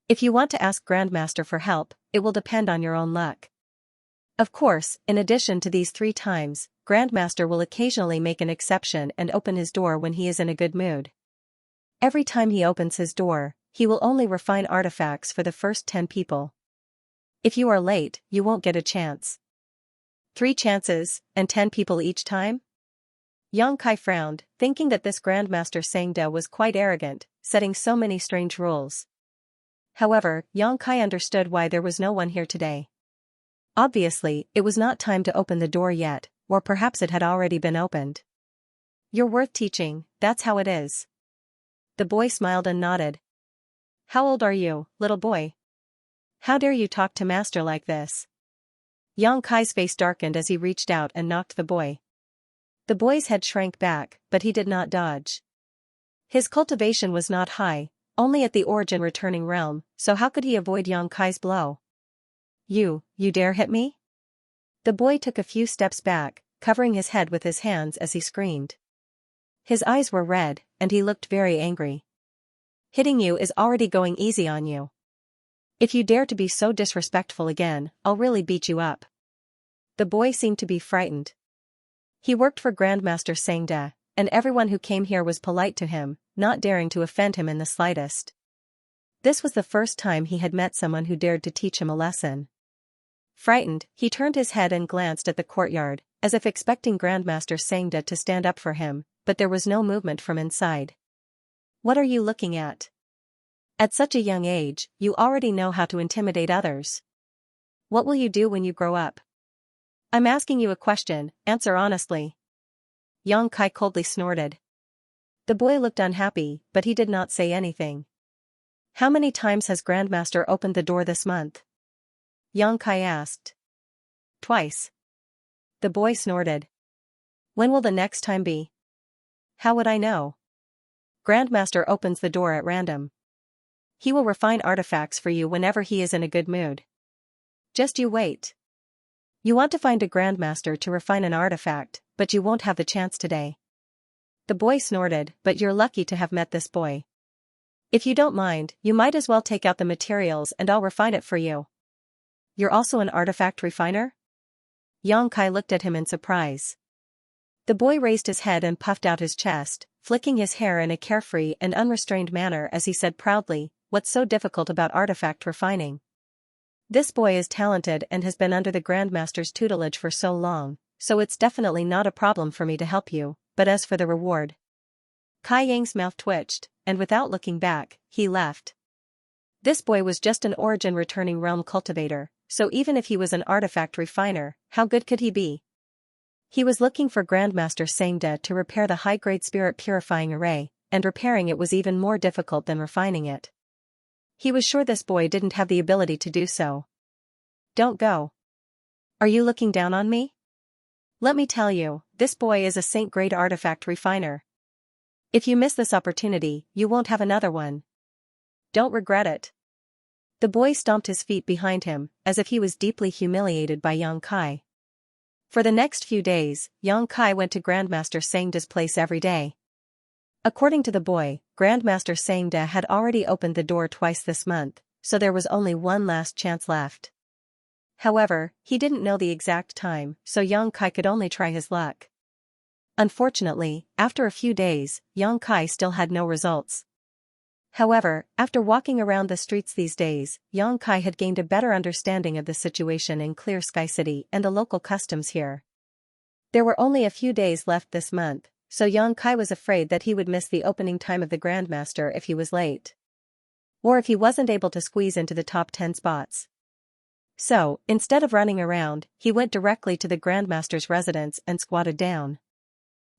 If you want to ask Grandmaster for help, it will depend on your own luck. Of course, in addition to these 3 times, Grandmaster will occasionally make an exception and open his door when he is in a good mood. Every time he opens his door, he will only refine artifacts for the first 10 people. If you are late, you won't get a chance." 3 chances, and 10 people each time? Yang Kai frowned, thinking that this Grandmaster Sangda was quite arrogant, setting so many strange rules. However, Yang Kai understood why there was no one here today. Obviously, it was not time to open the door yet, or perhaps it had already been opened. "You're worth teaching, that's how it is." The boy smiled and nodded. "How old are you, little boy? How dare you talk to master like this?" Yang Kai's face darkened as he reached out and knocked the boy. The boy's head shrank back, but he did not dodge. His cultivation was not high, only at the origin returning realm, so how could he avoid Yang Kai's blow? You dare hit me?" The boy took a few steps back, covering his head with his hands as he screamed. His eyes were red, and he looked very angry. "Hitting you is already going easy on you. If you dare to be so disrespectful again, I'll really beat you up." The boy seemed to be frightened. He worked for Grandmaster Sangda, and everyone who came here was polite to him, not daring to offend him in the slightest. This was the first time he had met someone who dared to teach him a lesson. Frightened, he turned his head and glanced at the courtyard, as if expecting Grandmaster Sangda to stand up for him, but there was no movement from inside. "What are you looking at? At such a young age, you already know how to intimidate others. What will you do when you grow up? I'm asking you a question, answer honestly." Yang Kai coldly snorted. The boy looked unhappy, but he did not say anything. "How many times has Grandmaster opened the door this month?" Yang Kai asked. "Twice." The boy snorted. "When will the next time be?" "How would I know? Grandmaster opens the door at random. He will refine artifacts for you whenever he is in a good mood. Just you wait. You want to find a Grandmaster to refine an artifact, but you won't have the chance today." The boy snorted, "But you're lucky to have met this boy. If you don't mind, you might as well take out the materials and I'll refine it for you." "You're also an artifact refiner?" Yang Kai looked at him in surprise. The boy raised his head and puffed out his chest, flicking his hair in a carefree and unrestrained manner as he said proudly, "What's so difficult about artifact refining? This boy is talented and has been under the Grandmaster's tutelage for so long, so it's definitely not a problem for me to help you, but as for the reward..." Kai Yang's mouth twitched, and without looking back, he left. This boy was just an origin returning realm cultivator, so even if he was an artifact refiner, how good could he be? He was looking for Grandmaster Sangda to repair the high-grade spirit purifying array, and repairing it was even more difficult than refining it. He was sure this boy didn't have the ability to do so. "Don't go. Are you looking down on me? Let me tell you, this boy is a saint-grade artifact refiner. If you miss this opportunity, you won't have another one. Don't regret it." The boy stomped his feet behind him, as if he was deeply humiliated by Yang Kai. For the next few days, Yang Kai went to Grandmaster Sangda's place every day. According to the boy, Grandmaster Sangda had already opened the door twice this month, so there was only one last chance left. However, he didn't know the exact time, so Yang Kai could only try his luck. Unfortunately, after a few days, Yang Kai still had no results. However, after walking around the streets these days, Xianxia had gained a better understanding of the situation in Clear Sky City and the local customs here. There were only a few days left this month, so Xianxia was afraid that he would miss the opening time of the Grandmaster if he was late. Or if he wasn't able to squeeze into the top 10 spots. So, instead of running around, he went directly to the Grandmaster's residence and squatted down.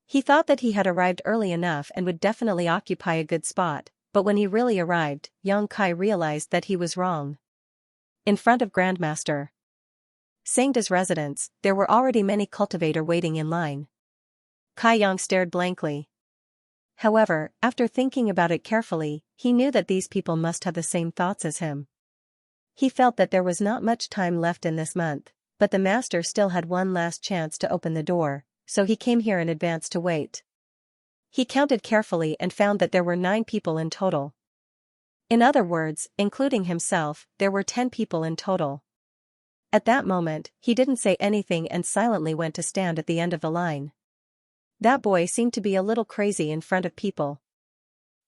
He thought that he had arrived early enough and would definitely occupy a good spot, but when he really arrived, Xianxia realized that he was wrong. In front of Grandmaster Xianxia's residence, there were already many cultivators waiting in line. Kai Yang stared blankly. However, after thinking about it carefully, he knew that these people must have the same thoughts as him. He felt that there was not much time left in this month, but the master still had one last chance to open the door, so he came here in advance to wait. He counted carefully and found that there were 9 people in total. In other words, including himself, there were 10 people in total. At that moment, he didn't say anything and silently went to stand at the end of the line. That boy seemed to be a little crazy in front of people.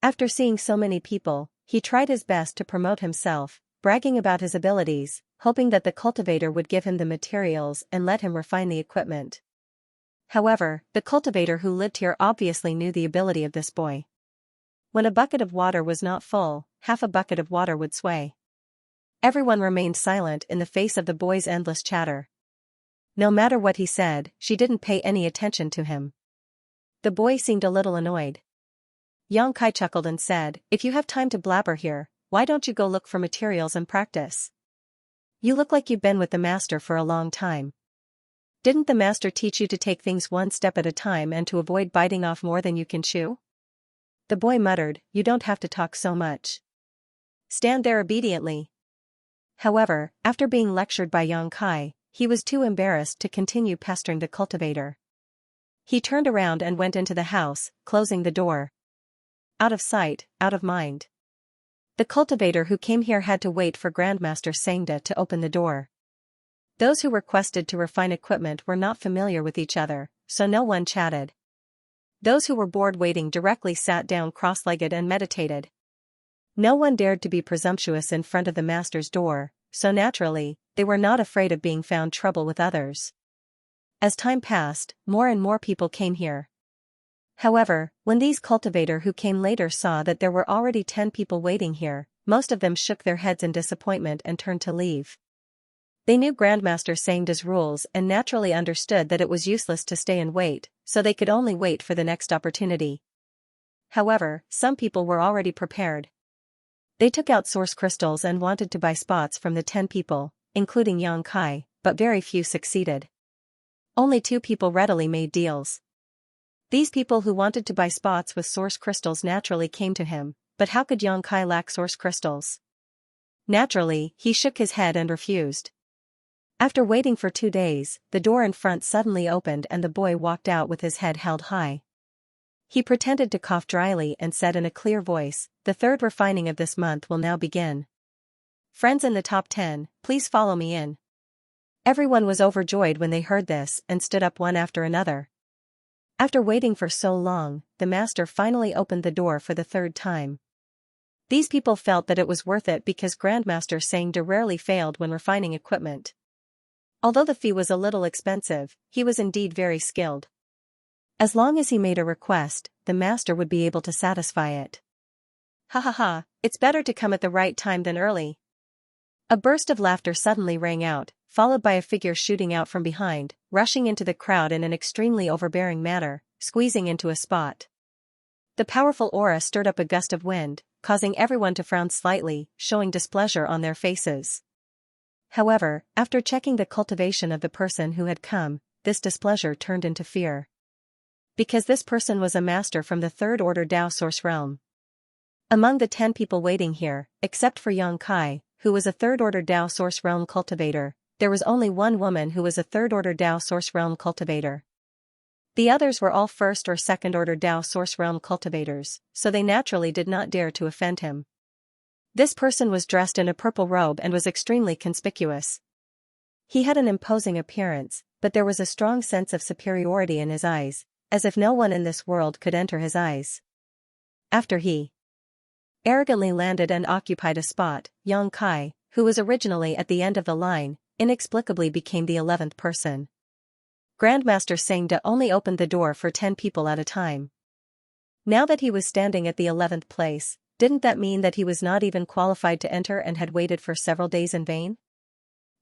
After seeing so many people, he tried his best to promote himself, bragging about his abilities, hoping that the cultivator would give him the materials and let him refine the equipment. However, the cultivator who lived here obviously knew the ability of this boy. When a bucket of water was not full, half a bucket of water would sway. Everyone remained silent in the face of the boy's endless chatter. No matter what he said, she didn't pay any attention to him. The boy seemed a little annoyed. Xianxia chuckled and said, "If you have time to blabber here, why don't you go look for materials and practice? You look like you've been with the master for a long time. Didn't the master teach you to take things one step at a time and to avoid biting off more than you can chew?" The boy muttered, "You don't have to talk so much. Stand there obediently." However, after being lectured by Xianxia, he was too embarrassed to continue pestering the cultivator. He turned around and went into the house, closing the door. Out of sight, out of mind. The cultivator who came here had to wait for Grandmaster Xianxia to open the door. Those who requested to refine equipment were not familiar with each other, so no one chatted. Those who were bored waiting directly sat down cross-legged and meditated. No one dared to be presumptuous in front of the master's door, so naturally, they were not afraid of being found trouble with others. As time passed, more and more people came here. However, when these cultivators who came later saw that there were already 10 people waiting here, most of them shook their heads in disappointment and turned to leave. They knew Grandmaster Xianxia's rules and naturally understood that it was useless to stay and wait, so they could only wait for the next opportunity. However, some people were already prepared. They took out source crystals and wanted to buy spots from the 10 people, including Xianxia, but very few succeeded. Only 2 people readily made deals. These people who wanted to buy spots with source crystals naturally came to him, but how could Xianxia lack source crystals? Naturally, he shook his head and refused. After waiting for 2 days, the door in front suddenly opened and the boy walked out with his head held high. He pretended to cough dryly and said in a clear voice, "The 3rd refining of this month will now begin. Friends in the top 10, please follow me in." Everyone was overjoyed when they heard this and stood up one after another. After waiting for so long, the master finally opened the door for the 3rd time. These people felt that it was worth it because Grandmaster Xianxia rarely failed when refining equipment. Although the fee was a little expensive, he was indeed very skilled. As long as he made a request, the master would be able to satisfy it. "Ha ha ha, it's better to come at the right time than early." A burst of laughter suddenly rang out, followed by a figure shooting out from behind, rushing into the crowd in an extremely overbearing manner, squeezing into a spot. The powerful aura stirred up a gust of wind, causing everyone to frown slightly, showing displeasure on their faces. However, after checking the cultivation of the person who had come, this displeasure turned into fear. Because this person was a master from the 3rd order Dao source realm. Among the 10 people waiting here, except for Xianxia, who was a 3rd order Dao source realm cultivator, there was only one woman who was a 3rd order Dao source realm cultivator. The others were all 1st or 2nd order Dao source realm cultivators, so they naturally did not dare to offend him. This person was dressed in a purple robe and was extremely conspicuous. He had an imposing appearance, but there was a strong sense of superiority in his eyes, as if no one in this world could enter his eyes. After he arrogantly landed and occupied a spot. Yang Kai, who was originally at the end of the line, inexplicably became the 11th person. Grandmaster Sengda only opened the door for 10 people at a time. Now that he was standing at the 11th place, didn't that mean that he was not even qualified to enter and had waited for several days in vain?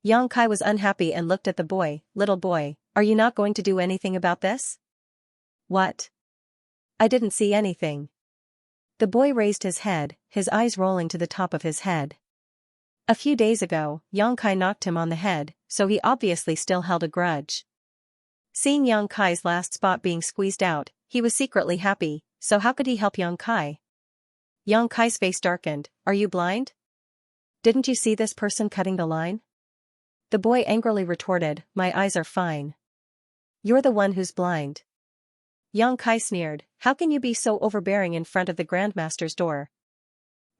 Yang Kai was unhappy and looked at the boy. Little boy, are you not going to do anything about this? What? I didn't see anything. The boy raised his head, his eyes rolling to the top of his head. A few days ago, Yang Kai knocked him on the head, so he obviously still held a grudge. Seeing Yang Kai's last spot being squeezed out, he was secretly happy, so how could he help Yang Kai? Yang Kai's face darkened. Are you blind? Didn't you see this person cutting the line? The boy angrily retorted, my eyes are fine. You're the one who's blind. Yang Kai sneered, how can you be so overbearing in front of the Grandmaster's door?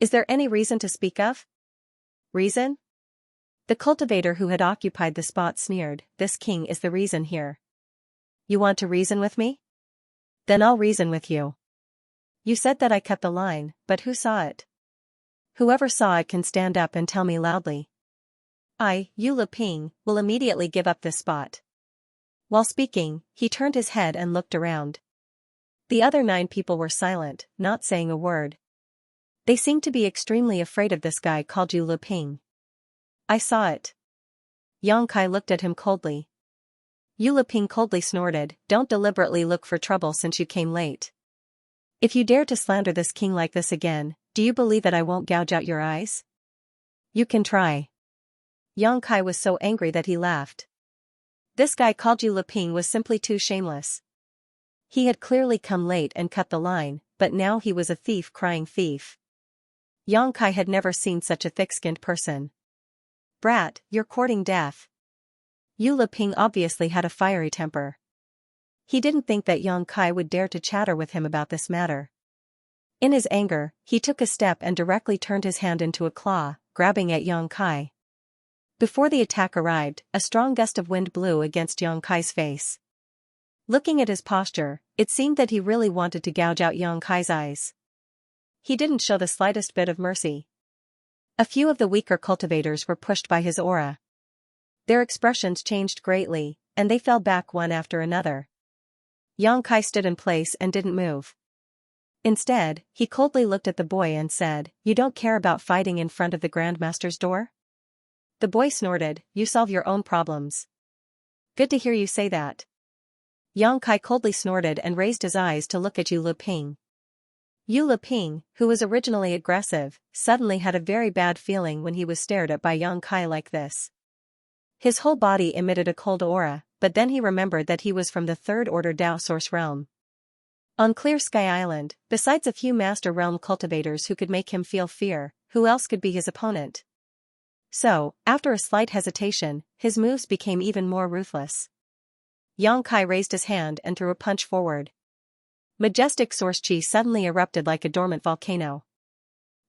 Is there any reason to speak of? Reason? The cultivator who had occupied the spot sneered, this king is the reason here. You want to reason with me? Then I'll reason with you. You said that I cut the line, but who saw it? Whoever saw it can stand up and tell me loudly. I, Yu Leping, will immediately give up this spot. While speaking, he turned his head and looked around. The other 9 people were silent, not saying a word. They seemed to be extremely afraid of this guy called Yu Leping. I saw it. Yang Kai looked at him coldly. Yu Leping coldly snorted, don't deliberately look for trouble since you came late. If you dare to slander this king like this again, do you believe that I won't gouge out your eyes? You can try. Yang Kai was so angry that he laughed. This guy called Yu Leping was simply too shameless. He had clearly come late and cut the line, but now he was a thief crying thief. Yang Kai had never seen such a thick-skinned person. Brat, you're courting death. Yu Leping obviously had a fiery temper. He didn't think that Yang Kai would dare to chatter with him about this matter. In his anger, he took a step and directly turned his hand into a claw, grabbing at Yang Kai. Before the attack arrived, a strong gust of wind blew against Yang Kai's face. Looking at his posture, it seemed that he really wanted to gouge out Yang Kai's eyes. He didn't show the slightest bit of mercy. A few of the weaker cultivators were pushed by his aura. Their expressions changed greatly, and they fell back one after another. Yang Kai stood in place and didn't move. Instead, he coldly looked at the boy and said, you don't care about fighting in front of the Grandmaster's door? The boy snorted, you solve your own problems. Good to hear you say that. Yang Kai coldly snorted and raised his eyes to look at Yu Leping. Yu Leping, who was originally aggressive, suddenly had a very bad feeling when he was stared at by Yang Kai like this. His whole body emitted a cold aura, but then he remembered that he was from the Third Order Dao Source Realm. On Clear Sky Island, besides a few Master Realm cultivators who could make him feel fear, who else could be his opponent? So, after a slight hesitation, his moves became even more ruthless. Yang Kai raised his hand and threw a punch forward. Majestic source chi suddenly erupted like a dormant volcano.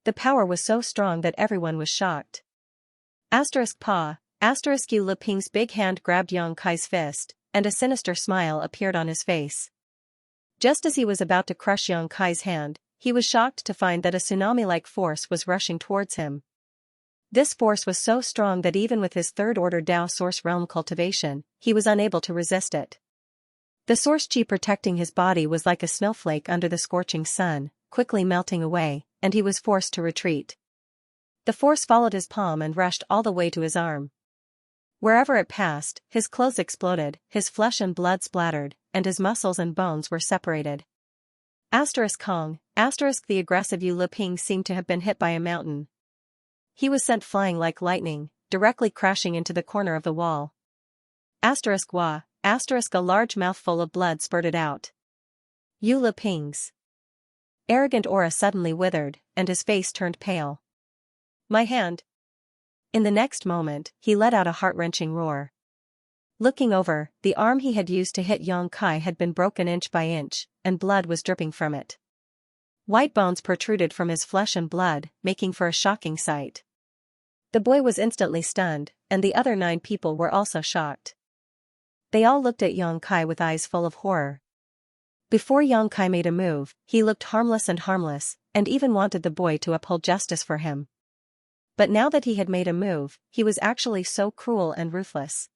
The power was so strong that everyone was shocked. Yu Leping's big hand grabbed Yang Kai's fist, and a sinister smile appeared on his face. Just as he was about to crush Yang Kai's hand, he was shocked to find that a tsunami-like force was rushing towards him. This force was so strong that even with his third-order Dao Source Realm cultivation, he was unable to resist it. The source chi protecting his body was like a snowflake under the scorching sun, quickly melting away, and he was forced to retreat. The force followed his palm and rushed all the way to his arm. Wherever it passed, his clothes exploded, his flesh and blood splattered, and his muscles and bones were separated. The aggressive Yu Leping seemed to have been hit by a mountain. He was sent flying like lightning, directly crashing into the corner of the wall. A large mouthful of blood spurted out. Yu Leping's arrogant aura suddenly withered, and his face turned pale. My hand. In the next moment, he let out a heart-wrenching roar. Looking over, the arm he had used to hit Yang Kai had been broken inch by inch, and blood was dripping from it. White bones protruded from his flesh and blood, making for a shocking sight. The boy was instantly stunned, and the other 9 people were also shocked. They all looked at Yang Kai with eyes full of horror. Before Yang Kai made a move, he looked harmless, and even wanted the boy to uphold justice for him. But now that he had made a move, he was actually so cruel and ruthless.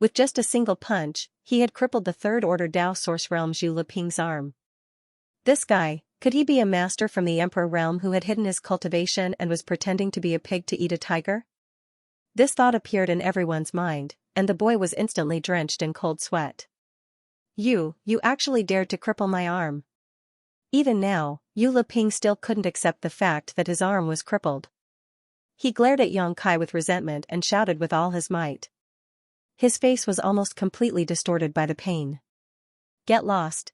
With just a single punch, he had crippled the third-order Dao Source Realm Zhu Liping's arm. This guy, could he be a master from the Emperor Realm who had hidden his cultivation and was pretending to be a pig to eat a tiger? This thought appeared in everyone's mind, and the boy was instantly drenched in cold sweat. You actually dared to cripple my arm. Even now, Yu Liping still couldn't accept the fact that his arm was crippled. He glared at Yang Kai with resentment and shouted with all his might. His face was almost completely distorted by the pain. Get lost!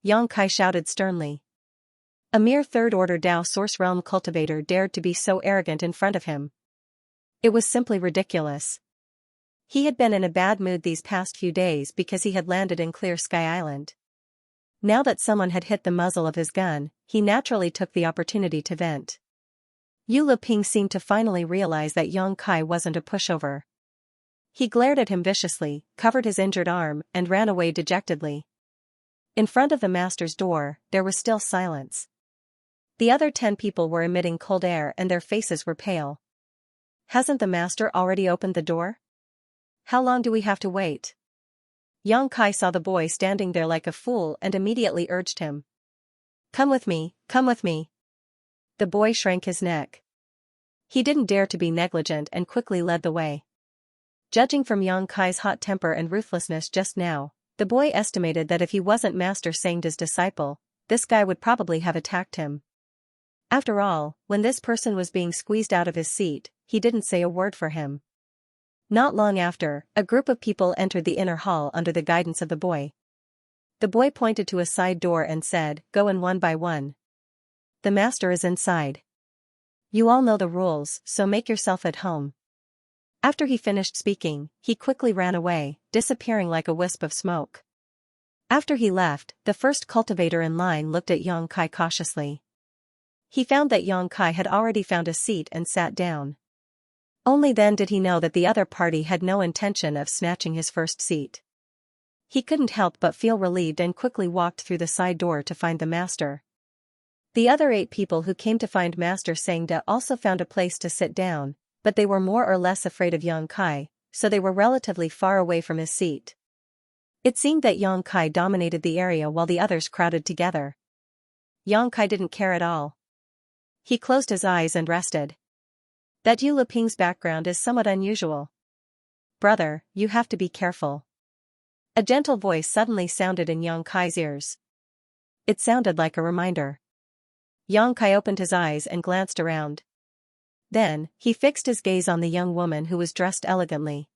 Yang Kai shouted sternly. A mere third-order Dao Source Realm cultivator dared to be so arrogant in front of him. It was simply ridiculous. He had been in a bad mood these past few days because he had landed in Clear Sky Island. Now that someone had hit the muzzle of his gun, he naturally took the opportunity to vent. Yu Liping seemed to finally realize that Yang Kai wasn't a pushover. He glared at him viciously, covered his injured arm, and ran away dejectedly. In front of the master's door, there was still silence. The other 10 people were emitting cold air and their faces were pale. Hasn't the master already opened the door? How long do we have to wait? Yang Kai saw the boy standing there like a fool and immediately urged him. Come with me, come with me. The boy shrank his neck. He didn't dare to be negligent and quickly led the way. Judging from Yang Kai's hot temper and ruthlessness just now, the boy estimated that if he wasn't Master Sangda's disciple, this guy would probably have attacked him. After all, when this person was being squeezed out of his seat, he didn't say a word for him. Not long after, a group of people entered the inner hall under the guidance of the boy. The boy pointed to a side door and said, "Go in one by one. The master is inside. You all know the rules, so make yourself at home." After he finished speaking, he quickly ran away, disappearing like a wisp of smoke. After he left, the first cultivator in line looked at Yang Kai cautiously. He found that Yang Kai had already found a seat and sat down. Only then did he know that the other party had no intention of snatching his first seat. He couldn't help but feel relieved and quickly walked through the side door to find the master. The other 8 people who came to find Master Sangda also found a place to sit down, but they were more or less afraid of Yang Kai, so they were relatively far away from his seat. It seemed that Yang Kai dominated the area while the others crowded together. Yang Kai didn't care at all. He closed his eyes and rested. That Yu Liping's background is somewhat unusual. Brother, you have to be careful. A gentle voice suddenly sounded in Yang Kai's ears. It sounded like a reminder. Yang Kai opened his eyes and glanced around. Then, he fixed his gaze on the young woman who was dressed elegantly.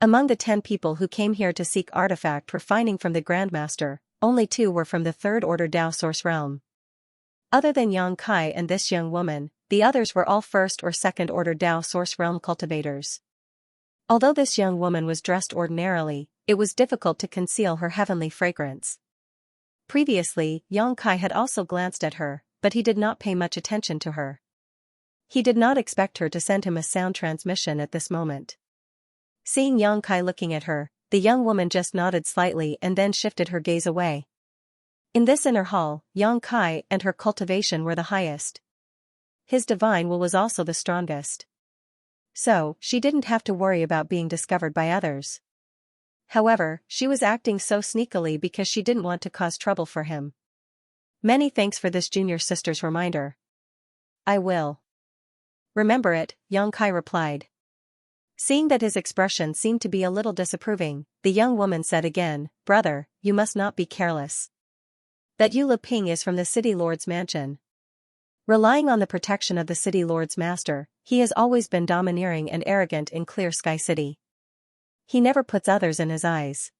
Among the 10 people who came here to seek artifact refining from the Grandmaster, only 2 were from the third-order Dao Source Realm. Other than Yang Kai and this young woman, the others were all first- or second-order Dao Source Realm cultivators. Although this young woman was dressed ordinarily, it was difficult to conceal her heavenly fragrance. Previously, Yang Kai had also glanced at her, but he did not pay much attention to her. He did not expect her to send him a sound transmission at this moment. Seeing Yang Kai looking at her, the young woman just nodded slightly and then shifted her gaze away. In this inner hall, Yang Kai and her cultivation were the highest. His divine will was also the strongest. So, she didn't have to worry about being discovered by others. However, she was acting so sneakily because she didn't want to cause trouble for him. Many thanks for this junior sister's reminder. I will remember it, Yang Kai replied. Seeing that his expression seemed to be a little disapproving, the young woman said again, Brother, you must not be careless. That Yu Liping is from the City Lord's mansion. Relying on the protection of the City Lord's master, he has always been domineering and arrogant in Clear Sky City. He never puts others in his eyes.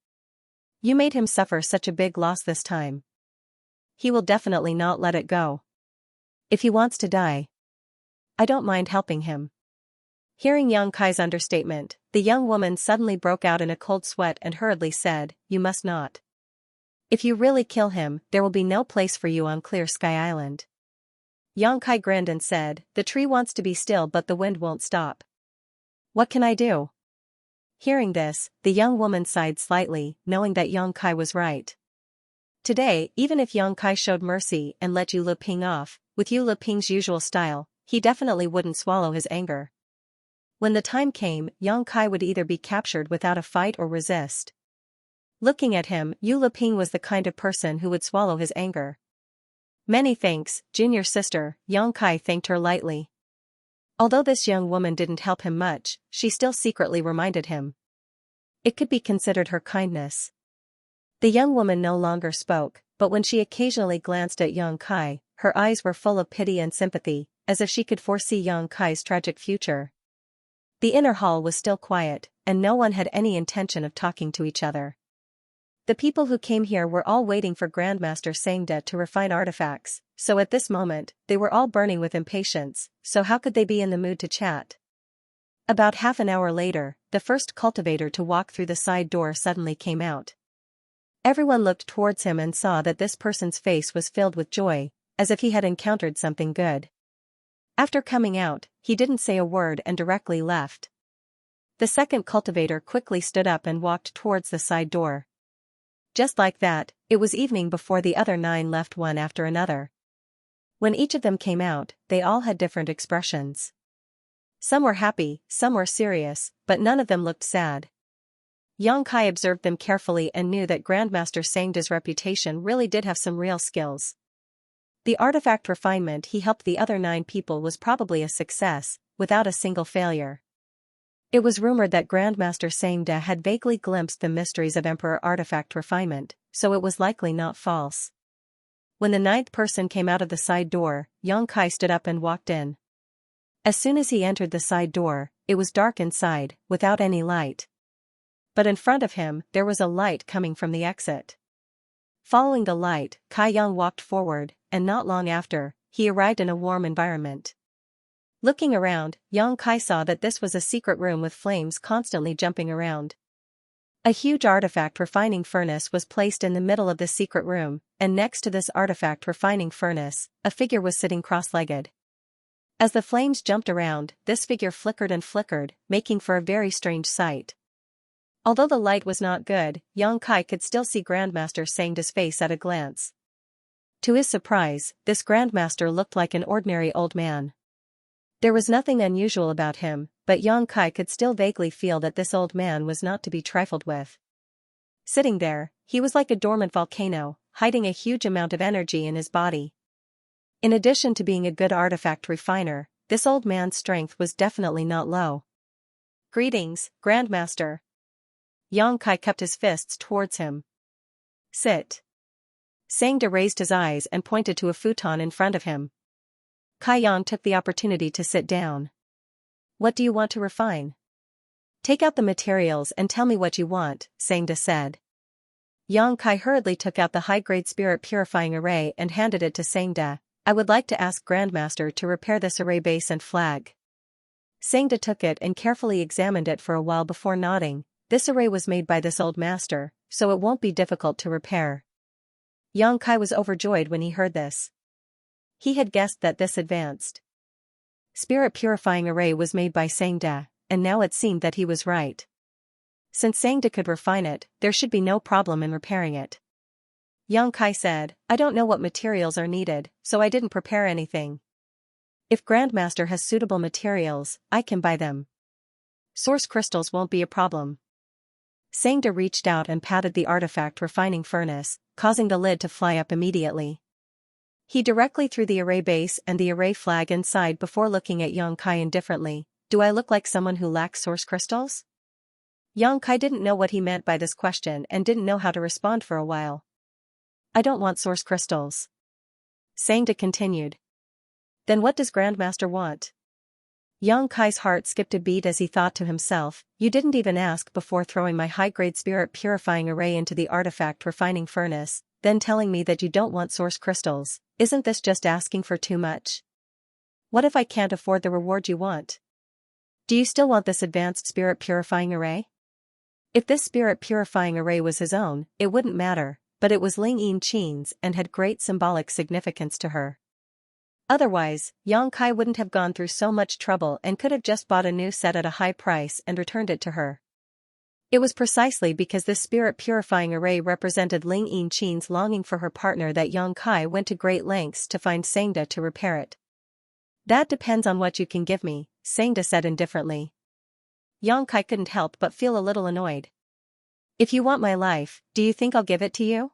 You made him suffer such a big loss this time. He will definitely not let it go. If he wants to die, I don't mind helping him. Hearing Yang Kai's understatement, the young woman suddenly broke out in a cold sweat and hurriedly said, You must not. If you really kill him, there will be no place for you on Clear Sky Island. Yang Kai grinned and said, The tree wants to be still but the wind won't stop. What can I do? Hearing this, the young woman sighed slightly, knowing that Yang Kai was right. Today, even if Yang Kai showed mercy and let Yu Liping off, with Yu Liping's usual style, he definitely wouldn't swallow his anger. When the time came, Yang Kai would either be captured without a fight or resist. Looking at him, Yu Liping was the kind of person who would swallow his anger. Many thanks, junior sister, Yang Kai thanked her lightly. Although this young woman didn't help him much, she still secretly reminded him. It could be considered her kindness. The young woman no longer spoke, but when she occasionally glanced at Yang Kai, her eyes were full of pity and sympathy, as if she could foresee Yang Kai's tragic future. The inner hall was still quiet, and no one had any intention of talking to each other. The people who came here were all waiting for Grandmaster Xianxia to refine artifacts, so at this moment, they were all burning with impatience, so how could they be in the mood to chat? About half an hour later, the first cultivator to walk through the side door suddenly came out. Everyone looked towards him and saw that this person's face was filled with joy, as if he had encountered something good. After coming out, he didn't say a word and directly left. The second cultivator quickly stood up and walked towards the side door. Just like that, it was evening before the other 9 left one after another. When each of them came out, they all had different expressions. Some were happy, some were serious, but none of them looked sad. Yang Kai observed them carefully and knew that Grandmaster Xianxia's reputation really did have some real skills. The artifact refinement he helped the other 9 people was probably a success, without a single failure. It was rumored that Grandmaster Xianxia had vaguely glimpsed the mysteries of Emperor artifact refinement, so it was likely not false. When the 9th person came out of the side door, Yang Kai stood up and walked in. As soon as he entered the side door, it was dark inside, without any light. But in front of him, there was a light coming from the exit. Following the light, Kai Yang walked forward, and not long after, he arrived in a warm environment. Looking around, Yang Kai saw that this was a secret room with flames constantly jumping around. A huge artifact refining furnace was placed in the middle of the secret room, and next to this artifact refining furnace, a figure was sitting cross-legged. As the flames jumped around, this figure flickered and flickered, making for a very strange sight. Although the light was not good, Yang Kai could still see Grandmaster Xianxia's face at a glance. To his surprise, this Grandmaster looked like an ordinary old man. There was nothing unusual about him, but Yang Kai could still vaguely feel that this old man was not to be trifled with. Sitting there, he was like a dormant volcano, hiding a huge amount of energy in his body. In addition to being a good artifact refiner, this old man's strength was definitely not low. "Greetings, Grandmaster." Yang Kai kept his fists towards him. "Sit." Xianxia raised his eyes and pointed to a futon in front of him. Kai Yang took the opportunity to sit down. "What do you want to refine?" "Take out the materials and tell me what you want," Xianxia said. Yang Kai hurriedly took out the high-grade spirit purifying array and handed it to Xianxia. "I would like to ask Grandmaster to repair this array base and flag." Xianxia took it and carefully examined it for a while before nodding. "This array was made by this old master, so it won't be difficult to repair." Yang Kai was overjoyed when he heard this. He had guessed that this advanced spirit purifying array was made by Xianxia, and now it seemed that he was right. Since Xianxia could refine it, there should be no problem in repairing it. Yang Kai said, "I don't know what materials are needed, so I didn't prepare anything. If Grandmaster has suitable materials, I can buy them. Source crystals won't be a problem." Xianxia reached out and patted the artifact refining furnace, causing the lid to fly up immediately. He directly threw the array base and the array flag inside before looking at Yang Kai indifferently. "Do I look like someone who lacks source crystals?" Yang Kai didn't know what he meant by this question and didn't know how to respond for a while. "I don't want source crystals." Xianxia continued. "Then what does Grandmaster want?" Yang Kai's heart skipped a beat as he thought to himself, "You didn't even ask before throwing my high-grade spirit purifying array into the artifact refining furnace, then telling me that you don't want source crystals. Isn't this just asking for too much? What if I can't afford the reward you want? Do you still want this advanced spirit purifying array?" If this spirit purifying array was his own, it wouldn't matter, but it was Ling Yinqing's and had great symbolic significance to her. Otherwise, Yang Kai wouldn't have gone through so much trouble and could have just bought a new set at a high price and returned it to her. It was precisely because this spirit-purifying array represented Ling Yinqin's longing for her partner that Yang Kai went to great lengths to find Sangda to repair it. That depends on what you can give me, Sangda said indifferently. Yang Kai couldn't help but feel a little annoyed. If you want my life, do you think I'll give it to you?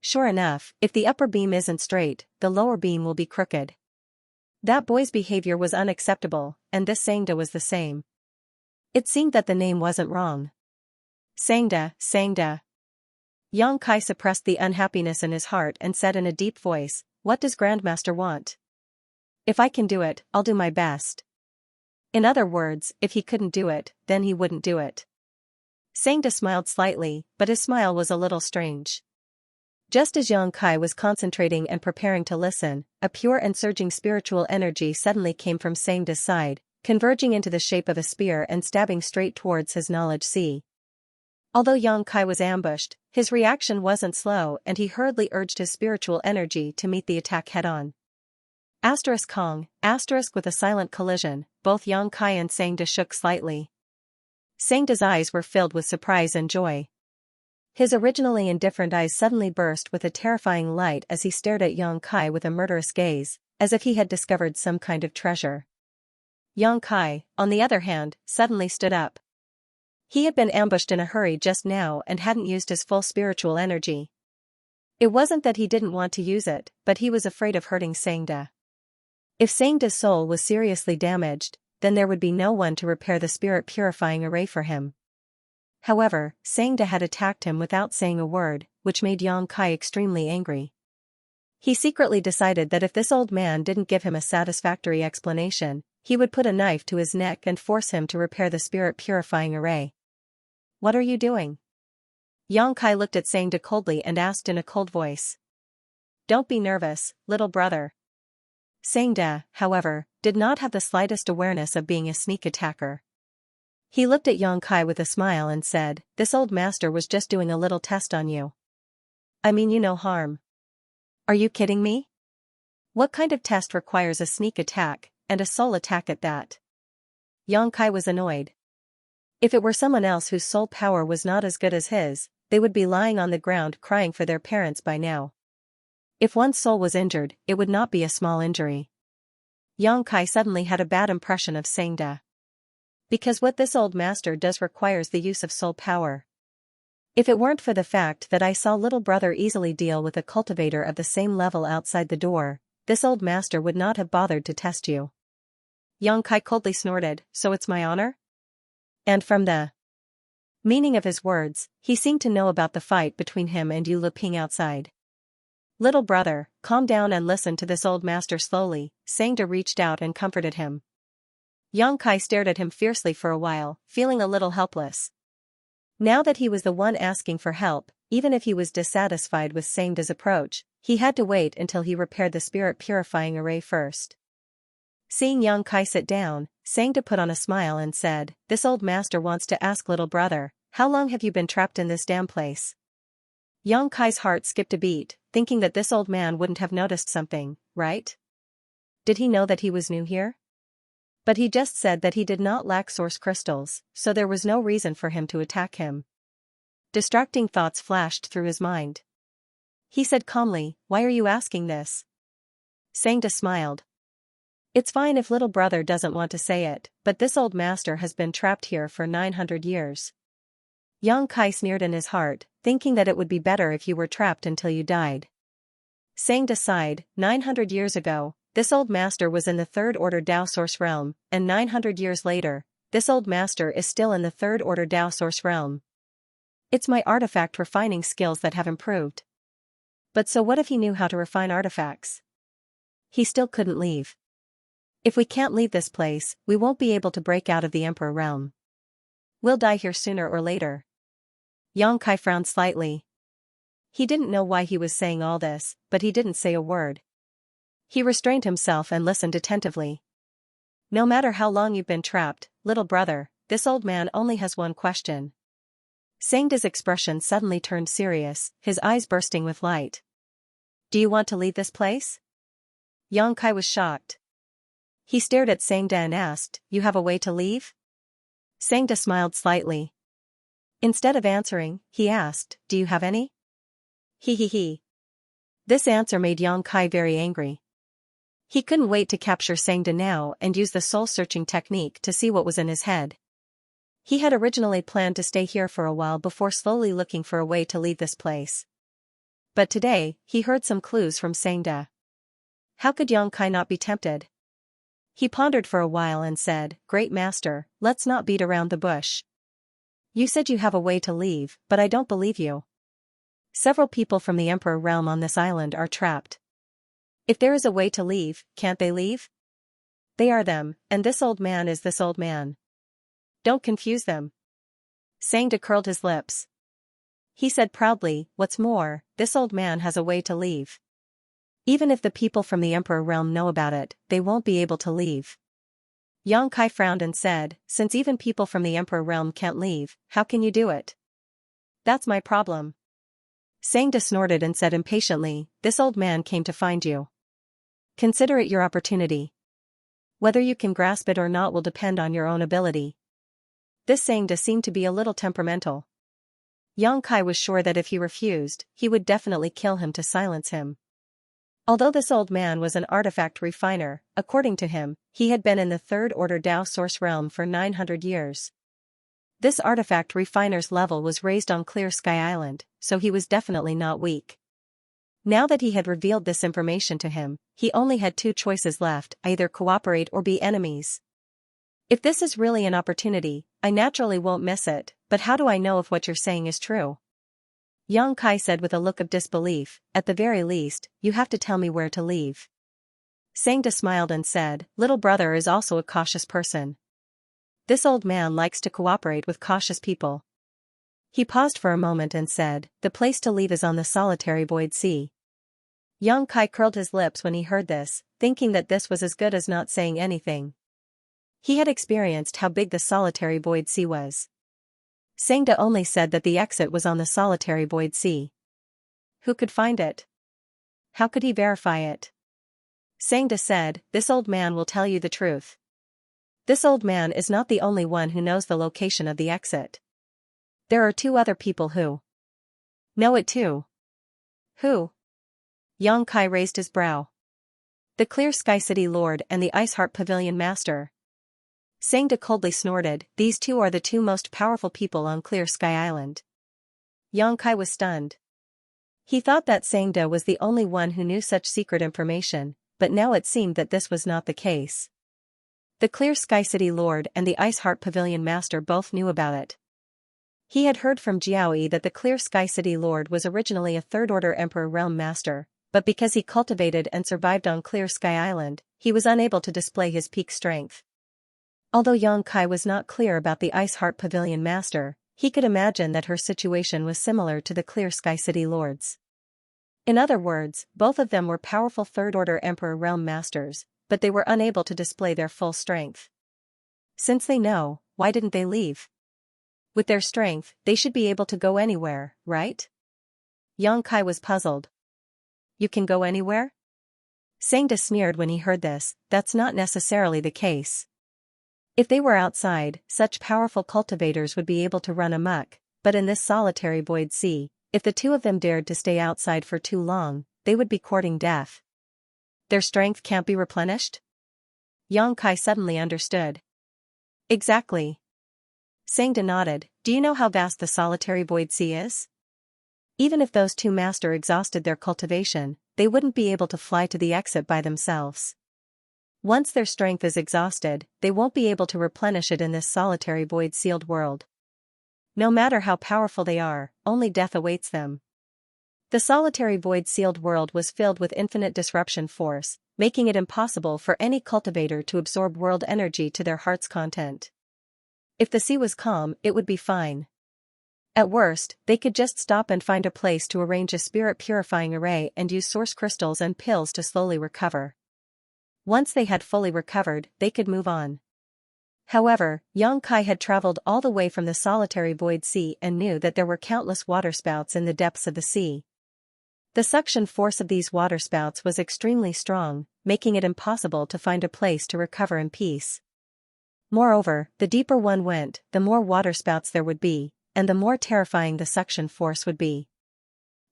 Sure enough, if the upper beam isn't straight, the lower beam will be crooked. That boy's behavior was unacceptable, and this Sangda was the same. It seemed that the name wasn't wrong. Sangda, Sangda. Yang Kai suppressed the unhappiness in his heart and said in a deep voice, "What does Grandmaster want? If I can do it, I'll do my best." In other words, if he couldn't do it, then he wouldn't do it. Sangda smiled slightly, but his smile was a little strange. Just as Yang Kai was concentrating and preparing to listen, a pure and surging spiritual energy suddenly came from Sangda's side, converging into the shape of a spear and stabbing straight towards his knowledge sea. Although Yang Kai was ambushed, his reaction wasn't slow and he hurriedly urged his spiritual energy to meet the attack head-on. Kong, with a silent collision, both Yang Kai and Sangda shook slightly. Sangda's eyes were filled with surprise and joy. His originally indifferent eyes suddenly burst with a terrifying light as he stared at Yang Kai with a murderous gaze, as if he had discovered some kind of treasure. Yang Kai, on the other hand, suddenly stood up. He had been ambushed in a hurry just now and hadn't used his full spiritual energy. It wasn't that he didn't want to use it, but he was afraid of hurting Sangda. If Sangda's soul was seriously damaged, then there would be no one to repair the spirit-purifying array for him. However, Sangda had attacked him without saying a word, which made Yang Kai extremely angry. He secretly decided that if this old man didn't give him a satisfactory explanation, he would put a knife to his neck and force him to repair the spirit-purifying array. "What are you doing?" Yang Kai looked at Sangda coldly and asked in a cold voice. "Don't be nervous, little brother." Sangda, however, did not have the slightest awareness of being a sneak attacker. He looked at Yang Kai with a smile and said, "This old master was just doing a little test on you. I mean you no harm." "Are you kidding me? What kind of test requires a sneak attack, and a soul attack at that?" Yang Kai was annoyed. If it were someone else whose soul power was not as good as his, they would be lying on the ground crying for their parents by now. If one's soul was injured, it would not be a small injury. Yang Kai suddenly had a bad impression of Sangda. Because what this old master does requires the use of soul power. If it weren't for the fact that I saw little brother easily deal with a cultivator of the same level outside the door, this old master would not have bothered to test you. Yang Kai coldly snorted, "So it's my honor?" And from the meaning of his words, he seemed to know about the fight between him and Yu Liping outside. "Little brother, calm down and listen to this old master slowly," Sangda reached out and comforted him. Yang Kai stared at him fiercely for a while, feeling a little helpless. Now that he was the one asking for help, even if he was dissatisfied with Sangda's approach, he had to wait until he repaired the spirit-purifying array first. Seeing Yang Kai sit down, Sangda put on a smile and said, "This old master wants to ask little brother, how long have you been trapped in this damn place?" Yang Kai's heart skipped a beat, thinking that this old man wouldn't have noticed something, right? Did he know that he was new here? But he just said that he did not lack source crystals, so there was no reason for him to attack him. Distracting thoughts flashed through his mind. He said calmly, "Why are you asking this?" Sangda smiled. "It's fine if little brother doesn't want to say it, but this old master has been trapped here for 900 years. Yang Kai sneered in his heart, thinking that it would be better if you were trapped until you died. Sangda sighed, 900 years ago, this old master was in the third order Dao source realm, and 900 years later, this old master is still in the third order Dao source realm. It's my artifact refining skills that have improved. But so what if he knew how to refine artifacts? He still couldn't leave. If we can't leave this place, we won't be able to break out of the Emperor realm. We'll die here sooner or later." Yang Kai frowned slightly. He didn't know why he was saying all this, but he didn't say a word. He restrained himself and listened attentively. "No matter how long you've been trapped, little brother, this old man only has one question." Sangda's expression suddenly turned serious, his eyes bursting with light. "Do you want to leave this place?" Yang Kai was shocked. He stared at Sangda and asked, "You have a way to leave?" Sangda smiled slightly. Instead of answering, he asked, "Do you have any?" He. This answer made Yang Kai very angry. He couldn't wait to capture Sangda now and use the soul-searching technique to see what was in his head. He had originally planned to stay here for a while before slowly looking for a way to leave this place. But today, he heard some clues from Sangda. How could Yang Kai not be tempted? He pondered for a while and said, "Great master, let's not beat around the bush. You said you have a way to leave, but I don't believe you. Several people from the Emperor realm on this island are trapped. If there is a way to leave, can't they leave? They are them, and this old man is this old man. Don't confuse them." Sangda curled his lips. He said proudly, "What's more, this old man has a way to leave. Even if the people from the Emperor realm know about it, they won't be able to leave." Yang Kai frowned and said, "Since even people from the Emperor realm can't leave, how can you do it?" "That's my problem." Sangda snorted and said impatiently, "This old man came to find you. Consider it your opportunity. Whether you can grasp it or not will depend on your own ability." This Sangda seemed to be a little temperamental. Yang Kai was sure that if he refused, he would definitely kill him to silence him. Although this old man was an artifact refiner, according to him, he had been in the Third Order Dao Source realm for 900 years. This artifact refiner's level was raised on Clear Sky Island, so he was definitely not weak. Now that he had revealed this information to him, he only had two choices left: either cooperate or be enemies. If this is really an opportunity, I naturally won't miss it, but how do I know if what you're saying is true? Yang Kai said with a look of disbelief, "At the very least, you have to tell me where to leave." Sangda smiled and said, "Little brother is also a cautious person. This old man likes to cooperate with cautious people." He paused for a moment and said, "The place to leave is on the solitary void sea." Yang Kai curled his lips when he heard this, thinking that this was as good as not saying anything. He had experienced how big the solitary void sea was. Sangda only said that the exit was on the solitary void sea. Who could find it? How could he verify it? Sangda said, "This old man will tell you the truth. This old man is not the only one who knows the location of the exit. There are two other people who know it too." "Who?" Yang Kai raised his brow. "The Clear Sky City Lord and the Ice Heart Pavilion Master." Sangda coldly snorted, "These two are the two most powerful people on Clear Sky Island." Yang Kai was stunned. He thought that Sangda was the only one who knew such secret information, but now it seemed that this was not the case. The Clear Sky City Lord and the Ice Heart Pavilion Master both knew about it. He had heard from Jiaoyi that the Clear Sky City Lord was originally a Third Order Emperor Realm Master, but because he cultivated and survived on Clear Sky Island, he was unable to display his peak strength. Although Yang Kai was not clear about the Ice Heart Pavilion Master, he could imagine that her situation was similar to the Clear Sky City Lords. In other words, both of them were powerful Third Order Emperor Realm Masters, but they were unable to display their full strength. Since they know, why didn't they leave? With their strength, they should be able to go anywhere, right? Yang Kai was puzzled. "You can go anywhere?" Sangda sneered when he heard this. "That's not necessarily the case. If they were outside, such powerful cultivators would be able to run amok, but in this solitary void sea, if the two of them dared to stay outside for too long, they would be courting death. Their strength can't be replenished?" Yang Kai suddenly understood. "Exactly." Sangda nodded. "Do you know how vast the solitary void sea is? Even if those two masters exhausted their cultivation, they wouldn't be able to fly to the exit by themselves. Once their strength is exhausted, they won't be able to replenish it in this solitary void-sealed world. No matter how powerful they are, only death awaits them. The solitary void-sealed world was filled with infinite disruption force, making it impossible for any cultivator to absorb world energy to their heart's content. If the sea was calm, it would be fine. At worst, they could just stop and find a place to arrange a spirit-purifying array and use source crystals and pills to slowly recover. Once they had fully recovered, they could move on. However, Yang Kai had traveled all the way from the solitary void sea and knew that there were countless waterspouts in the depths of the sea. The suction force of these waterspouts was extremely strong, making it impossible to find a place to recover in peace. Moreover, the deeper one went, the more waterspouts there would be, and the more terrifying the suction force would be.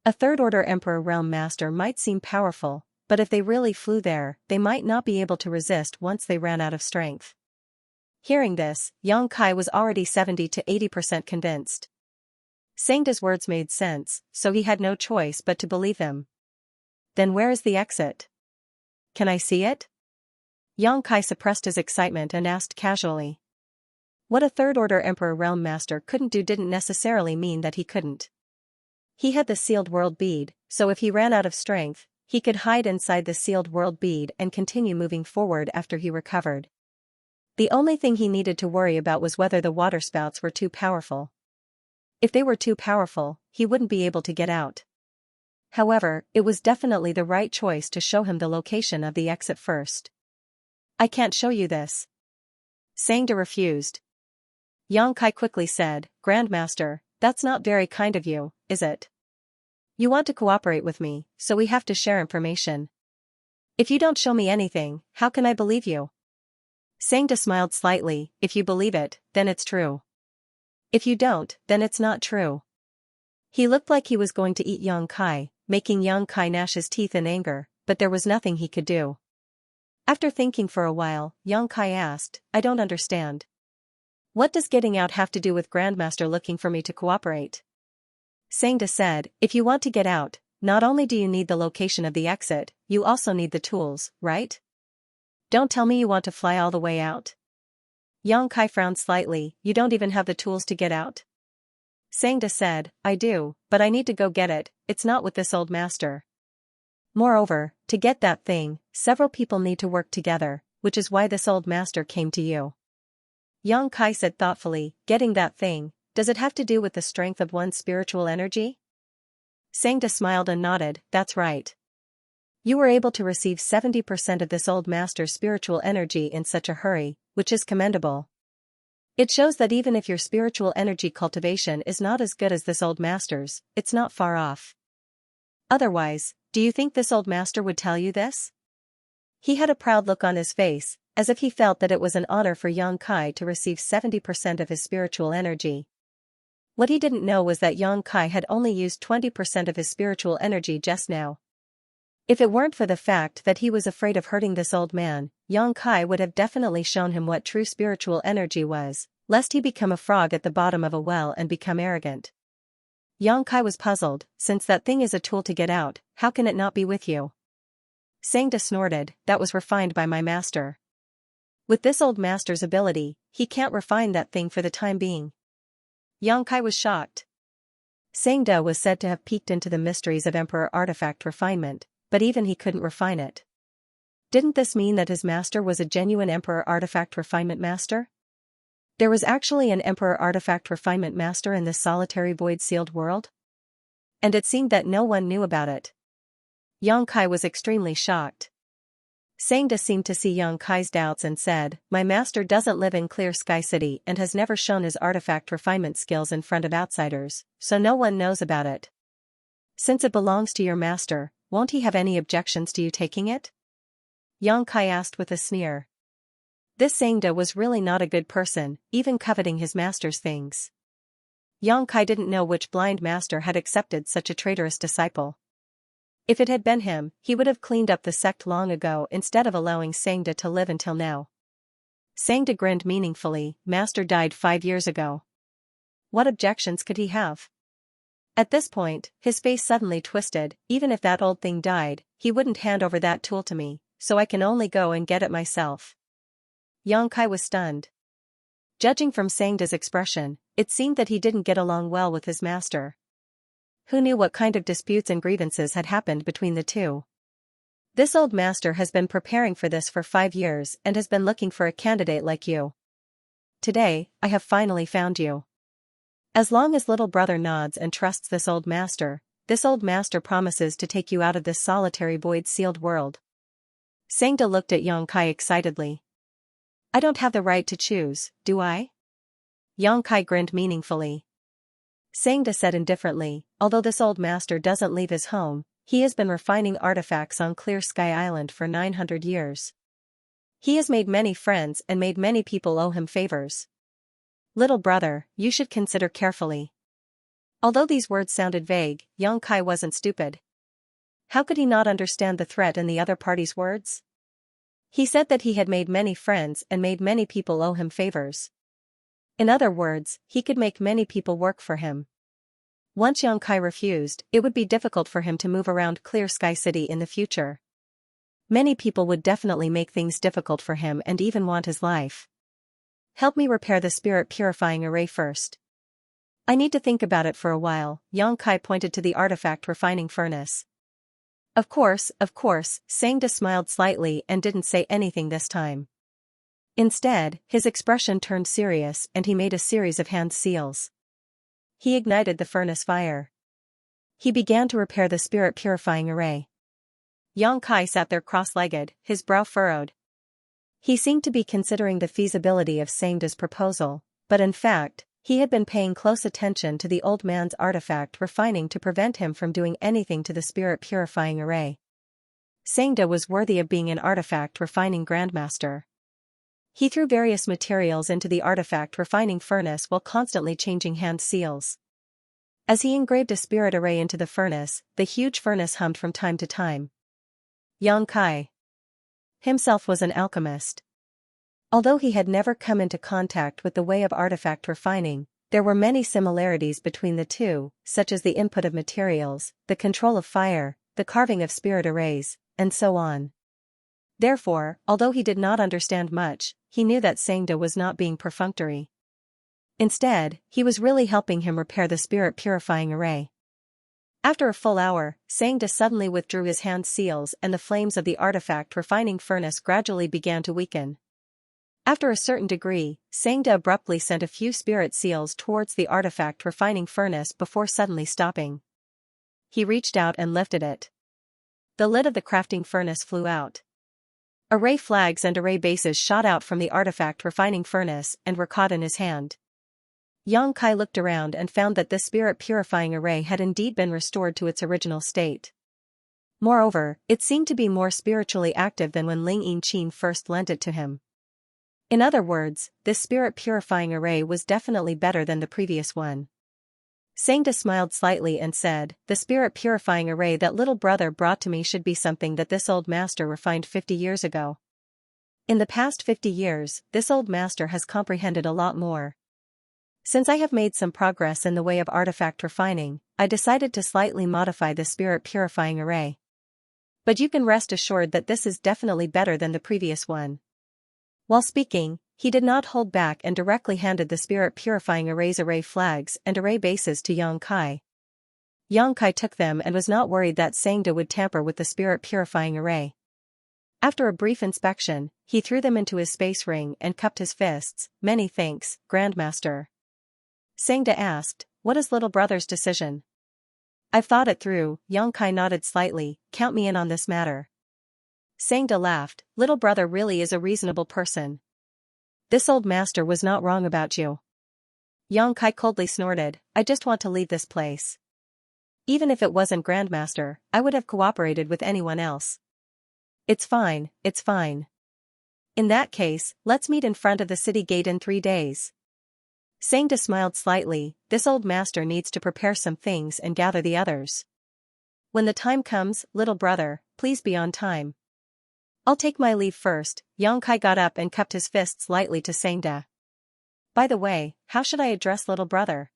A third-order Emperor Realm Master might seem powerful, but if they really flew there, they might not be able to resist once they ran out of strength. Hearing this, Yang Kai was already 70 to 80% convinced. Sangda's words made sense, so he had no choice but to believe him. Then where is the exit? Can I see it? Yang Kai suppressed his excitement and asked casually. What a third-order Emperor Realm Master couldn't do didn't necessarily mean that he couldn't. He had the sealed world bead, so if he ran out of strength, he could hide inside the sealed world bead and continue moving forward after he recovered. The only thing he needed to worry about was whether the waterspouts were too powerful. If they were too powerful, he wouldn't be able to get out. However, it was definitely the right choice to show him the location of the exit first. I can't show you this. Sangda refused. Yang Kai quickly said, Grandmaster, that's not very kind of you, is it? You want to cooperate with me, so we have to share information. If you don't show me anything, how can I believe you? Sangda smiled slightly, if you believe it, then it's true. If you don't, then it's not true. He looked like he was going to eat Yang Kai, making Yang Kai gnash his teeth in anger, but there was nothing he could do. After thinking for a while, Yang Kai asked, I don't understand. What does getting out have to do with Grandmaster looking for me to cooperate? Sangda said, if you want to get out, not only do you need the location of the exit, you also need the tools, right? Don't tell me you want to fly all the way out. Yang Kai frowned slightly, you don't even have the tools to get out? Sangda said, I do, but I need to go get it, it's not with this old master. Moreover, to get that thing, several people need to work together, which is why this old master came to you. Yang Kai said thoughtfully, getting that thing, does it have to do with the strength of one's spiritual energy? Sangda smiled and nodded, that's right. You were able to receive 70% of this old master's spiritual energy in such a hurry, which is commendable. It shows that even if your spiritual energy cultivation is not as good as this old master's, it's not far off. Otherwise, do you think this old master would tell you this? He had a proud look on his face, as if he felt that it was an honor for Yang Kai to receive 70% of his spiritual energy. What he didn't know was that Yang Kai had only used 20% of his spiritual energy just now. If it weren't for the fact that he was afraid of hurting this old man, Yang Kai would have definitely shown him what true spiritual energy was, lest he become a frog at the bottom of a well and become arrogant. Yang Kai was puzzled, since that thing is a tool to get out, how can it not be with you? Sangda snorted, that was refined by my master. With this old master's ability, he can't refine that thing for the time being. Yang Kai was shocked. Sangda was said to have peeked into the mysteries of Emperor Artifact refinement, but even he couldn't refine it. Didn't this mean that his master was a genuine Emperor Artifact refinement master? There was actually an Emperor Artifact refinement master in this solitary void-sealed world? And it seemed that no one knew about it. Yang Kai was extremely shocked. Sangda seemed to see Yang Kai's doubts and said, my master doesn't live in Clear Sky City and has never shown his artifact refinement skills in front of outsiders, so no one knows about it. Since it belongs to your master, won't he have any objections to you taking it? Yang Kai asked with a sneer. This Sangda was really not a good person, even coveting his master's things. Yang Kai didn't know which blind master had accepted such a traitorous disciple. If it had been him, he would have cleaned up the sect long ago instead of allowing Sangda to live until now. Sangda grinned meaningfully, Master died 5 years ago. What objections could he have? At this point, his face suddenly twisted, even if that old thing died, he wouldn't hand over that tool to me, so I can only go and get it myself. Yang Kai was stunned. Judging from Sangda's expression, it seemed that he didn't get along well with his master. Who knew what kind of disputes and grievances had happened between the two? This old master has been preparing for this for 5 years and has been looking for a candidate like you. Today, I have finally found you. As long as little brother nods and trusts this old master promises to take you out of this solitary void-sealed world. Sangda looked at Yang Kai excitedly. I don't have the right to choose, do I? Yang Kai grinned meaningfully. Sangda said indifferently, although this old master doesn't leave his home, he has been refining artifacts on Clear Sky Island for 900 years. He has made many friends and made many people owe him favors. Little brother, you should consider carefully. Although these words sounded vague, Xianxia wasn't stupid. How could he not understand the threat in the other party's words? He said that he had made many friends and made many people owe him favors. In other words, he could make many people work for him. Once Xianxia refused, it would be difficult for him to move around Clear Sky City in the future. Many people would definitely make things difficult for him and even want his life. Help me repair the spirit purifying array first. I need to think about it for a while. Xianxia pointed to the artifact refining furnace. Of course, Xianxia smiled slightly and didn't say anything this time. Instead, his expression turned serious and he made a series of hand seals. He ignited the furnace fire. He began to repair the spirit purifying array. Xianxia sat there cross-legged, his brow furrowed. He seemed to be considering the feasibility of Xianxia's proposal, but in fact, he had been paying close attention to the old man's artifact refining to prevent him from doing anything to the spirit purifying array. Xianxia was worthy of being an artifact refining grandmaster. He threw various materials into the artifact refining furnace while constantly changing hand seals. As he engraved a spirit array into the furnace, the huge furnace hummed from time to time. Xianxia himself was an alchemist. Although he had never come into contact with the way of artifact refining, there were many similarities between the two, such as the input of materials, the control of fire, the carving of spirit arrays, and so on. Therefore, although he did not understand much, he knew that Xianxia was not being perfunctory. Instead, he was really helping him repair the spirit purifying array. After a full hour, Xianxia suddenly withdrew his hand seals and the flames of the artifact refining furnace gradually began to weaken. After a certain degree, Xianxia abruptly sent a few spirit seals towards the artifact refining furnace before suddenly stopping. He reached out and lifted it. The lid of the crafting furnace flew out. Array flags and array bases shot out from the artifact refining furnace and were caught in his hand. Xianxia looked around and found that this spirit purifying array had indeed been restored to its original state. Moreover, it seemed to be more spiritually active than when Ling Yinqin first lent it to him. In other words, this spirit purifying array was definitely better than the previous one. Xianxia smiled slightly and said, "The spirit purifying array that little brother brought to me should be something that this old master refined 50 years ago. In the past 50 years, this old master has comprehended a lot more. Since I have made some progress in the way of artifact refining, I decided to slightly modify the spirit purifying array. But you can rest assured that this is definitely better than the previous one." While speaking, he did not hold back and directly handed the spirit purifying array's array flags and array bases to Xianxia. Xianxia took them and was not worried that Xianxia would tamper with the spirit purifying array. After a brief inspection, he threw them into his space ring and cupped his fists. "Many thanks, Grandmaster." Xianxia asked, "What is little brother's decision?" "I've thought it through." Xianxia nodded slightly. "Count me in on this matter." Xianxia laughed. "Little brother really is a reasonable person. This old master was not wrong about you." Xianxia coldly snorted, "I just want to leave this place. Even if it wasn't Grandmaster, I would have cooperated with anyone else." It's fine. In that case, let's meet in front of the city gate in 3 days." Xianxia smiled slightly. This old master needs to prepare some things and gather the others. "When the time comes, little brother, please be on time." "I'll take my leave first." Xianxia got up and cupped his fists lightly to Xianxia. "By the way, how should I address little brother?"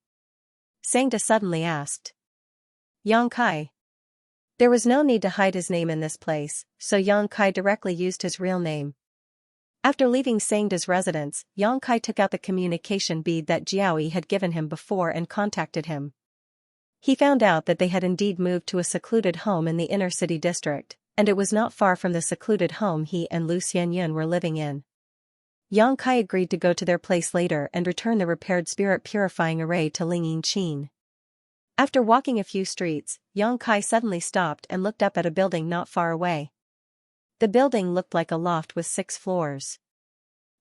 Xianxia suddenly asked. "Xianxia." There was no need to hide his name in this place, so Xianxia directly used his real name. After leaving Xianxia's residence, Xianxia took out the communication bead that Jiaoyi had given him before and contacted him. He found out that they had indeed moved to a secluded home in the inner city district, and it was not far from the secluded home he and Lu Xianyun were living in. Xianxia agreed to go to their place later and return the repaired spirit purifying array to Ling Yinqin. After walking a few streets, Xianxia suddenly stopped and looked up at a building not far away. The building looked like a loft with 6 floors.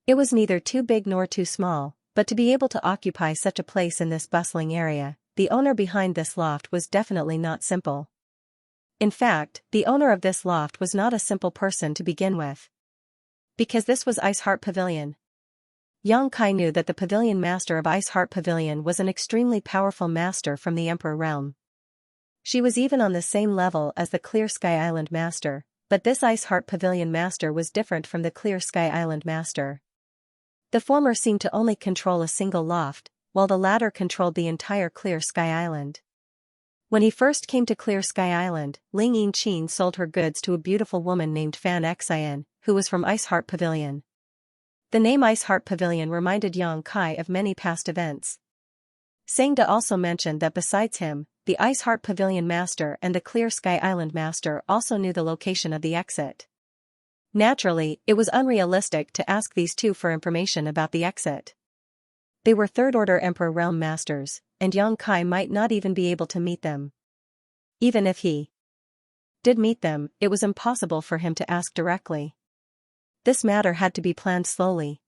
It was neither too big nor too small, but to be able to occupy such a place in this bustling area, the owner behind this loft was definitely not simple. In fact, the owner of this loft was not a simple person to begin with. Because this was Ice Heart Pavilion. Yang Kai knew that the pavilion master of Ice Heart Pavilion was an extremely powerful master from the Emperor realm. She was even on the same level as the Clear Sky Island master, but this Ice Heart Pavilion master was different from the Clear Sky Island master. The former seemed to only control a single loft, while the latter controlled the entire Clear Sky Island. When he first came to Clear Sky Island, Ling Yinqin sold her goods to a beautiful woman named Xianxia, who was from Ice Heart Pavilion. The name Ice Heart Pavilion reminded Yang Kai of many past events. Xianxia also mentioned that besides him, the Ice Heart Pavilion master and the Clear Sky Island master also knew the location of the exit. Naturally, it was unrealistic to ask these two for information about the exit. They were third-order Emperor Realm masters, and Yang Kai might not even be able to meet them. Even if he did meet them, it was impossible for him to ask directly. This matter had to be planned slowly.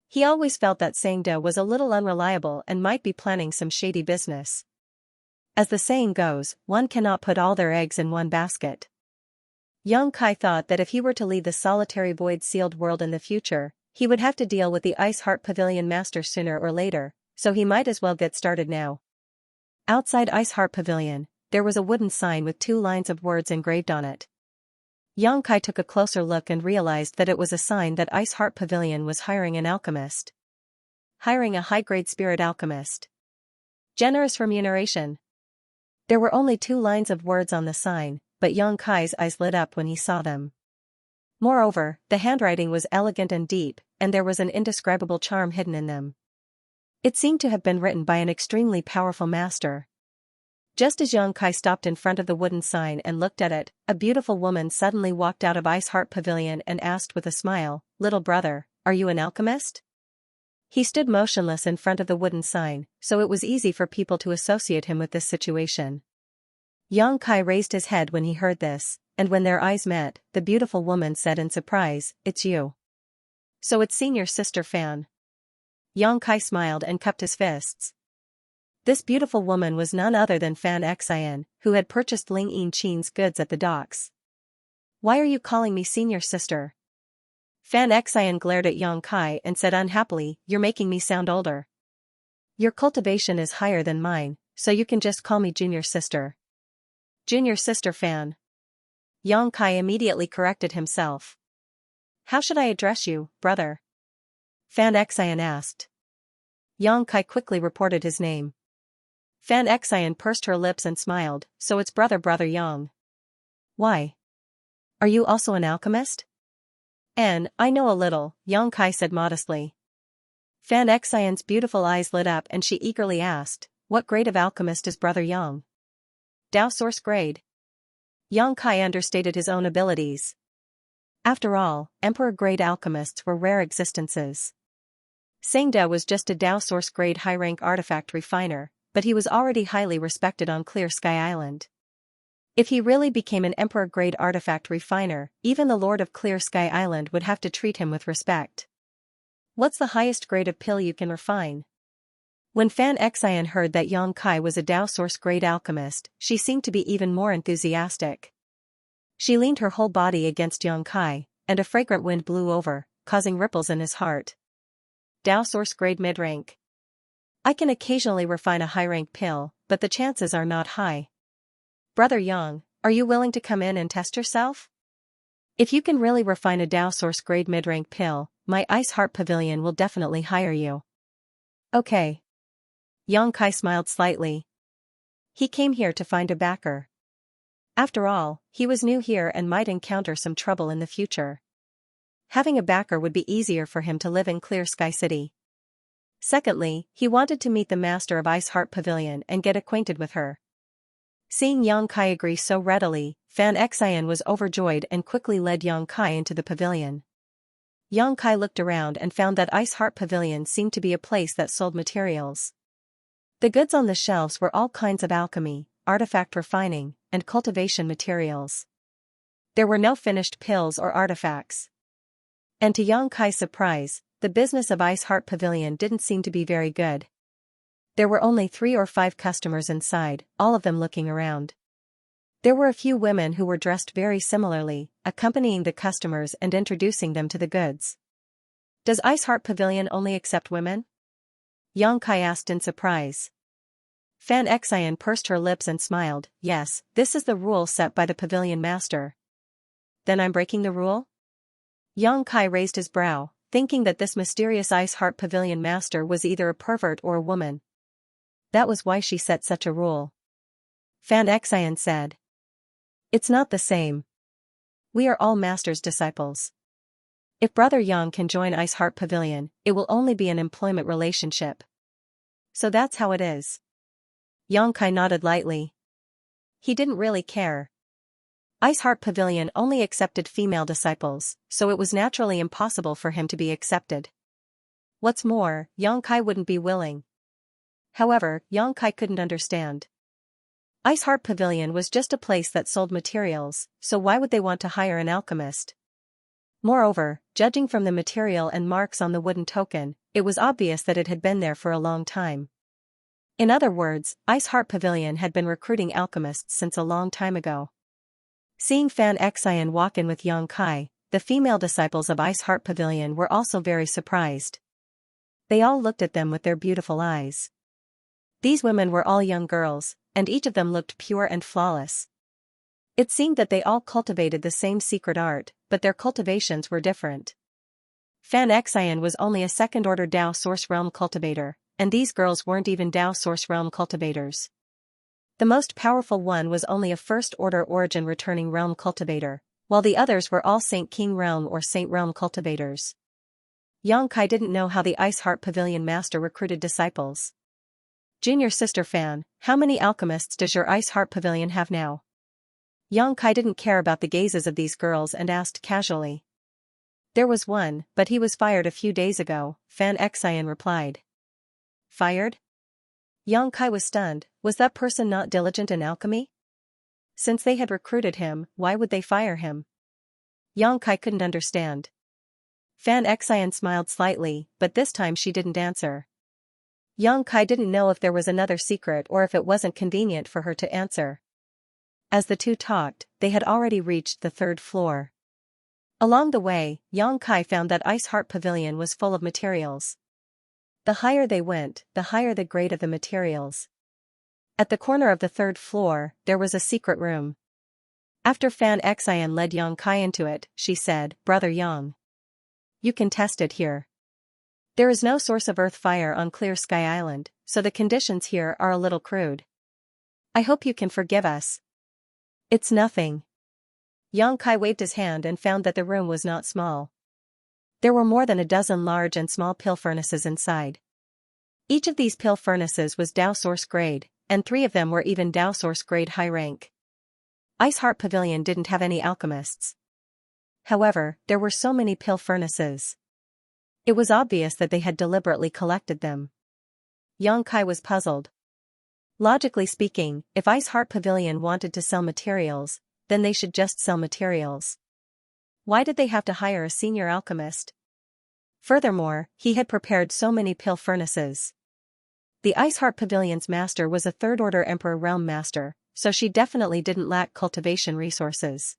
He always felt that Xianxia was a little unreliable and might be planning some shady business. As the saying goes, one cannot put all their eggs in one basket. Yang Kai thought that if he were to leave the solitary void-sealed world in the future, he would have to deal with the Ice Heart Pavilion master sooner or later, so he might as well get started now. Outside Ice Heart Pavilion, there was a wooden sign with 2 lines of words engraved on it. Yang Kai took a closer look and realized that it was a sign that Ice Heart Pavilion was hiring an alchemist. Hiring a high-grade spirit alchemist. Generous remuneration. There were only 2 lines of words on the sign, but Yang Kai's eyes lit up when he saw them. Moreover, the handwriting was elegant and deep, and there was an indescribable charm hidden in them. It seemed to have been written by an extremely powerful master. Just as Yang Kai stopped in front of the wooden sign and looked at it, a beautiful woman suddenly walked out of Ice Heart Pavilion and asked with a smile, "Little brother, are you an alchemist?" He stood motionless in front of the wooden sign, so it was easy for people to associate him with this situation. Yang Kai raised his head when he heard this, and when their eyes met, the beautiful woman said in surprise, "It's you. So it's senior sister Fan." Yang Kai smiled and cupped his fists. This beautiful woman was none other than Fan Xian, who had purchased Ling Yinqin's goods at the docks. "Why are you calling me senior sister?" Fan Xian glared at Yang Kai and said unhappily, "You're making me sound older. Your cultivation is higher than mine, so you can just call me junior sister." "Junior sister Fan." Yang Kai immediately corrected himself. "How should I address you, brother?" Fan Xian asked. Yang Kai quickly reported his name. Fan Xian pursed her lips and smiled, "So it's brother Yang. Why? Are you also an alchemist?" I know a little," Yang Kai said modestly. Fan Xian's beautiful eyes lit up and she eagerly asked, "What grade of alchemist is brother Yang?" "Dao source grade." Yang Kai understated his own abilities. After all, emperor-grade alchemists were rare existences. Xianxia was just a Dao source grade high-rank artifact refiner, but he was already highly respected on Clear Sky Island. If he really became an emperor-grade artifact refiner, even the Lord of Clear Sky Island would have to treat him with respect. "What's the highest grade of pill you can refine?" When Fan Xian heard that Yang Kai was a Dao source grade alchemist, she seemed to be even more enthusiastic. She leaned her whole body against Yang Kai, and a fragrant wind blew over, causing ripples in his heart. "Dao source grade mid-rank. I can occasionally refine a high-rank pill, but the chances are not high. Brother Yang, are you willing to come in and test yourself? If you can really refine a Dao source grade mid-rank pill, my Ice Heart Pavilion will definitely hire you." "Okay." Yang Kai smiled slightly. He came here to find a backer. After all, he was new here and might encounter some trouble in the future. Having a backer would be easier for him to live in Clear Sky City. Secondly, he wanted to meet the master of Ice Heart Pavilion and get acquainted with her. Seeing Yang Kai agree so readily, Fan Xian was overjoyed and quickly led Yang Kai into the pavilion. Yang Kai looked around and found that Ice Heart Pavilion seemed to be a place that sold materials. The goods on the shelves were all kinds of alchemy, artifact refining, and cultivation materials. There were no finished pills or artifacts. And to Yang Kai's surprise, the business of Ice Heart Pavilion didn't seem to be very good. There were only 3 or 5 customers inside, all of them looking around. There were a few women who were dressed very similarly, accompanying the customers and introducing them to the goods. Does Ice Heart Pavilion only accept women? Xianxia asked in surprise. Fan Xian pursed her lips and smiled. Yes, this is the rule set by the pavilion master. Then I'm breaking the rule? Xianxia raised his brow, thinking that this mysterious Ice Heart Pavilion master was either a pervert or a woman. That was why she set such a rule. Fan Xian said. It's not the same. We are all master's disciples. If Brother Yang can join Ice Heart Pavilion, it will only be an employment relationship. So that's how it is. Xianxia nodded lightly. He didn't really care. Ice Heart Pavilion only accepted female disciples, so it was naturally impossible for him to be accepted. What's more, Xianxia wouldn't be willing. However, Xianxia couldn't understand. Ice Heart Pavilion was just a place that sold materials, so why would they want to hire an alchemist? Moreover, judging from the material and marks on the wooden token, it was obvious that it had been there for a long time. In other words, Ice Heart Pavilion had been recruiting alchemists since a long time ago. Seeing Fan Xian walk in with Xianxia, the female disciples of Ice Heart Pavilion were also very surprised. They all looked at them with their beautiful eyes. These women were all young girls, and each of them looked pure and flawless. It seemed that they all cultivated the same secret art, but their cultivations were different. Fan Xian was only a second-order Dao Source Realm cultivator, and these girls weren't even Dao Source Realm cultivators. The most powerful one was only a first-order Origin Returning Realm cultivator, while the others were all Saint King Realm or Saint Realm cultivators. Xianxia didn't know how the Ice Heart Pavilion master recruited disciples. Junior sister Fan, how many alchemists does your Ice Heart Pavilion have now? Xianxia didn't care about the gazes of these girls and asked casually. There was one, but he was fired a few days ago, Fan Xian replied. Fired? Xianxia was stunned. Was that person not diligent in alchemy? Since they had recruited him, why would they fire him? Xianxia couldn't understand. Fan Xian smiled slightly, but this time she didn't answer. Xianxia didn't know if there was another secret or if it wasn't convenient for her to answer. As the two talked, they had already reached the third floor. Along the way, Xianxia found that Ice Heart Pavilion was full of materials. The higher they went, the higher the grade of the materials. At the corner of the third floor, there was a secret room. After Fan Xian led Xianxia into it, she said, Brother Yang. You can test it here. There is no source of earth fire on Clear Sky Island, so the conditions here are a little crude. I hope you can forgive us. It's nothing. Xianxia waved his hand and found that the room was not small. There were more than a dozen large and small pill furnaces inside. Each of these pill furnaces was Dao Source grade, and 3 of them were even Dao Source grade high rank. Ice Heart Pavilion didn't have any alchemists. However, there were so many pill furnaces. It was obvious that they had deliberately collected them. Xianxia was puzzled. Logically speaking, if Ice Heart Pavilion wanted to sell materials, then they should just sell materials. Why did they have to hire a senior alchemist? Furthermore, he had prepared so many pill furnaces. The Ice Heart Pavilion's master was a third-order Emperor Realm master, so she definitely didn't lack cultivation resources.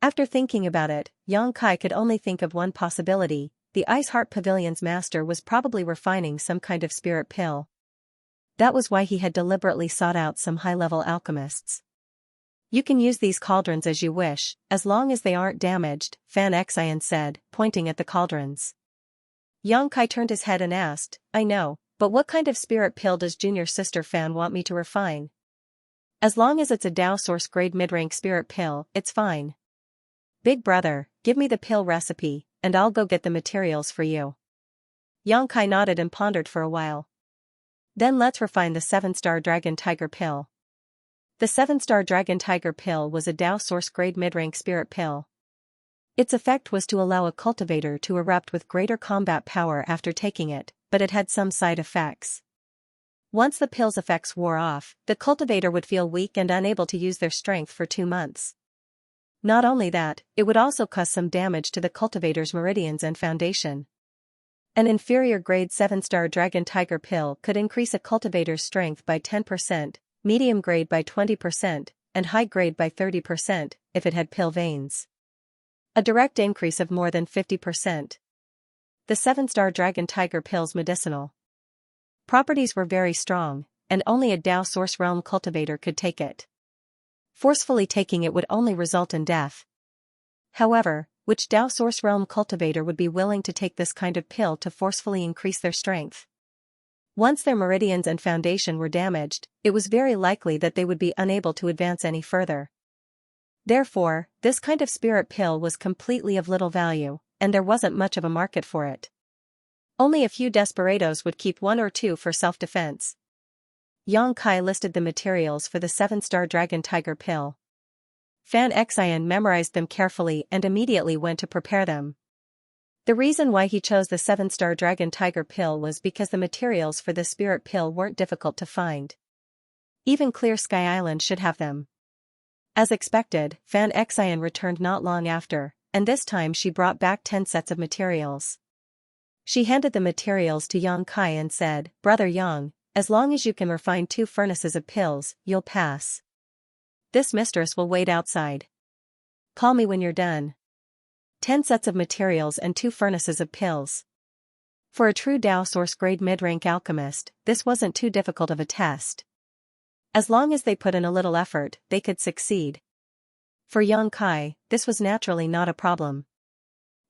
After thinking about it, Xianxia could only think of one possibility. The Ice Heart Pavilion's master was probably refining some kind of spirit pill. That was why he had deliberately sought out some high-level alchemists. You can use these cauldrons as you wish, as long as they aren't damaged, Fan Xian said, pointing at the cauldrons. Xianxia turned his head and asked, I know, but what kind of spirit pill does junior sister Fan want me to refine? As long as it's a Dao Source grade mid-rank spirit pill, it's fine. Big brother, give me the pill recipe, and I'll go get the materials for you. Xianxia nodded and pondered for a while. Then let's refine the 7-star Dragon Tiger pill. The 7-star Dragon Tiger pill was a Dao Source grade mid-rank spirit pill. Its effect was to allow a cultivator to erupt with greater combat power after taking it, but it had some side effects. Once the pill's effects wore off, the cultivator would feel weak and unable to use their strength for 2 months. Not only that, it would also cause some damage to the cultivator's meridians and foundation. An inferior grade 7-star Dragon Tiger pill could increase a cultivator's strength by 10%, medium grade by 20%, and high grade by 30% if it had pill veins. A direct increase of more than 50%. the 7-star dragon tiger pill's medicinal properties were very strong, and only a Dao Source Realm cultivator could take it. Forcefully taking it would only result in death. However, which Dao Source Realm cultivator would be willing to take this kind of pill to forcefully increase their strength? Once their meridians and foundation were damaged, it was very likely that they would be unable to advance any further. Therefore, this kind of spirit pill was completely of little value, and there wasn't much of a market for it. Only a few desperados would keep one or two for self-defense. Xianxia listed the materials for the 7-star dragon tiger pill. Fan Xian memorized them carefully and immediately went to prepare them. The reason why he chose the 7-star dragon tiger pill was because the materials for the spirit pill weren't difficult to find. Even Clear Sky Island should have them. As expected, Fan Xian returned not long after, and this time she brought back 10 sets of materials. She handed the materials to Xianxia and said, "Brother Yang, as long as you can refine 2 furnaces of pills, you'll pass. This mistress will wait outside. Call me when you're done." 10 sets of materials and 2 furnaces of pills. For a true Dao Source grade mid-rank alchemist, this wasn't too difficult of a test. As long as they put in a little effort, they could succeed. For Xianxia, this was naturally not a problem.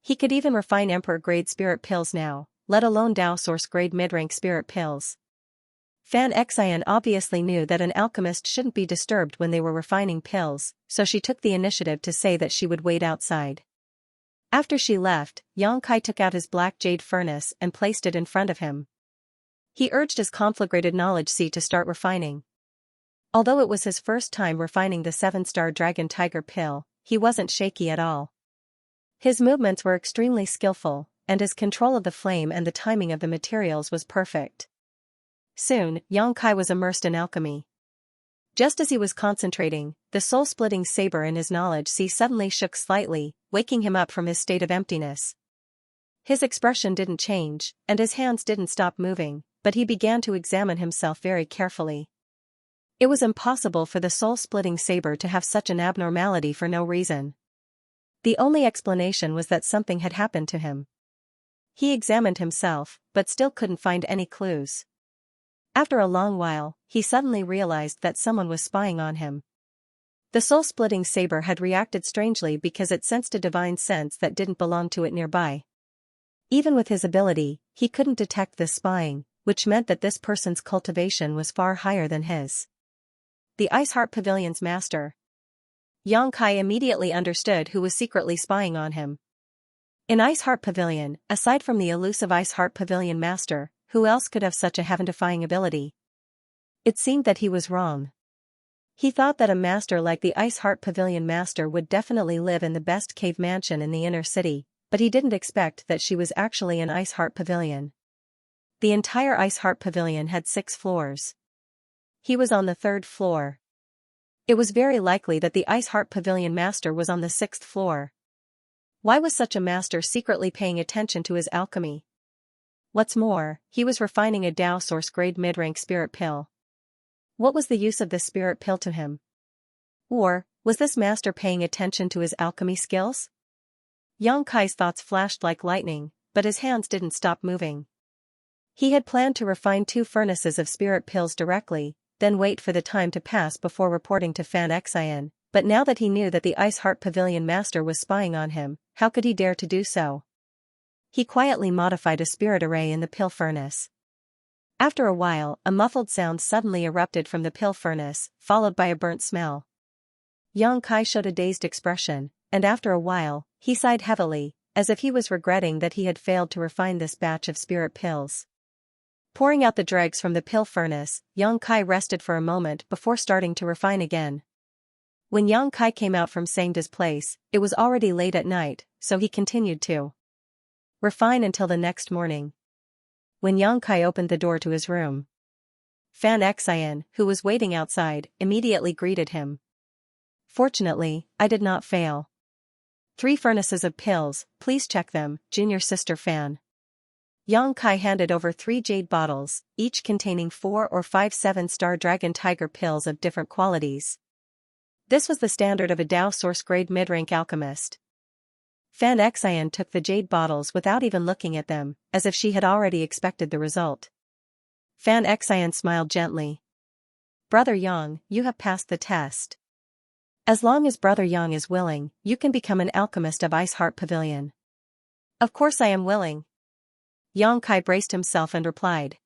He could even refine Emperor-grade spirit pills now, let alone Dao Source grade mid-rank spirit pills. Fan Xian obviously knew that an alchemist shouldn't be disturbed when they were refining pills, so she took the initiative to say that she would wait outside. After she left, Xianxia took out his black jade furnace and placed it in front of him. He urged his conflagrated knowledge sea to start refining. Although it was his first time refining the 7-star dragon tiger pill, he wasn't shaky at all. His movements were extremely skillful, and his control of the flame and the timing of the materials was perfect. Soon, Xianxia was immersed in alchemy. Just as he was concentrating, the soul-splitting saber in his knowledge sea suddenly shook slightly, waking him up from his state of emptiness. His expression didn't change, and his hands didn't stop moving, but he began to examine himself very carefully. It was impossible for the soul-splitting saber to have such an abnormality for no reason. The only explanation was that something had happened to him. He examined himself, but still couldn't find any clues. After a long while, he suddenly realized that someone was spying on him. The soul-splitting saber had reacted strangely because it sensed a divine sense that didn't belong to it nearby. Even with his ability, he couldn't detect this spying, which meant that this person's cultivation was far higher than his. The Ice Heart Pavilion's master. Xianxia immediately understood who was secretly spying on him. In Ice Heart Pavilion, aside from the elusive Ice Heart Pavilion master, who else could have such a heaven-defying ability? It seemed that he was wrong. He thought that a master like the Ice Heart Pavilion master would definitely live in the best cave mansion in the inner city, but he didn't expect that she was actually an Ice Heart Pavilion. The entire Ice Heart Pavilion had 6 floors. He was on the 3rd floor. It was very likely that the Ice Heart Pavilion master was on the 6th floor. Why was such a master secretly paying attention to his alchemy? What's more, he was refining a Dao Source grade mid-rank spirit pill. What was the use of this spirit pill to him? Or, was this master paying attention to his alchemy skills? Xianxia's thoughts flashed like lightning, but his hands didn't stop moving. He had planned to refine 2 furnaces of spirit pills directly, then wait for the time to pass before reporting to Fan Xian, but now that he knew that the Ice Heart Pavilion master was spying on him, how could he dare to do so? He quietly modified a spirit array in the pill furnace. After a while, a muffled sound suddenly erupted from the pill furnace, followed by a burnt smell. Xianxia showed a dazed expression, and after a while, he sighed heavily, as if he was regretting that he had failed to refine this batch of spirit pills. Pouring out the dregs from the pill furnace, Xianxia rested for a moment before starting to refine again. When Xianxia came out from Sangda's place, it was already late at night, so he continued to refine until the next morning. When Xianxia opened the door to his room, Fan Xian, who was waiting outside, immediately greeted him. "Fortunately, I did not fail. 3 furnaces of pills, please check them, junior sister Fan." Xianxia handed over 3 jade bottles, each containing 4 or 5 7-star dragon tiger pills of different qualities. This was the standard of a Dao Source grade mid-rank alchemist. Fan Xian took the jade bottles without even looking at them, as if she had already expected the result. Fan Xian smiled gently. Brother Yang, you have passed the test. As long as Brother Yang is willing, you can become an alchemist of Ice Heart Pavilion. Of course I am willing. Yang Kai braced himself and replied.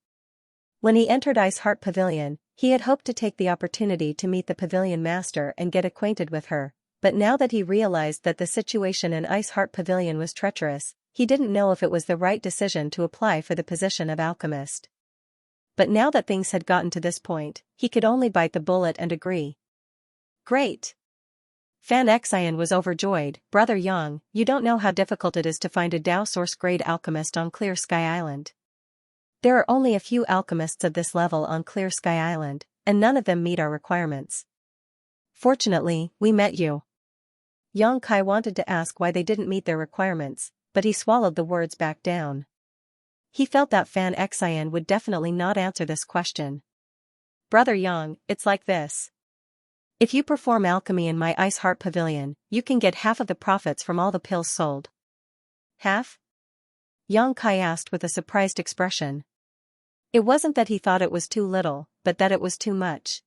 When he entered Ice Heart Pavilion, he had hoped to take the opportunity to meet the pavilion master and get acquainted with her, but now that he realized that the situation in Ice Heart Pavilion was treacherous, he didn't know if it was the right decision to apply for the position of alchemist. But now that things had gotten to this point, he could only bite the bullet and agree. Great! Fan Xian was overjoyed. Brother Yang, you don't know how difficult it is to find a Dao Source-grade alchemist on Clear Sky Island. There are only a few alchemists of this level on Clear Sky Island, and none of them meet our requirements. Fortunately, we met you. Yang Kai wanted to ask why they didn't meet their requirements, but he swallowed the words back down. He felt that Fan Xian would definitely not answer this question. Brother Yang, it's like this. If you perform alchemy in my Ice Heart Pavilion, you can get half of the profits from all the pills sold. Half? Yang Kai asked with a surprised expression. It wasn't that he thought it was too little, but that it was too much.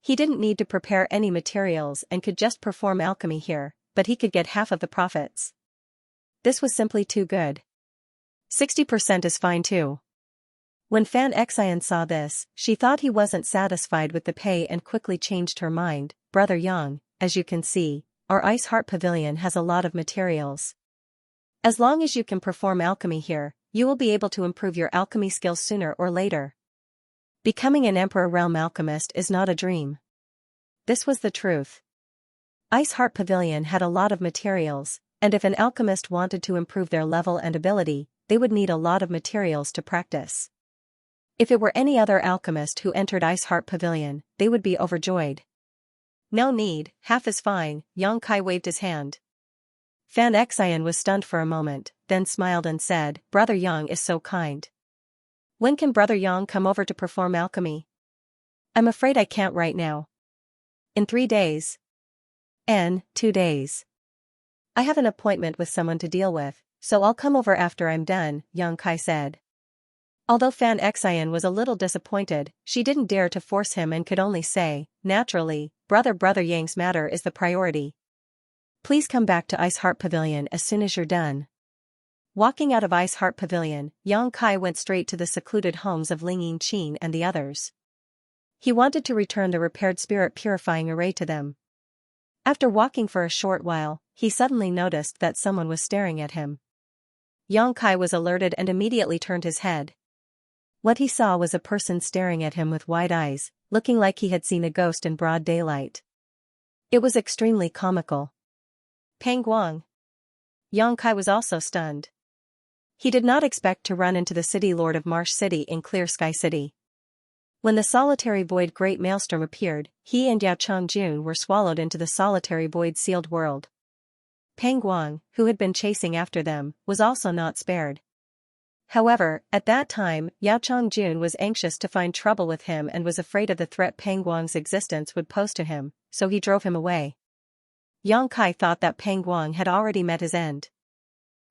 He didn't need to prepare any materials and could just perform alchemy here, but he could get half of the profits. This was simply too good. 60% is fine too. When Fan Xian saw this, she thought he wasn't satisfied with the pay and quickly changed her mind. Brother Yang, as you can see, our Ice Heart Pavilion has a lot of materials. As long as you can perform alchemy here, you will be able to improve your alchemy skills sooner or later. Becoming an Emperor Realm alchemist is not a dream. This was the truth. Ice Heart Pavilion had a lot of materials, and if an alchemist wanted to improve their level and ability, they would need a lot of materials to practice. If it were any other alchemist who entered Ice Heart Pavilion, they would be overjoyed. No need, half is fine, Yang Kai waved his hand. Fan Xian was stunned for a moment, then smiled and said, Brother Yang is so kind. When can Brother Yang come over to perform alchemy? I'm afraid I can't right now. In 3 days. 2 days. I have an appointment with someone to deal with, so I'll come over after I'm done, Yang Kai said. Although Fan Xian was a little disappointed, she didn't dare to force him and could only say, naturally, Brother Yang's matter is the priority. Please come back to Ice Heart Pavilion as soon as you're done. Walking out of Ice Heart Pavilion, Yang Kai went straight to the secluded homes of Ling Yingqin and the others. He wanted to return the repaired spirit purifying array to them. After walking for a short while, he suddenly noticed that someone was staring at him. Yang Kai was alerted and immediately turned his head. What he saw was a person staring at him with wide eyes, looking like he had seen a ghost in broad daylight. It was extremely comical. Peng Guang. Yang Kai was also stunned. He did not expect to run into the City Lord of Marsh City in Clear Sky City. When the solitary void Great Maelstrom appeared, he and Yao Chongjun were swallowed into the solitary void sealed world. Peng Guang, who had been chasing after them, was also not spared. However, at that time, Yao Chongjun was anxious to find trouble with him and was afraid of the threat Peng Guang's existence would pose to him, so he drove him away. Yang Kai thought that Peng Guang had already met his end.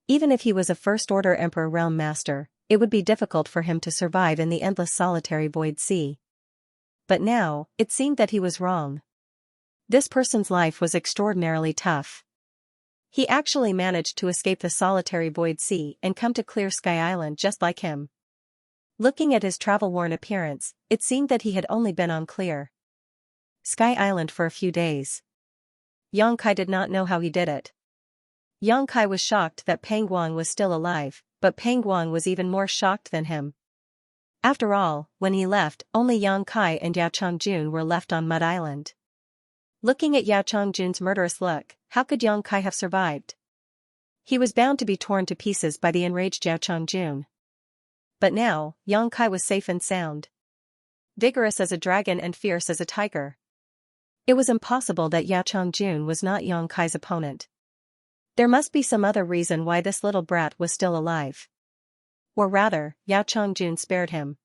Even if he was a first-order Emperor Realm Master, it would be difficult for him to survive in the endless solitary void sea. But now, it seemed that he was wrong. This person's life was extraordinarily tough. He actually managed to escape the solitary void sea and come to Clear Sky Island just like him. Looking at his travel-worn appearance, it seemed that he had only been on Clear Sky Island for a few days. Yang Kai did not know how he did it. Yang Kai was shocked that Peng Guang was still alive, but Peng Guang was even more shocked than him. After all, when he left, only Yang Kai and Yao Chongjun were left on Mud Island. Looking at Yao Chongjun's murderous look, how could Yang Kai have survived? He was bound to be torn to pieces by the enraged Yao Chongjun. But now, Yang Kai was safe and sound. Vigorous as a dragon and fierce as a tiger. It was impossible that Yao Chongjun was not Yang Kai's opponent. There must be some other reason why this little brat was still alive. Or rather, Yao Chongjun spared him.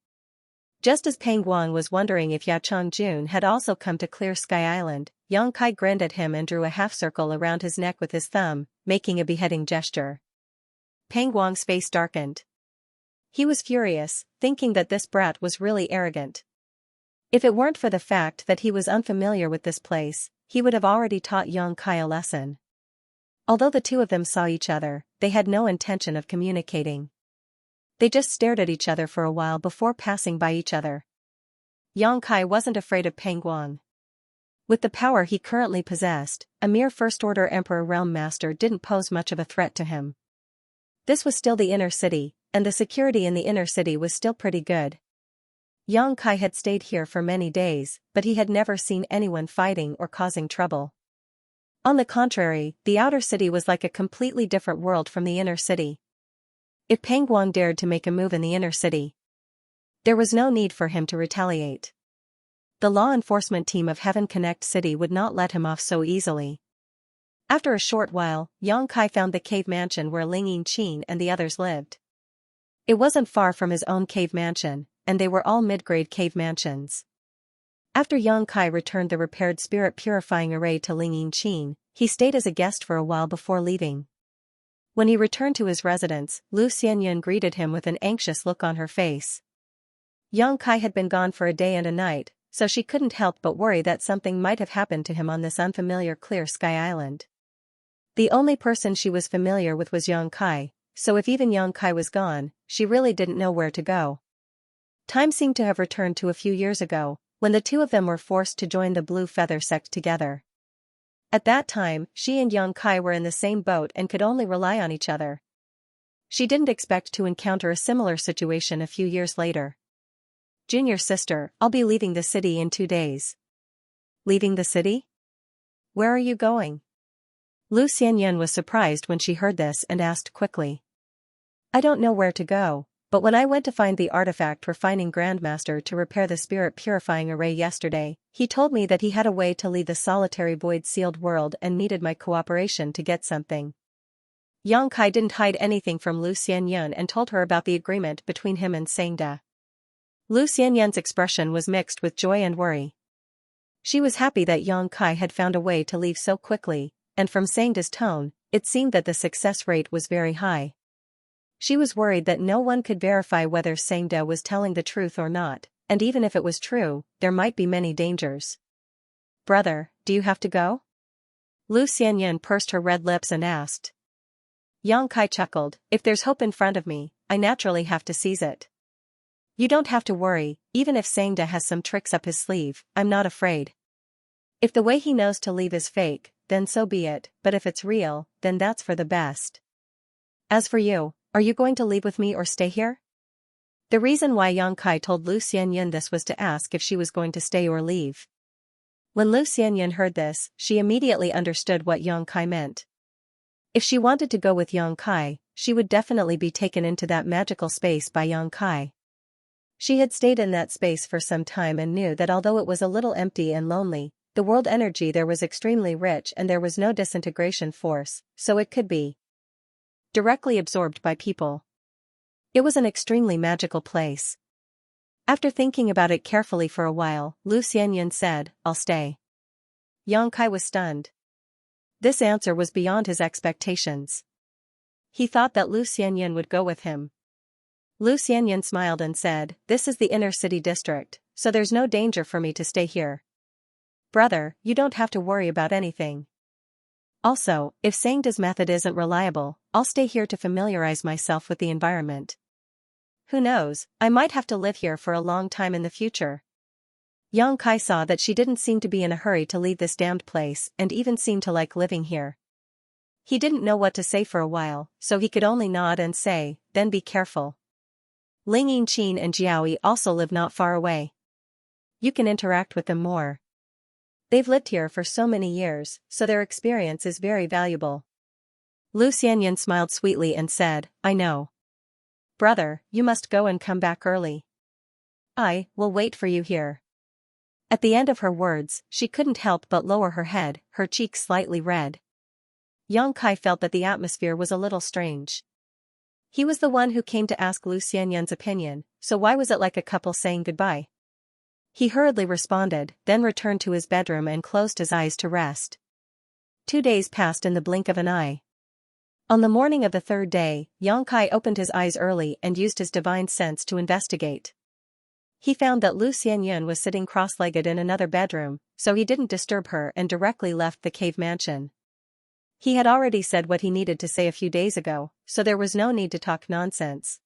Just as Peng Guang was wondering if Yachang Jun had also come to Clear Sky Island, Yang Kai grinned at him and drew a half-circle around his neck with his thumb, making a beheading gesture. Peng Guang's face darkened. He was furious, thinking that this brat was really arrogant. If it weren't for the fact that he was unfamiliar with this place, he would have already taught Yang Kai a lesson. Although the two of them saw each other, they had no intention of communicating. They just stared at each other for a while before passing by each other. Yang Kai wasn't afraid of Peng Guang. With the power he currently possessed, a mere First-Order Emperor Realm Master didn't pose much of a threat to him. This was still the inner city, and the security in the inner city was still pretty good. Yang Kai had stayed here for many days, but he had never seen anyone fighting or causing trouble. On the contrary, the outer city was like a completely different world from the inner city. If Peng Guang dared to make a move in the inner city, there was no need for him to retaliate. The law enforcement team of Heaven Connect City would not let him off so easily. After a short while, Yang Kai found the cave mansion where Ling Yinqin and the others lived. It wasn't far from his own cave mansion, and they were all mid-grade cave mansions. After Yang Kai returned the repaired spirit purifying array to Ling Yinqin, he stayed as a guest for a while before leaving. When he returned to his residence, Lu Xianyan greeted him with an anxious look on her face. Yang Kai had been gone for a day and a night, so she couldn't help but worry that something might have happened to him on this unfamiliar Clear Sky Island. The only person she was familiar with was Yang Kai, so if even Yang Kai was gone, she really didn't know where to go. Time seemed to have returned to a few years ago, when the two of them were forced to join the Blue Feather sect together. At that time, she and Yang Kai were in the same boat and could only rely on each other. She didn't expect to encounter a similar situation a few years later. Junior sister, I'll be leaving the city in 2 days. Leaving the city? Where are you going? Lu Xianyan was surprised when she heard this and asked quickly. I don't know where to go, but when I went to find the artifact refining Grandmaster to repair the spirit purifying array yesterday, he told me that he had a way to leave the solitary void sealed world and needed my cooperation to get something. Yang Kai didn't hide anything from Lu Xianyan and told her about the agreement between him and Sangda. Lu Xianyan's expression was mixed with joy and worry. She was happy that Yang Kai had found a way to leave so quickly, and from Sangda's tone, it seemed that the success rate was very high. She was worried that no one could verify whether Sangda was telling the truth or not, and even if it was true, there might be many dangers. Brother, do you have to go? Lu Xianyan pursed her red lips and asked. Yang Kai chuckled, if there's hope in front of me, I naturally have to seize it. You don't have to worry, even if Sangda has some tricks up his sleeve, I'm not afraid. If the way he knows to leave is fake, then so be it, but if it's real, then that's for the best. As for you, are you going to leave with me or stay here? The reason why Yang Kai told Lu Xianyan this was to ask if she was going to stay or leave. When Lu Xianyan heard this, she immediately understood what Yang Kai meant. If she wanted to go with Yang Kai, she would definitely be taken into that magical space by Yang Kai. She had stayed in that space for some time and knew that although it was a little empty and lonely, the world energy there was extremely rich and there was no disintegration force, so it could be directly absorbed by people. It was an extremely magical place. After thinking about it carefully for a while, Lu Xianyan said, I'll stay. Yang Kai was stunned. This answer was beyond his expectations. He thought that Lu Xianyan would go with him. Lu Xianyan smiled and said, this is the inner city district, so there's no danger for me to stay here. Brother, you don't have to worry about anything. Also, if Sangda's method isn't reliable, I'll stay here to familiarize myself with the environment. Who knows, I might have to live here for a long time in the future. Yang Kai saw that she didn't seem to be in a hurry to leave this damned place and even seemed to like living here. He didn't know what to say for a while, so he could only nod and say, then be careful. Ling Yinqin and Jiaoyi also live not far away. You can interact with them more. They've lived here for so many years, so their experience is very valuable. Lu Xianyan smiled sweetly and said, I know. Brother, you must go and come back early. I will wait for you here. At the end of her words, she couldn't help but lower her head, her cheeks slightly red. Yang Kai felt that the atmosphere was a little strange. He was the one who came to ask Lu Xianyan's opinion, so why was it like a couple saying goodbye? He hurriedly responded, then returned to his bedroom and closed his eyes to rest. 2 days passed in the blink of an eye. On the morning of the third day, Xianxia opened his eyes early and used his divine sense to investigate. He found that Lu Xianyun was sitting cross-legged in another bedroom, so he didn't disturb her and directly left the cave mansion. He had already said what he needed to say a few days ago, so there was no need to talk nonsense.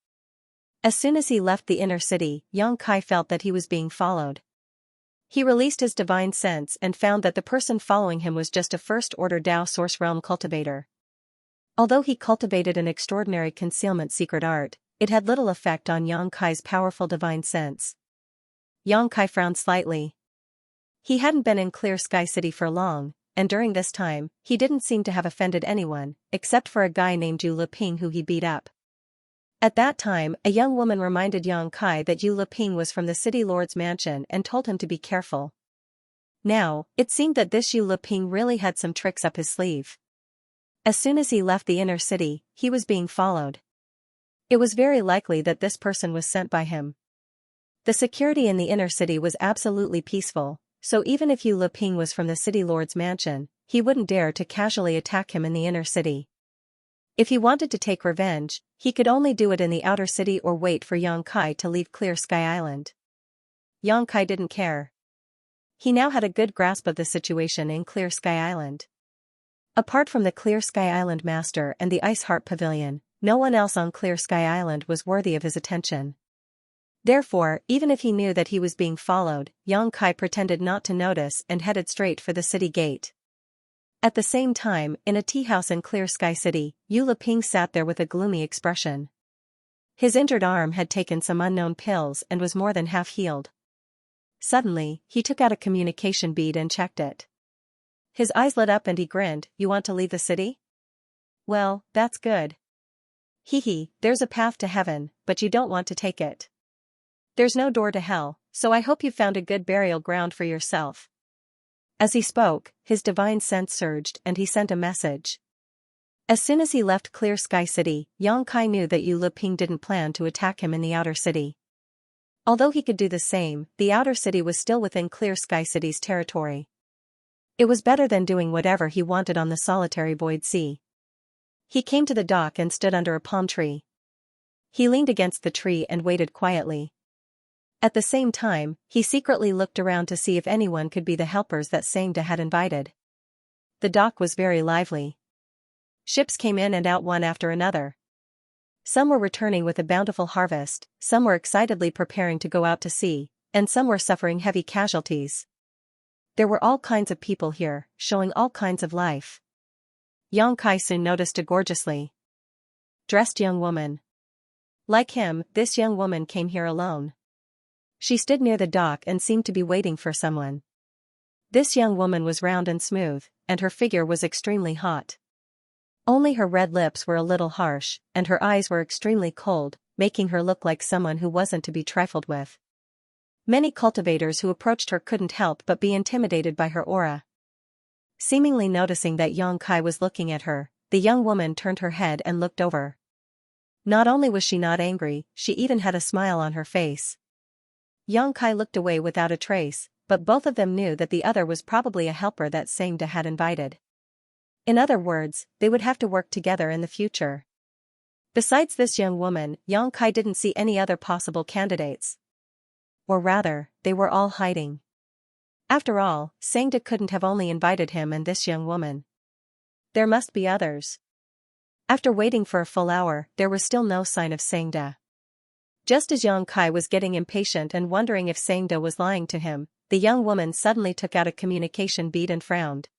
As soon as he left the inner city, Xianxia felt that he was being followed. He released his divine sense and found that the person following him was just a first-order Dao Source Realm cultivator. Although he cultivated an extraordinary concealment secret art, it had little effect on Xianxia's powerful divine sense. Xianxia frowned slightly. He hadn't been in Clear Sky City for long, and during this time, he didn't seem to have offended anyone, except for a guy named Yu Leping who he beat up. At that time, a young woman reminded Xianxia that Yu Leping was from the city lord's mansion and told him to be careful. Now, it seemed that this Yu Leping really had some tricks up his sleeve. As soon as he left the inner city, he was being followed. It was very likely that this person was sent by him. The security in the inner city was absolutely peaceful, so even if Yu Leping was from the city lord's mansion, he wouldn't dare to casually attack him in the inner city. If he wanted to take revenge, he could only do it in the outer city or wait for Xianxia to leave Clear Sky Island. Xianxia didn't care. He now had a good grasp of the situation in Clear Sky Island. Apart from the Clear Sky Island Master and the Ice Heart Pavilion, no one else on Clear Sky Island was worthy of his attention. Therefore, even if he knew that he was being followed, Xianxia pretended not to notice and headed straight for the city gate. At the same time, in a tea house in Clear Sky City, Yu Leping sat there with a gloomy expression. His injured arm had taken some unknown pills and was more than half healed. Suddenly, he took out a communication bead and checked it. His eyes lit up and he grinned. "You want to leave the city? Well, that's good. Hee, there's a path to heaven, but you don't want to take it. There's no door to hell, so I hope you found a good burial ground for yourself." As he spoke, his divine sense surged and he sent a message. As soon as he left Clear Sky City, Xianxia knew that Yu Leping didn't plan to attack him in the outer city. Although he could do the same, the outer city was still within Clear Sky City's territory. It was better than doing whatever he wanted on the solitary void sea. He came to the dock and stood under a palm tree. He leaned against the tree and waited quietly. At the same time, he secretly looked around to see if anyone could be the helpers that Xianxia had invited. The dock was very lively. Ships came in and out one after another. Some were returning with a bountiful harvest, some were excitedly preparing to go out to sea, and some were suffering heavy casualties. There were all kinds of people here, showing all kinds of life. Xianxia soon noticed a gorgeously dressed young woman. Like him, this young woman came here alone. She stood near the dock and seemed to be waiting for someone. This young woman was round and smooth, and her figure was extremely hot. Only her red lips were a little harsh, and her eyes were extremely cold, making her look like someone who wasn't to be trifled with. Many cultivators who approached her couldn't help but be intimidated by her aura. Seemingly noticing that Xianxia was looking at her, the young woman turned her head and looked over. Not only was she not angry, she even had a smile on her face. Xianxia looked away without a trace, but both of them knew that the other was probably a helper that Xianxia had invited. In other words, they would have to work together in the future. Besides this young woman, Xianxia didn't see any other possible candidates. Or rather, they were all hiding. After all, Xianxia couldn't have only invited him and this young woman. There must be others. After waiting for a full hour, there was still no sign of Xianxia. Just as Xianxia was getting impatient and wondering if Xianxia was lying to him, the young woman suddenly took out a communication bead and frowned.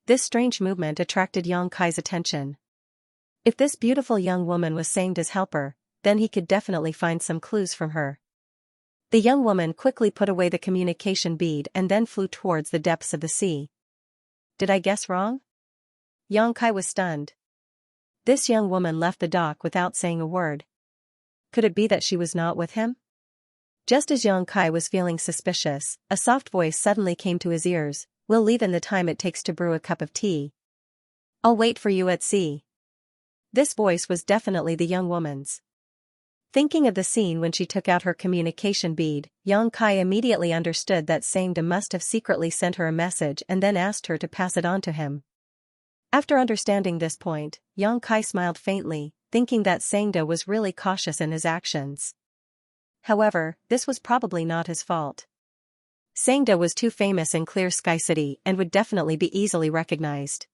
This strange movement attracted Xianxia's attention. If this beautiful young woman was Xianxia's helper, then he could definitely find some clues from her. The young woman quickly put away the communication bead and then flew towards the depths of the sea. Did I guess wrong? Xianxia was stunned. This young woman left the dock without saying a word. Could it be that she was not with him? Just as Xianxia was feeling suspicious, a soft voice suddenly came to his ears. "We'll leave in the time it takes to brew a cup of tea. I'll wait for you at sea." This voice was definitely the young woman's. Thinking of the scene when she took out her communication bead, Xianxia immediately understood that Xianxia must have secretly sent her a message and then asked her to pass it on to him. After understanding this point, Xianxia smiled faintly, thinking that Xianxia was really cautious in his actions. However, this was probably not his fault. Xianxia was too famous in Clear Sky City and would definitely be easily recognized.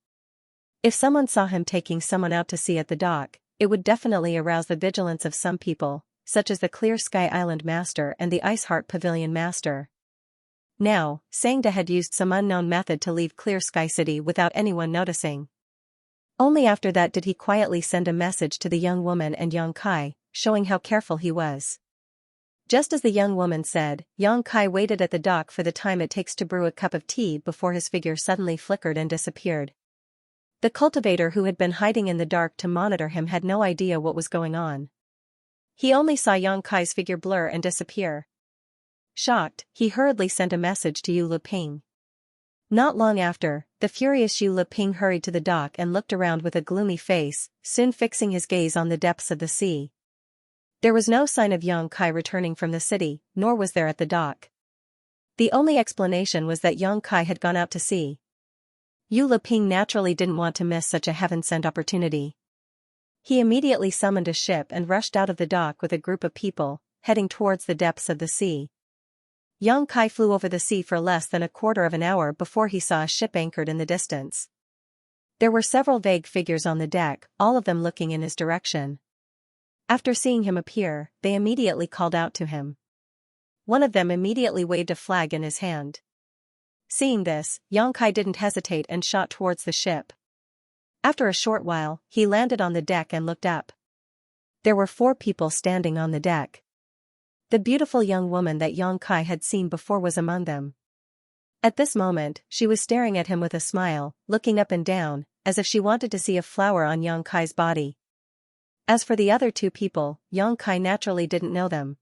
If someone saw him taking someone out to sea at the dock, it would definitely arouse the vigilance of some people, such as the Clear Sky Island Master and the Ice Heart Pavilion Master. Now, Xianxia had used some unknown method to leave Clear Sky City without anyone noticing. Only after that did he quietly send a message to the young woman and Xianxia, showing how careful he was. Just as the young woman said, Xianxia waited at the dock for the time it takes to brew a cup of tea before his figure suddenly flickered and disappeared. The cultivator who had been hiding in the dark to monitor him had no idea what was going on. He only saw Xianxia's figure blur and disappear. Shocked, he hurriedly sent a message to Yu Liping. Not long after, the furious Yu Liping hurried to the dock and looked around with a gloomy face, soon fixing his gaze on the depths of the sea. There was no sign of Xianxia returning from the city, nor was there at the dock. The only explanation was that Xianxia had gone out to sea. Yu Liping naturally didn't want to miss such a heaven-sent opportunity. He immediately summoned a ship and rushed out of the dock with a group of people, heading towards the depths of the sea. Xianxia flew over the sea for less than a quarter of an hour before he saw a ship anchored in the distance. There were several vague figures on the deck, all of them looking in his direction. After seeing him appear, they immediately called out to him. One of them immediately waved a flag in his hand. Seeing this, Xianxia didn't hesitate and shot towards the ship. After a short while, he landed on the deck and looked up. There were 4 people standing on the deck. The beautiful young woman that Xianxia had seen before was among them. At this moment, she was staring at him with a smile, looking up and down, as if she wanted to see a flower on Xianxia's body. As for the other 2 people, Xianxia naturally didn't know them.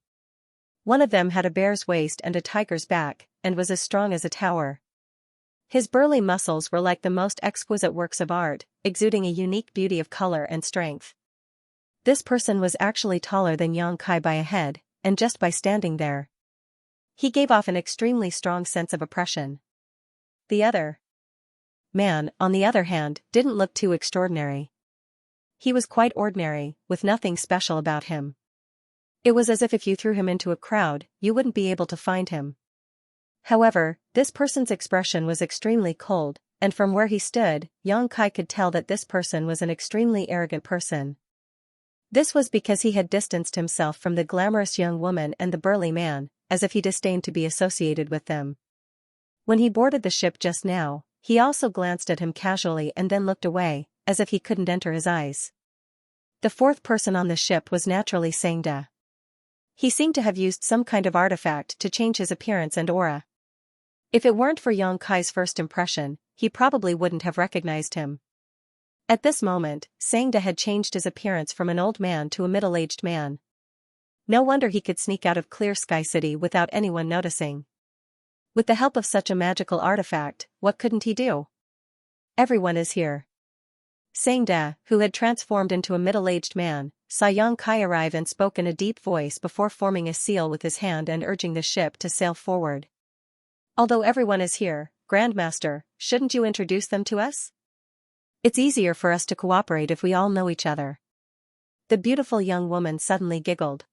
One of them had a bear's waist and a tiger's back, and was as strong as a tower. His burly muscles were like the most exquisite works of art, exuding a unique beauty of color and strength. This person was actually taller than Xianxia by a head, and just by standing there, he gave off an extremely strong sense of oppression. The other man, on the other hand, didn't look too extraordinary. He was quite ordinary, with nothing special about him. It was as if you threw him into a crowd, you wouldn't be able to find him. However, this person's expression was extremely cold, and from where he stood, Xianxia could tell that this person was an extremely arrogant person. This was because he had distanced himself from the glamorous young woman and the burly man, as if he disdained to be associated with them. When he boarded the ship just now, he also glanced at him casually and then looked away, as if he couldn't enter his eyes. The 4th person on the ship was naturally Xianxia. He seemed to have used some kind of artifact to change his appearance and aura. If it weren't for Xianxia's first impression, he probably wouldn't have recognized him. At this moment, Xianxia had changed his appearance from an old man to a middle-aged man. No wonder he could sneak out of Clear Sky City without anyone noticing. With the help of such a magical artifact, what couldn't he do? Everyone is here. Xianxia, who had transformed into a middle-aged man, saw Xianxia arrive and spoke in a deep voice before forming a seal with his hand and urging the ship to sail forward. Although everyone is here, Grandmaster, shouldn't you introduce them to us? It's easier for us to cooperate if we all know each other. The beautiful young woman suddenly giggled.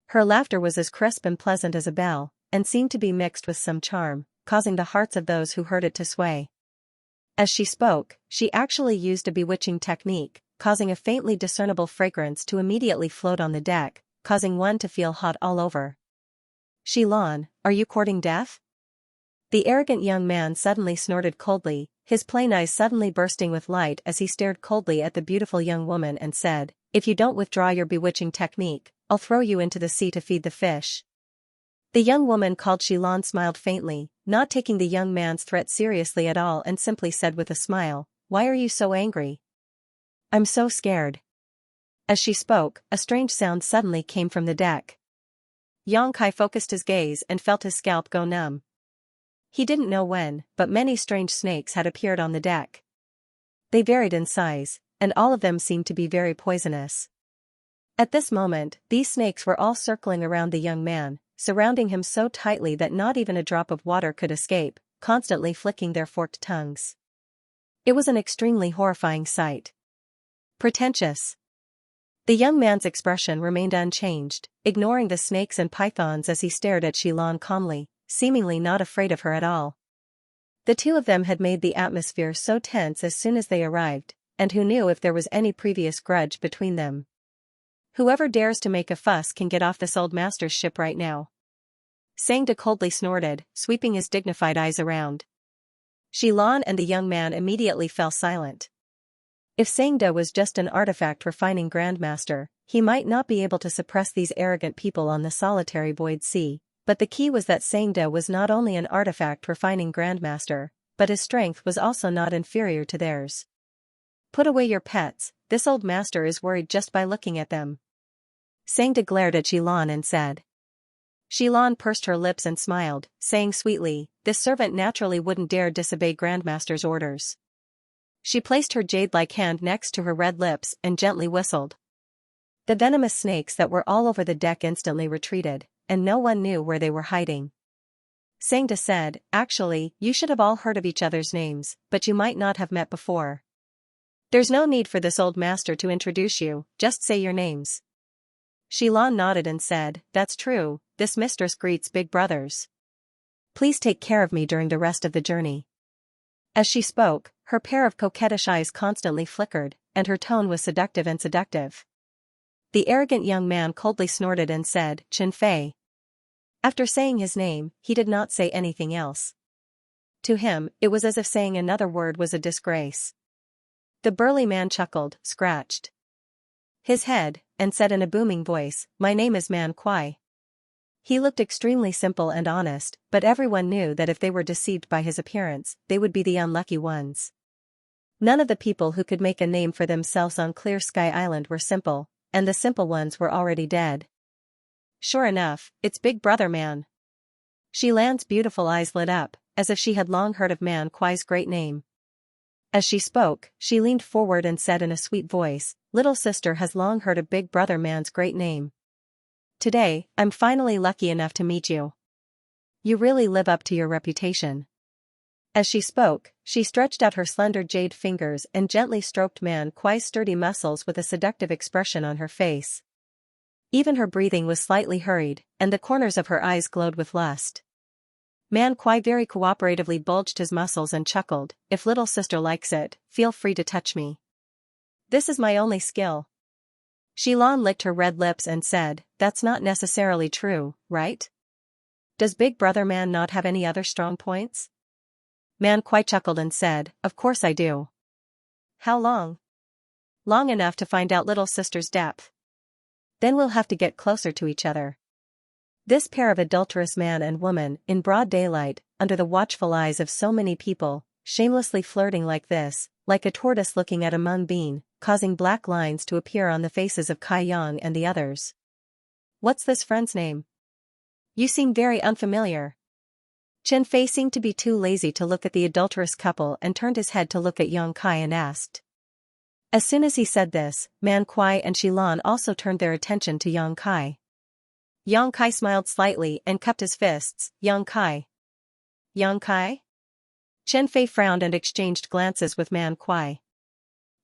Her laughter was as crisp and pleasant as a bell, and seemed to be mixed with some charm, causing the hearts of those who heard it to sway. As she spoke, she actually used a bewitching technique, causing a faintly discernible fragrance to immediately float on the deck, causing one to feel hot all over. Xilan, are you courting death? The arrogant young man suddenly snorted coldly, his plain eyes suddenly bursting with light as he stared coldly at the beautiful young woman and said, "If you don't withdraw your bewitching technique, I'll throw you into the sea to feed the fish." The young woman called Xilan smiled faintly, not taking the young man's threat seriously at all, and simply said with a smile, "Why are you so angry?" "I'm so scared." As she spoke, a strange sound suddenly came from the deck. Xianxia focused his gaze and felt his scalp go numb. He didn't know when, but many strange snakes had appeared on the deck. They varied in size, and all of them seemed to be very poisonous. At this moment, these snakes were all circling around the young man, surrounding him so tightly that not even a drop of water could escape, constantly flicking their forked tongues. It was an extremely horrifying sight. Pretentious. The young man's expression remained unchanged, ignoring the snakes and pythons as he stared at Xilan calmly, seemingly not afraid of her at all. The two of them had made the atmosphere so tense as soon as they arrived, and who knew if there was any previous grudge between them. Whoever dares to make a fuss can get off this old master's ship right now. Xianxia coldly snorted, sweeping his dignified eyes around. Xilan and the young man immediately fell silent. If Xianxia was just an artifact refining Grandmaster, he might not be able to suppress these arrogant people on the solitary void sea, but the key was that Xianxia was not only an artifact refining Grandmaster, but his strength was also not inferior to theirs. Put away your pets, this old master is worried just by looking at them. Xianxia glared at Xilan and said. Xilan pursed her lips and smiled, saying sweetly, this servant naturally wouldn't dare disobey Grandmaster's orders. She placed her jade-like hand next to her red lips and gently whistled. The venomous snakes that were all over the deck instantly retreated, and no one knew where they were hiding. Xianxia said, actually, you should have all heard of each other's names, but you might not have met before. There's no need for this old master to introduce you, just say your names. Xilan nodded and said, that's true, this mistress greets big brothers. Please take care of me during the rest of the journey. As she spoke, her pair of coquettish eyes constantly flickered, and her tone was seductive and seductive. The arrogant young man coldly snorted and said, Chen Fei. After saying his name, he did not say anything else. To him, it was as if saying another word was a disgrace. The burly man chuckled, scratched his head, and said in a booming voice, my name is Man Kuai. He looked extremely simple and honest, but everyone knew that if they were deceived by his appearance, they would be the unlucky ones. None of the people who could make a name for themselves on Clear Sky Island were simple, and the simple ones were already dead. Sure enough, it's Big Brother Man. Xilan's beautiful eyes lit up, as if she had long heard of Man Kuai's great name. As she spoke, she leaned forward and said in a sweet voice, little sister has long heard of Big Brother Man's great name. Today, I'm finally lucky enough to meet you. You really live up to your reputation. As she spoke, she stretched out her slender jade fingers and gently stroked Man Kuai's sturdy muscles with a seductive expression on her face. Even her breathing was slightly hurried, and the corners of her eyes glowed with lust. Man Kuai very cooperatively bulged his muscles and chuckled, if little sister likes it, feel free to touch me. This is my only skill. Xilan licked her red lips and said, that's not necessarily true, right? Does Big Brother Man not have any other strong points? Man Kuai chuckled and said, of course I do. How long? Long enough to find out little sister's depth. Then we'll have to get closer to each other. This pair of adulterous man and woman, in broad daylight, under the watchful eyes of so many people, shamelessly flirting like this, like a tortoise looking at a mung bean, causing black lines to appear on the faces of Kai Yang and the others. What's this friend's name? You seem very unfamiliar. Chen Fei seemed to be too lazy to look at the adulterous couple and turned his head to look at Yang Kai and asked. As soon as he said this, Man Kuai and Xilan also turned their attention to Yang Kai. Yang Kai smiled slightly and cupped his fists, Yang Kai. Yang Kai? Chen Fei frowned and exchanged glances with Man Kuai.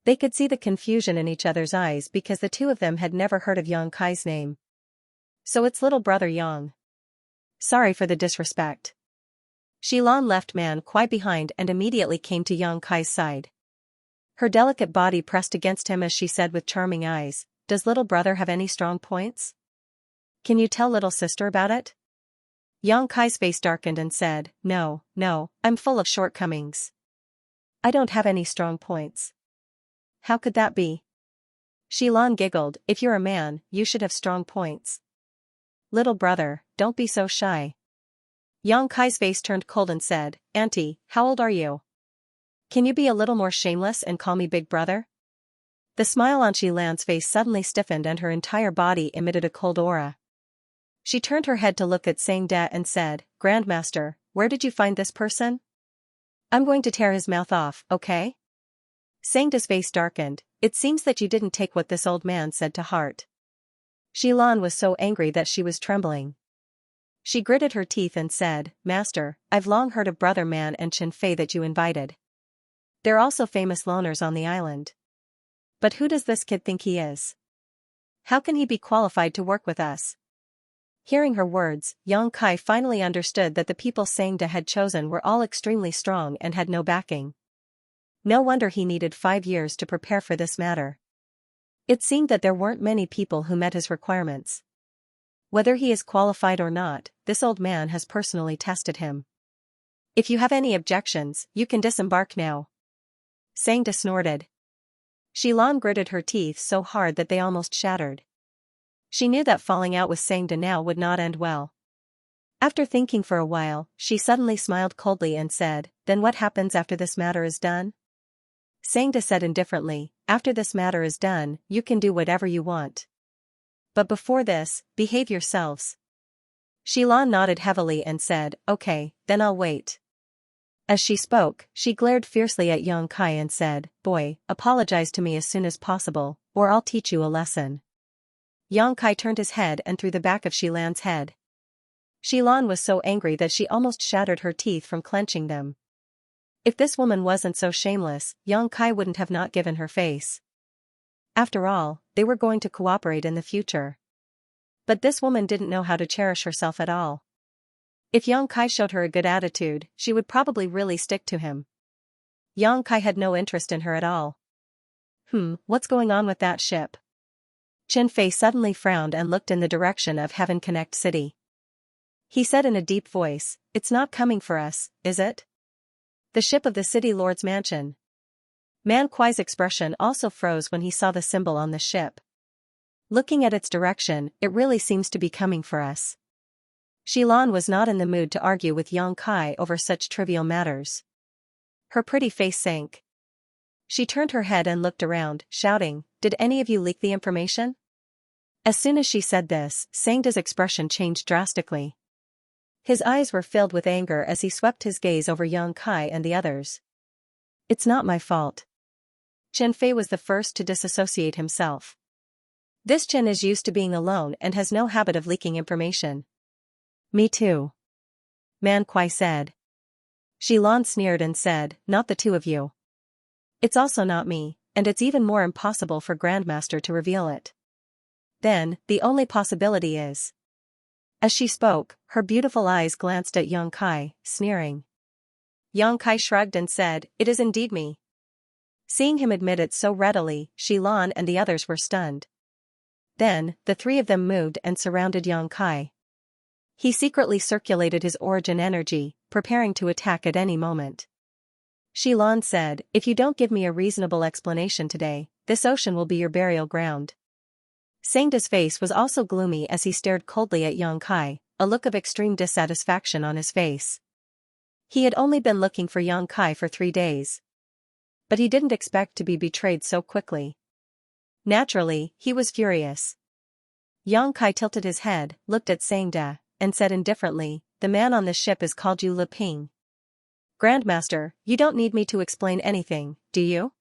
They could see the confusion in each other's eyes because the two of them had never heard of Yang Kai's name. So it's little brother Yang. Sorry for the disrespect. Xilan left Man Kuai behind and immediately came to Yang Kai's side. Her delicate body pressed against him as she said with charming eyes, does little brother have any strong points? Can you tell little sister about it? Yang Kai's face darkened and said, no, I'm full of shortcomings. I don't have any strong points. How could that be? Xilan giggled, if you're a man, you should have strong points. Little brother, don't be so shy. Yang Kai's face turned cold and said, Auntie, how old are you? Can you be a little more shameless and call me big brother? The smile on Xilan's face suddenly stiffened and her entire body emitted a cold aura. She turned her head to look at Xianxia and said, Grandmaster, where did you find this person? I'm going to tear his mouth off, okay? Xianxia's face darkened, it seems that you didn't take what this old man said to heart. Xilan was so angry that she was trembling. She gritted her teeth and said, Master, I've long heard of Brother Man and Qianfei that you invited. They're also famous loners on the island. But who does this kid think he is? How can he be qualified to work with us? Hearing her words, Yang Kai finally understood that the people Sangda had chosen were all extremely strong and had no backing. No wonder he needed 5 years to prepare for this matter. It seemed that there weren't many people who met his requirements. Whether he is qualified or not, this old man has personally tested him. If you have any objections, you can disembark now. Sangda snorted. Xilan gritted her teeth so hard that they almost shattered. She knew that falling out with Sangda now would not end well. After thinking for a while, she suddenly smiled coldly and said, Then what happens after this matter is done? Sangda said indifferently, After this matter is done, you can do whatever you want. But before this, behave yourselves. Xilan nodded heavily and said, Okay, then I'll wait. As she spoke, she glared fiercely at Yang Kai and said, Boy, apologize to me as soon as possible, or I'll teach you a lesson. Yang Kai turned his head and threw the back of Xilan's head. Xilan was so angry that she almost shattered her teeth from clenching them. If this woman wasn't so shameless, Yang Kai wouldn't have not given her face. After all, they were going to cooperate in the future. But this woman didn't know how to cherish herself at all. If Yang Kai showed her a good attitude, she would probably really stick to him. Yang Kai had no interest in her at all. What's going on with that ship? Qianfei suddenly frowned and looked in the direction of Heaven Connect City. He said in a deep voice, It's not coming for us, is it? The ship of the city lord's mansion. Man Kuai's expression also froze when he saw the symbol on the ship. Looking at its direction, it really seems to be coming for us. Xilan was not in the mood to argue with Yang Kai over such trivial matters. Her pretty face sank. She turned her head and looked around, shouting, Did any of you leak the information? As soon as she said this, Sangda's expression changed drastically. His eyes were filled with anger as he swept his gaze over Yang Kai and the others. It's not my fault. Qianfei was the first to disassociate himself. This Qian is used to being alone and has no habit of leaking information. Me too. Man Kuai said. Xilan sneered and said, Not the two of you. It's also not me, and it's even more impossible for Grandmaster to reveal it. Then, the only possibility is. As she spoke, her beautiful eyes glanced at Yang Kai, sneering. Yang Kai shrugged and said, It is indeed me. Seeing him admit it so readily, Xilan and the others were stunned. Then, the three of them moved and surrounded Yang Kai. He secretly circulated his origin energy, preparing to attack at any moment. Xilan said, If you don't give me a reasonable explanation today, this ocean will be your burial ground. Sangda's face was also gloomy as he stared coldly at Yang Kai, a look of extreme dissatisfaction on his face. He had only been looking for Yang Kai for 3 days. But he didn't expect to be betrayed so quickly. Naturally, he was furious. Yang Kai tilted his head, looked at Sangda, and said indifferently, The man on the ship is called Yu Leping. Grandmaster, you don't need me to explain anything, do you?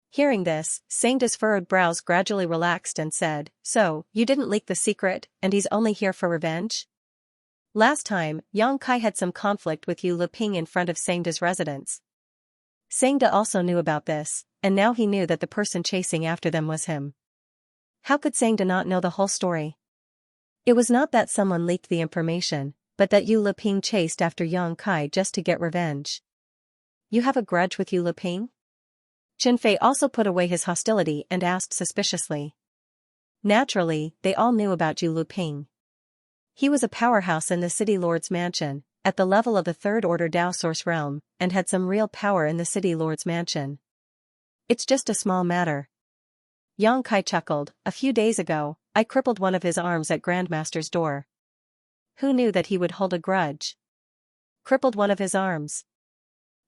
Hearing this, Sangda's furrowed brows gradually relaxed and said, So, you didn't leak the secret, and he's only here for revenge? Last time, Yang Kai had some conflict with Yu Leping in front of Sangda's residence. Sangda also knew about this, and now he knew that the person chasing after them was him. How could Sangda not know the whole story? It was not that someone leaked the information, but that Yu Leping chased after Yang Kai just to get revenge. You have a grudge with Yu Leping? Qianfei also put away his hostility and asked suspiciously. Naturally, they all knew about Yu Leping. He was a powerhouse in the city lord's mansion, at the level of the Third Order Dao Source realm, and had some real power in the city lord's mansion. It's just a small matter. Yang Kai chuckled, A few days ago, I crippled one of his arms at Grandmaster's door. Who knew that he would hold a grudge? Crippled one of his arms.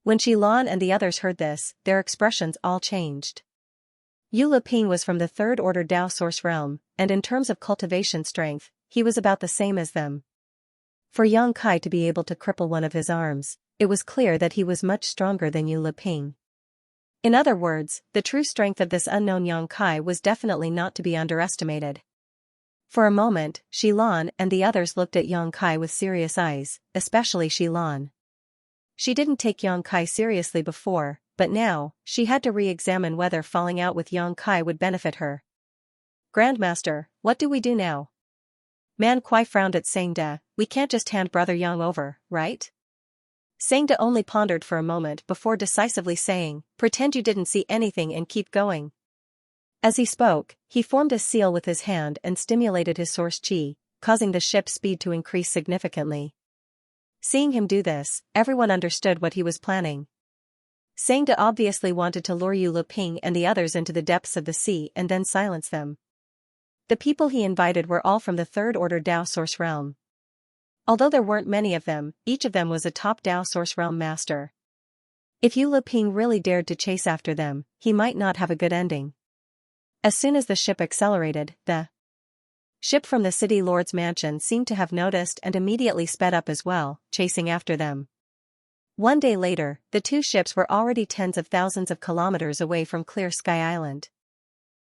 When Xilan and the others heard this, their expressions all changed. Yu Leping was from the Third Order Dao Source realm, and in terms of cultivation strength, he was about the same as them. For Yang Kai to be able to cripple one of his arms, it was clear that he was much stronger than Yu Leping. In other words, the true strength of this unknown Yang Kai was definitely not to be underestimated. For a moment, Xilan and the others looked at Yang Kai with serious eyes, especially Xilan. She didn't take Yang Kai seriously before, but now, she had to re-examine whether falling out with Yang Kai would benefit her. Grandmaster, what do we do now? Man Kuai frowned at Sangda. We can't just hand Brother Yang over, right? Sangda only pondered for a moment before decisively saying, pretend you didn't see anything and keep going. As he spoke, he formed a seal with his hand and stimulated his source chi, causing the ship's speed to increase significantly. Seeing him do this, everyone understood what he was planning. Sangda obviously wanted to lure Yu Luping and the others into the depths of the sea and then silence them. The people he invited were all from the third-order Dao Source Realm. Although there weren't many of them, each of them was a top Dao Source Realm master. If Yu Luping really dared to chase after them, he might not have a good ending. As soon as the ship accelerated, the ship from the city lord's mansion seemed to have noticed and immediately sped up as well, chasing after them. One day later, the two ships were already tens of thousands of kilometers away from Clear Sky Island.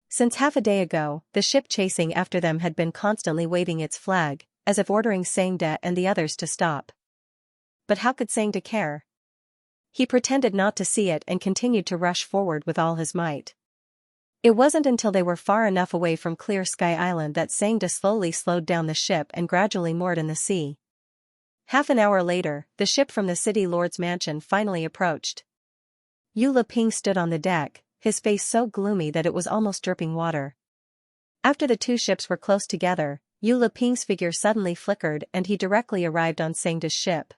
Since half a day ago, the ship chasing after them had been constantly waving its flag, as if ordering Sangda and the others to stop. But how could Sangda care? He pretended not to see it and continued to rush forward with all his might. It wasn't until they were far enough away from Clear Sky Island that Sangda slowly slowed down the ship and gradually moored in the sea. Half an hour later, the ship from the city lord's mansion finally approached. Yu Luping stood on the deck, his face so gloomy that it was almost dripping water. After the two ships were close together, Yu Luping's figure suddenly flickered and he directly arrived on Sangda's ship.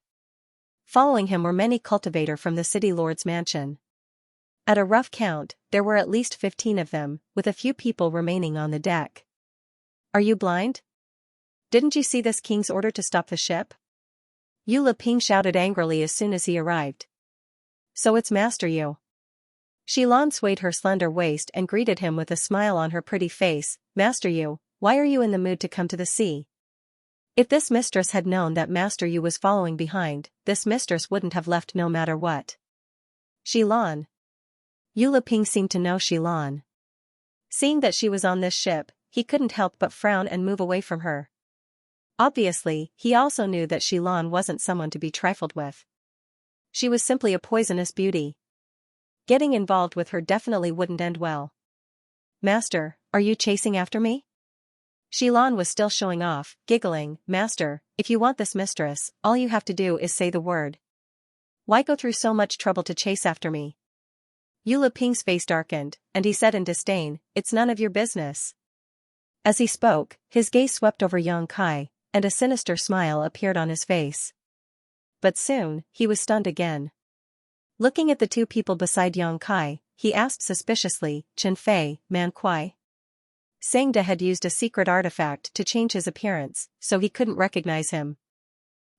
Following him were many cultivator from the city lord's mansion. At a rough count, there were at least 15 of them, with a few people remaining on the deck. Are you blind? Didn't you see this king's order to stop the ship? Yu Luping shouted angrily as soon as he arrived. So it's Master Yu. Xilan swayed her slender waist and greeted him with a smile on her pretty face. Master Yu, why are you in the mood to come to the sea? If this mistress had known that Master Yu was following behind, this mistress wouldn't have left no matter what. Xilan. Yu Luping seemed to know Xilan. Seeing that she was on this ship, he couldn't help but frown and move away from her. Obviously, he also knew that Xilan wasn't someone to be trifled with. She was simply a poisonous beauty. Getting involved with her definitely wouldn't end well. Master, are you chasing after me? Xilan was still showing off, giggling. Master, if you want this mistress, all you have to do is say the word. Why go through so much trouble to chase after me? Yu Luping's face darkened, and he said in disdain, it's none of your business. As he spoke, his gaze swept over Yang Kai, and a sinister smile appeared on his face. But soon, he was stunned again. Looking at the two people beside Yang Kai, he asked suspiciously, Chen Fei, Man Kuai? Sangda had used a secret artifact to change his appearance, so he couldn't recognize him.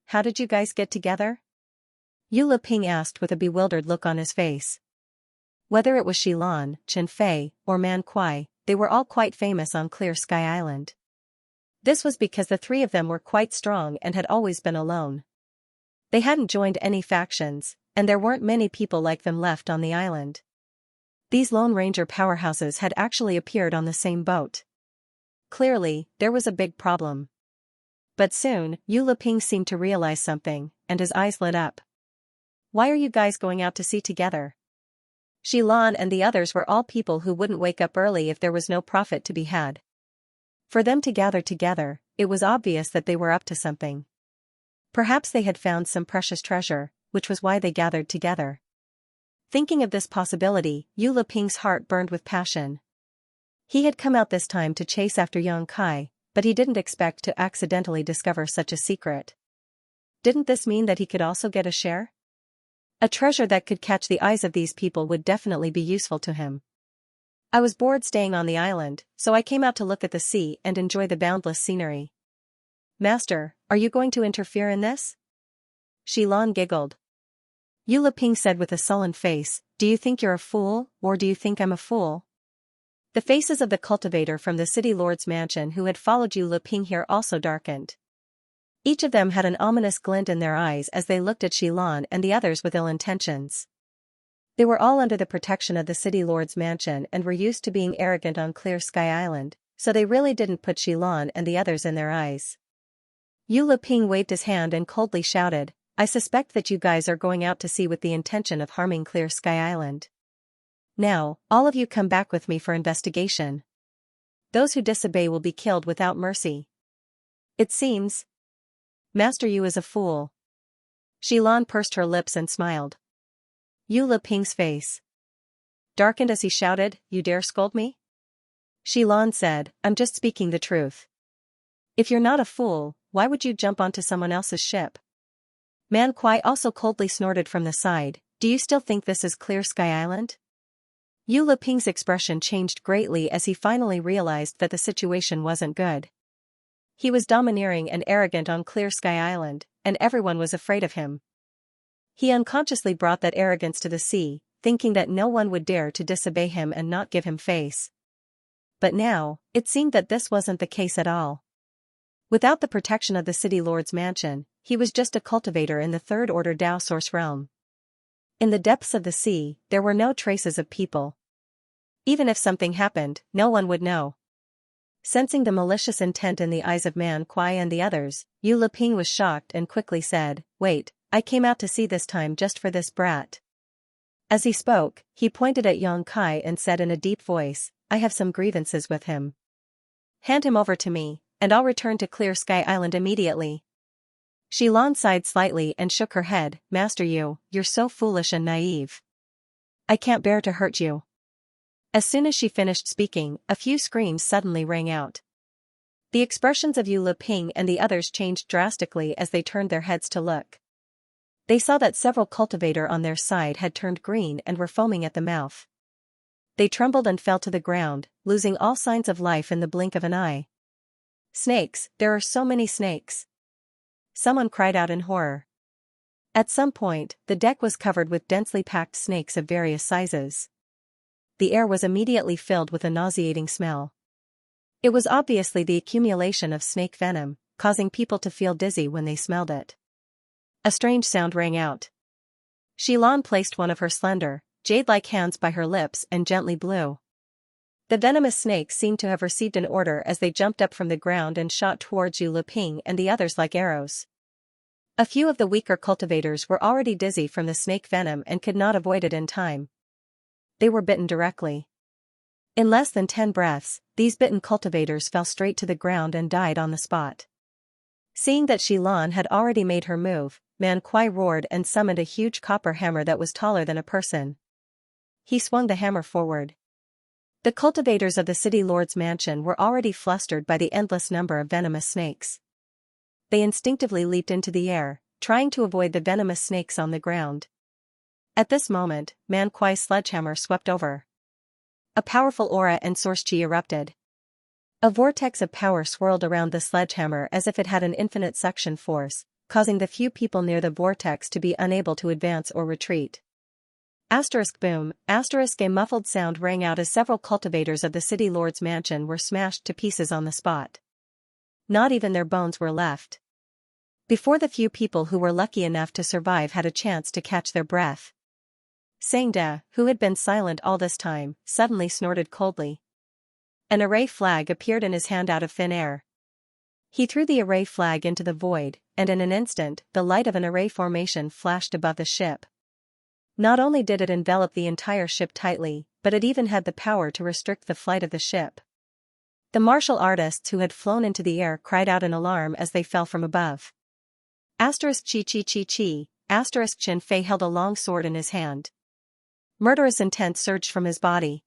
How did you guys get together? Yu Luping asked with a bewildered look on his face. Whether it was Xilan, Chen Fei, or Man Kuai, they were all quite famous on Clear Sky Island. This was because the three of them were quite strong and had always been alone. They hadn't joined any factions, and there weren't many people like them left on the island. These Lone Ranger powerhouses had actually appeared on the same boat. Clearly, there was a big problem. But soon, Yu Luping seemed to realize something, and his eyes lit up. Why are you guys going out to sea together? Xilan and the others were all people who wouldn't wake up early if there was no profit to be had. For them to gather together, it was obvious that they were up to something. Perhaps they had found some precious treasure, which was why they gathered together. Thinking of this possibility, Yu Luping's heart burned with passion. He had come out this time to chase after Yang Kai, but he didn't expect to accidentally discover such a secret. Didn't this mean that he could also get a share? A treasure that could catch the eyes of these people would definitely be useful to him. I was bored staying on the island, so I came out to look at the sea and enjoy the boundless scenery. Master, are you going to interfere in this? Xilan giggled. Yu Luping said with a sullen face, do you think you're a fool, or do you think I'm a fool? The faces of the cultivator from the city lord's mansion who had followed Yu Luping here also darkened. Each of them had an ominous glint in their eyes as they looked at Xilan and the others with ill intentions. They were all under the protection of the city lord's mansion and were used to being arrogant on Clear Sky Island, So they really didn't put Xilan and the others in their eyes. Yu Leping waved his hand and coldly shouted, I suspect that you guys are going out to sea with the intention of harming Clear Sky Island. Now, all of you come back with me for investigation. Those who disobey will be killed without mercy. It seems Master Yu is a fool. Xilan pursed her lips and smiled. Yu Leping's face darkened as he shouted, You dare scold me? Xilan said, I'm just speaking the truth. If you're not a fool, why would you jump onto someone else's ship? Man Kuai also coldly snorted from the side, Do you still think this is Clear Sky Island? Yu Leping's expression changed greatly as he finally realized that the situation wasn't good. He was domineering and arrogant on Clear Sky Island, and everyone was afraid of him. He unconsciously brought that arrogance to the sea, thinking that no one would dare to disobey him and not give him face. But now, it seemed that this wasn't the case at all. Without the protection of the city lord's mansion, he was just a cultivator in the third-order Dao source realm. In the depths of the sea, there were no traces of people. Even if something happened, no one would know. Sensing the malicious intent in the eyes of Man Kuai and the others, Yu Leping was shocked and quickly said, Wait, I came out to sea this time just for this brat. As he spoke, he pointed at Yang Kai and said in a deep voice, I have some grievances with him. Hand him over to me, and I'll return to Clear Sky Island immediately. Xilan sighed slightly and shook her head, Master Yu, you're so foolish and naive. I can't bear to hurt you. As soon as she finished speaking, a few screams suddenly rang out. The expressions of Yu Leping and the others changed drastically as they turned their heads to look. They saw that several cultivators on their side had turned green and were foaming at the mouth. They trembled and fell to the ground, losing all signs of life in the blink of an eye. Snakes, there are so many snakes. Someone cried out in horror. At some point, the deck was covered with densely packed snakes of various sizes. The air was immediately filled with a nauseating smell. It was obviously the accumulation of snake venom, causing people to feel dizzy when they smelled it. A strange sound rang out. Xilan placed one of her slender, jade-like hands by her lips and gently blew. The venomous snakes seemed to have received an order as they jumped up from the ground and shot towards Yu Leping and the others like arrows. A few of the weaker cultivators were already dizzy from the snake venom and could not avoid it in time. They were bitten directly. In less than 10 breaths, these bitten cultivators fell straight to the ground and died on the spot. Seeing that Xilan had already made her move, Man Kuai roared and summoned a huge copper hammer that was taller than a person. He swung the hammer forward. The cultivators of the city lord's mansion were already flustered by the endless number of venomous snakes. They instinctively leaped into the air, trying to avoid the venomous snakes on the ground. At this moment, Man Kuai's sledgehammer swept over. A powerful aura and source chi erupted. A vortex of power swirled around the sledgehammer as if it had an infinite suction force, causing the few people near the vortex to be unable to advance or retreat. Asterisk boom, asterisk a muffled sound rang out as several cultivators of the city lord's mansion were smashed to pieces on the spot. Not even their bones were left. Before the few people who were lucky enough to survive had a chance to catch their breath. Sangda, who had been silent all this time, suddenly snorted coldly. An array flag appeared in his hand out of thin air. He threw the array flag into the void, and in an instant, the light of an array formation flashed above the ship. Not only did it envelop the entire ship tightly, but it even had the power to restrict the flight of the ship. The martial artists who had flown into the air cried out in alarm as they fell from above. Asterisk chi chi chi chi, asterisk Chen Fei held a long sword in his hand. Murderous intent surged from his body.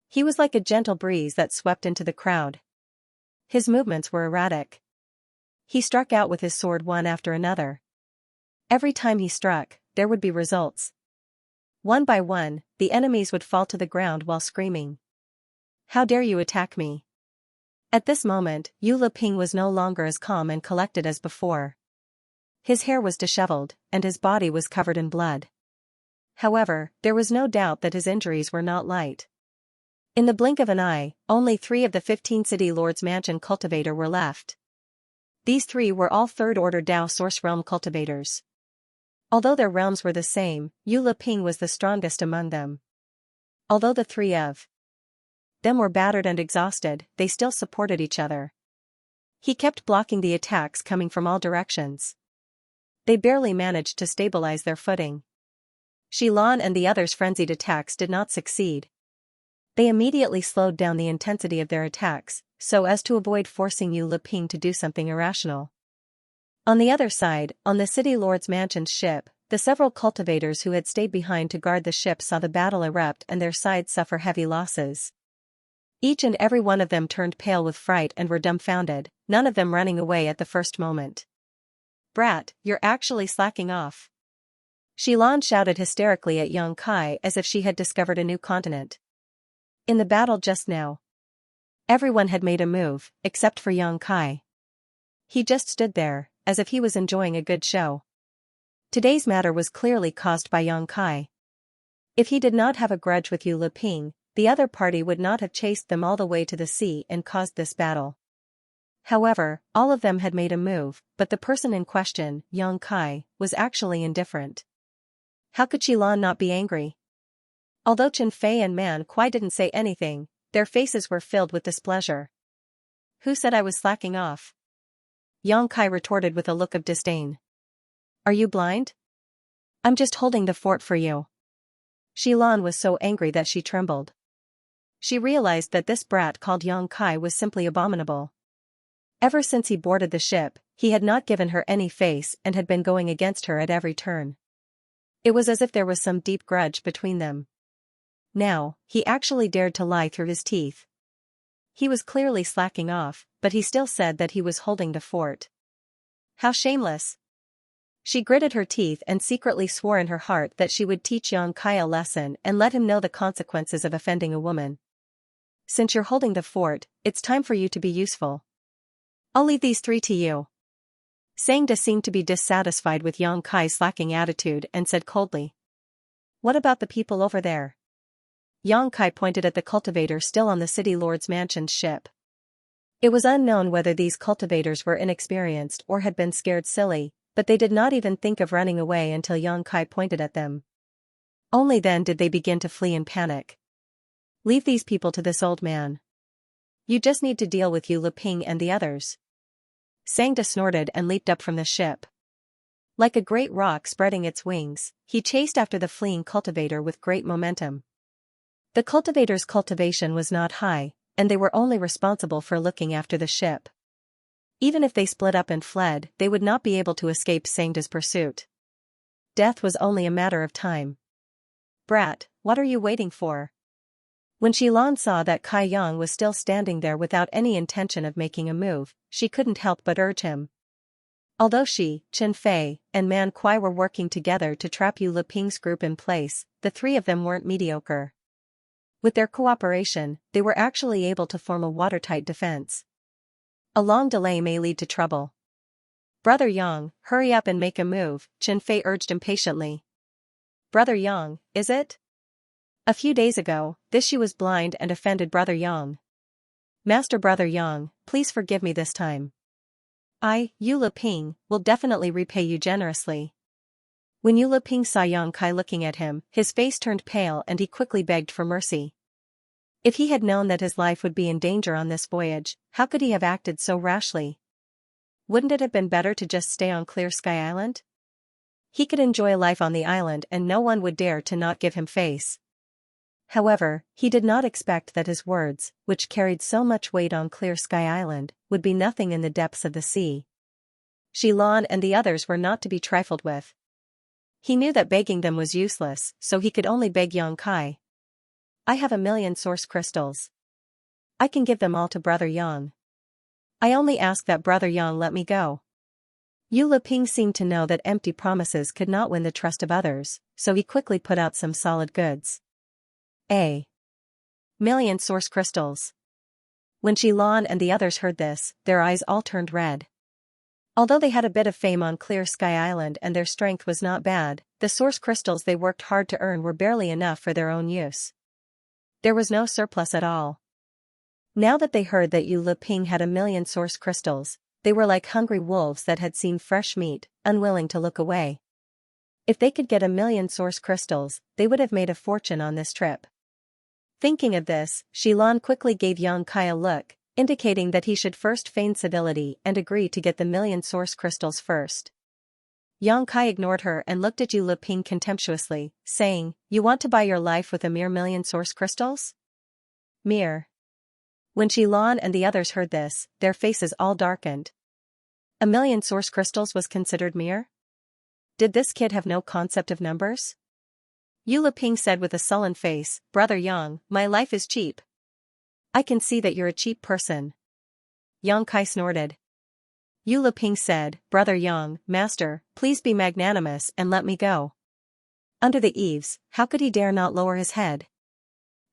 He was like a gentle breeze that swept into the crowd. His movements were erratic. He struck out with his sword one after another. Every time he struck, there would be results. One by one, the enemies would fall to the ground while screaming. How dare you attack me? At this moment, Yu Leping was no longer as calm and collected as before. His hair was disheveled, and his body was covered in blood. However, there was no doubt that his injuries were not light. In the blink of an eye, only 3 of the 15 city lords' mansion cultivator were left. These 3 were all third-order Dao source realm cultivators. Although their realms were the same, Yu Leping was the strongest among them. Although the 3 of them were battered and exhausted, they still supported each other. He kept blocking the attacks coming from all directions. They barely managed to stabilize their footing. Xilan and the others' frenzied attacks did not succeed. They immediately slowed down the intensity of their attacks, so as to avoid forcing Yu Liping to do something irrational. On the other side, on the city lord's mansion's ship, the several cultivators who had stayed behind to guard the ship saw the battle erupt and their sides suffer heavy losses. Each and every one of them turned pale with fright and were dumbfounded, none of them running away at the first moment. "Brat, you're actually slacking off." Xilan shouted hysterically at Yang Kai as if she had discovered a new continent. In the battle just now, everyone had made a move, except for Yang Kai. He just stood there, as if he was enjoying a good show. Today's matter was clearly caused by Yang Kai. If he did not have a grudge with Yu Liping, the other party would not have chased them all the way to the sea and caused this battle. However, all of them had made a move, but the person in question, Yang Kai, was actually indifferent. How could Xilan not be angry? Although Chen Fei and Man Kuai didn't say anything, their faces were filled with displeasure. "Who said I was slacking off?" Yang Kai retorted with a look of disdain. "Are you blind? I'm just holding the fort for you." Xilan was so angry that she trembled. She realized that this brat called Yang Kai was simply abominable. Ever since he boarded the ship, he had not given her any face and had been going against her at every turn. It was as if there was some deep grudge between them. Now, he actually dared to lie through his teeth. He was clearly slacking off, but he still said that he was holding the fort. How shameless! She gritted her teeth and secretly swore in her heart that she would teach Yang Kai a lesson and let him know the consequences of offending a woman. "Since you're holding the fort, it's time for you to be useful. I'll leave these three to you." Xianxia seemed to be dissatisfied with Yang Kai's slacking attitude and said coldly, "What about the people over there?" Yang Kai pointed at the cultivator still on the city lord's mansion's ship. It was unknown whether these cultivators were inexperienced or had been scared silly, but they did not even think of running away until Yang Kai pointed at them. Only then did they begin to flee in panic. "Leave these people to this old man. You just need to deal with Yu Liping and the others." Xianxia snorted and leaped up from the ship. Like a great rock spreading its wings, he chased after the fleeing cultivator with great momentum. The cultivator's cultivation was not high, and they were only responsible for looking after the ship. Even if they split up and fled, they would not be able to escape Xianxia's pursuit. Death was only a matter of time. "Brat, what are you waiting for?" When Xilan saw that Kai Yang was still standing there without any intention of making a move, she couldn't help but urge him. Although she, Chen Fei, and Man Kuai were working together to trap Yu Liping's group in place, the three of them weren't mediocre. With their cooperation, they were actually able to form a watertight defense. A long delay may lead to trouble. "Brother Yang, hurry up and make a move," Chen Fei urged impatiently. "Brother Yang, is it?" A few days ago, this she was blind and offended Brother Yang. "Master Brother Yang, please forgive me this time. Yu Liping, will definitely repay you generously." When Yu Liping saw Yang Kai looking at him, his face turned pale and he quickly begged for mercy. If he had known that his life would be in danger on this voyage, how could he have acted so rashly? Wouldn't it have been better to just stay on Clear Sky Island? He could enjoy life on the island and no one would dare to not give him face. However, he did not expect that his words, which carried so much weight on Clear Sky Island, would be nothing in the depths of the sea. Xilan and the others were not to be trifled with. He knew that begging them was useless, so he could only beg Yang Kai. "I have 1,000,000 source crystals. I can give them all to Brother Yang. I only ask that Brother Yang let me go." Yu Liping seemed to know that empty promises could not win the trust of others, so he quickly put out some solid goods. A million source crystals. When Xilan and the others heard this, their eyes all turned red. Although they had a bit of fame on Clear Sky Island and their strength was not bad, the source crystals they worked hard to earn were barely enough for their own use. There was no surplus at all. Now that they heard that Yu Liping had 1,000,000 source crystals, they were like hungry wolves that had seen fresh meat, unwilling to look away. If they could get 1,000,000 source crystals, they would have made a fortune on this trip. Thinking of this, Xilan quickly gave Yang Kai a look, indicating that he should first feign civility and agree to get the million source crystals first. Yang Kai ignored her and looked at Yu Liping contemptuously, saying, "You want to buy your life with a mere million source crystals?" Mere. When Xilan and the others heard this, their faces all darkened. A million source crystals was considered mere? Did this kid have no concept of numbers? Yu Liping said with a sullen face, "Brother Yang, my life is cheap." "I can see that you're a cheap person." Yang Kai snorted. Yu Liping said, "Brother Yang, master, please be magnanimous and let me go." Under the eaves, how could he dare not lower his head?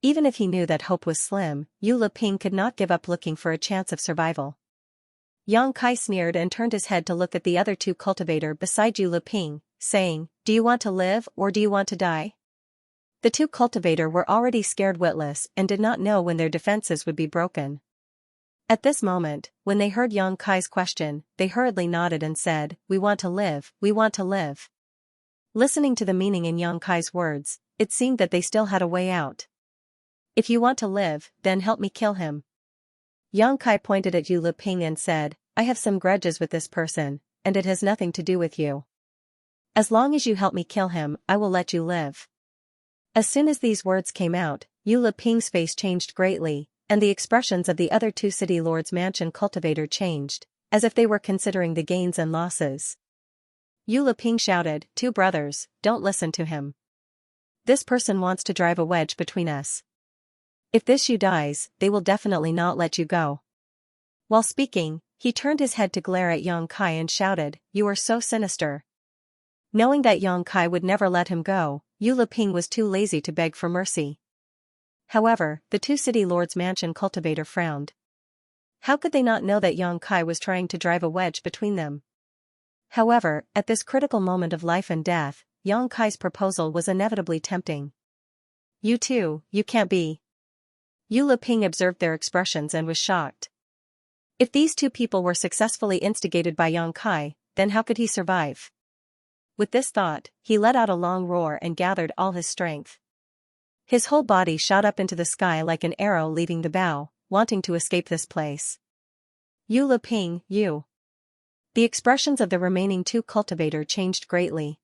Even if he knew that hope was slim, Yu Liping could not give up looking for a chance of survival. Yang Kai sneered and turned his head to look at the other two cultivator beside Yu Liping, saying, "Do you want to live or do you want to die?" The two cultivator were already scared witless and did not know when their defenses would be broken. At this moment, when they heard Yang Kai's question, they hurriedly nodded and said, "We want to live, we want to live." Listening to the meaning in Yang Kai's words, it seemed that they still had a way out. "If you want to live, then help me kill him." Yang Kai pointed at Yu Liping and said, "I have some grudges with this person, and it has nothing to do with you. As long as you help me kill him, I will let you live." As soon as these words came out, Yu Liping's face changed greatly, and the expressions of the other two city lords' mansion cultivator changed, as if they were considering the gains and losses. Yu Liping shouted, "Two brothers, don't listen to him. This person wants to drive a wedge between us. If this Yu dies, they will definitely not let you go." While speaking, he turned his head to glare at Yang Kai and shouted, "You are so sinister." Knowing that Yang Kai would never let him go, Yu Liping was too lazy to beg for mercy. However, the two city lords' mansion cultivator frowned. How could they not know that Yang Kai was trying to drive a wedge between them? However, at this critical moment of life and death, Yang Kai's proposal was inevitably tempting. "You two, you can't be." Yu Liping observed their expressions and was shocked. If these two people were successfully instigated by Yang Kai, then how could he survive? With this thought, he let out a long roar and gathered all his strength. His whole body shot up into the sky like an arrow leaving the bow, wanting to escape this place. "Yu Liping, you." The expressions of the remaining two cultivator changed greatly.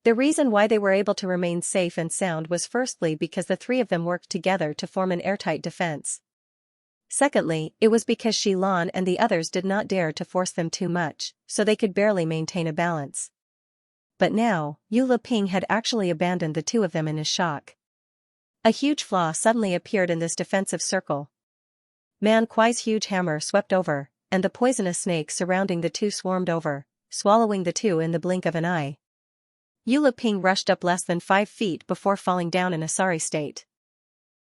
The reason why they were able to remain safe and sound was firstly because the three of them worked together to form an airtight defense. Secondly, it was because Xilan and the others did not dare to force them too much, so they could barely maintain a balance. But now, Yu Liping had actually abandoned the two of them in his shock. A huge flaw suddenly appeared in this defensive circle. Man Kuai's huge hammer swept over, and the poisonous snakes surrounding the two swarmed over, swallowing the two in the blink of an eye. Yu Liping rushed up less than 5 feet before falling down in a sorry state.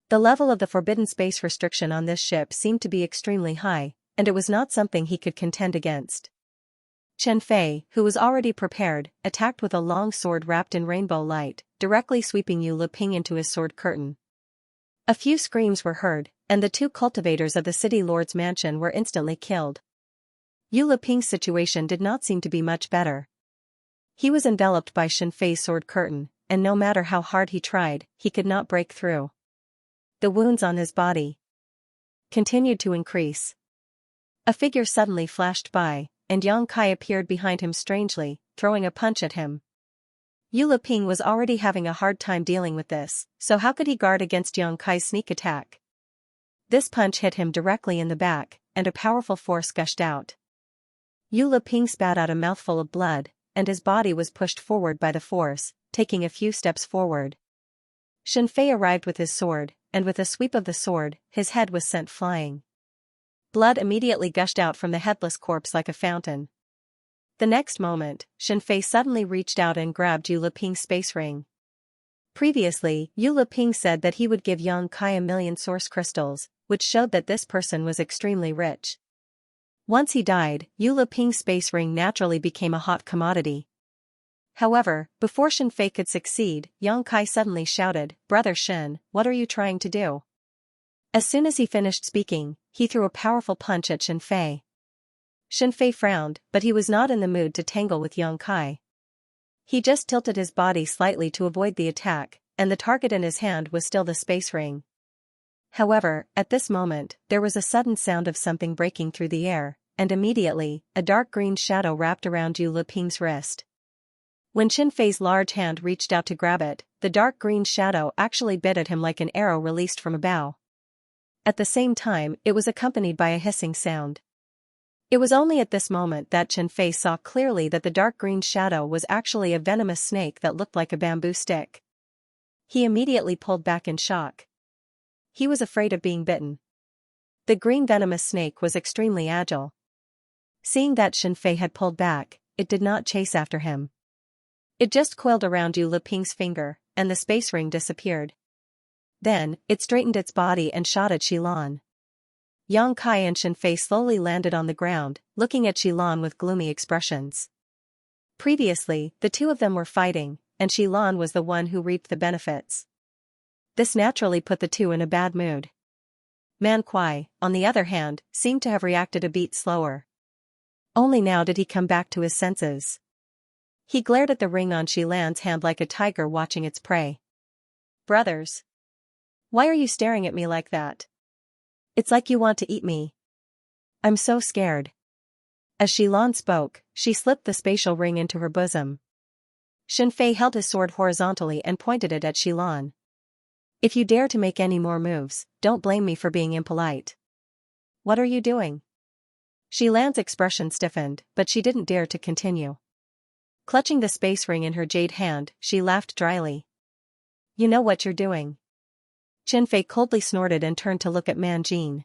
The level of the forbidden space restriction on this ship seemed to be extremely high, and it was not something he could contend against. Chen Fei, who was already prepared, attacked with a long sword wrapped in rainbow light, directly sweeping Yu Liping into his sword curtain. A few screams were heard, and the two cultivators of the city lord's mansion were instantly killed. Yu Liping's situation did not seem to be much better. He was enveloped by Chen Fei's sword curtain, and no matter how hard he tried, he could not break through. The wounds on his body continued to increase. A figure suddenly flashed by, and Yang Kai appeared behind him strangely, throwing a punch at him. Yu Liping was already having a hard time dealing with this, so how could he guard against Yang Kai's sneak attack? This punch hit him directly in the back, and a powerful force gushed out. Yu Liping spat out a mouthful of blood, and his body was pushed forward by the force, taking a few steps forward. Chen Fei arrived with his sword, and with a sweep of the sword, his head was sent flying. Blood immediately gushed out from the headless corpse like a fountain. The next moment, Chen Fei suddenly reached out and grabbed Yu Liping's space ring. Previously, Yu Liping said that he would give Yang Kai a million source crystals, which showed that this person was extremely rich. Once he died, Yu Liping's space ring naturally became a hot commodity. However, before Chen Fei could succeed, Yang Kai suddenly shouted, "Brother Shen, what are you trying to do?" As soon as he finished speaking, he threw a powerful punch at Chen Fei. Chen Fei frowned, but he was not in the mood to tangle with Yang Kai. He just tilted his body slightly to avoid the attack, and the target in his hand was still the space ring. However, at this moment, there was a sudden sound of something breaking through the air, and immediately, a dark green shadow wrapped around Yu Liping's wrist. When Qin Fei's large hand reached out to grab it, the dark green shadow actually bit at him like an arrow released from a bow. At the same time, it was accompanied by a hissing sound. It was only at this moment that Qin Fei saw clearly that the dark green shadow was actually a venomous snake that looked like a bamboo stick. He immediately pulled back in shock. He was afraid of being bitten. The green venomous snake was extremely agile. Seeing that Qin Fei had pulled back, it did not chase after him. It just coiled around Yu Liping's finger, and the space ring disappeared. Then, it straightened its body and shot at Xilan. Yang Kai and Qin Fei slowly landed on the ground, looking at Xilan with gloomy expressions. Previously, the two of them were fighting, and Xilan was the one who reaped the benefits. This naturally put the two in a bad mood. Man Kuai, on the other hand, seemed to have reacted a beat slower. Only now did he come back to his senses. He glared at the ring on Xilan's hand like a tiger watching its prey. "Brothers. Why are you staring at me like that? It's like you want to eat me. I'm so scared." As Xilan spoke, she slipped the spatial ring into her bosom. Qin Fei held his sword horizontally and pointed it at Xilan. "If you dare to make any more moves, don't blame me for being impolite." "What are you doing?" Xilan's expression stiffened, but she didn't dare to continue. Clutching the space ring in her jade hand, she laughed dryly. "You know what you're doing." Qin Fei coldly snorted and turned to look at Man Jin.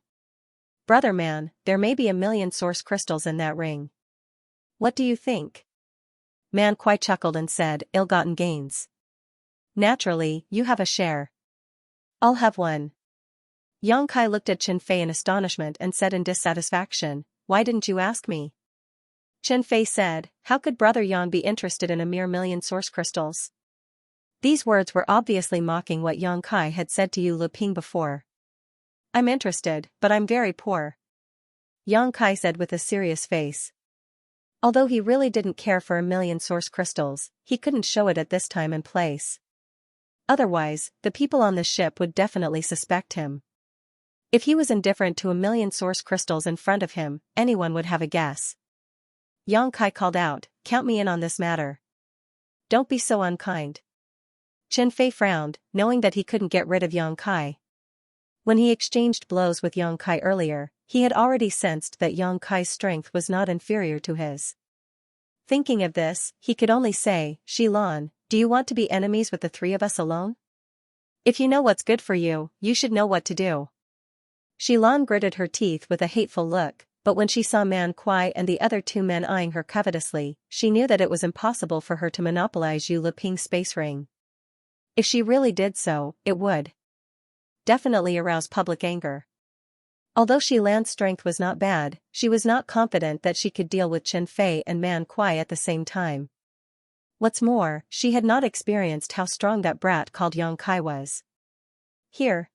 "Brother man, there may be 1,000,000 source crystals in that ring. What do you think?" Man Kuai chuckled and said, "Ill-gotten gains. Naturally, you have a share. I'll have one." Yang Kai looked at Qin Fei in astonishment and said in dissatisfaction, "Why didn't you ask me?" Qin Fei said, "How could Brother Yang be interested in a mere 1,000,000 source crystals?" These words were obviously mocking what Yang Kai had said to Yu Liping before. "I'm interested, but I'm very poor," Yang Kai said with a serious face. Although he really didn't care for 1,000,000 source crystals, he couldn't show it at this time and place. Otherwise, the people on the ship would definitely suspect him. If he was indifferent to 1,000,000 source crystals in front of him, anyone would have a guess. Yang Kai called out, "Count me in on this matter. Don't be so unkind." Qin Fei frowned, knowing that he couldn't get rid of Yang Kai. When he exchanged blows with Yang Kai earlier, he had already sensed that Yang Kai's strength was not inferior to his. Thinking of this, he could only say, "Xilan, do you want to be enemies with the three of us alone? If you know what's good for you, you should know what to do." Xilan gritted her teeth with a hateful look, but when she saw Man Kuai and the other two men eyeing her covetously, she knew that it was impossible for her to monopolize Yu Liping's space ring. If she really did so, it would definitely arouse public anger. Although Xilan's strength was not bad, she was not confident that she could deal with Qin Fei and Man Kuai at the same time. What's more, she had not experienced how strong that brat called Yang Kai was. "Here."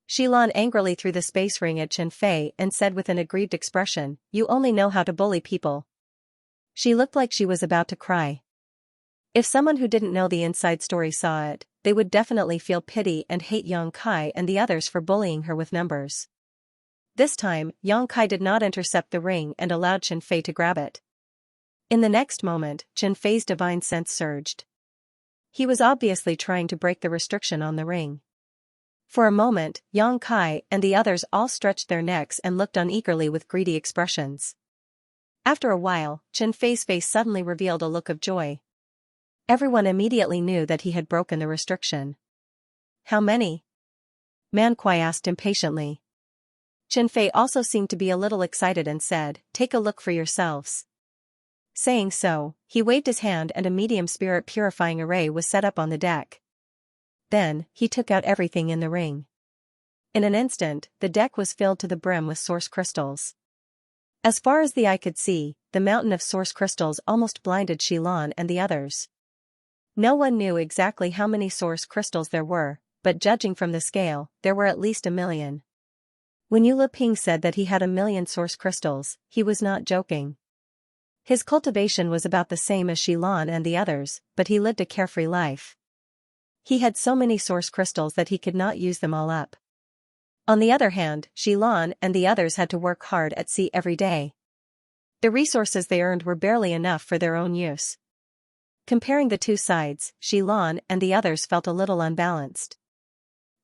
Xilan angrily threw the space ring at Qin Fei and said with an aggrieved expression, "You only know how to bully people." She looked like she was about to cry. If someone who didn't know the inside story saw it, they would definitely feel pity and hate Yang Kai and the others for bullying her with numbers. This time, Yang Kai did not intercept the ring and allowed Qin Fei to grab it. In the next moment, Qin Fei's divine sense surged. He was obviously trying to break the restriction on the ring. For a moment, Yang Kai and the others all stretched their necks and looked on eagerly with greedy expressions. After a while, Qin Fei's face suddenly revealed a look of joy. Everyone immediately knew that he had broken the restriction. "How many?" Man Kuai asked impatiently. Qin Fei also seemed to be a little excited and said, "Take a look for yourselves." Saying so, he waved his hand and a medium spirit purifying array was set up on the deck. Then, he took out everything in the ring. In an instant, the deck was filled to the brim with source crystals. As far as the eye could see, the mountain of source crystals almost blinded Xilan and the others. No one knew exactly how many source crystals there were, but judging from the scale, there were at least 1,000,000. When Yu Liping said that he had 1,000,000 source crystals, he was not joking. His cultivation was about the same as Xilan and the others, but he lived a carefree life. He had so many source crystals that he could not use them all up. On the other hand, Xilan and the others had to work hard at sea every day. The resources they earned were barely enough for their own use. Comparing the two sides, Xilan and the others felt a little unbalanced.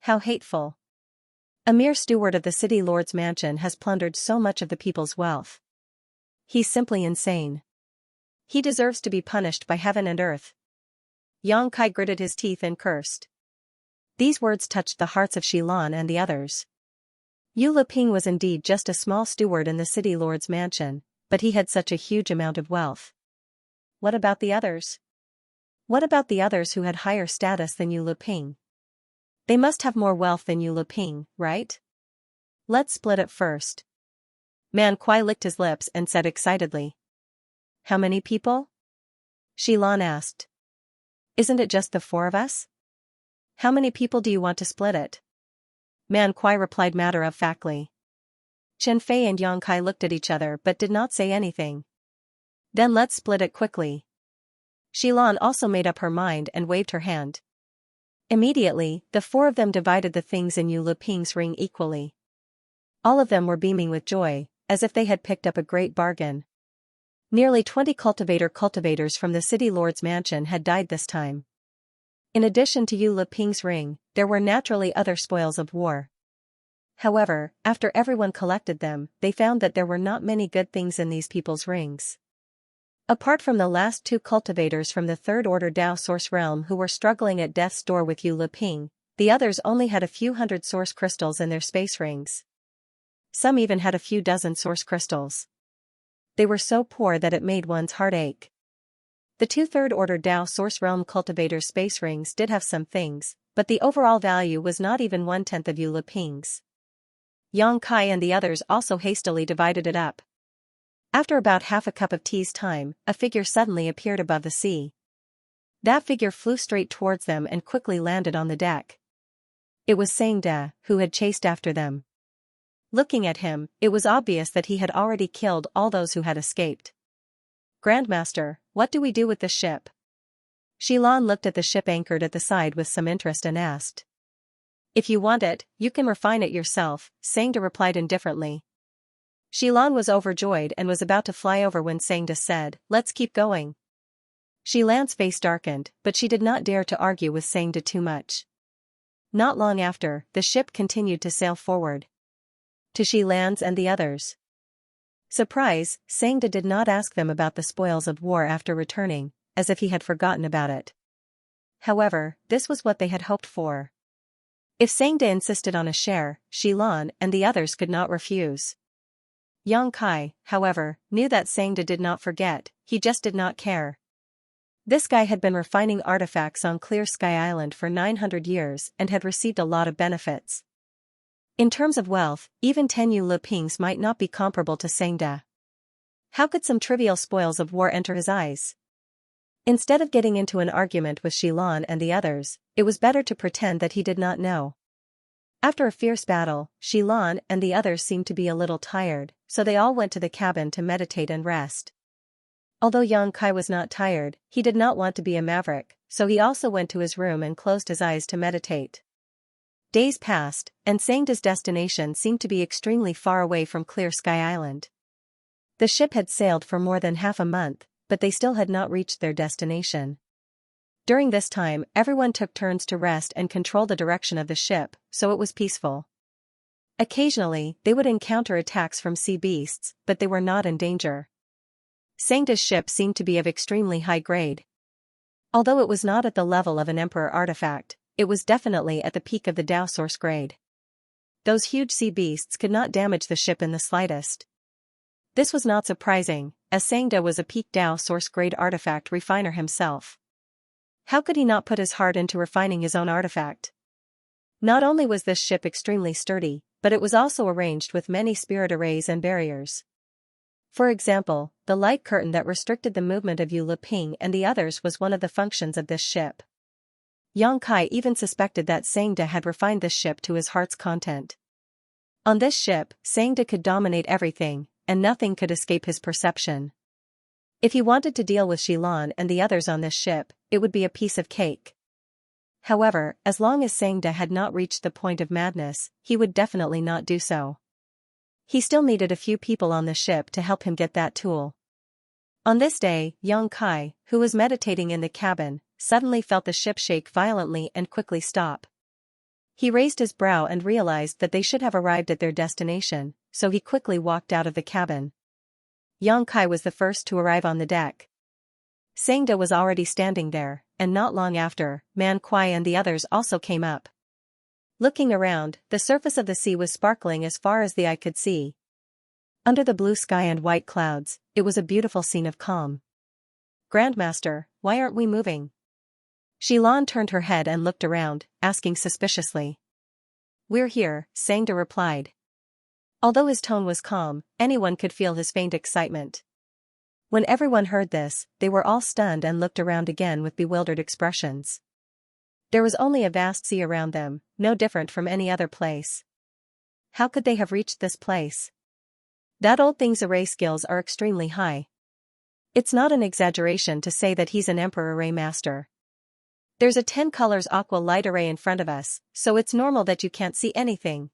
How hateful. A mere steward of the city lord's mansion has plundered so much of the people's wealth. He's simply insane. He deserves to be punished by heaven and earth. Yang Kai gritted his teeth and cursed. These words touched the hearts of Xilan and the others. Yu Liping was indeed just a small steward in the city lord's mansion, but he had such a huge amount of wealth. What about the others? What about the others who had higher status than Yu Liping? They must have more wealth than Yu Liping, right? Let's split it first. Man Kuai licked his lips and said excitedly. How many people? Xilan asked. Isn't it just the four of us? How many people do you want to split it? Man Kuai replied matter-of-factly. Chen Fei and Yang Kai looked at each other but did not say anything. Then let's split it quickly. Xilan also made up her mind and waved her hand. Immediately, the four of them divided the things in Yu Liping's ring equally. All of them were beaming with joy, as if they had picked up a great bargain. Nearly 20 cultivators from the city lord's mansion had died this time. In addition to Yu Liping's ring, there were naturally other spoils of war. However, after everyone collected them, they found that there were not many good things in these people's rings. Apart from the last two cultivators from the Third Order Dao Source Realm who were struggling at death's door with Yu Liping, the others only had a few hundred source crystals in their space rings. Some even had a few dozen source crystals. They were so poor that it made one's heart ache. The two Third Order Dao Source Realm cultivators' space rings did have some things, but the overall value was not even 1/10 of Yu Liping's. Yang Kai and the others also hastily divided it up. After about half a cup of tea's time, a figure suddenly appeared above the sea. That figure flew straight towards them and quickly landed on the deck. It was Xianxia, who had chased after them. Looking at him, it was obvious that he had already killed all those who had escaped. Grandmaster, what do we do with the ship? Xilan looked at the ship anchored at the side with some interest and asked. If you want it, you can refine it yourself, Xianxia replied indifferently. Xilan was overjoyed and was about to fly over when Xianxia said, let's keep going. Xilan's face darkened, but she did not dare to argue with Xianxia too much. Not long after, the ship continued to sail forward. To Xilan's and the others. Surprise, Xianxia did not ask them about the spoils of war after returning, as if he had forgotten about it. However, this was what they had hoped for. If Xianxia insisted on a share, Xilan and the others could not refuse. Yang Kai, however, knew that Xianxia did not forget, he just did not care. This guy had been refining artifacts on Clear Sky Island for 900 years and had received a lot of benefits. In terms of wealth, even 10 Yu Lipings might not be comparable to Xianxia. How could some trivial spoils of war enter his eyes? Instead of getting into an argument with Xilan and the others, it was better to pretend that he did not know. After a fierce battle, Xilan and the others seemed to be a little tired, so they all went to the cabin to meditate and rest. Although Yang Kai was not tired, he did not want to be a maverick, so he also went to his room and closed his eyes to meditate. Days passed, and Xianxia's destination seemed to be extremely far away from Clear Sky Island. The ship had sailed for more than half a month, but they still had not reached their destination. During this time, everyone took turns to rest and control the direction of the ship, so it was peaceful. Occasionally, they would encounter attacks from sea beasts, but they were not in danger. Xianxia's ship seemed to be of extremely high grade. Although it was not at the level of an emperor artifact, it was definitely at the peak of the Dao source grade. Those huge sea beasts could not damage the ship in the slightest. This was not surprising, as Xianxia was a peak Dao source grade artifact refiner himself. How could he not put his heart into refining his own artifact? Not only was this ship extremely sturdy, but it was also arranged with many spirit arrays and barriers. For example, the light curtain that restricted the movement of Yu Liping and the others was one of the functions of this ship. Yang Kai even suspected that Xianxia had refined this ship to his heart's content. On this ship, Xianxia could dominate everything, and nothing could escape his perception. If he wanted to deal with Xilan and the others on this ship, it would be a piece of cake. However, as long as Xianxia had not reached the point of madness, he would definitely not do so. He still needed a few people on the ship to help him get that tool. On this day, Xianxia, who was meditating in the cabin, suddenly felt the ship shake violently and quickly stop. He raised his brow and realized that they should have arrived at their destination, so he quickly walked out of the cabin. Xianxia was the first to arrive on the deck. Xianxia was already standing there, and not long after, Man Kuai and the others also came up. Looking around, the surface of the sea was sparkling as far as the eye could see. Under the blue sky and white clouds, it was a beautiful scene of calm. "Grandmaster, why aren't we moving?" Xilan turned her head and looked around, asking suspiciously. "We're here," Xianxia replied. Although his tone was calm, anyone could feel his faint excitement. When everyone heard this, they were all stunned and looked around again with bewildered expressions. There was only a vast sea around them, no different from any other place. How could they have reached this place? That old thing's array skills are extremely high. It's not an exaggeration to say that he's an Emperor Array Master. There's a 10 colors aqua light array in front of us, so it's normal that you can't see anything.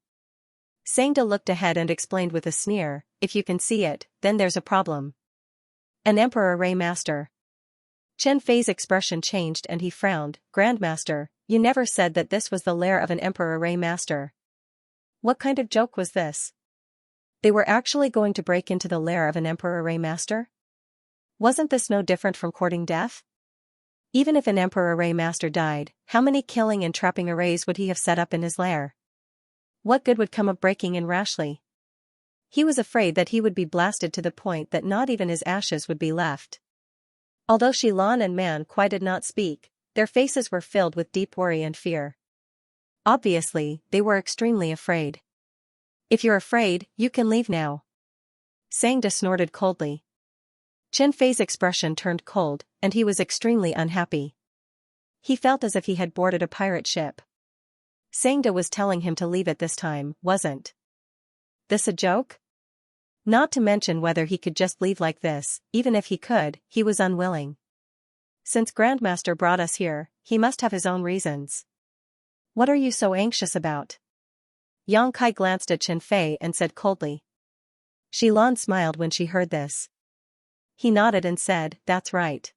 Xianxia looked ahead and explained with a sneer, "If you can see it, then there's a problem." An Emperor Array Master. Chen Fei's expression changed and he frowned. "Grandmaster, you never said that this was the lair of an Emperor Array Master. What kind of joke was this? They were actually going to break into the lair of an Emperor Array Master? Wasn't this no different from courting death? Even if an Emperor Array Master died, how many killing and trapping arrays would he have set up in his lair? What good would come of breaking in rashly? He was afraid that he would be blasted to the point that not even his ashes would be left." Although Xilan and Man Kuai did not speak, their faces were filled with deep worry and fear. Obviously, they were extremely afraid. "If you're afraid, you can leave now." Xianxia snorted coldly. Chen Fei's expression turned cold, and he was extremely unhappy. He felt as if he had boarded a pirate ship. Xianxia was telling him to leave it this time, wasn't this a joke? Not to mention whether he could just leave like this. Even if he could, he was unwilling. Since Grandmaster brought us here, he must have his own reasons. "What are you so anxious about?" Xianxia glanced at Chen Fei and said coldly. Xilan smiled when she heard this. He nodded and said, "That's right.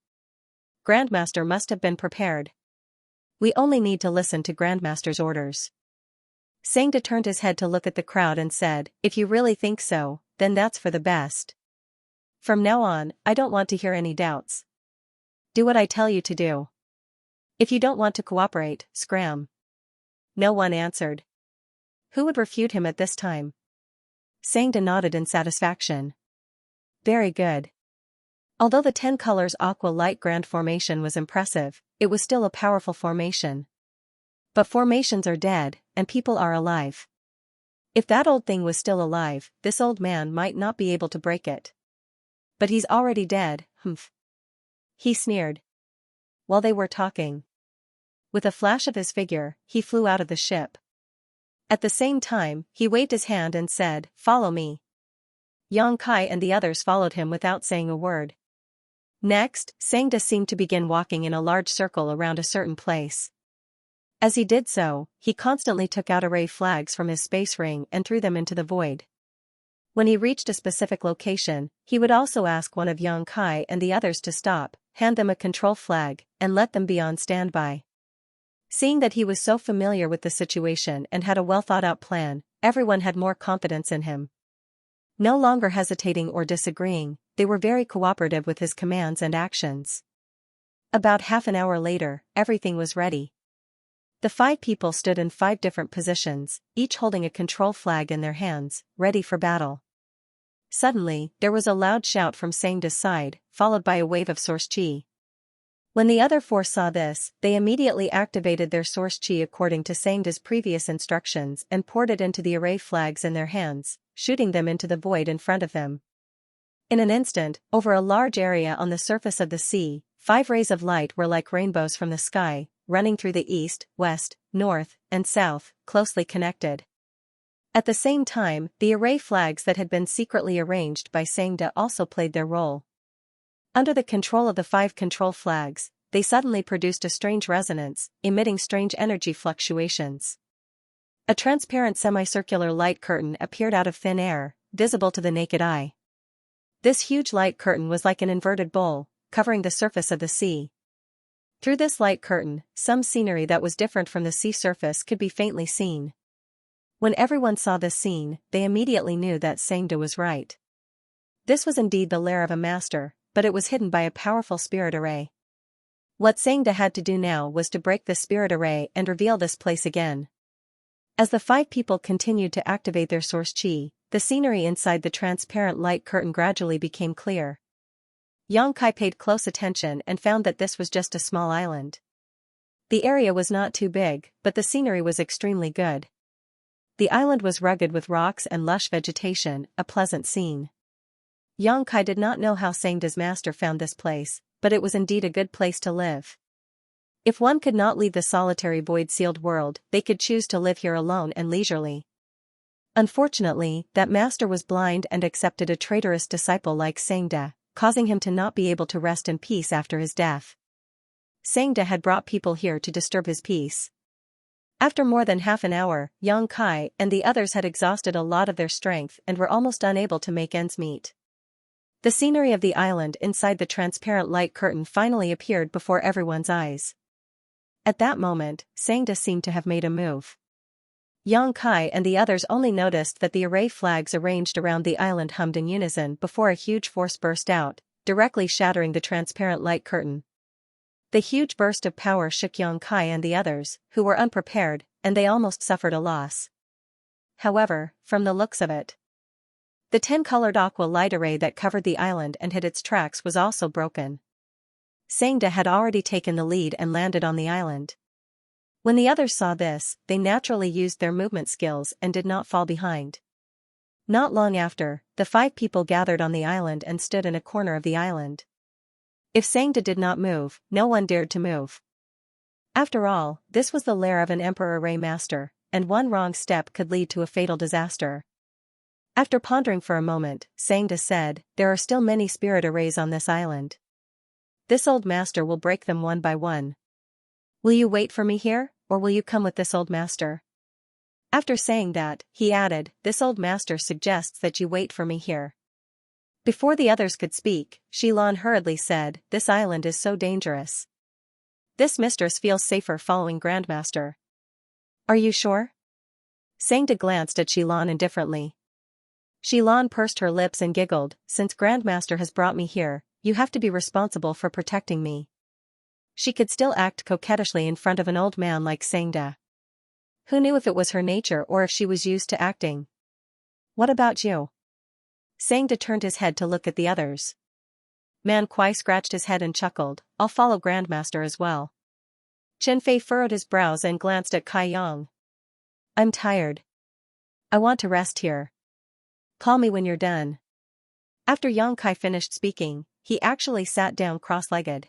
Grandmaster must have been prepared. We only need to listen to Grandmaster's orders." Xianxia turned his head to look at the crowd and said, "If you really think so, then that's for the best. From now on, I don't want to hear any doubts. Do what I tell you to do. If you don't want to cooperate, scram." No one answered. Who would refute him at this time? Xianxia nodded in satisfaction. Very good. Although the 10 colors aqua light grand formation was impressive, it was still a powerful formation. But formations are dead, and people are alive. If that old thing was still alive, this old man might not be able to break it. But he's already dead, humph. He sneered. While they were talking, with a flash of his figure, he flew out of the ship. At the same time, he waved his hand and said, "Follow me." Xianxia and the others followed him without saying a word. Next, Xianxia seemed to begin walking in a large circle around a certain place. As he did so, he constantly took out array flags from his space ring and threw them into the void. When he reached a specific location, he would also ask one of Xianxia and the others to stop, hand them a control flag, and let them be on standby. Seeing that he was so familiar with the situation and had a well-thought-out plan, everyone had more confidence in him. No longer hesitating or disagreeing, they were very cooperative with his commands and actions. About half an hour later, everything was ready. The 5 people stood in 5 different positions, each holding a control flag in their hands, ready for battle. Suddenly, there was a loud shout from Xianxia's side, followed by a wave of source chi. When the other 4 saw this, they immediately activated their source chi according to Xianxia's previous instructions and poured it into the array flags in their hands, shooting them into the void in front of them. In an instant, over a large area on the surface of the sea, 5 rays of light were like rainbows from the sky, running through the east, west, north, and south, closely connected. At the same time, the array flags that had been secretly arranged by Xianxia also played their role. Under the control of the 5 control flags, they suddenly produced a strange resonance, emitting strange energy fluctuations. A transparent semicircular light curtain appeared out of thin air, visible to the naked eye. This huge light curtain was like an inverted bowl, covering the surface of the sea. Through this light curtain, some scenery that was different from the sea surface could be faintly seen. When everyone saw this scene, they immediately knew that Xianxia was right. This was indeed the lair of a master, but it was hidden by a powerful spirit array. What Xianxia had to do now was to break the spirit array and reveal this place again. As the 5 people continued to activate their source chi, the scenery inside the transparent light curtain gradually became clear. Xianxia paid close attention and found that this was just a small island. The area was not too big, but the scenery was extremely good. The island was rugged with rocks and lush vegetation, a pleasant scene. Xianxia did not know how Xianxia's master found this place, but it was indeed a good place to live. If one could not leave the solitary void-sealed world, they could choose to live here alone and leisurely. Unfortunately, that master was blind and accepted a traitorous disciple like Xianxia, causing him to not be able to rest in peace after his death. Xianxia had brought people here to disturb his peace. After more than half an hour, Xianxia and the others had exhausted a lot of their strength and were almost unable to make ends meet. The scenery of the island inside the transparent light curtain finally appeared before everyone's eyes. At that moment, Xianxia seemed to have made a move. Xianxia and the others only noticed that the array flags arranged around the island hummed in unison before a huge force burst out, directly shattering the transparent light curtain. The huge burst of power shook Xianxia and the others, who were unprepared, and they almost suffered a loss. However, from the looks of it, the 10-colored aqua light array that covered the island and hid its tracks was also broken. Xianxia had already taken the lead and landed on the island. When the others saw this, they naturally used their movement skills and did not fall behind. Not long after, the 5 people gathered on the island and stood in a corner of the island. If Xianxia did not move, no one dared to move. After all, this was the lair of an Emperor Array Master, and one wrong step could lead to a fatal disaster. After pondering for a moment, Xianxia said, "There are still many spirit arrays on this island. This old master will break them one by one. Will you wait for me here, or will you come with this old master?" After saying that, he added, "This old master suggests that you wait for me here." Before the others could speak, Xilan hurriedly said, "This island is so dangerous. This mistress feels safer following Grandmaster." "Are you sure?" Xianxia glanced at Xilan indifferently. Xilan pursed her lips and giggled, "Since Grandmaster has brought me here, you have to be responsible for protecting me." She could still act coquettishly in front of an old man like Xianxia. Who knew if it was her nature or if she was used to acting? "What about you?" Xianxia turned his head to look at the others. Man Kuai scratched his head and chuckled, "I'll follow Grandmaster as well." Chen Fei furrowed his brows and glanced at Kai Yang. "I'm tired. I want to rest here. Call me when you're done." After Yang Kai finished speaking, he actually sat down cross-legged.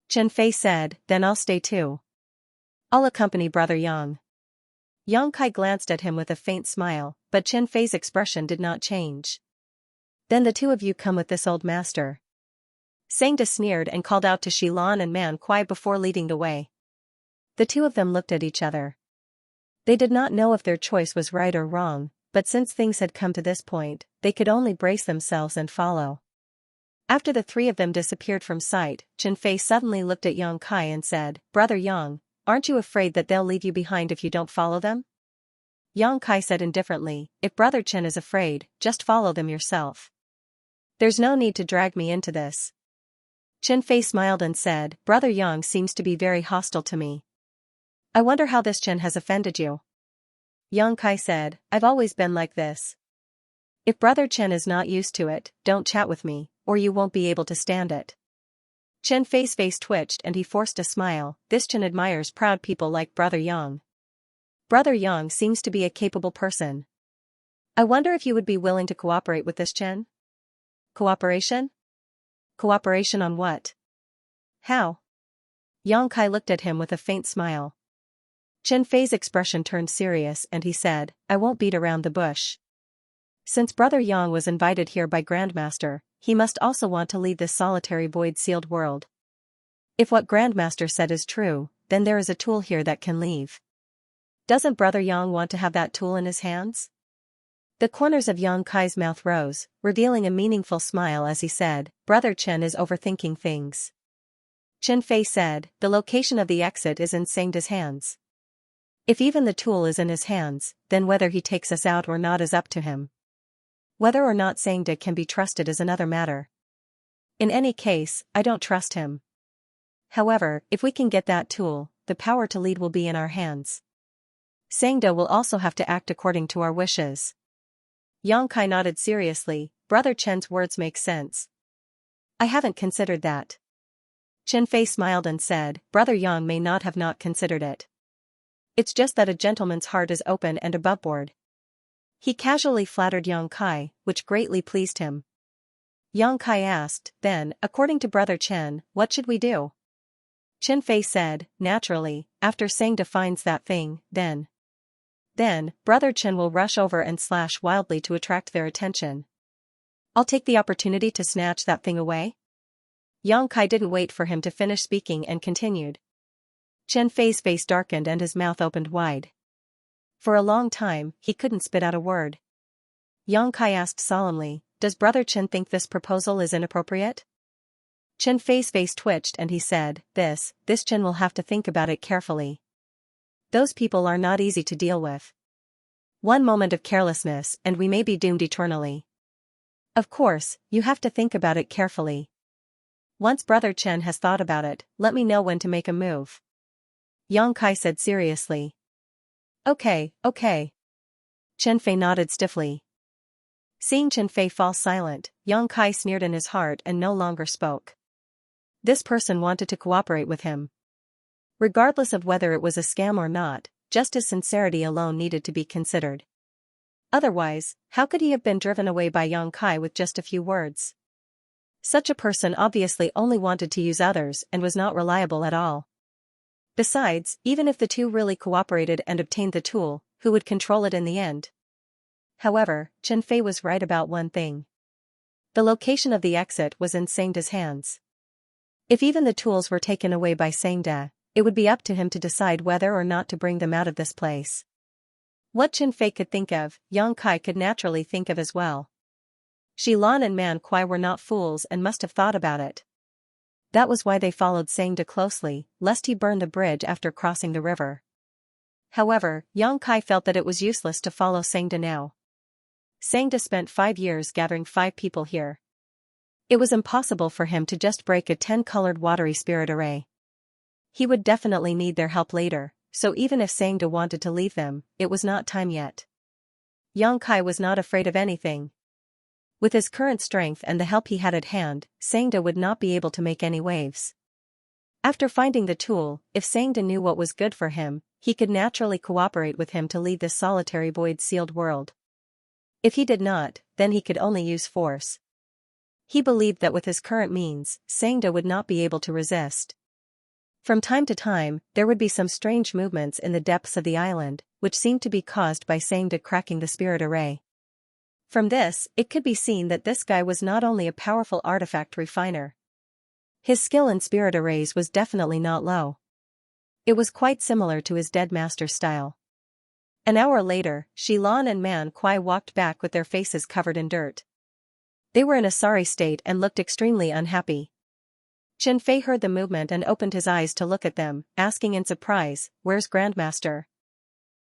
Chen Fei said, "Then I'll stay too. I'll accompany Brother Yang." Yang Kai glanced at him with a faint smile, but Chen Fei's expression did not change. "Then the 2 of you come with this old master." Xianxia sneered and called out to Xilan and Man Kuai before leading the way. The 2 of them looked at each other. They did not know if their choice was right or wrong, but since things had come to this point, they could only brace themselves and follow. After the 3 of them disappeared from sight, Chen Fei suddenly looked at Yang Kai and said, "Brother Yang, aren't you afraid that they'll leave you behind if you don't follow them?" Yang Kai said indifferently, "If Brother Chen is afraid, just follow them yourself. There's no need to drag me into this." Chen Fei smiled and said, "Brother Yang seems to be very hostile to me. I wonder how this Chen has offended you." Yang Kai said, "I've always been like this. If Brother Chen is not used to it, don't chat with me, or you won't be able to stand it." Chen Fei's face twitched and he forced a smile. This Chen admires proud people like Brother Yang. Brother Yang seems to be a capable person. I wonder if you would be willing to cooperate with this Chen? Cooperation? Cooperation on what? How? Yang Kai looked at him with a faint smile. Chen Fei's expression turned serious and he said, "I won't beat around the bush. Since Brother Yang was invited here by Grandmaster, he must also want to lead this solitary void-sealed world. If what Grandmaster said is true, then there is a tool here that can leave. Doesn't Brother Yang want to have that tool in his hands? The corners of Yang Kai's mouth rose, revealing a meaningful smile as he said, Brother Chen is overthinking things. Chen Fei said, the location of the exit is in Sangda's hands. If even the tool is in his hands, then whether he takes us out or not is up to him. Whether or not Sangda can be trusted is another matter. In any case, I don't trust him. However, if we can get that tool, the power to lead will be in our hands. Sangda will also have to act according to our wishes. Yang Kai nodded seriously, Brother Chen's words make sense. I haven't considered that. Chen Fei smiled and said, Brother Yang may not have not considered it. It's just that a gentleman's heart is open and aboveboard. He casually flattered Yang Kai, which greatly pleased him. Yang Kai asked, then, according to Brother Chen, what should we do? Chen Fei said, naturally, after Sangda finds that thing, then, Brother Chen will rush over and slash wildly to attract their attention. I'll take the opportunity to snatch that thing away? Yang Kai didn't wait for him to finish speaking and continued. Chen Fei's face darkened and his mouth opened wide. For a long time, he couldn't spit out a word. Yang Kai asked solemnly, does Brother Chen think this proposal is inappropriate? Chen Fei's face twitched and he said, this Chen will have to think about it carefully. Those people are not easy to deal with. One moment of carelessness and we may be doomed eternally. Of course, you have to think about it carefully. Once Brother Chen has thought about it, let me know when to make a move. Yang Kai said seriously. Okay. Chen Fei nodded stiffly. Seeing Chen Fei fall silent, Yang Kai sneered in his heart and no longer spoke. This person wanted to cooperate with him. Regardless of whether it was a scam or not, just his sincerity alone needed to be considered. Otherwise, how could he have been driven away by Yang Kai with just a few words? Such a person obviously only wanted to use others and was not reliable at all. Besides, even if the two really cooperated and obtained the tool, who would control it in the end? However, Chen Fei was right about one thing. The location of the exit was in Sangda's hands. If even the tools were taken away by Sangda, it would be up to him to decide whether or not to bring them out of this place. What Chen Fei could think of, Yang Kai could naturally think of as well. Xilan and Man Kuai were not fools and must have thought about it. That was why they followed Sangda closely, lest he burn the bridge after crossing the river. However, Yang Kai felt that it was useless to follow Sangda now. Sangda spent 5 years gathering 5 people here. It was impossible for him to just break a 10-colored watery spirit array. He would definitely need their help later, so even if Sangda wanted to leave them, it was not time yet. Yang Kai was not afraid of anything. With his current strength and the help he had at hand, Sangda would not be able to make any waves. After finding the tool, if Sangda knew what was good for him, he could naturally cooperate with him to lead this solitary void-sealed world. If he did not, then he could only use force. He believed that with his current means, Sangda would not be able to resist. From time to time, there would be some strange movements in the depths of the island, which seemed to be caused by Sangda cracking the spirit array. From this, it could be seen that this guy was not only a powerful artifact refiner. His skill in spirit arrays was definitely not low. It was quite similar to his dead master's style. An hour later, Xilan and Man Kuai walked back with their faces covered in dirt. They were in a sorry state and looked extremely unhappy. Chen Fei heard the movement and opened his eyes to look at them, asking in surprise, "Where's Grandmaster?"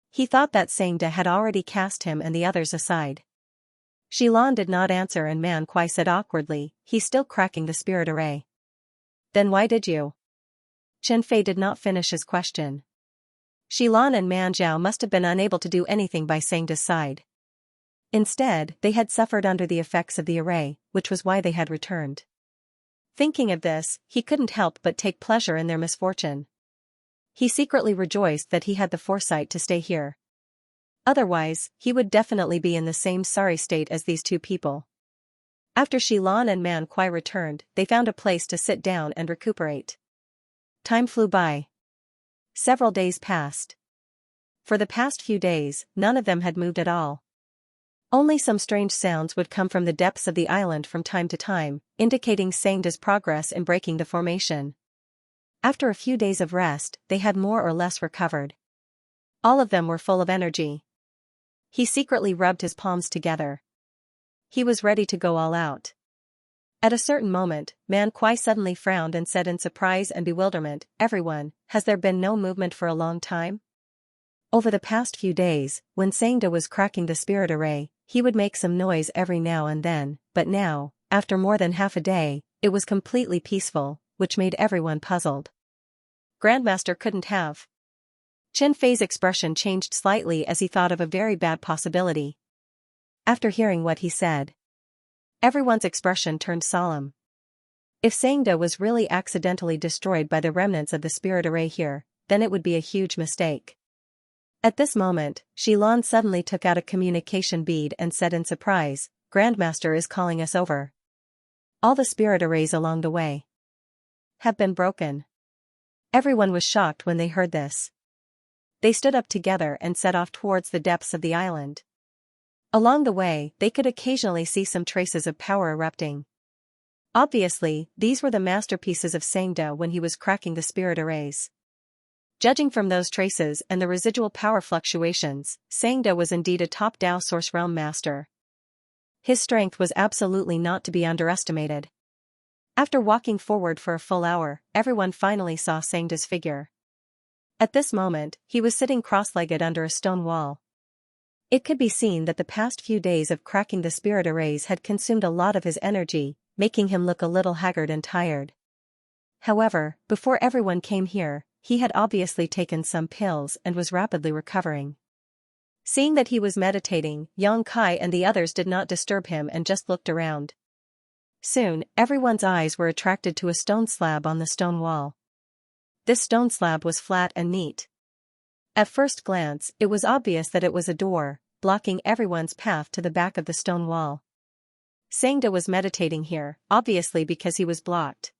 He thought that Sangda had already cast him and the others aside. Xilan did not answer and Man Kuai said awkwardly, "He's still cracking the spirit array." "Then why did you?" Chen Fei did not finish his question. Xilan and Man Zhao must have been unable to do anything by Sangda's side. Instead, they had suffered under the effects of the array, which was why they had returned. Thinking of this, he couldn't help but take pleasure in their misfortune. He secretly rejoiced that he had the foresight to stay here. Otherwise, he would definitely be in the same sorry state as these two people. After Xilan and Man Kuai returned, they found a place to sit down and recuperate. Time flew by. Several days passed. For the past few days, none of them had moved at all. Only some strange sounds would come from the depths of the island from time to time, indicating Sangda's progress in breaking the formation. After a few days of rest, they had more or less recovered. All of them were full of energy. He secretly rubbed his palms together. He was ready to go all out. At a certain moment, Man Kuai suddenly frowned and said in surprise and bewilderment, "Everyone, has there been no movement for a long time?" Over the past few days, when Xianxia was cracking the spirit array, he would make some noise every now and then, but now, after more than half a day, it was completely peaceful, which made everyone puzzled. Grandmaster couldn't have. Qin Fei's expression changed slightly as he thought of a very bad possibility. After hearing what he said, everyone's expression turned solemn. If Xianxia was really accidentally destroyed by the remnants of the spirit array here, then it would be a huge mistake. At this moment, Shilan suddenly took out a communication bead and said in surprise, "Grandmaster is calling us over. All the spirit arrays along the way have been broken." Everyone was shocked when they heard this. They stood up together and set off towards the depths of the island. Along the way, they could occasionally see some traces of power erupting. Obviously, these were the masterpieces of Xianxia when he was cracking the spirit arrays. Judging from those traces and the residual power fluctuations, Xianxia was indeed a top Dao Source Realm master. His strength was absolutely not to be underestimated. After walking forward for a full hour, everyone finally saw Xianxia's figure. At this moment, he was sitting cross-legged under a stone wall. It could be seen that the past few days of cracking the spirit arrays had consumed a lot of his energy, making him look a little haggard and tired. However, before everyone came here, he had obviously taken some pills and was rapidly recovering. Seeing that he was meditating, Yang Kai and the others did not disturb him and just looked around. Soon, everyone's eyes were attracted to a stone slab on the stone wall. This stone slab was flat and neat. At first glance, it was obvious that it was a door, blocking everyone's path to the back of the stone wall. Xianxia was meditating here, obviously because he was blocked.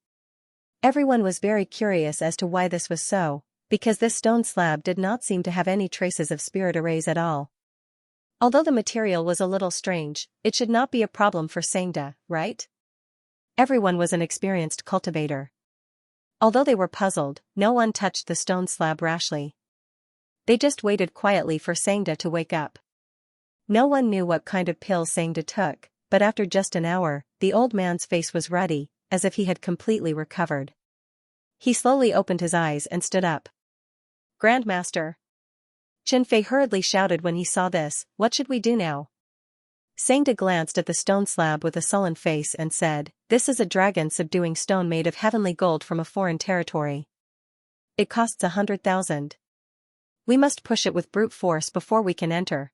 Everyone was very curious as to why this was so, because this stone slab did not seem to have any traces of spirit arrays at all. Although the material was a little strange, it should not be a problem for Xianxia, right? Everyone was an experienced cultivator. Although they were puzzled, no one touched the stone slab rashly. They just waited quietly for Xianxia to wake up. No one knew what kind of pills Xianxia took, but after just an hour, the old man's face was ruddy, as if he had completely recovered. He slowly opened his eyes and stood up. "Grandmaster!" Qin Fei hurriedly shouted when he saw this, "What should we do now?" Xianxia glanced at the stone slab with a sullen face and said, "This is a dragon-subduing stone made of heavenly gold from a foreign territory. It costs 100,000. We must push it with brute force before we can enter.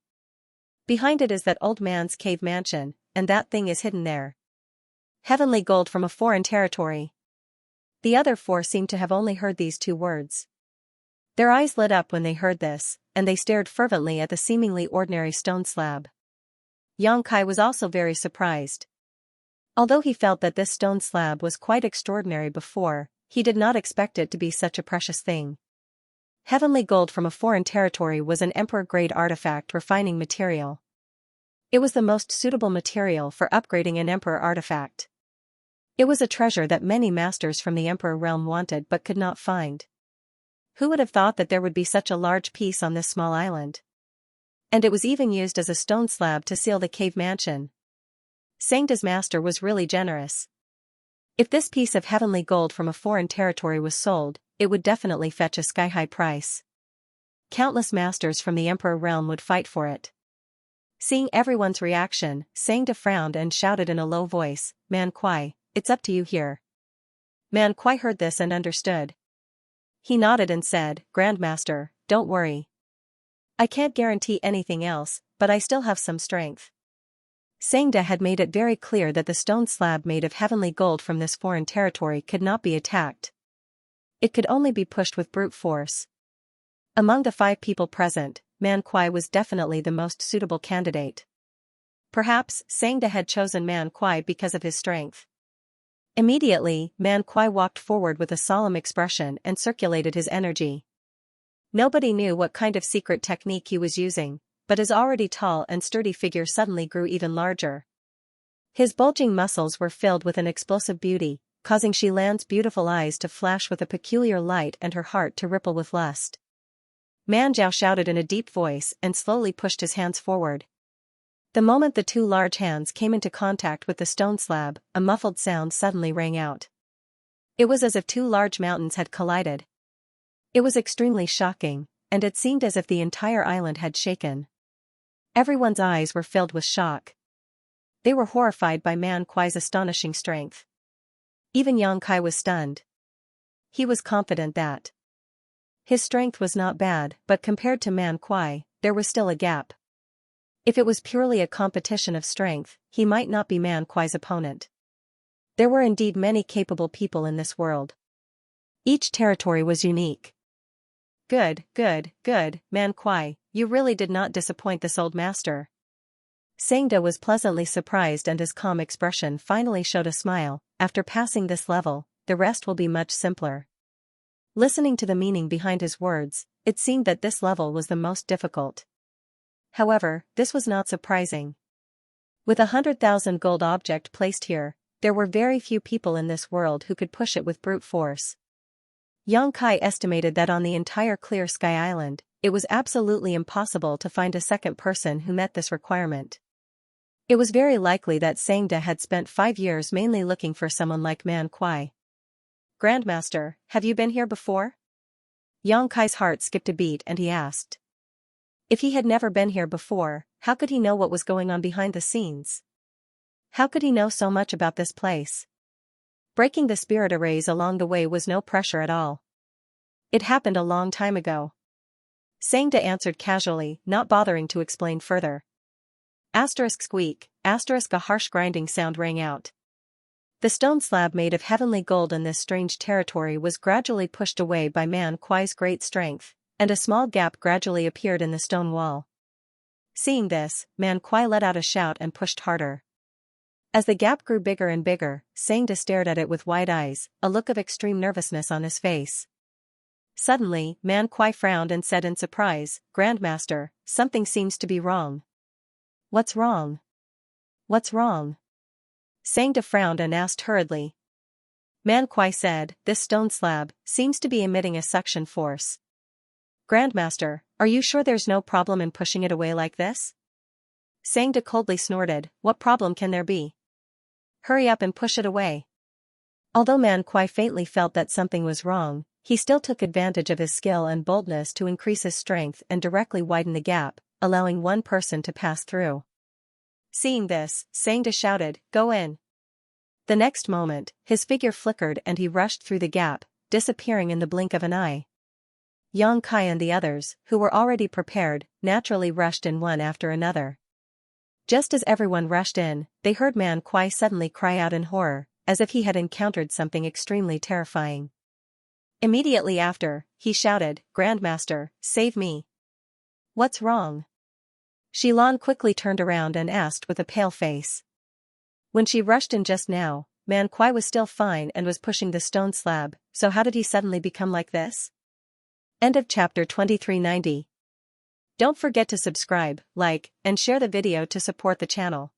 Behind it is that old man's cave mansion, and that thing is hidden there. Heavenly gold from a foreign territory." The other four seemed to have only heard these two words. Their eyes lit up when they heard this, and they stared fervently at the seemingly ordinary stone slab. Yang Kai was also very surprised. Although he felt that this stone slab was quite extraordinary before, he did not expect it to be such a precious thing. Heavenly gold from a foreign territory was an emperor-grade artifact refining material. It was the most suitable material for upgrading an emperor artifact. It was a treasure that many masters from the emperor realm wanted but could not find. Who would have thought that there would be such a large piece on this small island? And it was even used as a stone slab to seal the cave mansion. Xianxia's master was really generous. If this piece of heavenly gold from a foreign territory was sold, it would definitely fetch a sky-high price. Countless masters from the emperor realm would fight for it. Seeing everyone's reaction, Xianxia frowned and shouted in a low voice, "Man Kuai, it's up to you here." Man Kuai heard this and understood. He nodded and said, "Grandmaster, don't worry. I can't guarantee anything else, but I still have some strength." Xianxia had made it very clear that the stone slab made of heavenly gold from this foreign territory could not be attacked. It could only be pushed with brute force. Among the 5 people present, Man Kuai was definitely the most suitable candidate. Perhaps Xianxia had chosen Man Kuai because of his strength. Immediately, Man Kuai walked forward with a solemn expression and circulated his energy. Nobody knew what kind of secret technique he was using, but his already tall and sturdy figure suddenly grew even larger. His bulging muscles were filled with an explosive beauty, causing Xilan's beautiful eyes to flash with a peculiar light and her heart to ripple with lust. Man Zhao shouted in a deep voice and slowly pushed his hands forward. The moment the two large hands came into contact with the stone slab, a muffled sound suddenly rang out. It was as if two large mountains had collided. It was extremely shocking, and it seemed as if the entire island had shaken. Everyone's eyes were filled with shock. They were horrified by Man Kuai's astonishing strength. Even Yang Kai was stunned. He was confident that his strength was not bad, but compared to Man Kuai, there was still a gap. If it was purely a competition of strength, he might not be Man Kuai's opponent. There were indeed many capable people in this world. Each territory was unique. Good, Man Kuai, you really did not disappoint this old master. Xianxia was pleasantly surprised and his calm expression finally showed a smile. After passing this level, the rest will be much simpler. Listening to the meaning behind his words, it seemed that this level was the most difficult. However, this was not surprising. With 100,000 gold object placed here, there were very few people in this world who could push it with brute force. Yang Kai estimated that on the entire Clear Sky Island, it was absolutely impossible to find a second person who met this requirement. It was very likely that Xianxia had spent 5 years mainly looking for someone like Man Kuai. Grandmaster, have you been here before? Yang Kai's heart skipped a beat and he asked. If he had never been here before, how could he know what was going on behind the scenes? How could he know so much about this place? Breaking the spirit arrays along the way was no pressure at all. It happened a long time ago. Xianxia answered casually, not bothering to explain further. Asterisk squeak, asterisk a harsh grinding sound rang out. The stone slab made of heavenly gold in this strange territory was gradually pushed away by Man Kuai's great strength, and a small gap gradually appeared in the stone wall. Seeing this, Man Kuai let out a shout and pushed harder. As the gap grew bigger and bigger, Xianxia stared at it with wide eyes, a look of extreme nervousness on his face. Suddenly, Man Kuai frowned and said in surprise, Grandmaster, something seems to be wrong. What's wrong? What's wrong? Xianxia frowned and asked hurriedly. Man Kuai said, this stone slab seems to be emitting a suction force. Grandmaster, are you sure there's no problem in pushing it away like this? Xianxia coldly snorted, what problem can there be? Hurry up and push it away. Although Man Kuai faintly felt that something was wrong, he still took advantage of his skill and boldness to increase his strength and directly widen the gap, allowing one person to pass through. Seeing this, Xianxia shouted, go in. The next moment, his figure flickered and he rushed through the gap, disappearing in the blink of an eye. Yang Kai and the others, who were already prepared, naturally rushed in one after another. Just as everyone rushed in, they heard Man Kuai suddenly cry out in horror, as if he had encountered something extremely terrifying. Immediately after, he shouted, Grandmaster, save me. What's wrong? Xilan quickly turned around and asked with a pale face. When she rushed in just now, Man Kuai was still fine and was pushing the stone slab, so how did he suddenly become like this? End of chapter 2390. Don't forget to subscribe, like, and share the video to support the channel.